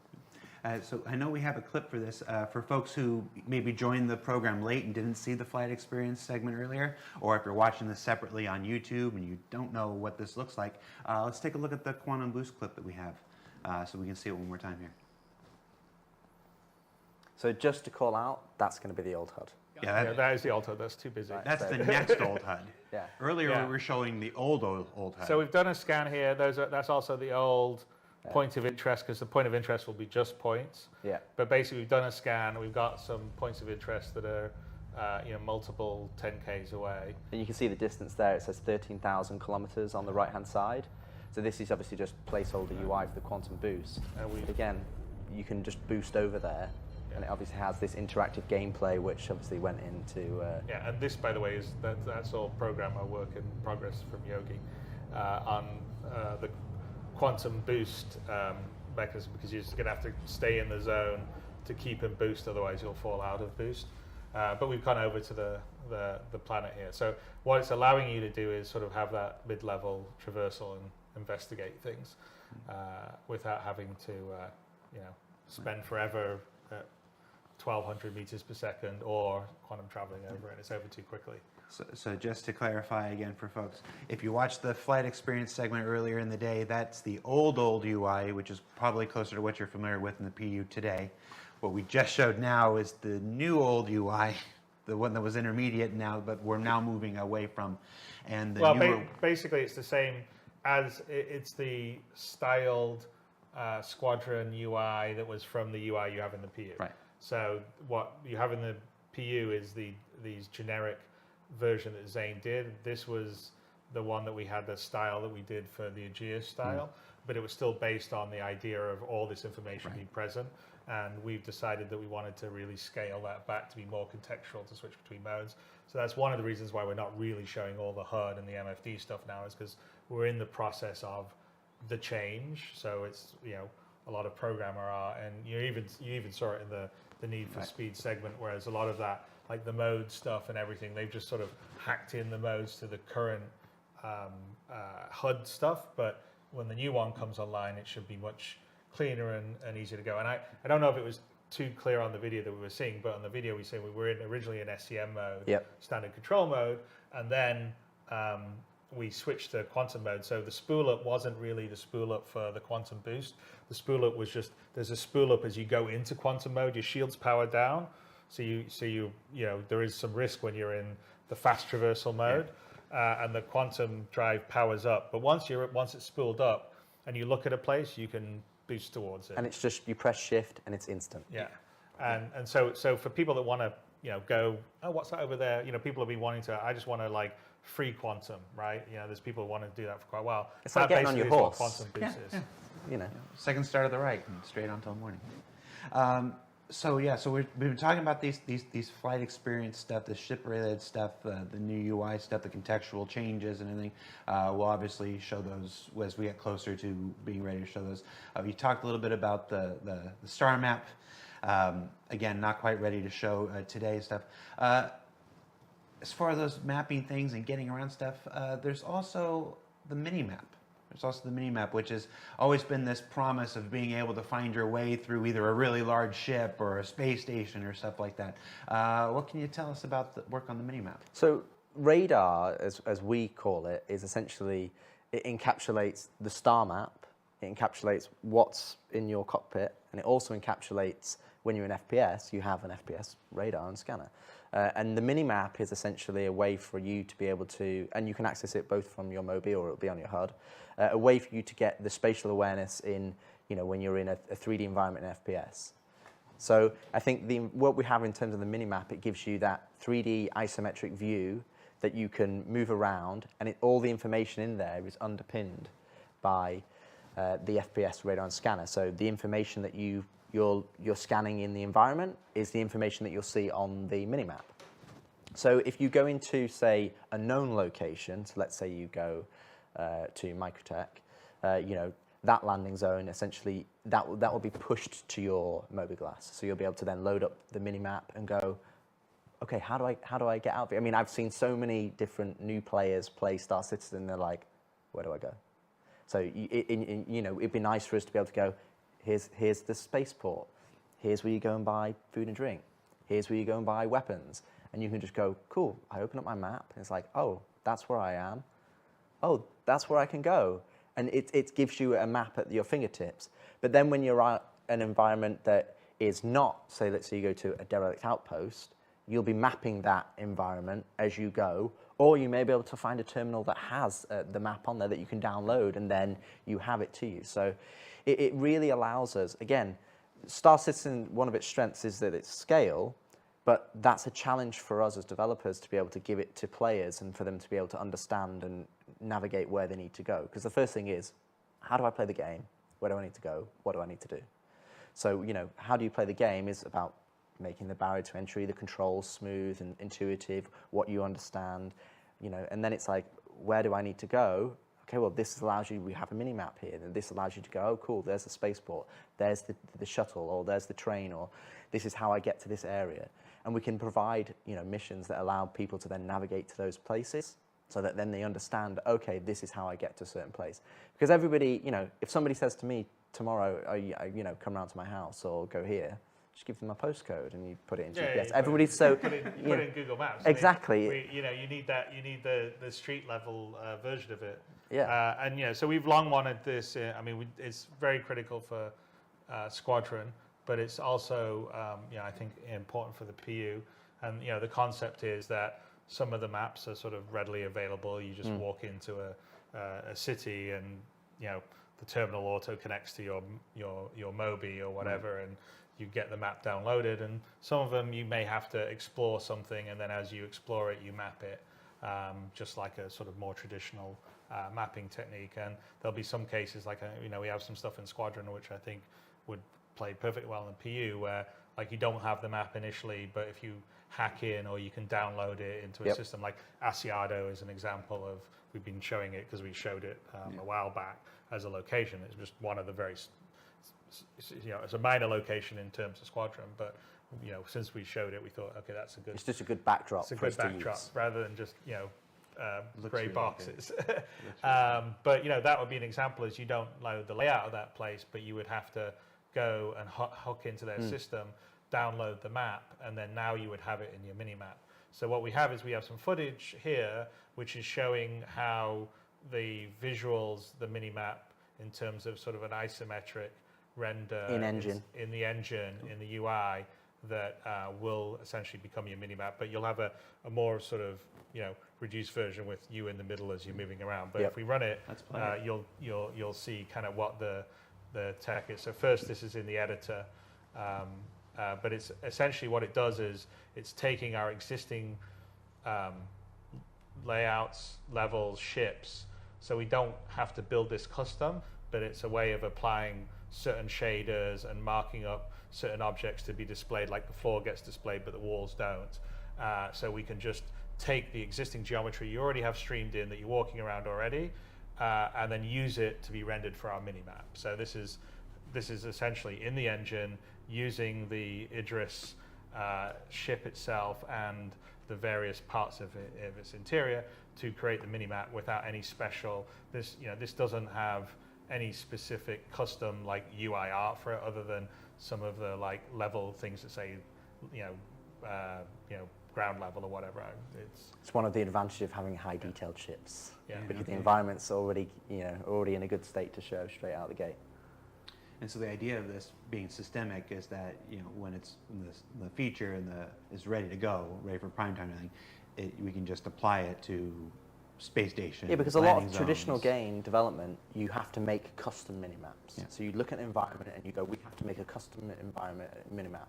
So I know we have a clip for this. For folks who maybe joined the program late and didn't see the flight experience segment earlier, or if you're watching this separately on YouTube and you don't know what this looks like, let's take a look at the quantum boost clip that we have, so we can see it one more time here. So just to call out, that's going to be the old HUD. Yeah, that is the old HUD. That's too busy. Right, that's the next old HUD. Yeah. Earlier we were showing the old HUD. So we've done a scan here. That's also the old point of interest, because the point of interest will be just points. Yeah. But basically, we've done a scan. We've got some points of interest that are, multiple 10Ks away. And you can see the distance there. It says 13,000 kilometers on the right-hand side. So this is obviously just placeholder UI for the quantum boost. Again, you can just boost over there. And it obviously has this interactive gameplay, which obviously went into... Yeah, and this, by the way, that's all programmer work in progress from Yogi on the quantum boost mechanism, because you're just going to have to stay in the zone keep in boost, otherwise you'll fall out of boost. But we've gone over to the planet here. So what it's allowing you to do is sort of have that mid-level traversal and investigate things without having to spend forever at 1,200 meters per second or quantum traveling over it. It's over too quickly. So just to clarify again for folks, if you watched the flight experience segment earlier in the day, that's the old UI, which is probably closer to what you're familiar with in the PU today. What we just showed now is the new old UI, the one that was intermediate now, but we're now moving away from. And the newer... basically it's the same as it's the styled Squadron UI that was from the UI you have in the PU. Right. So what you have in the PU is these generic version that Zane did. This was the one that we had, the style that we did for the Aegis style, but it was still based on the idea of all this information being present. And we've decided that we wanted to really scale that back to be more contextual, to switch between modes. So that's one of the reasons why we're not really showing all the HUD and the MFD stuff now, is because we're in the process of the change. So it's, a lot of programmer art, and you even saw it in the Need for Speed segment, whereas a lot of that, like the mode stuff and everything, they've just sort of hacked in the modes to the current HUD stuff. But when the new one comes online, it should be much cleaner and easier to go. And I don't know if it was too clear on the video that we were seeing, but on the video we say we were originally in SCM mode, standard control mode, and then we switched to quantum mode. So the spool up wasn't really the spool up for the quantum boost. The spool up was just, there's a spool up as you go into quantum mode, your shield's powered down. So you there is some risk when you're in the fast traversal mode, and the quantum drive powers up. But once it's spooled up and you look at a place, you can boost towards it. And it's just, you press shift and it's instant. Yeah. And so for people that want to, go, oh, what's that over there? People have been wanting to, I just want to like free quantum, right? There's people who want to do that for quite a while. It's like getting on your horse. Quantum boost is. Second start of the right and straight on until morning. So we've been talking about these flight experience stuff, the ship-related stuff, the new UI stuff, the contextual changes and everything. We'll obviously show those as we get closer to being ready to show those. You talked a little bit about the star map. Again, not quite ready to show today's stuff. As far as those mapping things and getting around stuff, there's also the mini-map. There's also the mini-map, which has always been this promise of being able to find your way through either a really large ship or a space station or stuff like that. What can you tell us about the work on the mini-map? So radar, as we call it, is essentially, it encapsulates the star map, it encapsulates what's in your cockpit, and it also encapsulates, when you're in FPS, you have an FPS radar and scanner. And the mini-map is essentially a way for you to be able to, and you can access it both from your Mobi or it'll be on your HUD, a way for you to get the spatial awareness in, when you're in a 3D environment in FPS. So I think what we have in terms of the mini-map, it gives you that 3D isometric view that you can move around, and all the information in there is underpinned by the FPS radar and scanner. So the information that you're scanning in the environment is the information that you'll see on the minimap. So if you go into, say, a known location, so let's say you go to Microtech, that landing zone, essentially, that will be pushed to your Mobiglass. So you'll be able to then load up the minimap and go, okay, how do I get out of here? I mean, I've seen so many different new players play Star Citizen, they're like, where do I go? So it'd be nice for us to be able to go, here's the spaceport. Here's where you go and buy food and drink. Here's where you go and buy weapons. And you can just go, cool, I open up my map, and it's like, oh, that's where I am. Oh, that's where I can go. And it gives you a map at your fingertips. But then when you're at an environment that is not, say, let's say you go to a derelict outpost, you'll be mapping that environment as you go, or you may be able to find a terminal that has the map on there that you can download, and then you have it to you. So it really allows us, again, Star Citizen, one of its strengths is that it's scale, but that's a challenge for us as developers to be able to give it to players and for them to be able to understand and navigate where they need to go. Because the first thing is, how do I play the game? Where do I need to go? What do I need to do? So, how do you play the game is about making the barrier to entry, the controls smooth and intuitive, what you understand, and then it's like, where do I need to go? okay, well, this allows you, we have a mini map here, and this allows you to go, oh, cool, there's the spaceport, there's the shuttle, or there's the train, or this is how I get to this area. And we can provide, missions that allow people to then navigate to those places, so that then they understand, okay, this is how I get to a certain place. Because everybody, if somebody says to me tomorrow, come round to my house or go here, just give them a postcode and you put it in GPS. Everybody's so put in Google Maps. Exactly. You need that. You need the street level version of it. Yeah. And so we've long wanted this. It's very critical for Squadron, but it's also I think important for the PU. And the concept is that some of the maps are sort of readily available. You just walk into a city, and the terminal auto connects to your Mobi or whatever, and you get the map downloaded. And some of them you may have to explore something, and then as you explore it, you map it, just like a sort of more traditional mapping technique. And there'll be some cases like we have some stuff in Squadron which I think would play perfectly well in PU, where like you don't have the map initially, but if you hack in, or you can download it into a system, like Asiado is an example of, we've been showing it because we showed it a while back as a location. It's just one of the very, it's a minor location in terms of Squadron, but since we showed it, we thought, okay, that's a good. It's just a good backdrop. It's a good backdrop rather than just grey really boxes. But that would be an example, is you don't know the layout of that place, but you would have to go and hook into their system, download the map, and then now you would have it in your mini map. So what we have is we have some footage here which is showing how the visuals, the mini map, in terms of sort of an isometric render in the engine, in the UI, that will essentially become your mini map. But you'll have a more sort of reduced version with you in the middle as you're moving around. But if we run it, you'll see kind of what the tech is. So first, this is in the editor, but it's essentially what it does is it's taking our existing layouts, levels, ships, so we don't have to build this custom, but it's a way of applying certain shaders and marking up certain objects to be displayed, like the floor gets displayed but the walls don't. So we can just take the existing geometry you already have streamed in that you're walking around already, and then use it to be rendered for our mini-map. So this is essentially in the engine, using the Idris ship itself and the various parts of its interior to create the mini-map without any special. This doesn't have any specific custom like UI art for it, other than some of the like level things that say ground level or whatever. It's one of the advantages of having high detailed ships, because the environment's already in a good state to show straight out the gate. And so the idea of this being systemic is that when the feature is ready to go, ready for prime time, we can just apply it to space station. Yeah, because a lot of traditional game development, you have to make custom mini-maps. Yeah. So you look at an environment and you go, we have to make a custom environment mini-map.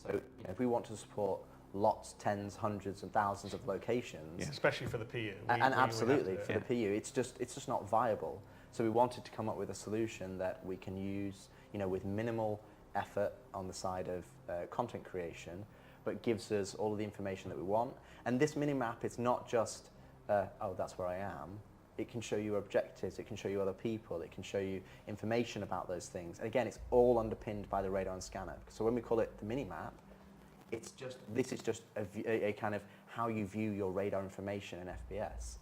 So if we want to support lots, tens, hundreds and thousands of locations. Especially for the PU. Absolutely, for the PU, it's just not viable. So we wanted to come up with a solution that we can use, with minimal effort on the side of content creation, but gives us all of the information that we want. And this mini-map is not just, oh, that's where I am. It can show you objectives, it can show you other people, it can show you information about those things. And again, it's all underpinned by the radar and scanner. So when we call it the mini-map, this is just a kind of how you view your radar information in FPS.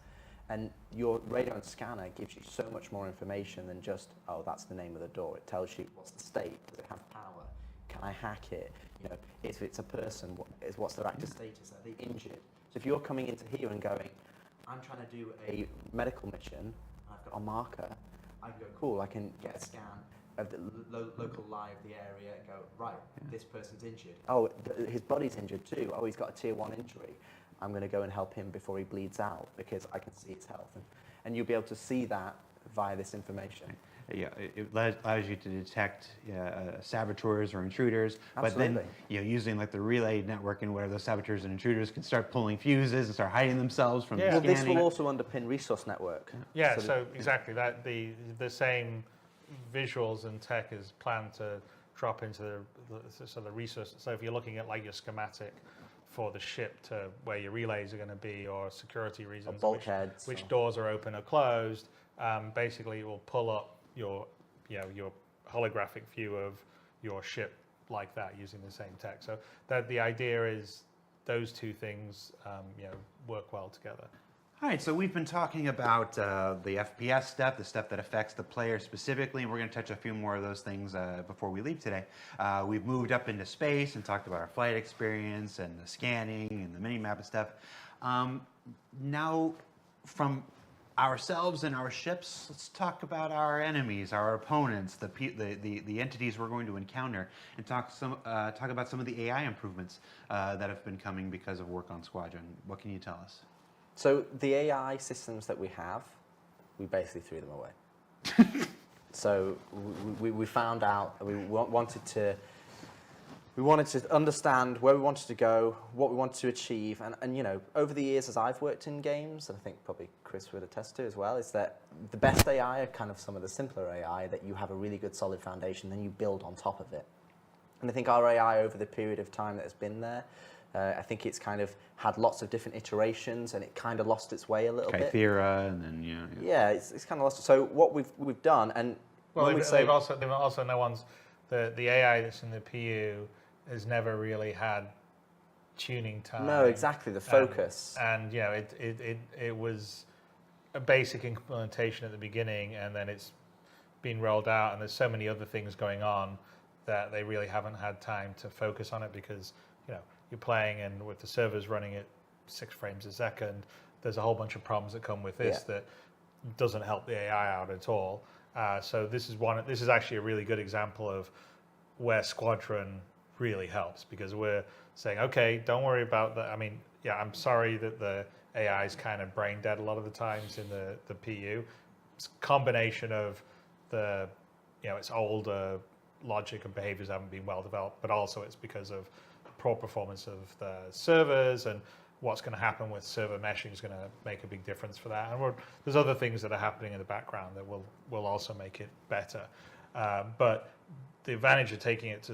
And your radar and scanner gives you so much more information than just, oh, that's the name of the door. It tells you what's the state, does it have power, can I hack it? If it's a person, what's their active status, are they injured? So if you're coming into here and going, I'm trying to do a medical mission, and I've got a marker, I can go, cool, I can get a scan of the local lie of the area and go, right, this person's injured. Oh, his body's injured too. Oh, he's got a tier 1 injury. I'm going to go and help him before he bleeds out because I can see his health. And you'll be able to see that via this information. Yeah, it allows you to detect saboteurs or intruders. Absolutely. But then, using like the relay networking where those saboteurs and intruders can start pulling fuses and start hiding themselves from the scanning. Well, this will also underpin resource network. Yeah, so exactly that the same visuals and tech is planned to drop into the resource. So if you're looking at like your schematic for the ship to where your relays are going to be, or security reasons, bulkheads, which doors are open or closed, basically it will pull up your holographic view of your ship like that using the same tech. So that the idea is those two things work well together. All right, so we've been talking about the FPS stuff, the stuff that affects the player specifically, and we're going to touch a few more of those things before we leave today. We've moved up into space and talked about our flight experience and the scanning and the mini-map and stuff. Now, from ourselves and our ships, let's talk about our enemies, our opponents, the entities we're going to encounter, and talk about some of the AI improvements that have been coming because of work on Squadron. What can you tell us? So the AI systems that we have, we basically threw them away. So we found out we wanted to understand where we wanted to go, what we wanted to achieve, and over the years as I've worked in games, and I think probably Chris would attest to as well, is that the best AI are kind of some of the simpler AI that you have a really good solid foundation, then you build on top of it. And I think our AI over the period of time that has been there, I think it's kind of had lots of different iterations, and it kind of lost its way a little bit. Kythera, and then yeah, it's kind of lost. So what we've done, and well, they've also no one's the AI that's in the PU has never really had tuning time. No, exactly, the focus. And it was a basic implementation at the beginning, and then it's been rolled out, and there's so many other things going on that they really haven't had time to focus on it because you're playing, and with the servers running at 6 frames a second, there's a whole bunch of problems that come with this that doesn't help the AI out at all. So this is actually a really good example of where Squadron really helps, because we're saying, okay, don't worry about that. I mean, I'm sorry that the AI is kind of brain dead a lot of the times in the PU. It's a combination of its older logic and behaviors haven't been well developed, but also it's because of poor performance of the servers, and what's going to happen with server meshing is going to make a big difference for that. And there's other things that are happening in the background that will also make it better. But the advantage of taking it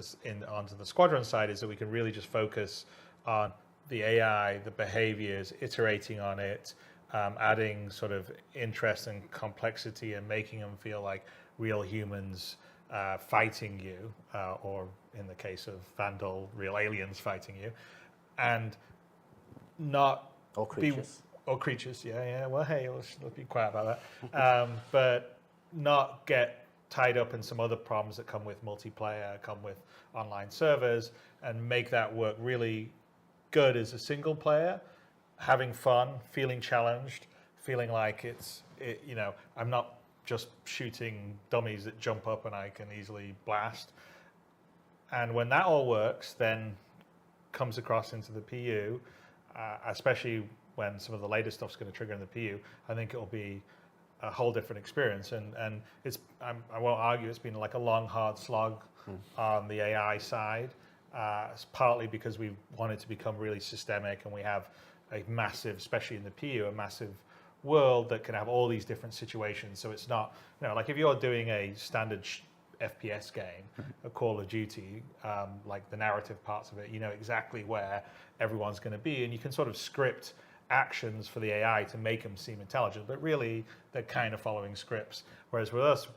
onto the Squadron side is that we can really just focus on the AI, the behaviors, iterating on it, adding sort of interest and complexity, and making them feel like real humans fighting you, or in the case of Vandal, real aliens fighting you, and not or creatures. Yeah. Well, hey, let's be quiet about that. But not get tied up in some other problems that come with multiplayer, come with online servers, and make that work really good as a single player, having fun, feeling challenged, feeling like I'm not just shooting dummies that jump up and I can easily blast. And when that all works, then comes across into the PU, especially when some of the later stuff's going to trigger in the PU, I think it'll be a whole different experience. And I won't argue it's been like a long, hard slog on the AI side. It's partly because we wanted to become really systemic, and we have a massive, especially in the PU, a massive world that can have all these different situations. So it's not, like if you're doing a standard FPS game, a Call of Duty, like the narrative parts of it, you know exactly where everyone's going to be, and you can sort of script actions for the AI to make them seem intelligent, but really they're kind of following scripts. Whereas with us,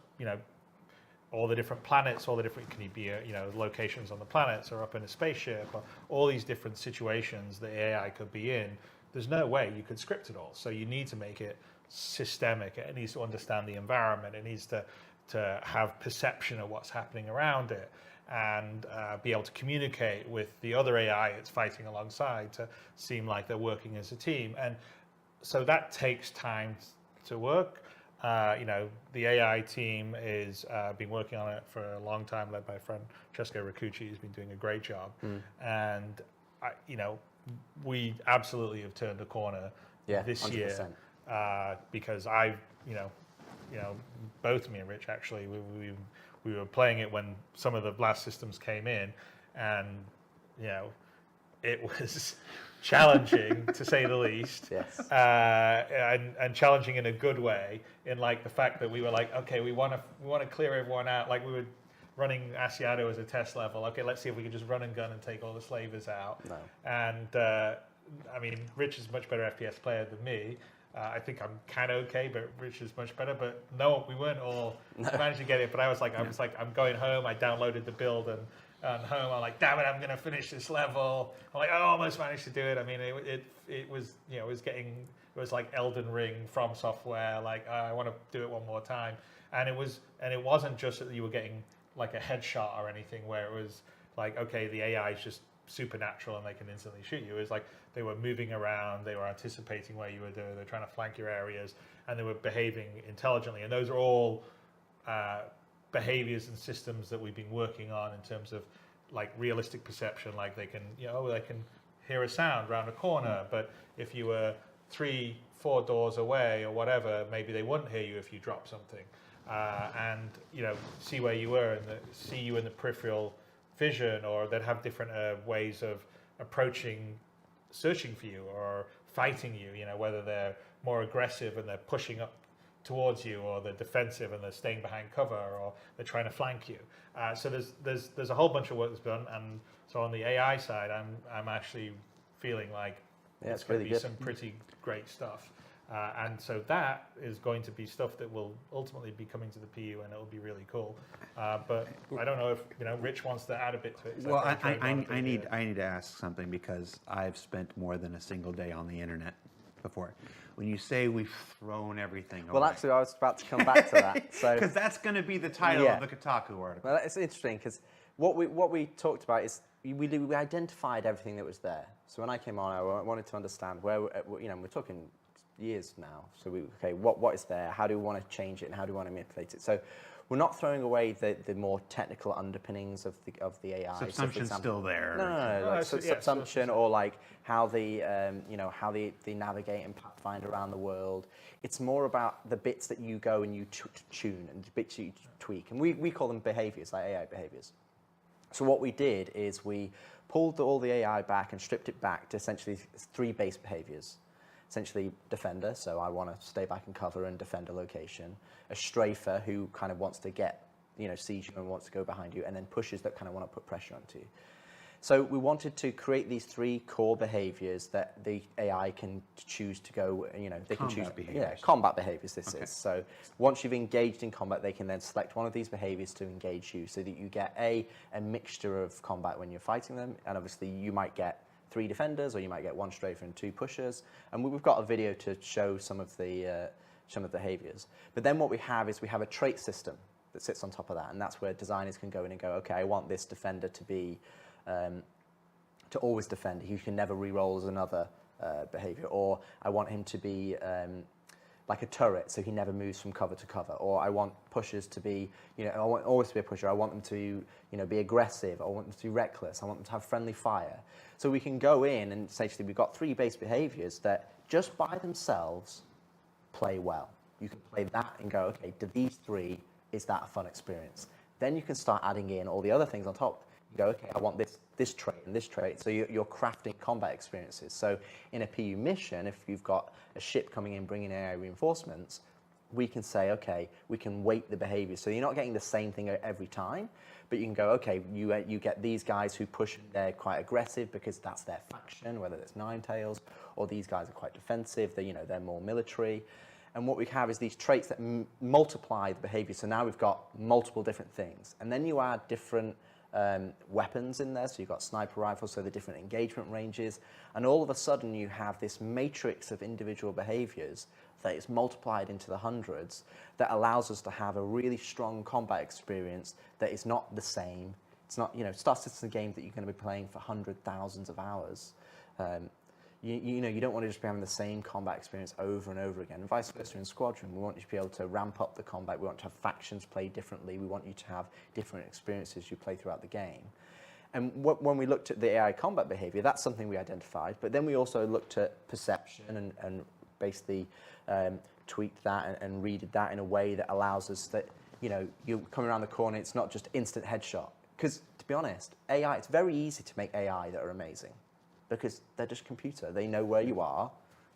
all the different planets, all the different, can you be, locations on the planets or up in a spaceship, or all these different situations the AI could be in, there's no way you could script it all. So you need to make it systemic. It needs to understand the environment. It needs to have perception of what's happening around it, and be able to communicate with the other AI it's fighting alongside to seem like they're working as a team. And so that takes time to work. The AI team is been working on it for a long time, led by Francesco Riccucci, who's been doing a great job. And we absolutely have turned a corner this 100%. Year, because both me and Rich actually, we were playing it when some of the blast systems came in, and it was challenging to say the least. Yes. And challenging in a good way, in like the fact that we were like, okay, we want to clear everyone out. Like we were running Asiato as a test level. Okay, let's see if we can just run and gun and take all the slavers out. No. And Rich is a much better FPS player than me. I think I'm kind of okay, but Rich is much better. But no, we weren't all managed to get it. But I was like, I'm going home. I downloaded the build and home. I'm like, damn it, I'm going to finish this level. I'm like, I almost managed to do it. I mean, it was, you know, it was like Elden Ring from software. Like, I want to do it one more time. And it wasn't just that you were getting like a headshot or anything where it was like, okay, the AI is just supernatural and they can instantly shoot you. It was like they were moving around, they were anticipating where you were doing, they're trying to flank your areas, and they were behaving intelligently. And those are all behaviors and systems that we've been working on in terms of like realistic perception. Like they can, you know, they can hear a sound around a corner, but if you were 3-4 doors away or whatever, maybe they wouldn't hear you if you dropped something. And you know, see where you were and see you in the peripheral vision, or they'd have different ways of approaching, searching for you or fighting you, you know, whether they're more aggressive and they're pushing up towards you, or they're defensive and they're staying behind cover, or they're trying to flank you. So there's a whole bunch of work that's done, and so on the AI side, I'm actually feeling like it's going to be some pretty great stuff. And so that is going to be stuff that will ultimately be coming to the PU, and it'll be really cool. But I don't know if, you know, Rich wants to add a bit to it. Well, I need to ask something, because I've spent more than a single day on the internet before. When you say we've thrown everything away. Well, actually, I was about to come back to that. Because that's going to be the title of the Kotaku article. Well, it's interesting, because what we talked about is we identified everything that was there. So when I came on, I wanted to understand where, you know, we're talking years now. So what is there? How do we want to change it, and how do we want to manipulate it? So we're not throwing away the more technical underpinnings of the AI. Subsumption's still there. No, like subsumption, or like how they navigate and pathfind around the world. It's more about the bits that you go and you tune, and the bits you tweak, and we call them behaviors, like AI behaviors. So what we did is we pulled all the AI back and stripped it back to essentially 3 base behaviors. Essentially, defender, so I want to stay back and cover and defend a location. A strafer, who kind of wants to get, you know, siege you and wants to go behind you, and then pushers that kind of want to put pressure onto you. So we wanted to create these 3 core behaviors that the AI can choose to go, you know, they can choose combat behaviors. This is so once you've engaged in combat, they can then select one of these behaviors to engage you, so that you get a mixture of combat when you're fighting them, and obviously you might get 3 defenders, or you might get 1 strafer and 2 pushers. And we've got a video to show some of the behaviors. But then what we have is we have a trait system that sits on top of that, and that's where designers can go in and go, okay, I want this defender to be to always defend. He can never re-roll as another behavior, or I want him to be like a turret, so he never moves from cover to cover. Or I want pushers to be, you know, I want always to be a pusher. I want them to, you know, be aggressive. I want them to be reckless. I want them to have friendly fire. So we can go in and essentially we've got 3 base behaviors that just by themselves play well. You can play that and go, okay, do these 3, is that a fun experience? Then you can start adding in all the other things on top. You go, okay, I want this trait and this trait. So you're crafting combat experiences. So in a PU mission, if you've got a ship coming in bringing AI reinforcements, we can say, okay, we can weight the behavior. So you're not getting the same thing every time, but you can go, okay, you get these guys who push, they're quite aggressive because that's their faction, whether it's Ninetales, or these guys are quite defensive, they're more military. And what we have is these traits that multiply the behavior. So now we've got multiple different things. And then you add different weapons in there. So you've got sniper rifles, so the different engagement ranges. And all of a sudden you have this matrix of individual behaviors that is multiplied into the hundreds that allows us to have a really strong combat experience that is not the same. It's not, Star Citizen game that you're going to be playing for hundreds, thousands of hours. You don't want to just be having the same combat experience over and over again. And vice versa in Squadron. We want you to be able to ramp up the combat. We want to have factions play differently. We want you to have different experiences you play throughout the game. And when we looked at the AI combat behavior, that's something we identified. But then we also looked at perception and basically tweaked that and readed that in a way that allows us that, you're coming around the corner, it's not just instant headshot. Because, to be honest, AI, it's very easy to make AI that are amazing. Because they're just computer. They know where you are.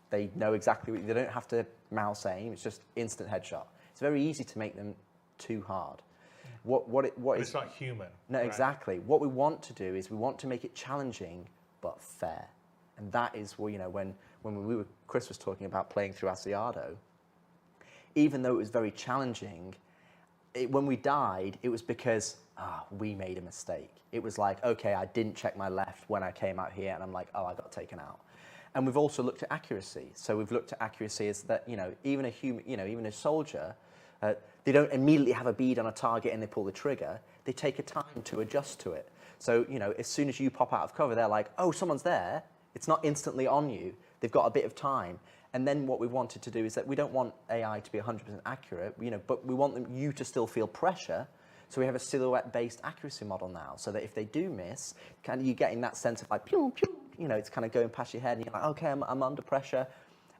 They know exactly what they don't have to mouse aim. It's just instant headshot. It's very easy to make them too hard. It's not human. No, right? Exactly. What we want to do is we want to make it challenging but fair. And that is when when Chris was talking about playing through Asiado, even though it was very challenging, when we died, it was because we made a mistake. It was like, okay, I didn't check my left when I came out here, and I'm like, oh, I got taken out. And we've also looked at accuracy. So we've looked at accuracy as that, even a human, even a soldier, they don't immediately have a bead on a target and they pull the trigger. They take a time to adjust to it. So, as soon as you pop out of cover, they're like, oh, someone's there. It's not instantly on you. They've got a bit of time. And then what we wanted to do is that we don't want AI to be 100% accurate, but we want you to still feel pressure. So we have a silhouette-based accuracy model now, so that if they do miss, you're getting that sense of like, pew, pew, it's kind of going past your head, and you're like, okay, I'm under pressure.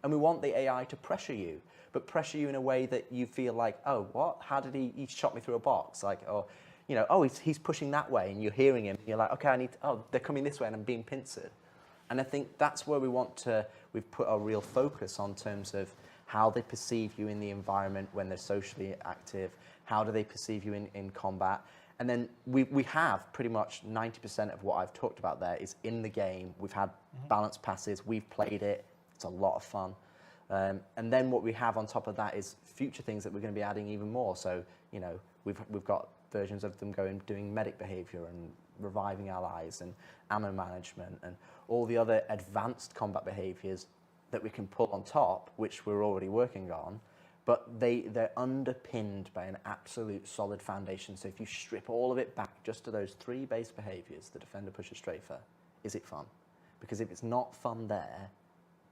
And we want the AI to pressure you, but pressure you in a way that you feel like, oh, what? How did he shot me through a box? Like, he's pushing that way, and you're hearing him, and you're like, okay, they're coming this way, and I'm being pincered. And I think that's where we've put our real focus on terms of how they perceive you in the environment when they're socially active, how do they perceive you in combat. And then we have pretty much 90% of what I've talked about there is in the game. We've had balanced passes, we've played it, it's a lot of fun. And then what we have on top of that is future things that we're going to be adding even more. So, we've got versions of them doing medic behavior and reviving allies and ammo management and all the other advanced combat behaviors that we can pull on top, which we're already working on, but they're underpinned by an absolute solid foundation. So if you strip all of it back just to those 3 base behaviors, the defender, pusher, strafer, is it fun? Because if it's not fun there,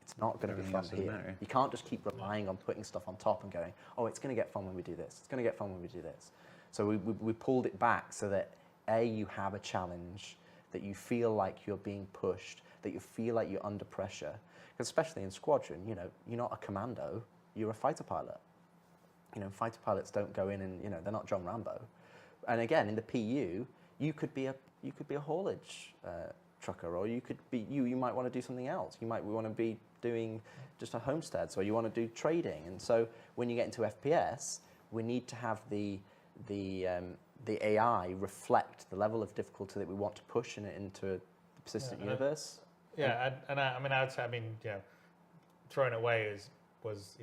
it's not going to be fun here. You can't just keep relying on putting stuff on top and going, oh, it's going to get fun when we do this. It's going to get fun when we do this. So we pulled it back so that, A, you have a challenge, that you feel like you're being pushed, that you feel like you're under pressure. Because especially in Squadron, you're not a commando, you're a fighter pilot. Fighter pilots don't go in and, they're not John Rambo. And again, in the PU, you could be a haulage trucker, or you might want to do something else. You might want to be doing just a homestead, so you want to do trading. And so when you get into FPS, we need to have the AI reflect the level of difficulty that we want to push into a persistent universe. I would say, throwing it away was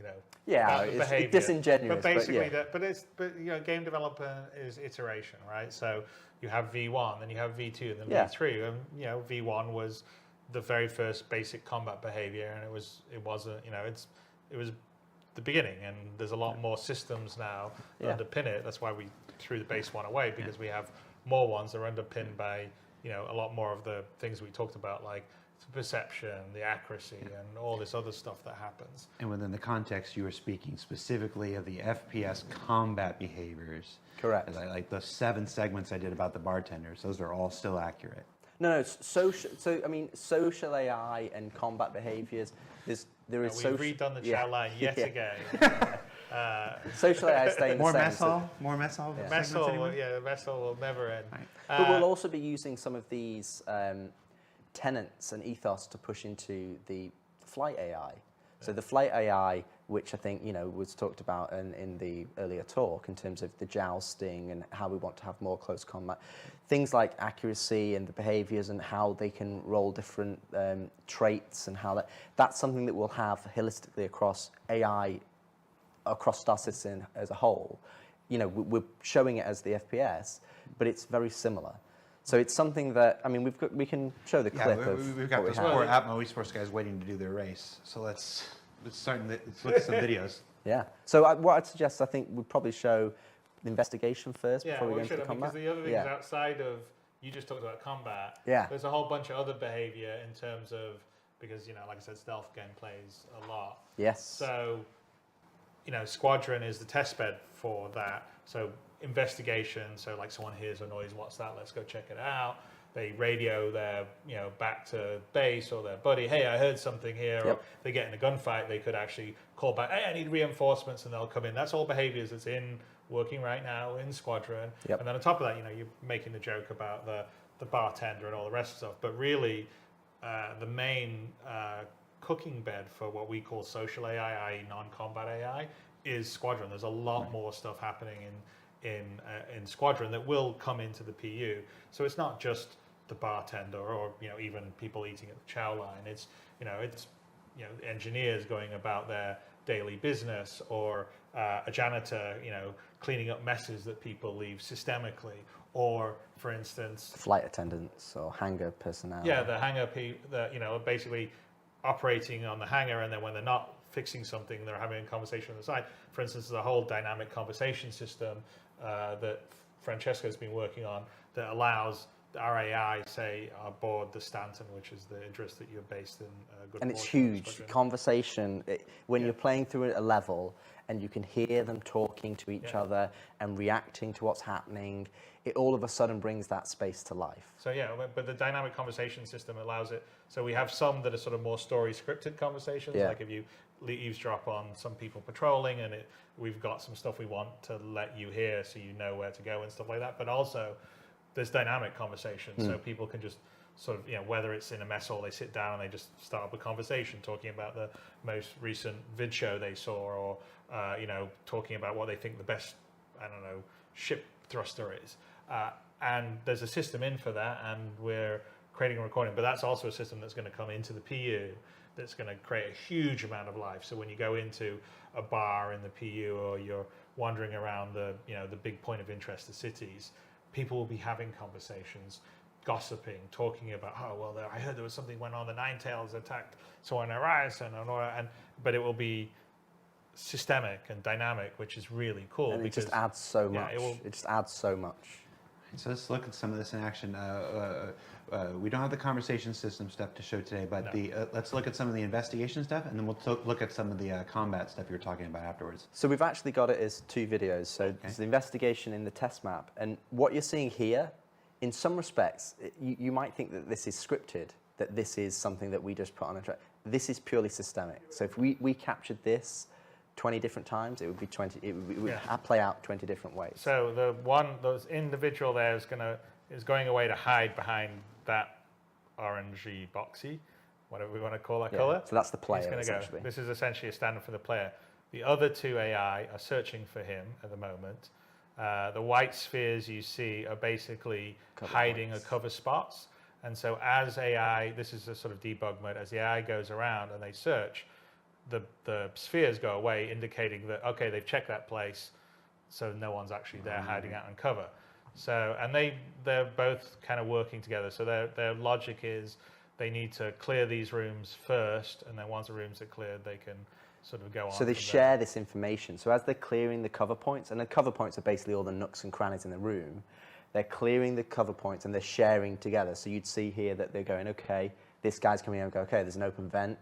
it's disingenuous. But basically, game developer is iteration, right? So you have V1, then you have V2, and then V3. And V1 was the very first basic combat behavior, and it was the beginning, and there's a lot more systems now that underpin it. That's why we threw the base one away, because we have more ones that are underpinned by a lot more of the things we talked about, like the perception, the accuracy, and all this other stuff that happens. And within the context, you were speaking specifically of the FPS combat behaviors. Correct. Like the 7 segments I did about the bartenders, those are all still accurate. No, social AI and combat behaviors. We've redone the chat line yet again. Social AI is staying the same. More mess hall. The mess hall will never end. Right. But we'll also be using some of these tenets and ethos to push into the flight AI. So the flight AI, which I think was talked about in the earlier talk in terms of the jousting and how we want to have more close combat, things like accuracy and the behaviors and how they can roll different traits, and how that's something that we'll have holistically across AI, across Star Citizen as a whole. We're showing it as the FPS, but it's very similar. So it's something that, we can show the clip of we've got what those we have. poor Atmo esports guys waiting to do their race. So let's look at some videos. Yeah. So what I'd suggest, I think we'd probably show the investigation first before we go into the combat. Because the other things outside of, you just talked about combat, Yeah. there's a whole bunch of other behavior in terms of, because, like I said, stealth game plays a lot. Yes. So, Squadron is the test bed for that. So investigation, so like someone hears a noise, what's that? Let's go check it out. They radio their, back to base or their buddy, hey, I heard something here. Or they get in a gunfight, they could actually call back, hey, I need reinforcements, and they'll come in. That's all behaviors that's working right now in Squadron. And then on top of that, you're making the joke about the bartender and all the rest of stuff. But really, the main cooking bed for what we call social AI, i.e. non-combat AI, is Squadron. There's a lot more stuff happening in Squadron that will come into the PU. So it's not just the bartender or even people eating at the chow line. It's engineers going about their daily business, or a janitor, cleaning up messes that people leave systemically, or, for instance, flight attendants or hangar personnel. Yeah, the hangar basically operating on the hangar, and then when they're not fixing something, they're having a conversation on the side. For instance, there's a whole dynamic conversation system that Francesco's been working on that allows our AI, say, aboard the Stanton, which is the Idris that you're based in. And it's huge. Conversation, when you're playing through a level and you can hear them talking to each other and reacting to what's happening, it all of a sudden brings that space to life. So yeah, but the dynamic conversation system allows it. So we have some that are sort of more story scripted conversations, like if you eavesdrop on some people patrolling, and we've got some stuff we want to let you hear so you know where to go and stuff like that. But also there's dynamic conversations, so people can just sort of, whether it's in a mess hall, they sit down and they just start up a conversation talking about the most recent vid show they saw, or talking about what they think the best, ship thruster is. And there's a system in for that, and we're creating a recording. But that's also a system that's going to come into the PU that's going to create a huge amount of life. So when you go into a bar in the PU, or you're wandering around the big point of interest, the cities, people will be having conversations, gossiping, talking about, I heard there was something went on, the Ninetales attacked someone in Horizon, but it will be systemic and dynamic, which is really cool. And it just adds so much. It just adds so much. So let's look at some of this in action. We don't have the conversation system stuff to show today, but let's look at some of the investigation stuff, and then we'll look at some of the combat stuff you were talking about afterwards. So we've actually got it as 2 videos. So there's the investigation in the test map, and what you're seeing here, in some respects, you might think that this is scripted, that this is something that we just put on a track. This is purely systemic. So if we captured this 20 different times, it would be 20. It would play out 20 different ways. So those individual there is going away to hide behind that orangey boxy, whatever we want to call that color. So that's the player. Essentially. This is essentially a standard for the player. The other 2 AI are searching for him at the moment. The white spheres you see are basically hiding or cover spots. And so as AI, this is a sort of debug mode, as the AI goes around and they search, the spheres go away, indicating that, okay, they've checked that place, so no one's actually there hiding out on cover. So, and they're both kind of working together. So their logic is they need to clear these rooms first, and then once the rooms are cleared, they can sort of go on. So they share this information. So as they're clearing the cover points, and the cover points are basically all the nooks and crannies in the room, they're clearing the cover points and they're sharing together. So you'd see here that they're going, okay, this guy's coming in and go, okay, there's an open vent.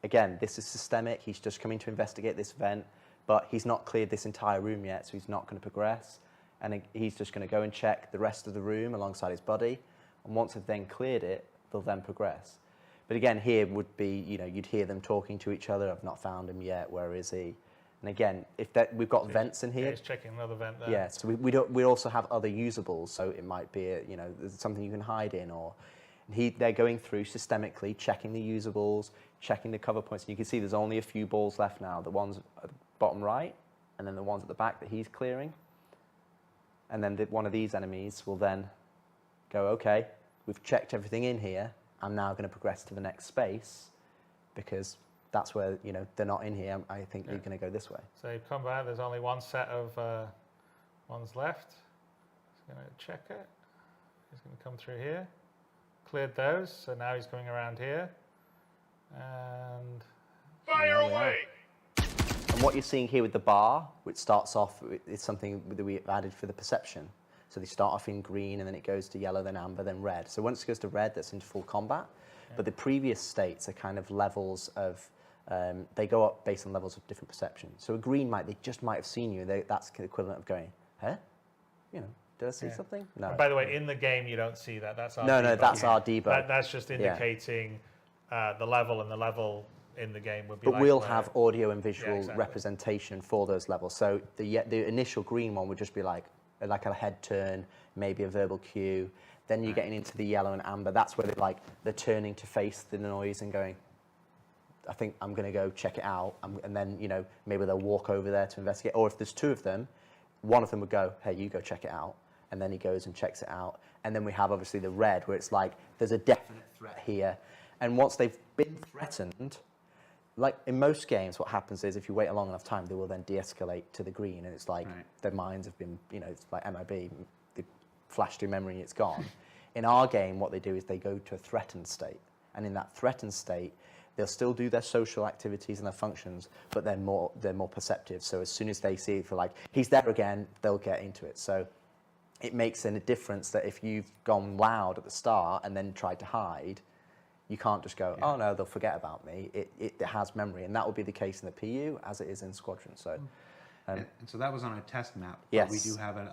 Again, this is systemic. He's just coming to investigate this vent, but he's not cleared this entire room yet, so he's not going to progress. And he's just going to go and check the rest of the room alongside his buddy. And once they've then cleared it, they'll then progress. But again, here would be, you'd hear them talking to each other. I've not found him yet. Where is he? And again, we've got vents in here. Yeah, he's checking another vent there. Yeah, so we also have other usables. So it might be, there's something you can hide in, or they're going through systemically, checking the usables, checking the cover points. And you can see there's only a few balls left now. The ones at the bottom right, and then the ones at the back that he's clearing. And then one of these enemies will then go, okay, we've checked everything in here. I'm now going to progress to the next space, because that's where, they're not in here. I think they're going to go this way. So you come back, there's only one set of ones left. He's going to check it. He's going to come through here. Cleared those, so now he's coming around here. And fire away! And what you're seeing here with the bar, which starts off, is something that we added for the perception. So they start off in green, and then it goes to yellow, then amber, then red. So once it goes to red, that's into full combat. Yeah. But the previous states are kind of levels of, they go up based on levels of different perception. So a green they just might have seen you. That's the equivalent of going, huh? Did I see something? No. And by the way, in the game, you don't see that. That's our no, debug. No, that's our debug. That's just indicating the level, and the level in the game would be. But we'll have audio and visual representation for those levels. So the initial green one would just be like a head turn, maybe a verbal cue. Then you're getting into the yellow and amber. That's where they're turning to face the noise and going, I think I'm going to go check it out. And then, maybe they'll walk over there to investigate. Or if there's 2 of them, one of them would go, hey, you go check it out. And then he goes and checks it out. And then we have obviously the red, where it's like there's a definite threat here. And once they've been threatened, like in most games, what happens is if you wait a long enough time, they will then de-escalate to the green, and it's like their minds have been, you know, it's like MIB, they flash through memory, it's gone. In our game, what they do is they go to a threatened state, and in that threatened state, they'll still do their social activities and their functions, but they're more perceptive. So as soon as they see, for like, he's there again, they'll get into it. So it makes a difference that if you've gone loud at the start and then tried to hide, you can't just go, oh no, they'll forget about me. It has memory, and that will be the case in the PU as it is in Squadron. So, and so that was on a test map. Yes. But we do have an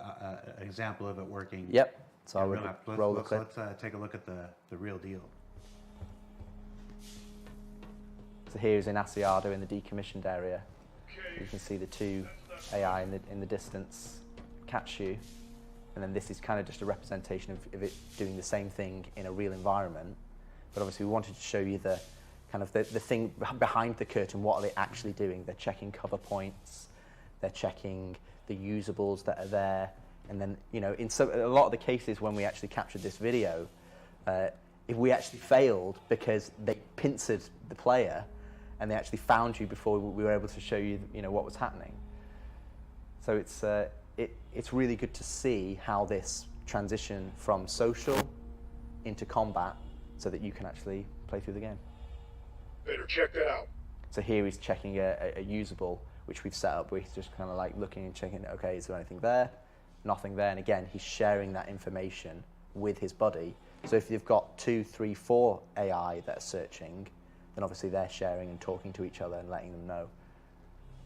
example of it working. Yep. So I in would real life. roll the clip. Let's take a look at the real deal. So here's in Asiado in the decommissioned area. You can see the two AI in the distance catch you. And then this is kind of just a representation of it doing the same thing in a real environment. But obviously we wanted to show you the kind of the thing behind the curtain. What are they actually doing? They're checking cover points. They're checking the usables that are there. And then, you know, in a lot of the cases when we actually captured this video, if we actually failed because they pincered the player and they actually found you before we were able to show you, you know, what was happening. So it's really good to see how this transition from social into combat so that you can actually play through the game. Better check that out. So here he's checking a usable, which we've set up where he's just kind of like looking and checking, okay, is there anything there? Nothing there. And again, he's sharing that information with his buddy. So if you've got 2, 3, 4 AI that are searching, then obviously they're sharing and talking to each other and letting them know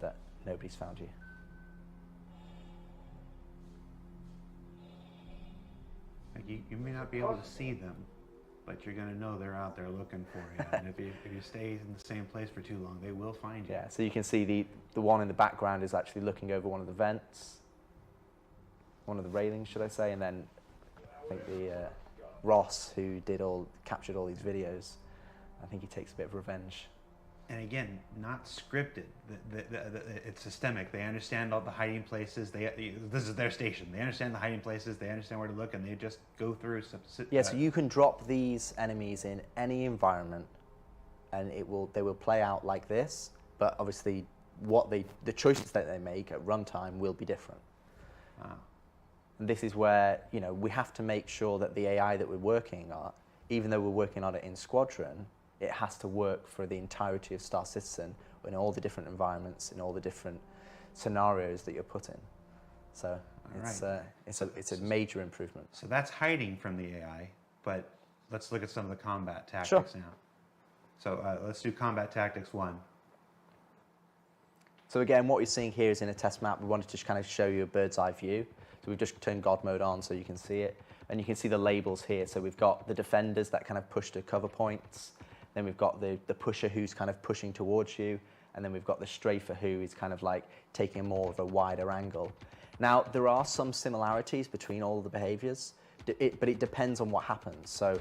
that nobody's found you. Like you may not be able to see them, but you're going to know they're out there looking for you. And if you stay in the same place for too long, they will find you. Yeah, so you can see the one in the background is actually looking over one of the vents, one of the railings, should I say, and then I think the Ross, who captured all these videos, I think he takes a bit of revenge. And again, not scripted. It's systemic. They understand all the hiding places. This is their station. They understand the hiding places. They understand where to look, and they just go through. Yeah, so you can drop these enemies in any environment, and they will play out like this. But obviously, the choices that they make at runtime will be different. Wow. And this is where, you know, we have to make sure that the AI that we're working on, even though we're working on it in Squadron, it has to work for the entirety of Star Citizen in all the different environments, in all the different scenarios that you're put in. So it's a major improvement. So that's hiding from the AI, but let's look at some of the combat tactics now. So let's do combat tactics 1. So again, what you're seeing here is in a test map. We wanted to kind of show you a bird's eye view. So we've just turned God mode on so you can see it. And you can see the labels here. So we've got the defenders that kind of push to cover points. Then we've got the pusher who's kind of pushing towards you. And then we've got the strafer who is kind of like taking more of a wider angle. Now, there are some similarities between all the behaviors, but it depends on what happens. So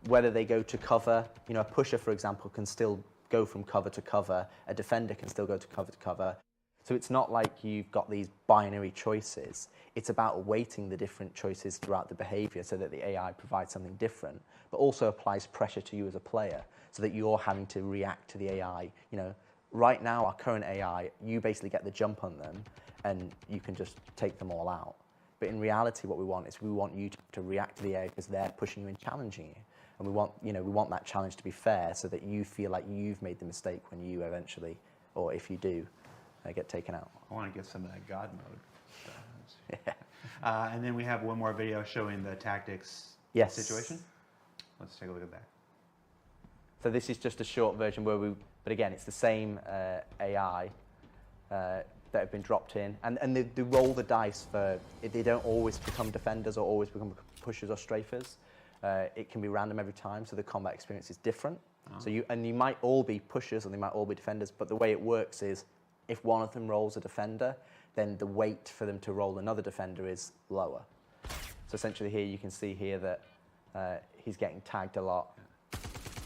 whether they go to cover, you know, a pusher, for example, can still go from cover to cover. A defender can still go to cover. So it's not like you've got these binary choices. It's about weighting the different choices throughout the behavior so that the AI provides something different, but also applies pressure to you as a player so that you're having to react to the AI. You know, right now, our current AI, you basically get the jump on them and you can just take them all out. But in reality, what we want is we want you to react to the AI because they're pushing you and challenging you. And we want that challenge to be fair so that you feel like you've made the mistake when you eventually, or if you do, get taken out. I want to get some of that God mode. And then we have one more video showing the tactics situation. Let's take a look at that. So this is just a short version but again, it's the same AI that have been dropped in. And they roll the dice they don't always become defenders or always become pushers or strafers. It can be random every time, so the combat experience is different. So you might all be pushers and they might all be defenders, but the way it works is if one of them rolls a defender, then the weight for them to roll another defender is lower. So essentially here you can see here that he's getting tagged a lot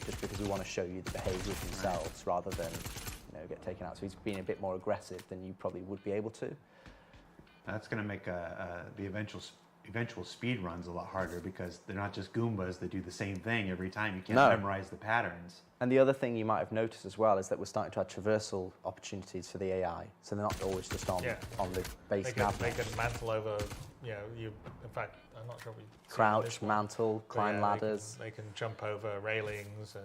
just because we want to show you the behaviors themselves rather than get taken out. So he's being a bit more aggressive than you probably would be able to. That's going to make the eventual eventual speed runs a lot harder because they're not just Goombas that do the same thing every time. You can't No. memorize the patterns. And the other thing you might have noticed as well is that we're starting to have traversal opportunities for the AI. So they're not always just on the base nav. They can mantle over, in fact, I'm not sure we Crouch, mantle, climb ladders. They can jump over railings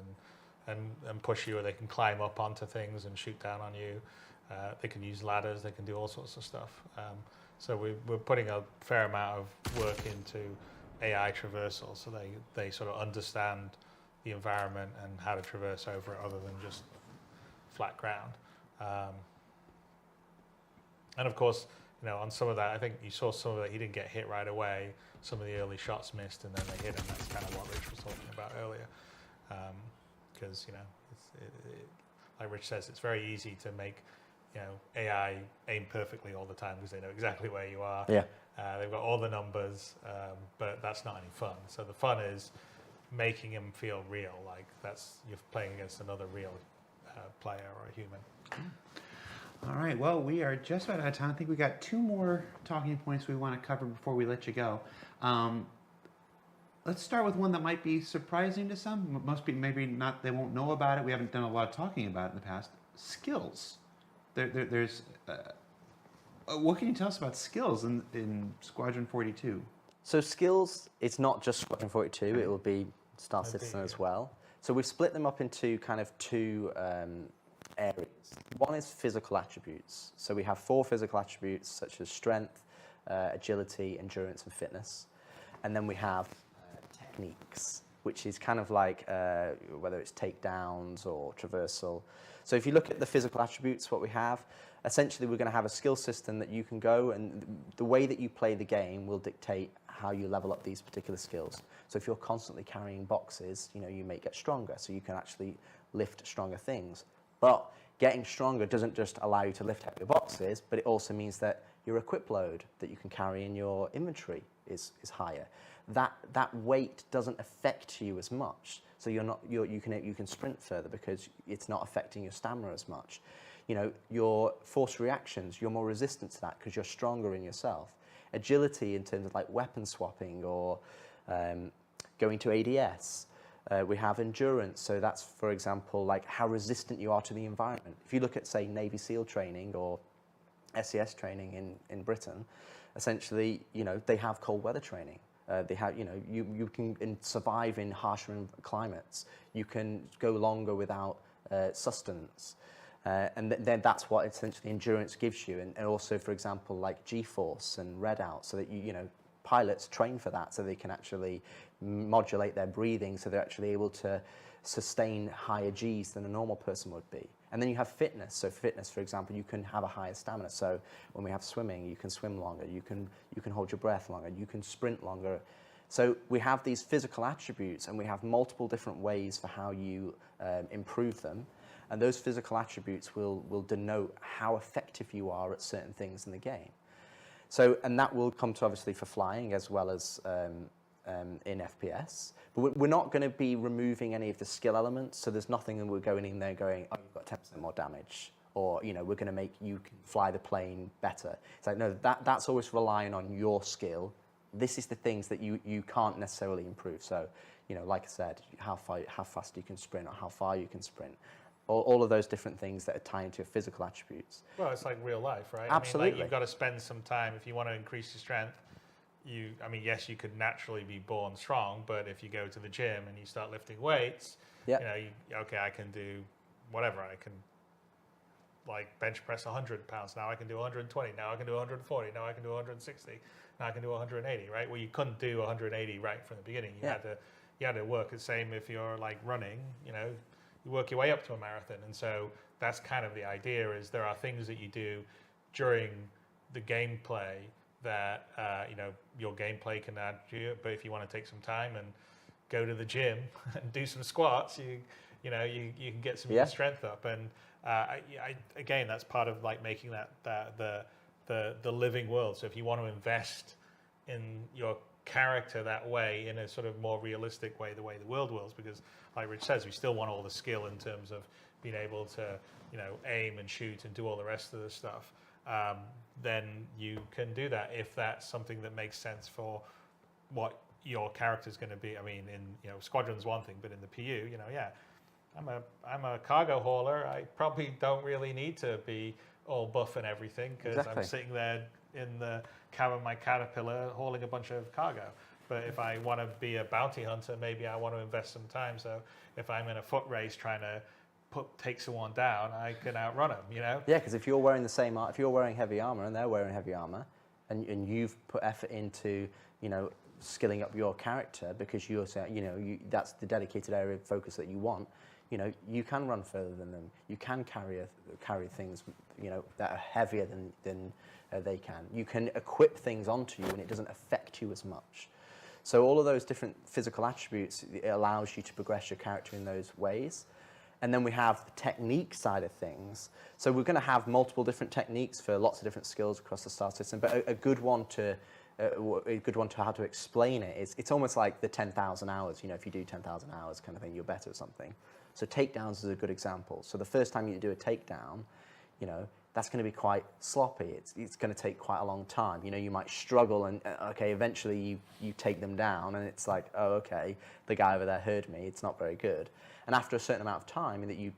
and push you, or they can climb up onto things and shoot down on you. They can use ladders, they can do all sorts of stuff. So we're putting a fair amount of work into AI traversal, so they sort of understand the environment and how to traverse over it other than just flat ground. And of course, on some of that, I think you saw some of it, he didn't get hit right away. Some of the early shots missed and then they hit him. That's kind of what Rich was talking about earlier. Because, like Rich says, it's very easy to make AI aim perfectly all the time because they know exactly where you are. Yeah. They've got all the numbers, but that's not any fun. So the fun is making them feel real, like you're playing against another real player or a human. All right, well, we are just about out of time. I think we got 2 more talking points we want to cover before we let you go. Let's start with one that might be surprising to some. Most people maybe not, they won't know about it. We haven't done a lot of talking about it in the past. Skills. There's what can you tell us about skills in Squadron 42? So skills, it's not just Squadron 42, it will be Star Citizen as well. So we've split them up into kind of 2 areas. One is physical attributes. So we have 4 physical attributes such as strength, agility, endurance, and fitness. And then we have techniques, which is kind of like whether it's takedowns or traversal. So if you look at the physical attributes, what we have, essentially we're going to have a skill system that you can go, and the way that you play the game will dictate how you level up these particular skills. So if you're constantly carrying boxes, you may get stronger, so you can actually lift stronger things. But getting stronger doesn't just allow you to lift heavier boxes, but it also means that your equip load that you can carry in your inventory is higher. That weight doesn't affect you as much, so you can sprint further because it's not affecting your stamina as much. Your force reactions, you're more resistant to that because you're stronger in yourself. Agility in terms of like weapon swapping or going to ADS. We have endurance, so that's, for example, like how resistant you are to the environment. If you look at, say, Navy SEAL training or SES training in Britain, essentially, they have cold weather training. They have, you can survive in harsher climates. You can go longer without sustenance. And then that's what essentially endurance gives you. And also, for example, like G-force and readout, so that pilots train for that so they can actually modulate their breathing so they're actually able to sustain higher Gs than a normal person would be. And then you have fitness. So fitness, for example, you can have a higher stamina. So when we have swimming, you can swim longer, you can hold your breath longer, you can sprint longer. So we have these physical attributes and we have multiple different ways for how you improve them. And those physical attributes will denote how effective you are at certain things in the game. So, and that will come to obviously for flying as well as in FPS. But we're not going to be removing any of the skill elements. So there's nothing that we're going in there going, oh, you've got 10% more damage. Or, we're going to make you fly the plane better. It's like, no, that's always relying on your skill. This is the things that you can't necessarily improve. So, like I said, how fast you can sprint or how far you can sprint. All of those different things that are tied into your physical attributes. Well, it's like real life, right? Absolutely. I mean, you've got to spend some time if you want to increase your strength. Yes, you could naturally be born strong, but if you go to the gym and you start lifting weights, okay, I can do whatever. I can bench press 100 pounds. Now I can do 120. Now I can do 140. Now I can do 160. Now I can do 180, right? Well, you couldn't do 180 right from the beginning. You had to work the same if you're running, you work your way up to a marathon. And so that's kind of the idea, is there are things that you do during the gameplay that your gameplay can add to it. But if you want to take some time and go to the gym and do some squats, you can get some strength up. And again, that's part of making that the living world. So if you want to invest in your character that way, in a sort of more realistic way, the way the world works, because like Rich says, we still want all the skill in terms of being able to aim and shoot and do all the rest of the stuff. then you can do that if that's something that makes sense for what your character's going to be. I mean, in Squadron's one thing, but in the PU, I'm a cargo hauler. I probably don't really need to be all buff and everything because I'm sitting there in the cab of my Caterpillar hauling a bunch of cargo. But if I want to be a bounty hunter, maybe I want to invest some time. So if I'm in a foot race trying to take someone down, I can outrun them, Yeah, because if you're wearing the same if you're wearing heavy armor and they're wearing heavy armor, and you've put effort into, skilling up your character because you're saying, that's the dedicated area of focus that you want, you can run further than them. You can carry things, that are heavier than they can. You can equip things onto you and it doesn't affect you as much. So all of those different physical attributes, it allows you to progress your character in those ways. And then we have the technique side of things. So we're going to have multiple different techniques for lots of different skills across the star system. But a good one to how to explain it is it's almost like the 10,000 hours. If you do 10,000 hours kind of thing, you're better at something. So takedowns is a good example. So the first time you do a takedown, that's going to be quite sloppy. It's going to take quite a long time. You might struggle and, eventually you take them down and it's like, oh, okay, the guy over there heard me. It's not very good. And after a certain amount of time that you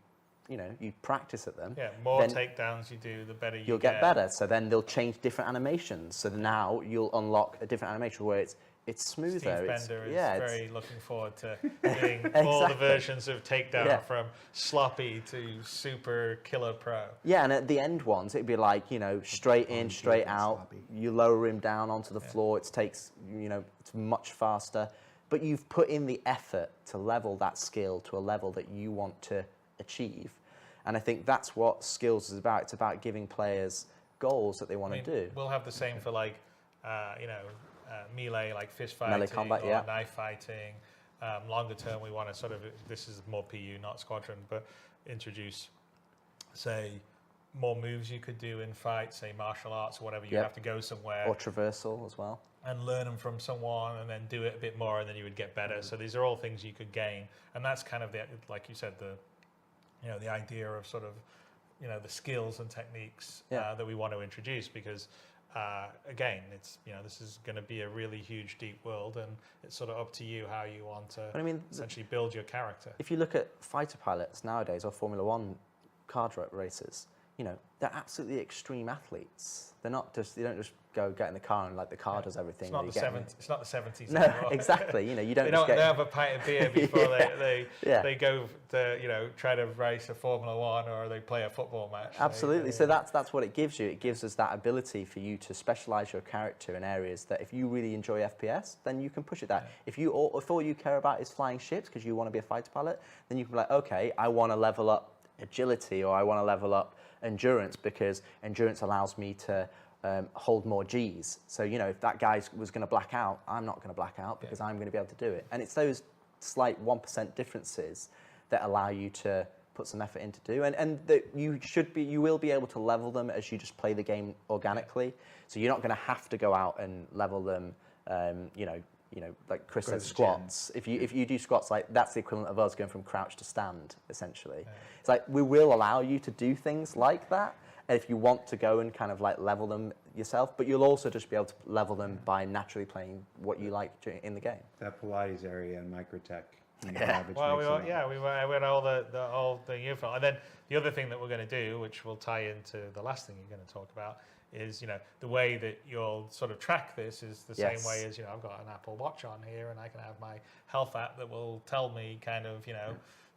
practice at them. Yeah, more takedowns you do, the better you'll get better. So then they'll change different animations. So now you'll unlock a different animation where it's smoother. Steve Bender is very looking forward to doing all the versions of takedown from sloppy to super killer pro. Yeah, and at the end ones, it'd be like, straight in, straight out. Sloppy. You lower him down onto the floor. It takes, it's much faster. But you've put in the effort to level that skill to a level that you want to achieve. And I think that's what skills is about. It's about giving players goals that they want to do. We'll have the same for melee, like fist fighting, melee combat, or knife fighting. Longer term, we want to this is more PU, not Squadron, but introduce, say, more moves you could do in fights, say martial arts or whatever. You have to go somewhere. Or traversal as well. And learn them from someone and then do it a bit more and then you would get better. So these are all things you could gain. And that's kind of, like you said, the idea of sort of, the skills and techniques that we want to introduce because, again, it's, this is going to be a really huge, deep world and it's sort of up to you how you want to essentially build your character. If you look at fighter pilots nowadays or Formula One car races, they're absolutely extreme athletes. They don't just go get in the car and the car does everything. It's not the 70s. No, anymore. exactly. You don't. They have a pint of beer before they go to try to race a Formula One or they play a football match. Absolutely. So that's what it gives you. It gives us that ability for you to specialize your character in areas that if you really enjoy FPS, then you can push it there. If all you care about is flying ships because you want to be a fighter pilot, then you can be like, okay, I want to level up agility or I want to level up endurance because endurance allows me to hold more Gs. So, if that guy was going to black out, I'm not going to black out because I'm going to be able to do it. And it's those slight 1% differences that allow you to put some effort into do. And that you will be able to level them as you just play the game organically. So you're not going to have to go out and level them, like Chris said, squats. If you do squats, that's the equivalent of us going from crouch to stand, essentially. It's like we will allow you to do things like that. And if you want to go and kind of level them yourself, but you'll also just be able to level them by naturally playing what you like in the game. That Pilates area and microtech. Well, we went all the info, and then the other thing that we're going to do, which will tie into the last thing you're going to talk about, is the way that you'll sort of track this is the same way as I've got an Apple Watch on here, and I can have my health app that will tell me kind of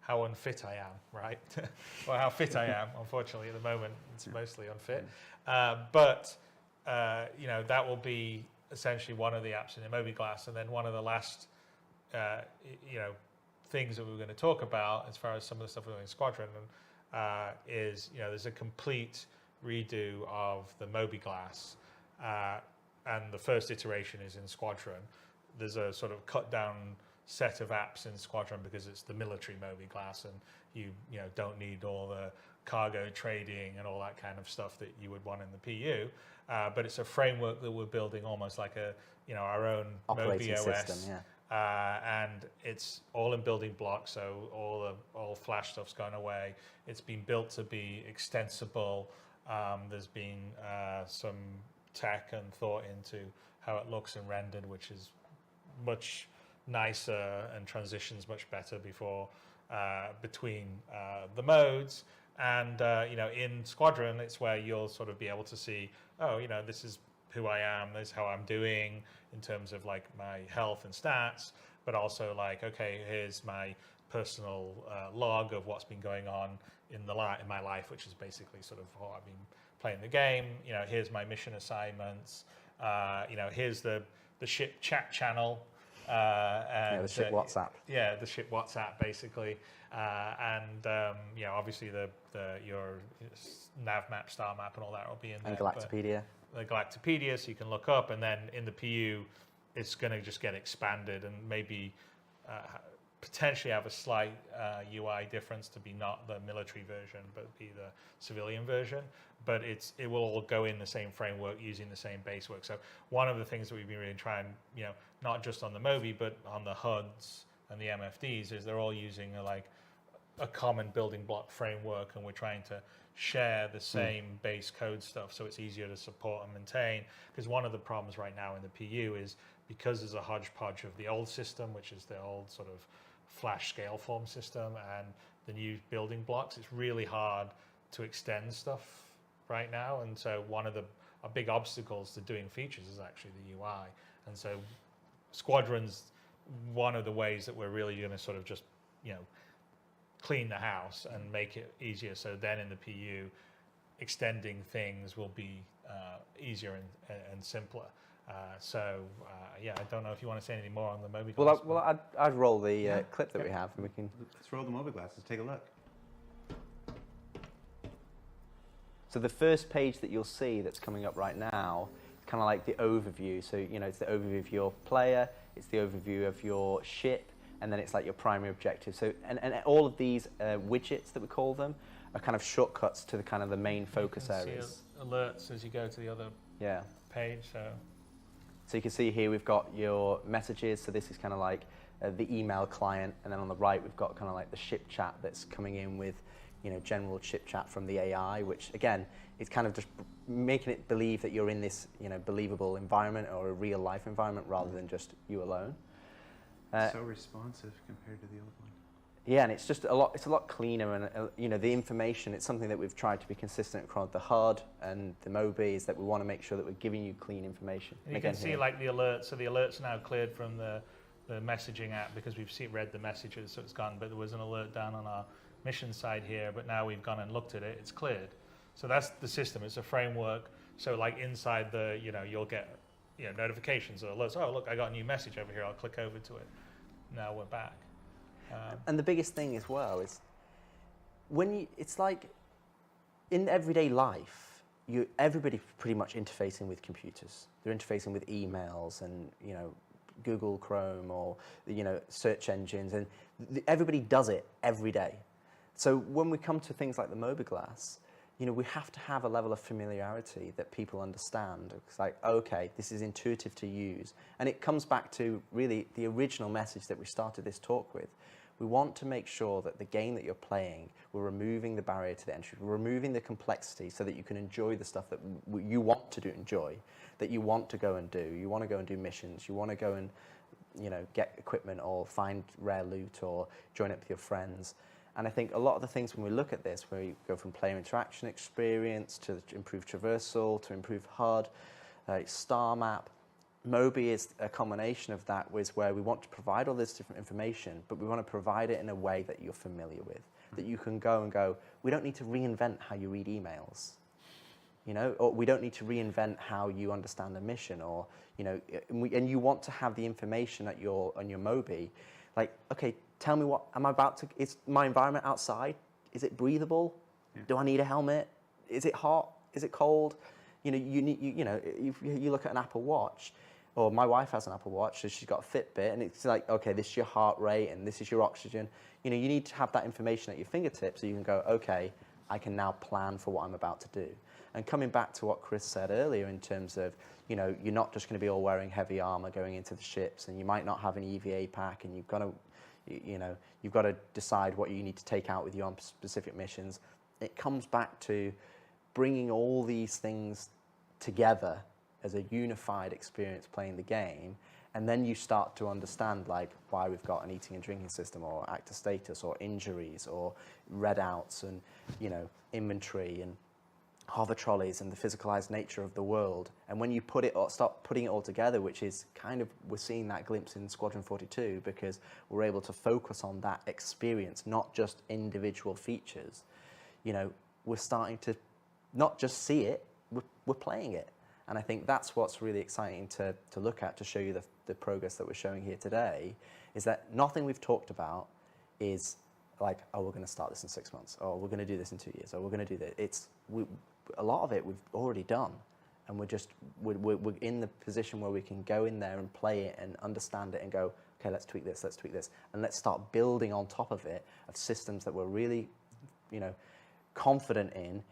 how unfit I am, right? Or how fit I am. Unfortunately, at the moment, it's mostly unfit. But that will be essentially one of the apps in the mobiGlas, and then one of the last things that we're going to talk about as far as some of the stuff we're doing in Squadron is there's a complete redo of the mobiGlas, and the first iteration is in Squadron. There's a sort of cut down set of apps in Squadron because it's the military mobiGlas, and you don't need all the cargo trading and all that kind of stuff that you would want in the PU. But it's a framework that we're building almost like our own operating MobiOS system, and it's all in building blocks, so all Flash stuff's gone away. It's been built to be extensible There's been some tech and thought into how it looks and rendered, which is much nicer and transitions much better between the modes. And in Squadron, it's where you'll sort of be able to see, oh, this is who I am, this is how I'm doing in terms of like my health and stats, but also like, okay, here's my personal log of what's been going on in my life, which is basically sort of how I've been playing the game. Here's my mission assignments. Here's the ship chat channel. And, the ship WhatsApp. Yeah, the ship WhatsApp basically, obviously your nav map, star map, and all that will be in there. And Galactopedia. The Galactopedia, so you can look up, and then in the PU, it's going to just get expanded and maybe potentially have a slight UI difference to be not the military version, but be the civilian version. But it will all go in the same framework using the same base work. So one of the things that we've been really trying, not just on the Moby, but on the HUDs and the MFDs, is they're all using a common building block framework, and we're trying to share the same base code stuff so it's easier to support and maintain. Because one of the problems right now in the PU is because there's a hodgepodge of the old system, which is the old sort of Flash scale form system, and the new building blocks, it's really hard to extend stuff right now. And so one of the big obstacles to doing features is actually the UI. And so Squadron's one of the ways that we're really going to sort of just, clean the house and make it easier. So then in the PU, extending things will be easier and simpler. I don't know if you want to say anything more on the Moby Glass. Well, I'd roll the clip that we have, and we can. Let's roll the Moby Glass. Let's take a look. So the first page that you'll see that's coming up right now, it's kind of like the overview. So it's the overview of your player, it's the overview of your ship, and then it's like your primary objective. So and all of these widgets that we call them are kind of shortcuts to the kind of the main focus areas. See alerts as you go to the other page. So you can see here we've got your messages. So this is kind of like the email client, and then on the right we've got kind of like the ship chat that's coming in with general ship chat from the AI, which again is kind of just making it believe that you're in this believable environment or a real life environment rather than just you alone. So responsive compared to the old one. Yeah, and it's just it's a lot cleaner, and the information, it's something that we've tried to be consistent across the HUD and the Moby, is that we want to make sure that we're giving you clean information. And you can see like the alerts. So the alerts are now cleared from the messaging app because we've read the messages, so it's gone. But there was an alert down on our mission side here, but now we've gone and looked at it, it's cleared. So that's the system, it's a framework. So like inside the, you'll get notifications or alerts. Oh, look, I got a new message over here, I'll click over to it. Now we're back. And the biggest thing as well is it's like in everyday life, everybody's pretty much interfacing with computers. They're interfacing with emails and, Google Chrome or, search engines, and everybody does it every day. So when we come to things like the Moby Glass, we have to have a level of familiarity that people understand. It's like, okay, this is intuitive to use. And it comes back to really the original message that we started this talk with. We want to make sure that the game that you're playing, we're removing the barrier to the entry, we're removing the complexity so that you can enjoy the stuff that you want to enjoy, that you want to go and do. You want to go and do missions, you want to go and get equipment or find rare loot or join up with your friends. And I think a lot of the things when we look at this, where you go from player interaction experience to improve traversal, to improve HUD, star map, Moby is a combination of that, where we want to provide all this different information, but we want to provide it in a way that you're familiar with, that you can go, we don't need to reinvent how you read emails, or we don't need to reinvent how you understand a mission, or, and you want to have the information on your Moby, like, okay, tell me is my environment outside? Is it breathable? Yeah. Do I need a helmet? Is it hot? Is it cold? You look at an Apple Watch, or my wife has an Apple Watch, so she's got a Fitbit, and it's like, okay, this is your heart rate, and this is your oxygen. You need to have that information at your fingertips so you can go, okay, I can now plan for what I'm about to do. And coming back to what Chris said earlier in terms of, you're not just going to be all wearing heavy armor going into the ships, and you might not have an EVA pack, and you've got to decide what you need to take out with you on specific missions. It comes back to bringing all these things together as a unified experience playing the game, and then you start to understand like why we've got an eating and drinking system, or actor status, or injuries, or readouts, and inventory, and hover trolleys, and the physicalized nature of the world. And when you start putting it all together, which is kind of, we're seeing that glimpse in Squadron 42, because we're able to focus on that experience, not just individual features. We're starting to not just see it, we're playing it. And I think that's what's really exciting to look at, to show you the progress that we're showing here today, is that nothing we've talked about is like, oh, we're going to start this in 6 months, or we're going to do this in 2 years, or we're going to do this. A lot of it we've already done, and we're in the position where we can go in there and play it and understand it and go, okay, let's tweak this, and let's start building on top of it of systems that we're really, confident in,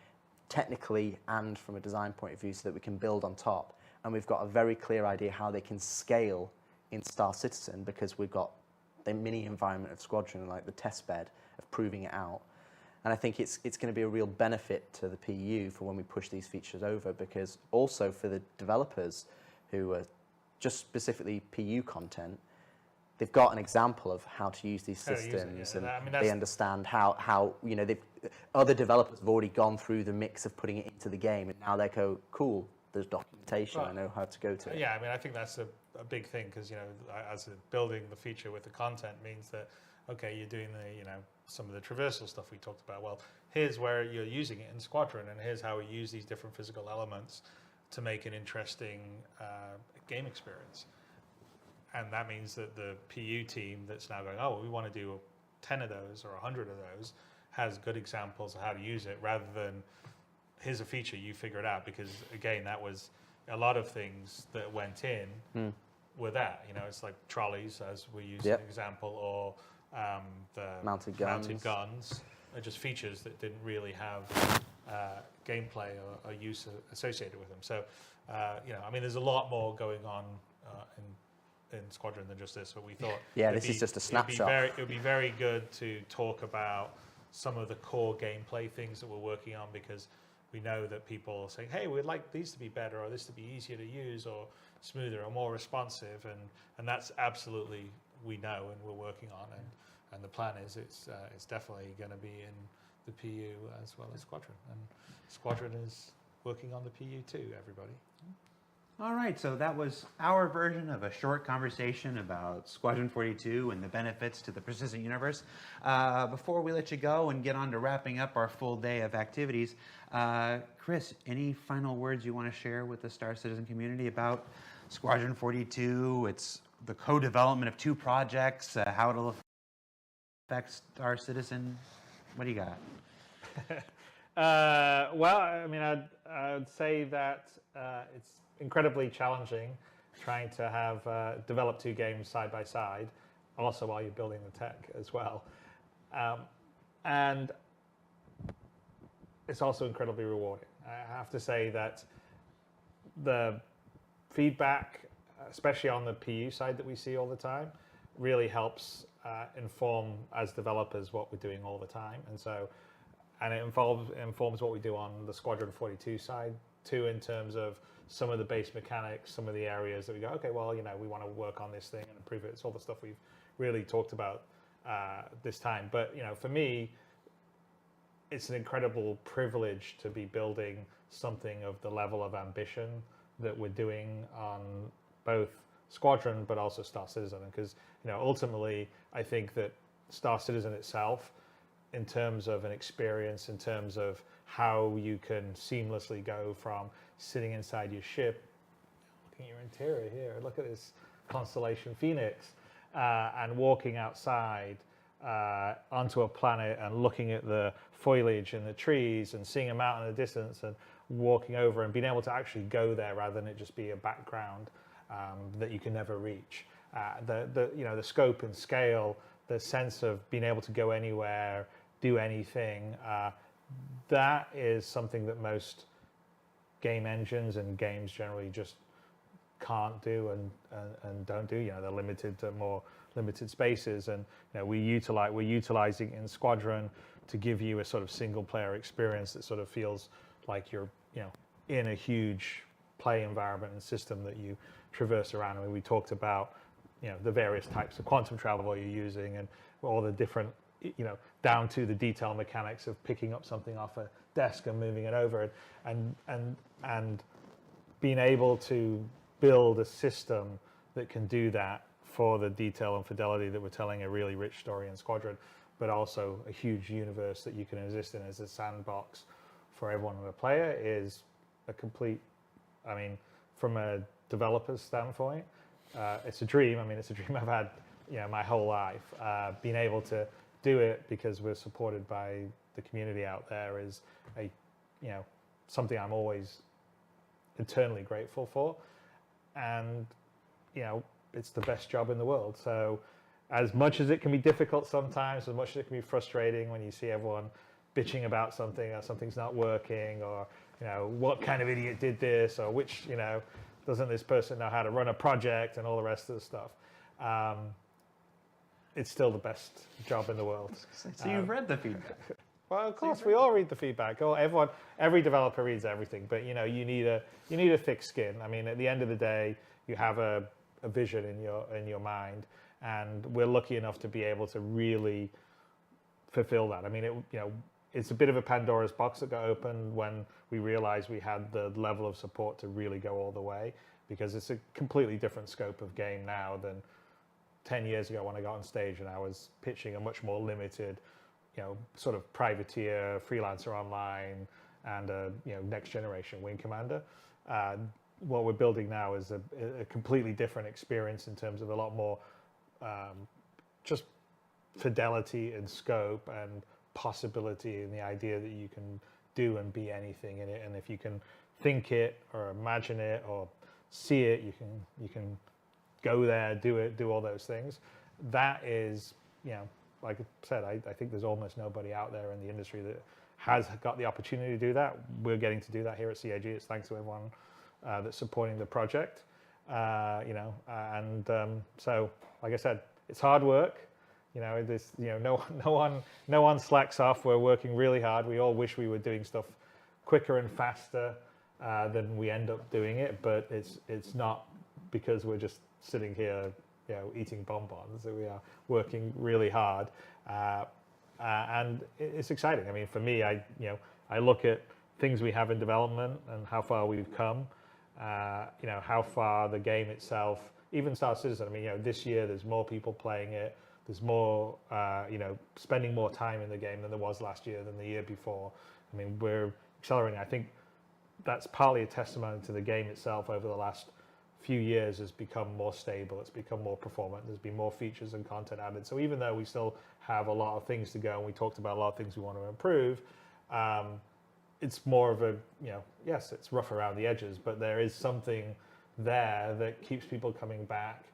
technically and from a design point of view, so that we can build on top. And we've got a very clear idea how they can scale in Star Citizen, because we've got the mini environment of Squadron, like the test bed of proving it out. And I think it's going to be a real benefit to the PU for when we push these features over, because also for the developers who are just specifically PU content, they've got an example of how to use these systems, and they understand how other developers have already gone through the mix of putting it into the game, and now they go, cool, there's documentation, I know how to go to it. Yeah, I think that's a big thing, because as building the feature with the content means that, okay, you're doing the some of the traversal stuff we talked about. Well, here's where you're using it in Squadron, and here's how we use these different physical elements to make an interesting game experience. And that means that the PU team that's now going, oh, we want to do 10 of those or 100 of those, has good examples of how to use it, rather than here's a feature, you figure it out. Because again, that was a lot of things that went in were that. It's like trolleys, as we use an example, or the mounted guns are just features that didn't really have gameplay or use associated with them. So, there's a lot more going on in Squadron than just this, but we thought this is just a snapshot. It would be very good to talk about some of the core gameplay things that we're working on, because we know that people are saying, hey, we'd like these to be better, or this to be easier to use, or smoother, or more responsive, and that's absolutely, we know, and we're working on, and the plan is it's definitely going to be in the PU as well as Squadron, and Squadron is working on the PU too, everybody. All right, so that was our version of a short conversation about Squadron 42 and the benefits to the persistent universe. Before we let you go and get on to wrapping up our full day of activities, Chris, any final words you want to share with the Star Citizen community about Squadron 42? It's the co-development of 2 projects, how it'll affect Star Citizen. What do you got? I'd say that it's incredibly challenging trying to have develop 2 games side by side, also while you're building the tech as well. And it's also incredibly rewarding. I have to say that the feedback, especially on the PU side that we see all the time, really helps inform as developers what we're doing all the time. And it informs what we do on the Squadron 42 side too, in terms of some of the base mechanics, some of the areas that we go, okay, well, we want to work on this thing and improve it. It's all the stuff we've really talked about this time. But, for me, it's an incredible privilege to be building something of the level of ambition that we're doing on both Squadron, but also Star Citizen. Because, ultimately, I think that Star Citizen itself, in terms of an experience, in terms of how you can seamlessly go from sitting inside your ship, looking at your interior here, look at this constellation Phoenix, and walking outside onto a planet and looking at the foliage and the trees and seeing them out in the distance and walking over and being able to actually go there rather than it just be a background that you can never reach. The scope and scale, the sense of being able to go anywhere, do anything, that is something that most game engines and games generally just can't do and don't do. They're limited to more limited spaces, and we're utilizing in Squadron to give you a sort of single player experience that sort of feels like you're in a huge play environment and system that you traverse around. I mean, we talked about the various types of quantum travel you're using and all the different down to the detail mechanics of picking up something off a desk and moving it over, and being able to build a system that can do that for the detail and fidelity that we're telling a really rich story in Squadron, but also a huge universe that you can exist in as a sandbox for everyone to play it is a complete, I mean, from a developer's standpoint, it's a dream. I mean, it's a dream I've had my whole life. Being able to do it because we're supported by the community out there is something I'm always eternally grateful for, and it's the best job in the world. So as much as it can be difficult sometimes, as much as it can be frustrating when you see everyone bitching about something or something's not working, or what kind of idiot did this, or which doesn't this person know how to run a project and all the rest of the stuff, it's still the best job in the world. So you've read the feedback. Well, of course, we all read the feedback. Every developer reads everything, but you need a thick skin. I mean, at the end of the day, you have a vision in your mind, and we're lucky enough to be able to really fulfill that. I mean, it's a bit of a Pandora's box that got opened when we realized we had the level of support to really go all the way, because it's a completely different scope of game now than 10 years ago when I got on stage and I was pitching a much more limited, sort of privateer, freelancer online, and a next generation wing commander. What we're building now is a completely different experience in terms of a lot more just fidelity and scope and possibility, and the idea that you can do and be anything in it, and if you can think it or imagine it or see it, you can go there, do it, do all those things. That is, like I said, I think there's almost nobody out there in the industry that has got the opportunity to do that. We're getting to do that here at CAG. It's thanks to everyone that's supporting the project. So like I said, it's hard work. No one slacks off. We're working really hard. We all wish we were doing stuff quicker and faster than we end up doing it, but it's not because we're just sitting here, eating bonbons. We are working really hard, and it's exciting. I mean, for me, I look at things we have in development and how far we've come. How far the game itself, even Star Citizen. I mean, this year there's more people playing it. There's more, spending more time in the game than there was last year, than the year before. I mean, we're accelerating. I think that's partly a testimony to the game itself. Over the last few years has become more stable. It's become more performant. There's been more features and content added. So even though we still have a lot of things to go, and we talked about a lot of things we want to improve, it's more of a, yes, it's rough around the edges, but there is something there that keeps people coming back,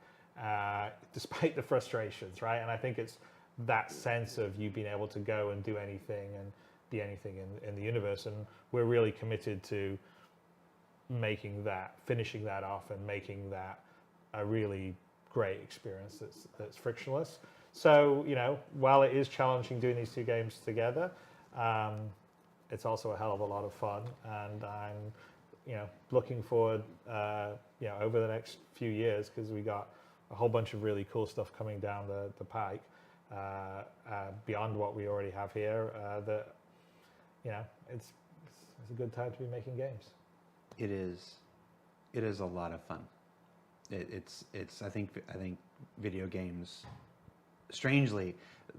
despite the frustrations, right? And I think it's that sense of you being able to go and do anything and be anything in the universe. And we're really committed to finishing that off and making that a really great experience that's frictionless. So, while it is challenging doing these two games together, it's also a hell of a lot of fun, and I'm, looking forward, over the next few years, because we got a whole bunch of really cool stuff coming down the pike, beyond what we already have here. That, it's a good time to be making games. It is a lot of fun. It's I think video games, strangely,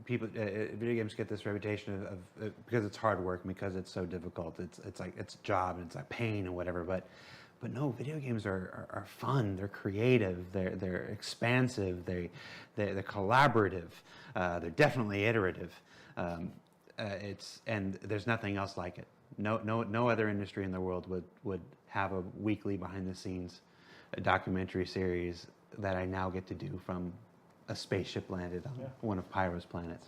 video games get this reputation of because it's hard work, because it's so difficult. It's like it's a job and it's a pain and whatever. But no, video games are fun. They're creative. They're expansive. They're collaborative. They're definitely iterative. And there's nothing else like it. No other industry in the world would have a weekly behind the scenes documentary series that I now get to do from a spaceship landed on one of Pyro's planets.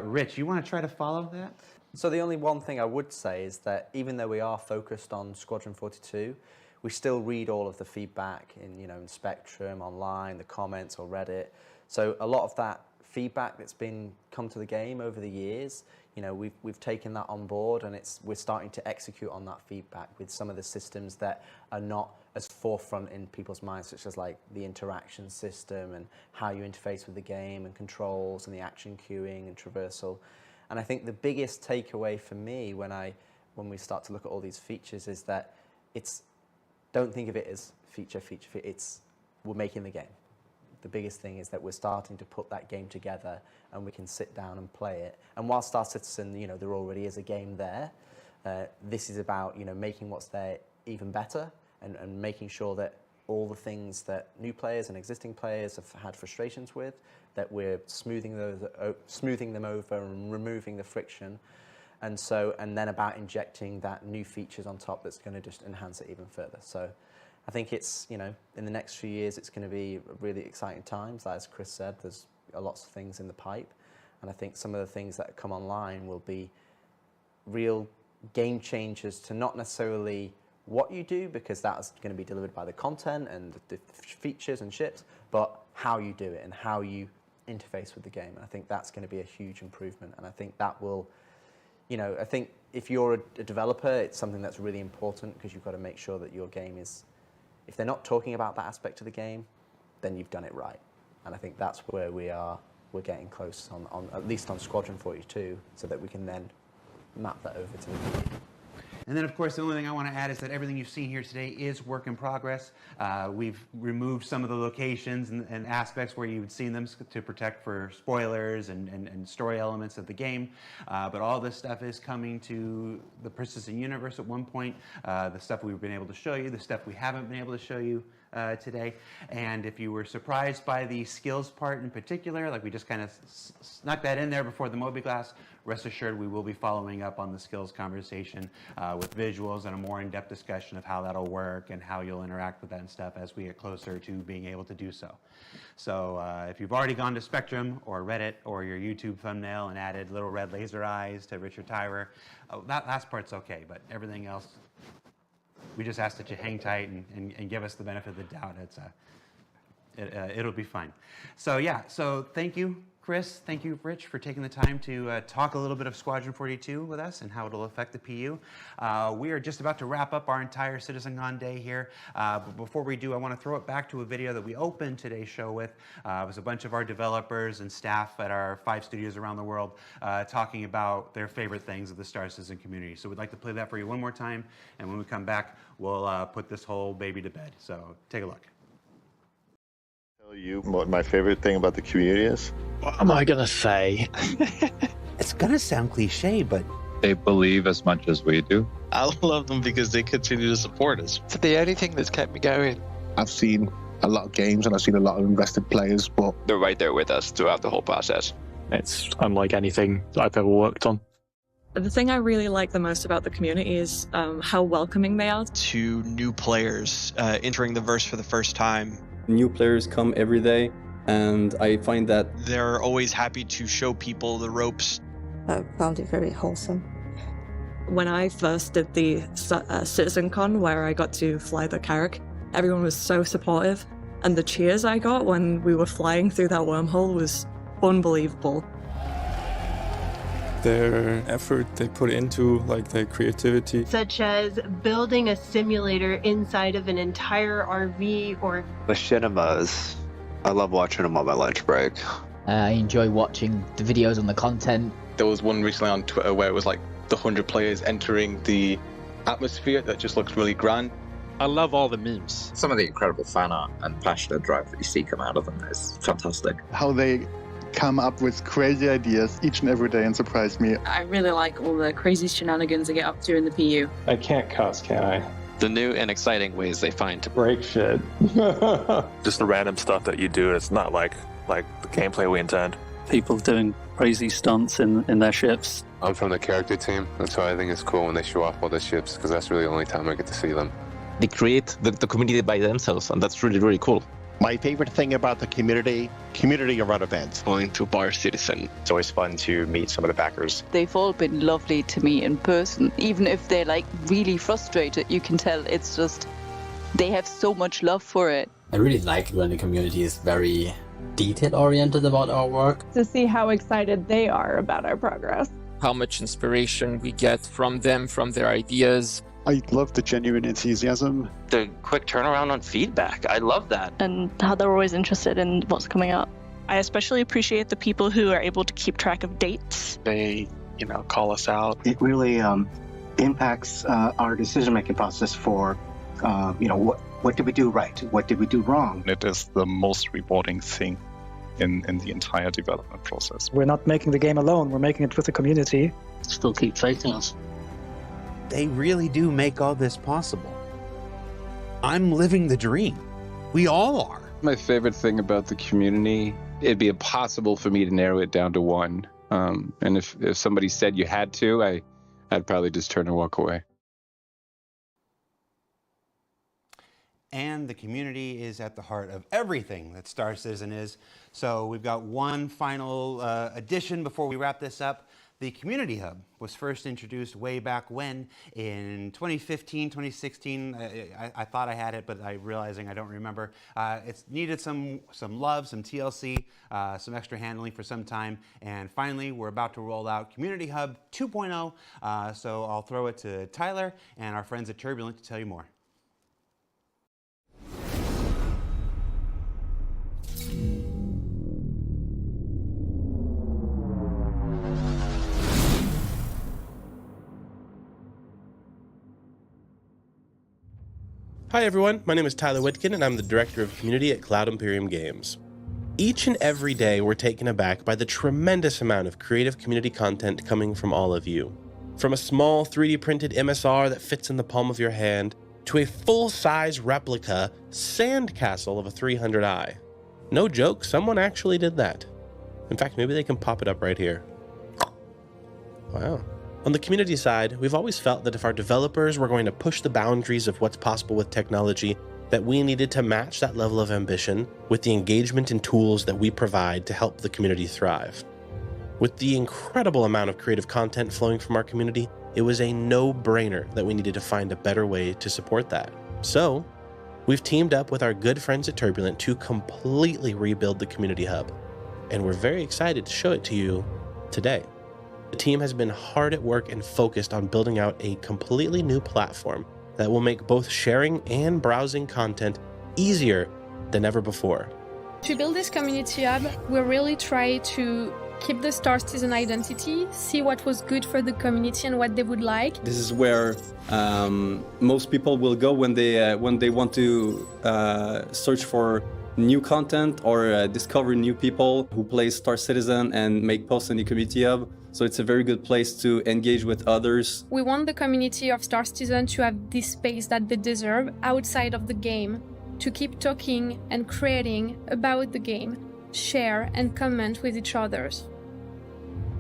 Rich, you want to try to follow that? So the only one thing I would say is that even though we are focused on Squadron 42, we still read all of the feedback in Spectrum, online, the comments or Reddit. So a lot of that feedback that's come to the game over the years, you know, we've taken that on board, and we're starting to execute on that feedback with some of the systems that are not as forefront in people's minds, such as like the interaction system and how you interface with the game and controls and the action queuing and traversal. And I think the biggest takeaway for me when we start to look at all these features is that don't think of it as feature. We're making the game. The biggest thing is that we're starting to put that game together, and we can sit down and play it. And while Star Citizen, you know, there already is a game there, this is about, you know, making what's there even better, and making sure that all the things that new players and existing players have had frustrations with, that we're smoothing them over and removing the friction. And then about injecting that new features on top that's going to just enhance it even further. So I think it's, you know, in the next few years, it's going to be really exciting times. As Chris said, there's lots of things in the pipe. And I think some of the things that come online will be real game changers to not necessarily what you do, because that's going to be delivered by the content and the features and ships, but how you do it and how you interface with the game. And I think that's going to be a huge improvement. And I think that will, you know, I think if you're a developer, it's something that's really important, because you've got to make sure that your game is, if they're not talking about that aspect of the game, then you've done it right. And I think that's where we're getting close on at least on Squadron 42, so that we can then map that over to the PU. And then, of course, the only thing I want to add is that everything you've seen here today is work in progress. We've removed some of the locations and aspects where you've seen them to protect for spoilers and story elements of the game. But all this stuff is coming to the persistent universe at one point. The stuff we've been able to show you, the stuff we haven't been able to show you today. And if you were surprised by the skills part in particular, like we just kind of snuck that in there before the Mobiglass, rest assured we will be following up on the skills conversation with visuals and a more in-depth discussion of how that'll work and how you'll interact with that and stuff as we get closer to being able to do so. So if you've already gone to Spectrum or Reddit or your YouTube thumbnail and added little red laser eyes to Richard Tyrer, that last part's okay, but everything else, we just ask that you hang tight and give us the benefit of the doubt. It'll be fine. So yeah, so thank you, Chris. Thank you, Rich, for taking the time to talk a little bit of Squadron 42 with us and how it'll affect the PU. We are just about to wrap up our entire CitizenCon day here. But before we do, I want to throw it back to a video that we opened today's show with. It was a bunch of our developers and staff at our 5 studios around the world talking about their favorite things of the Star Citizen community. So we'd like to play that for you one more time. And when we come back, we'll put this whole baby to bed. So take a look. Tell you what my favorite thing about the community is? What am I gonna say? It's gonna sound cliche, but they believe as much as we do. I love them because they continue to support us. It's the only thing that's kept me going. I've seen a lot of games and I've seen a lot of invested players, but They're right there with us throughout the whole process. It's unlike anything I've ever worked on. The thing I really like the most about the community is how welcoming they are. To new players entering the verse for the first time. New players come every day, and I find that they're always happy to show people the ropes. I found it very wholesome. When I first did the CitizenCon, where I got to fly the Carrack, everyone was so supportive, and the cheers I got when we were flying through that wormhole was unbelievable. Their effort they put into, like their creativity. Such as building a simulator inside of an entire RV or... Machinimas. I love watching them on my lunch break. I enjoy watching the videos on the content. There was one recently on Twitter where it was like the 100 players entering the atmosphere that just looked really grand. I love all the memes. Some of the incredible fan art and passionate drive that you see come out of them is fantastic. How they come up with crazy ideas each and every day and surprise me. I really like all the crazy shenanigans they get up to in the PU. I can't cuss, can I? The new and exciting ways they find to break shit. Just the random stuff that you do. It's not like the gameplay we intend. People doing crazy stunts in their ships. I'm from the character team. That's why I think it's cool when they show off all the ships, because that's really the only time I get to see them. They create the community by themselves, and that's really, really cool. My favorite thing about the community around events. Going to Bar Citizen. It's always fun to meet some of the backers. They've all been lovely to me in person. Even if they're like really frustrated, you can tell it's just, they have so much love for it. I really like it when the community is very detail-oriented about our work. To see how excited they are about our progress. How much inspiration we get from them, from their ideas. I love the genuine enthusiasm. The quick turnaround on feedback. I love that. And how they're always interested in what's coming up. I especially appreciate the people who are able to keep track of dates. They, call us out. It really impacts our decision-making process for, what did we do right? What did we do wrong? It is the most rewarding thing in the entire development process. We're not making the game alone. We're making it with the community. Still keep fighting us. They really do make all this possible. I'm living the dream. We all are. My favorite thing about the community, it'd be impossible for me to narrow it down to one. And if somebody said you had to, I'd probably just turn and walk away. And the community is at the heart of everything that Star Citizen is. So we've got one final addition before we wrap this up. The Community Hub was first introduced way back when, in 2015, 2016. I thought I had it, but I'm realizing I don't remember. It's needed some love, some TLC, some extra handling for some time. And finally, we're about to roll out Community Hub 2.0. So I'll throw it to Tyler and our friends at Turbulent to tell you more. Hi everyone, my name is Tyler Whitkin and I'm the Director of Community at Cloud Imperium Games. Each and every day we're taken aback by the tremendous amount of creative community content coming from all of you. From a small 3D printed MSR that fits in the palm of your hand, to a full-size replica sandcastle of a 300i. No joke, someone actually did that. In fact, maybe they can pop it up right here. Wow. On the community side, we've always felt that if our developers were going to push the boundaries of what's possible with technology, that we needed to match that level of ambition with the engagement and tools that we provide to help the community thrive. With the incredible amount of creative content flowing from our community, it was a no-brainer that we needed to find a better way to support that. So, we've teamed up with our good friends at Turbulent to completely rebuild the Community Hub, and we're very excited to show it to you today. The team has been hard at work and focused on building out a completely new platform that will make both sharing and browsing content easier than ever before. To build this community hub, we really try to keep the Star Citizen identity, see what was good for the community and what they would like. This is where most people will go when they want to search for new content or discover new people who play Star Citizen and make posts in the community hub. So it's a very good place to engage with others. We want the community of Star Citizen to have this space that they deserve outside of the game, to keep talking and creating about the game, share and comment with each others.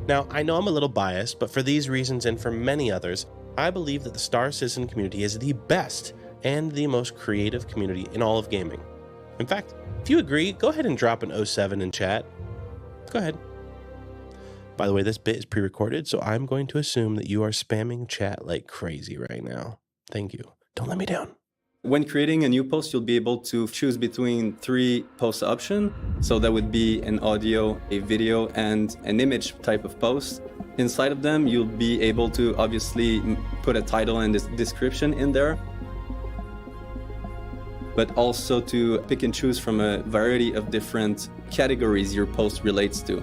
Now, I know I'm a little biased, but for these reasons and for many others, I believe that the Star Citizen community is the best and the most creative community in all of gaming. In fact, if you agree, go ahead and drop an 07 in chat. Go ahead. By the way, this bit is pre-recorded, so I'm going to assume that you are spamming chat like crazy right now. Thank you. Don't let me down. When creating a new post, you'll be able to choose between 3 post options. So that would be an audio, a video, and an image type of post. Inside of them, you'll be able to obviously put a title and description in there, but also to pick and choose from a variety of different categories your post relates to.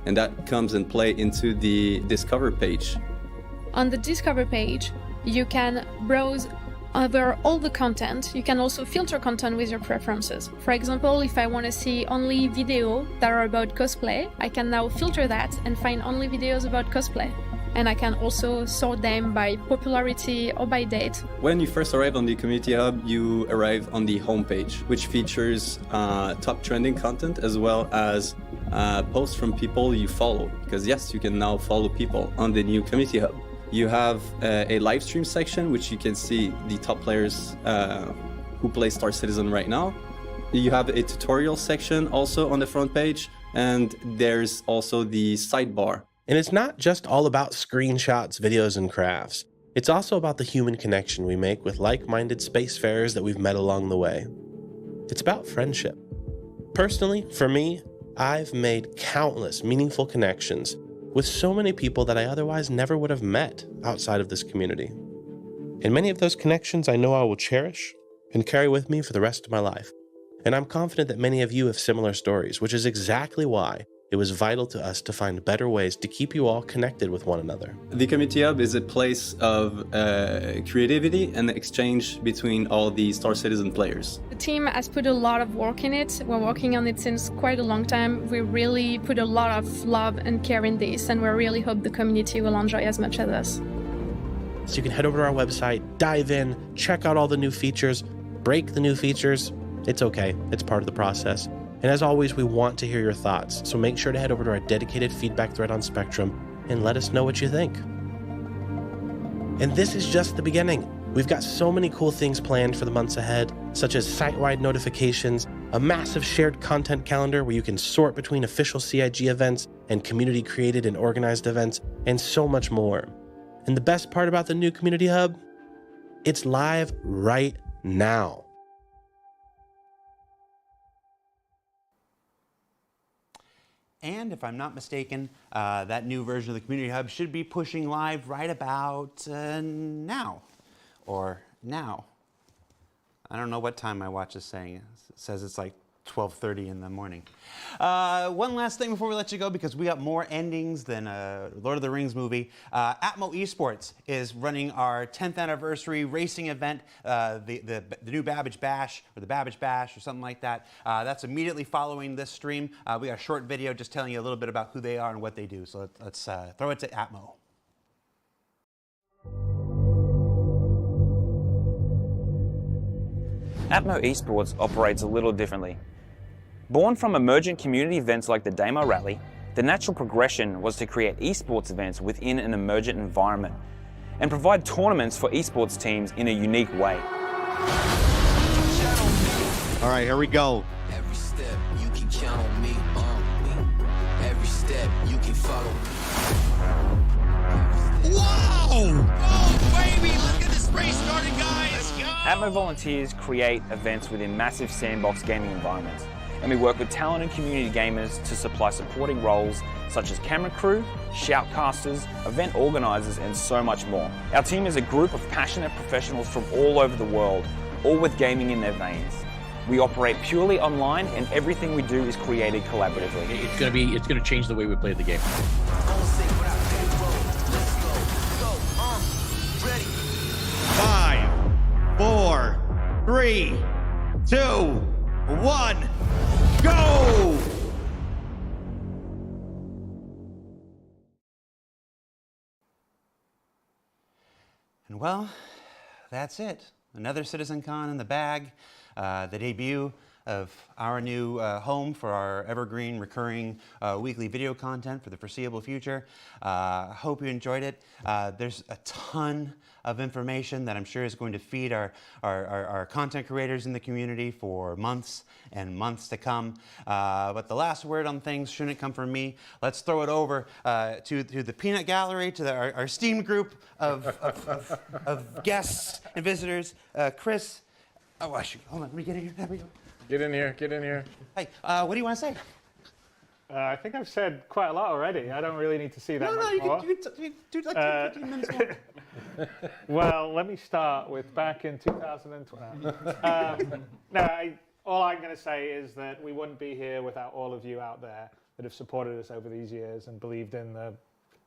And that comes and play into the Discover page. On the Discover page, you can browse over all the content. You can also filter content with your preferences. For example, if I want to see only videos that are about cosplay, I can now filter that and find only videos about cosplay. And I can also sort them by popularity or by date. When you first arrive on the Community Hub, you arrive on the homepage, which features top trending content as well as posts from people you follow. Because yes, you can now follow people on the new Community Hub. You have a live stream section, which you can see the top players who play Star Citizen right now. You have a tutorial section also on the front page, and there's also the sidebar. And it's not just all about screenshots, videos, and crafts. It's also about the human connection we make with like-minded spacefarers that we've met along the way. It's about friendship. Personally, for me, I've made countless meaningful connections with so many people that I otherwise never would have met outside of this community. And many of those connections I know I will cherish and carry with me for the rest of my life. And I'm confident that many of you have similar stories, which is exactly why it was vital to us to find better ways to keep you all connected with one another. The Community Hub is a place of creativity and exchange between all the Star Citizen players. The team has put a lot of work in it. We're working on it since quite a long time. We really put a lot of love and care in this, and we really hope the community will enjoy as much as us. So you can head over to our website, dive in, check out all the new features, break the new features. It's okay, it's part of the process. And as always, we want to hear your thoughts, so make sure to head over to our dedicated feedback thread on Spectrum and let us know what you think. And this is just the beginning. We've got so many cool things planned for the months ahead, such as site-wide notifications, a massive shared content calendar where you can sort between official CIG events and community-created and organized events, and so much more. And the best part about the new Community Hub? It's live right now. And if I'm not mistaken, that new version of the Community Hub should be pushing live right about now. Or now. I don't know what time my watch is saying. It says it's like 12:30 in the morning. One last thing before we let you go, because we got more endings than a Lord of the Rings movie. Atmo Esports is running our 10th anniversary racing event, the new Babbage Bash, or the Babbage Bash, or something like that. That's immediately following this stream. We got a short video just telling you a little bit about who they are and what they do. So let's throw it to Atmo. Atmo Esports operates a little differently. Born from emergent community events like the Daymar Rally, the natural progression was to create esports events within an emergent environment and provide tournaments for esports teams in a unique way. All right, here we go. Every step you can count on me. Every step you can follow. Whoa! Oh, baby, look at this race starting, guys! Atmo volunteers create events within massive sandbox gaming environments, and we work with talented community gamers to supply supporting roles such as camera crew, shoutcasters, event organizers, and so much more. Our team is a group of passionate professionals from all over the world, all with gaming in their veins. We operate purely online, and everything we do is created collaboratively. It's gonna change the way we play the game. 5, 4, 3, 2, 1, go! And well, that's it. Another CitizenCon in the bag. The debut of our new home for our evergreen, recurring weekly video content for the foreseeable future. Hope you enjoyed it. There's a ton of information that I'm sure is going to feed our content creators in the community for months and months to come. But the last word on things shouldn't come from me. Let's throw it over to the peanut gallery, to our esteemed group of guests and visitors. Chris, oh, shoot. Hold on, let me get in here. There we go. Get in here, get in here. Hey, what do you want to say? I think I've said quite a lot already. I don't really need to see that much more. You can do like 15 minutes more. Well, let me start with back in 2012. All I'm going to say is that we wouldn't be here without all of you out there that have supported us over these years and believed in the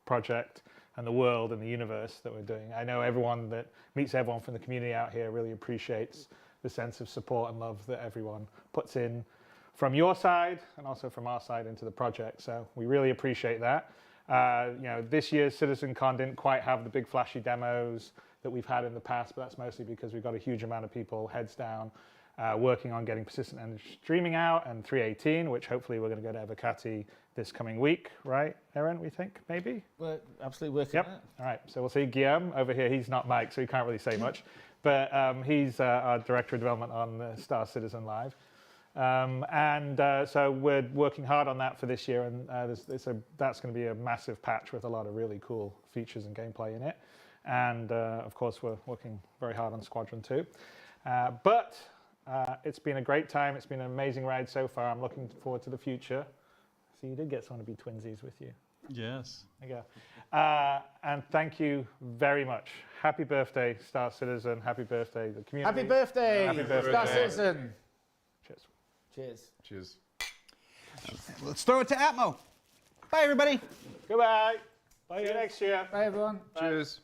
project and the world and the universe that we're doing. I know everyone that meets everyone from the community out here really appreciates the sense of support and love that everyone puts in from your side and also from our side into the project. So we really appreciate that. This year's CitizenCon didn't quite have the big flashy demos that we've had in the past, but that's mostly because we've got a huge amount of people heads down working on getting persistent and streaming out, and 318, which hopefully we're going to go to Evocati this coming week, right, Aaron, we think, maybe? We're absolutely working on it. All right, so we'll see Guillaume over here. He's not Mike, so he can't really say much. But he's our Director of Development on Star Citizen Live. So we're working hard on that for this year, and that's going to be a massive patch with a lot of really cool features and gameplay in it. And of course, we're working very hard on Squadron too. But It's been a great time. It's been an amazing ride so far. I'm looking forward to the future. So you did get someone to be twinsies with you. Yes. There you go. And thank you very much. Happy birthday, Star Citizen. Happy birthday, the community. Happy birthday, Happy birthday. Star Citizen. Cheers. Cheers. Cheers. Let's throw it to Atmo. Bye, everybody. Goodbye. Bye. See you next year. Bye, everyone. Bye. Cheers.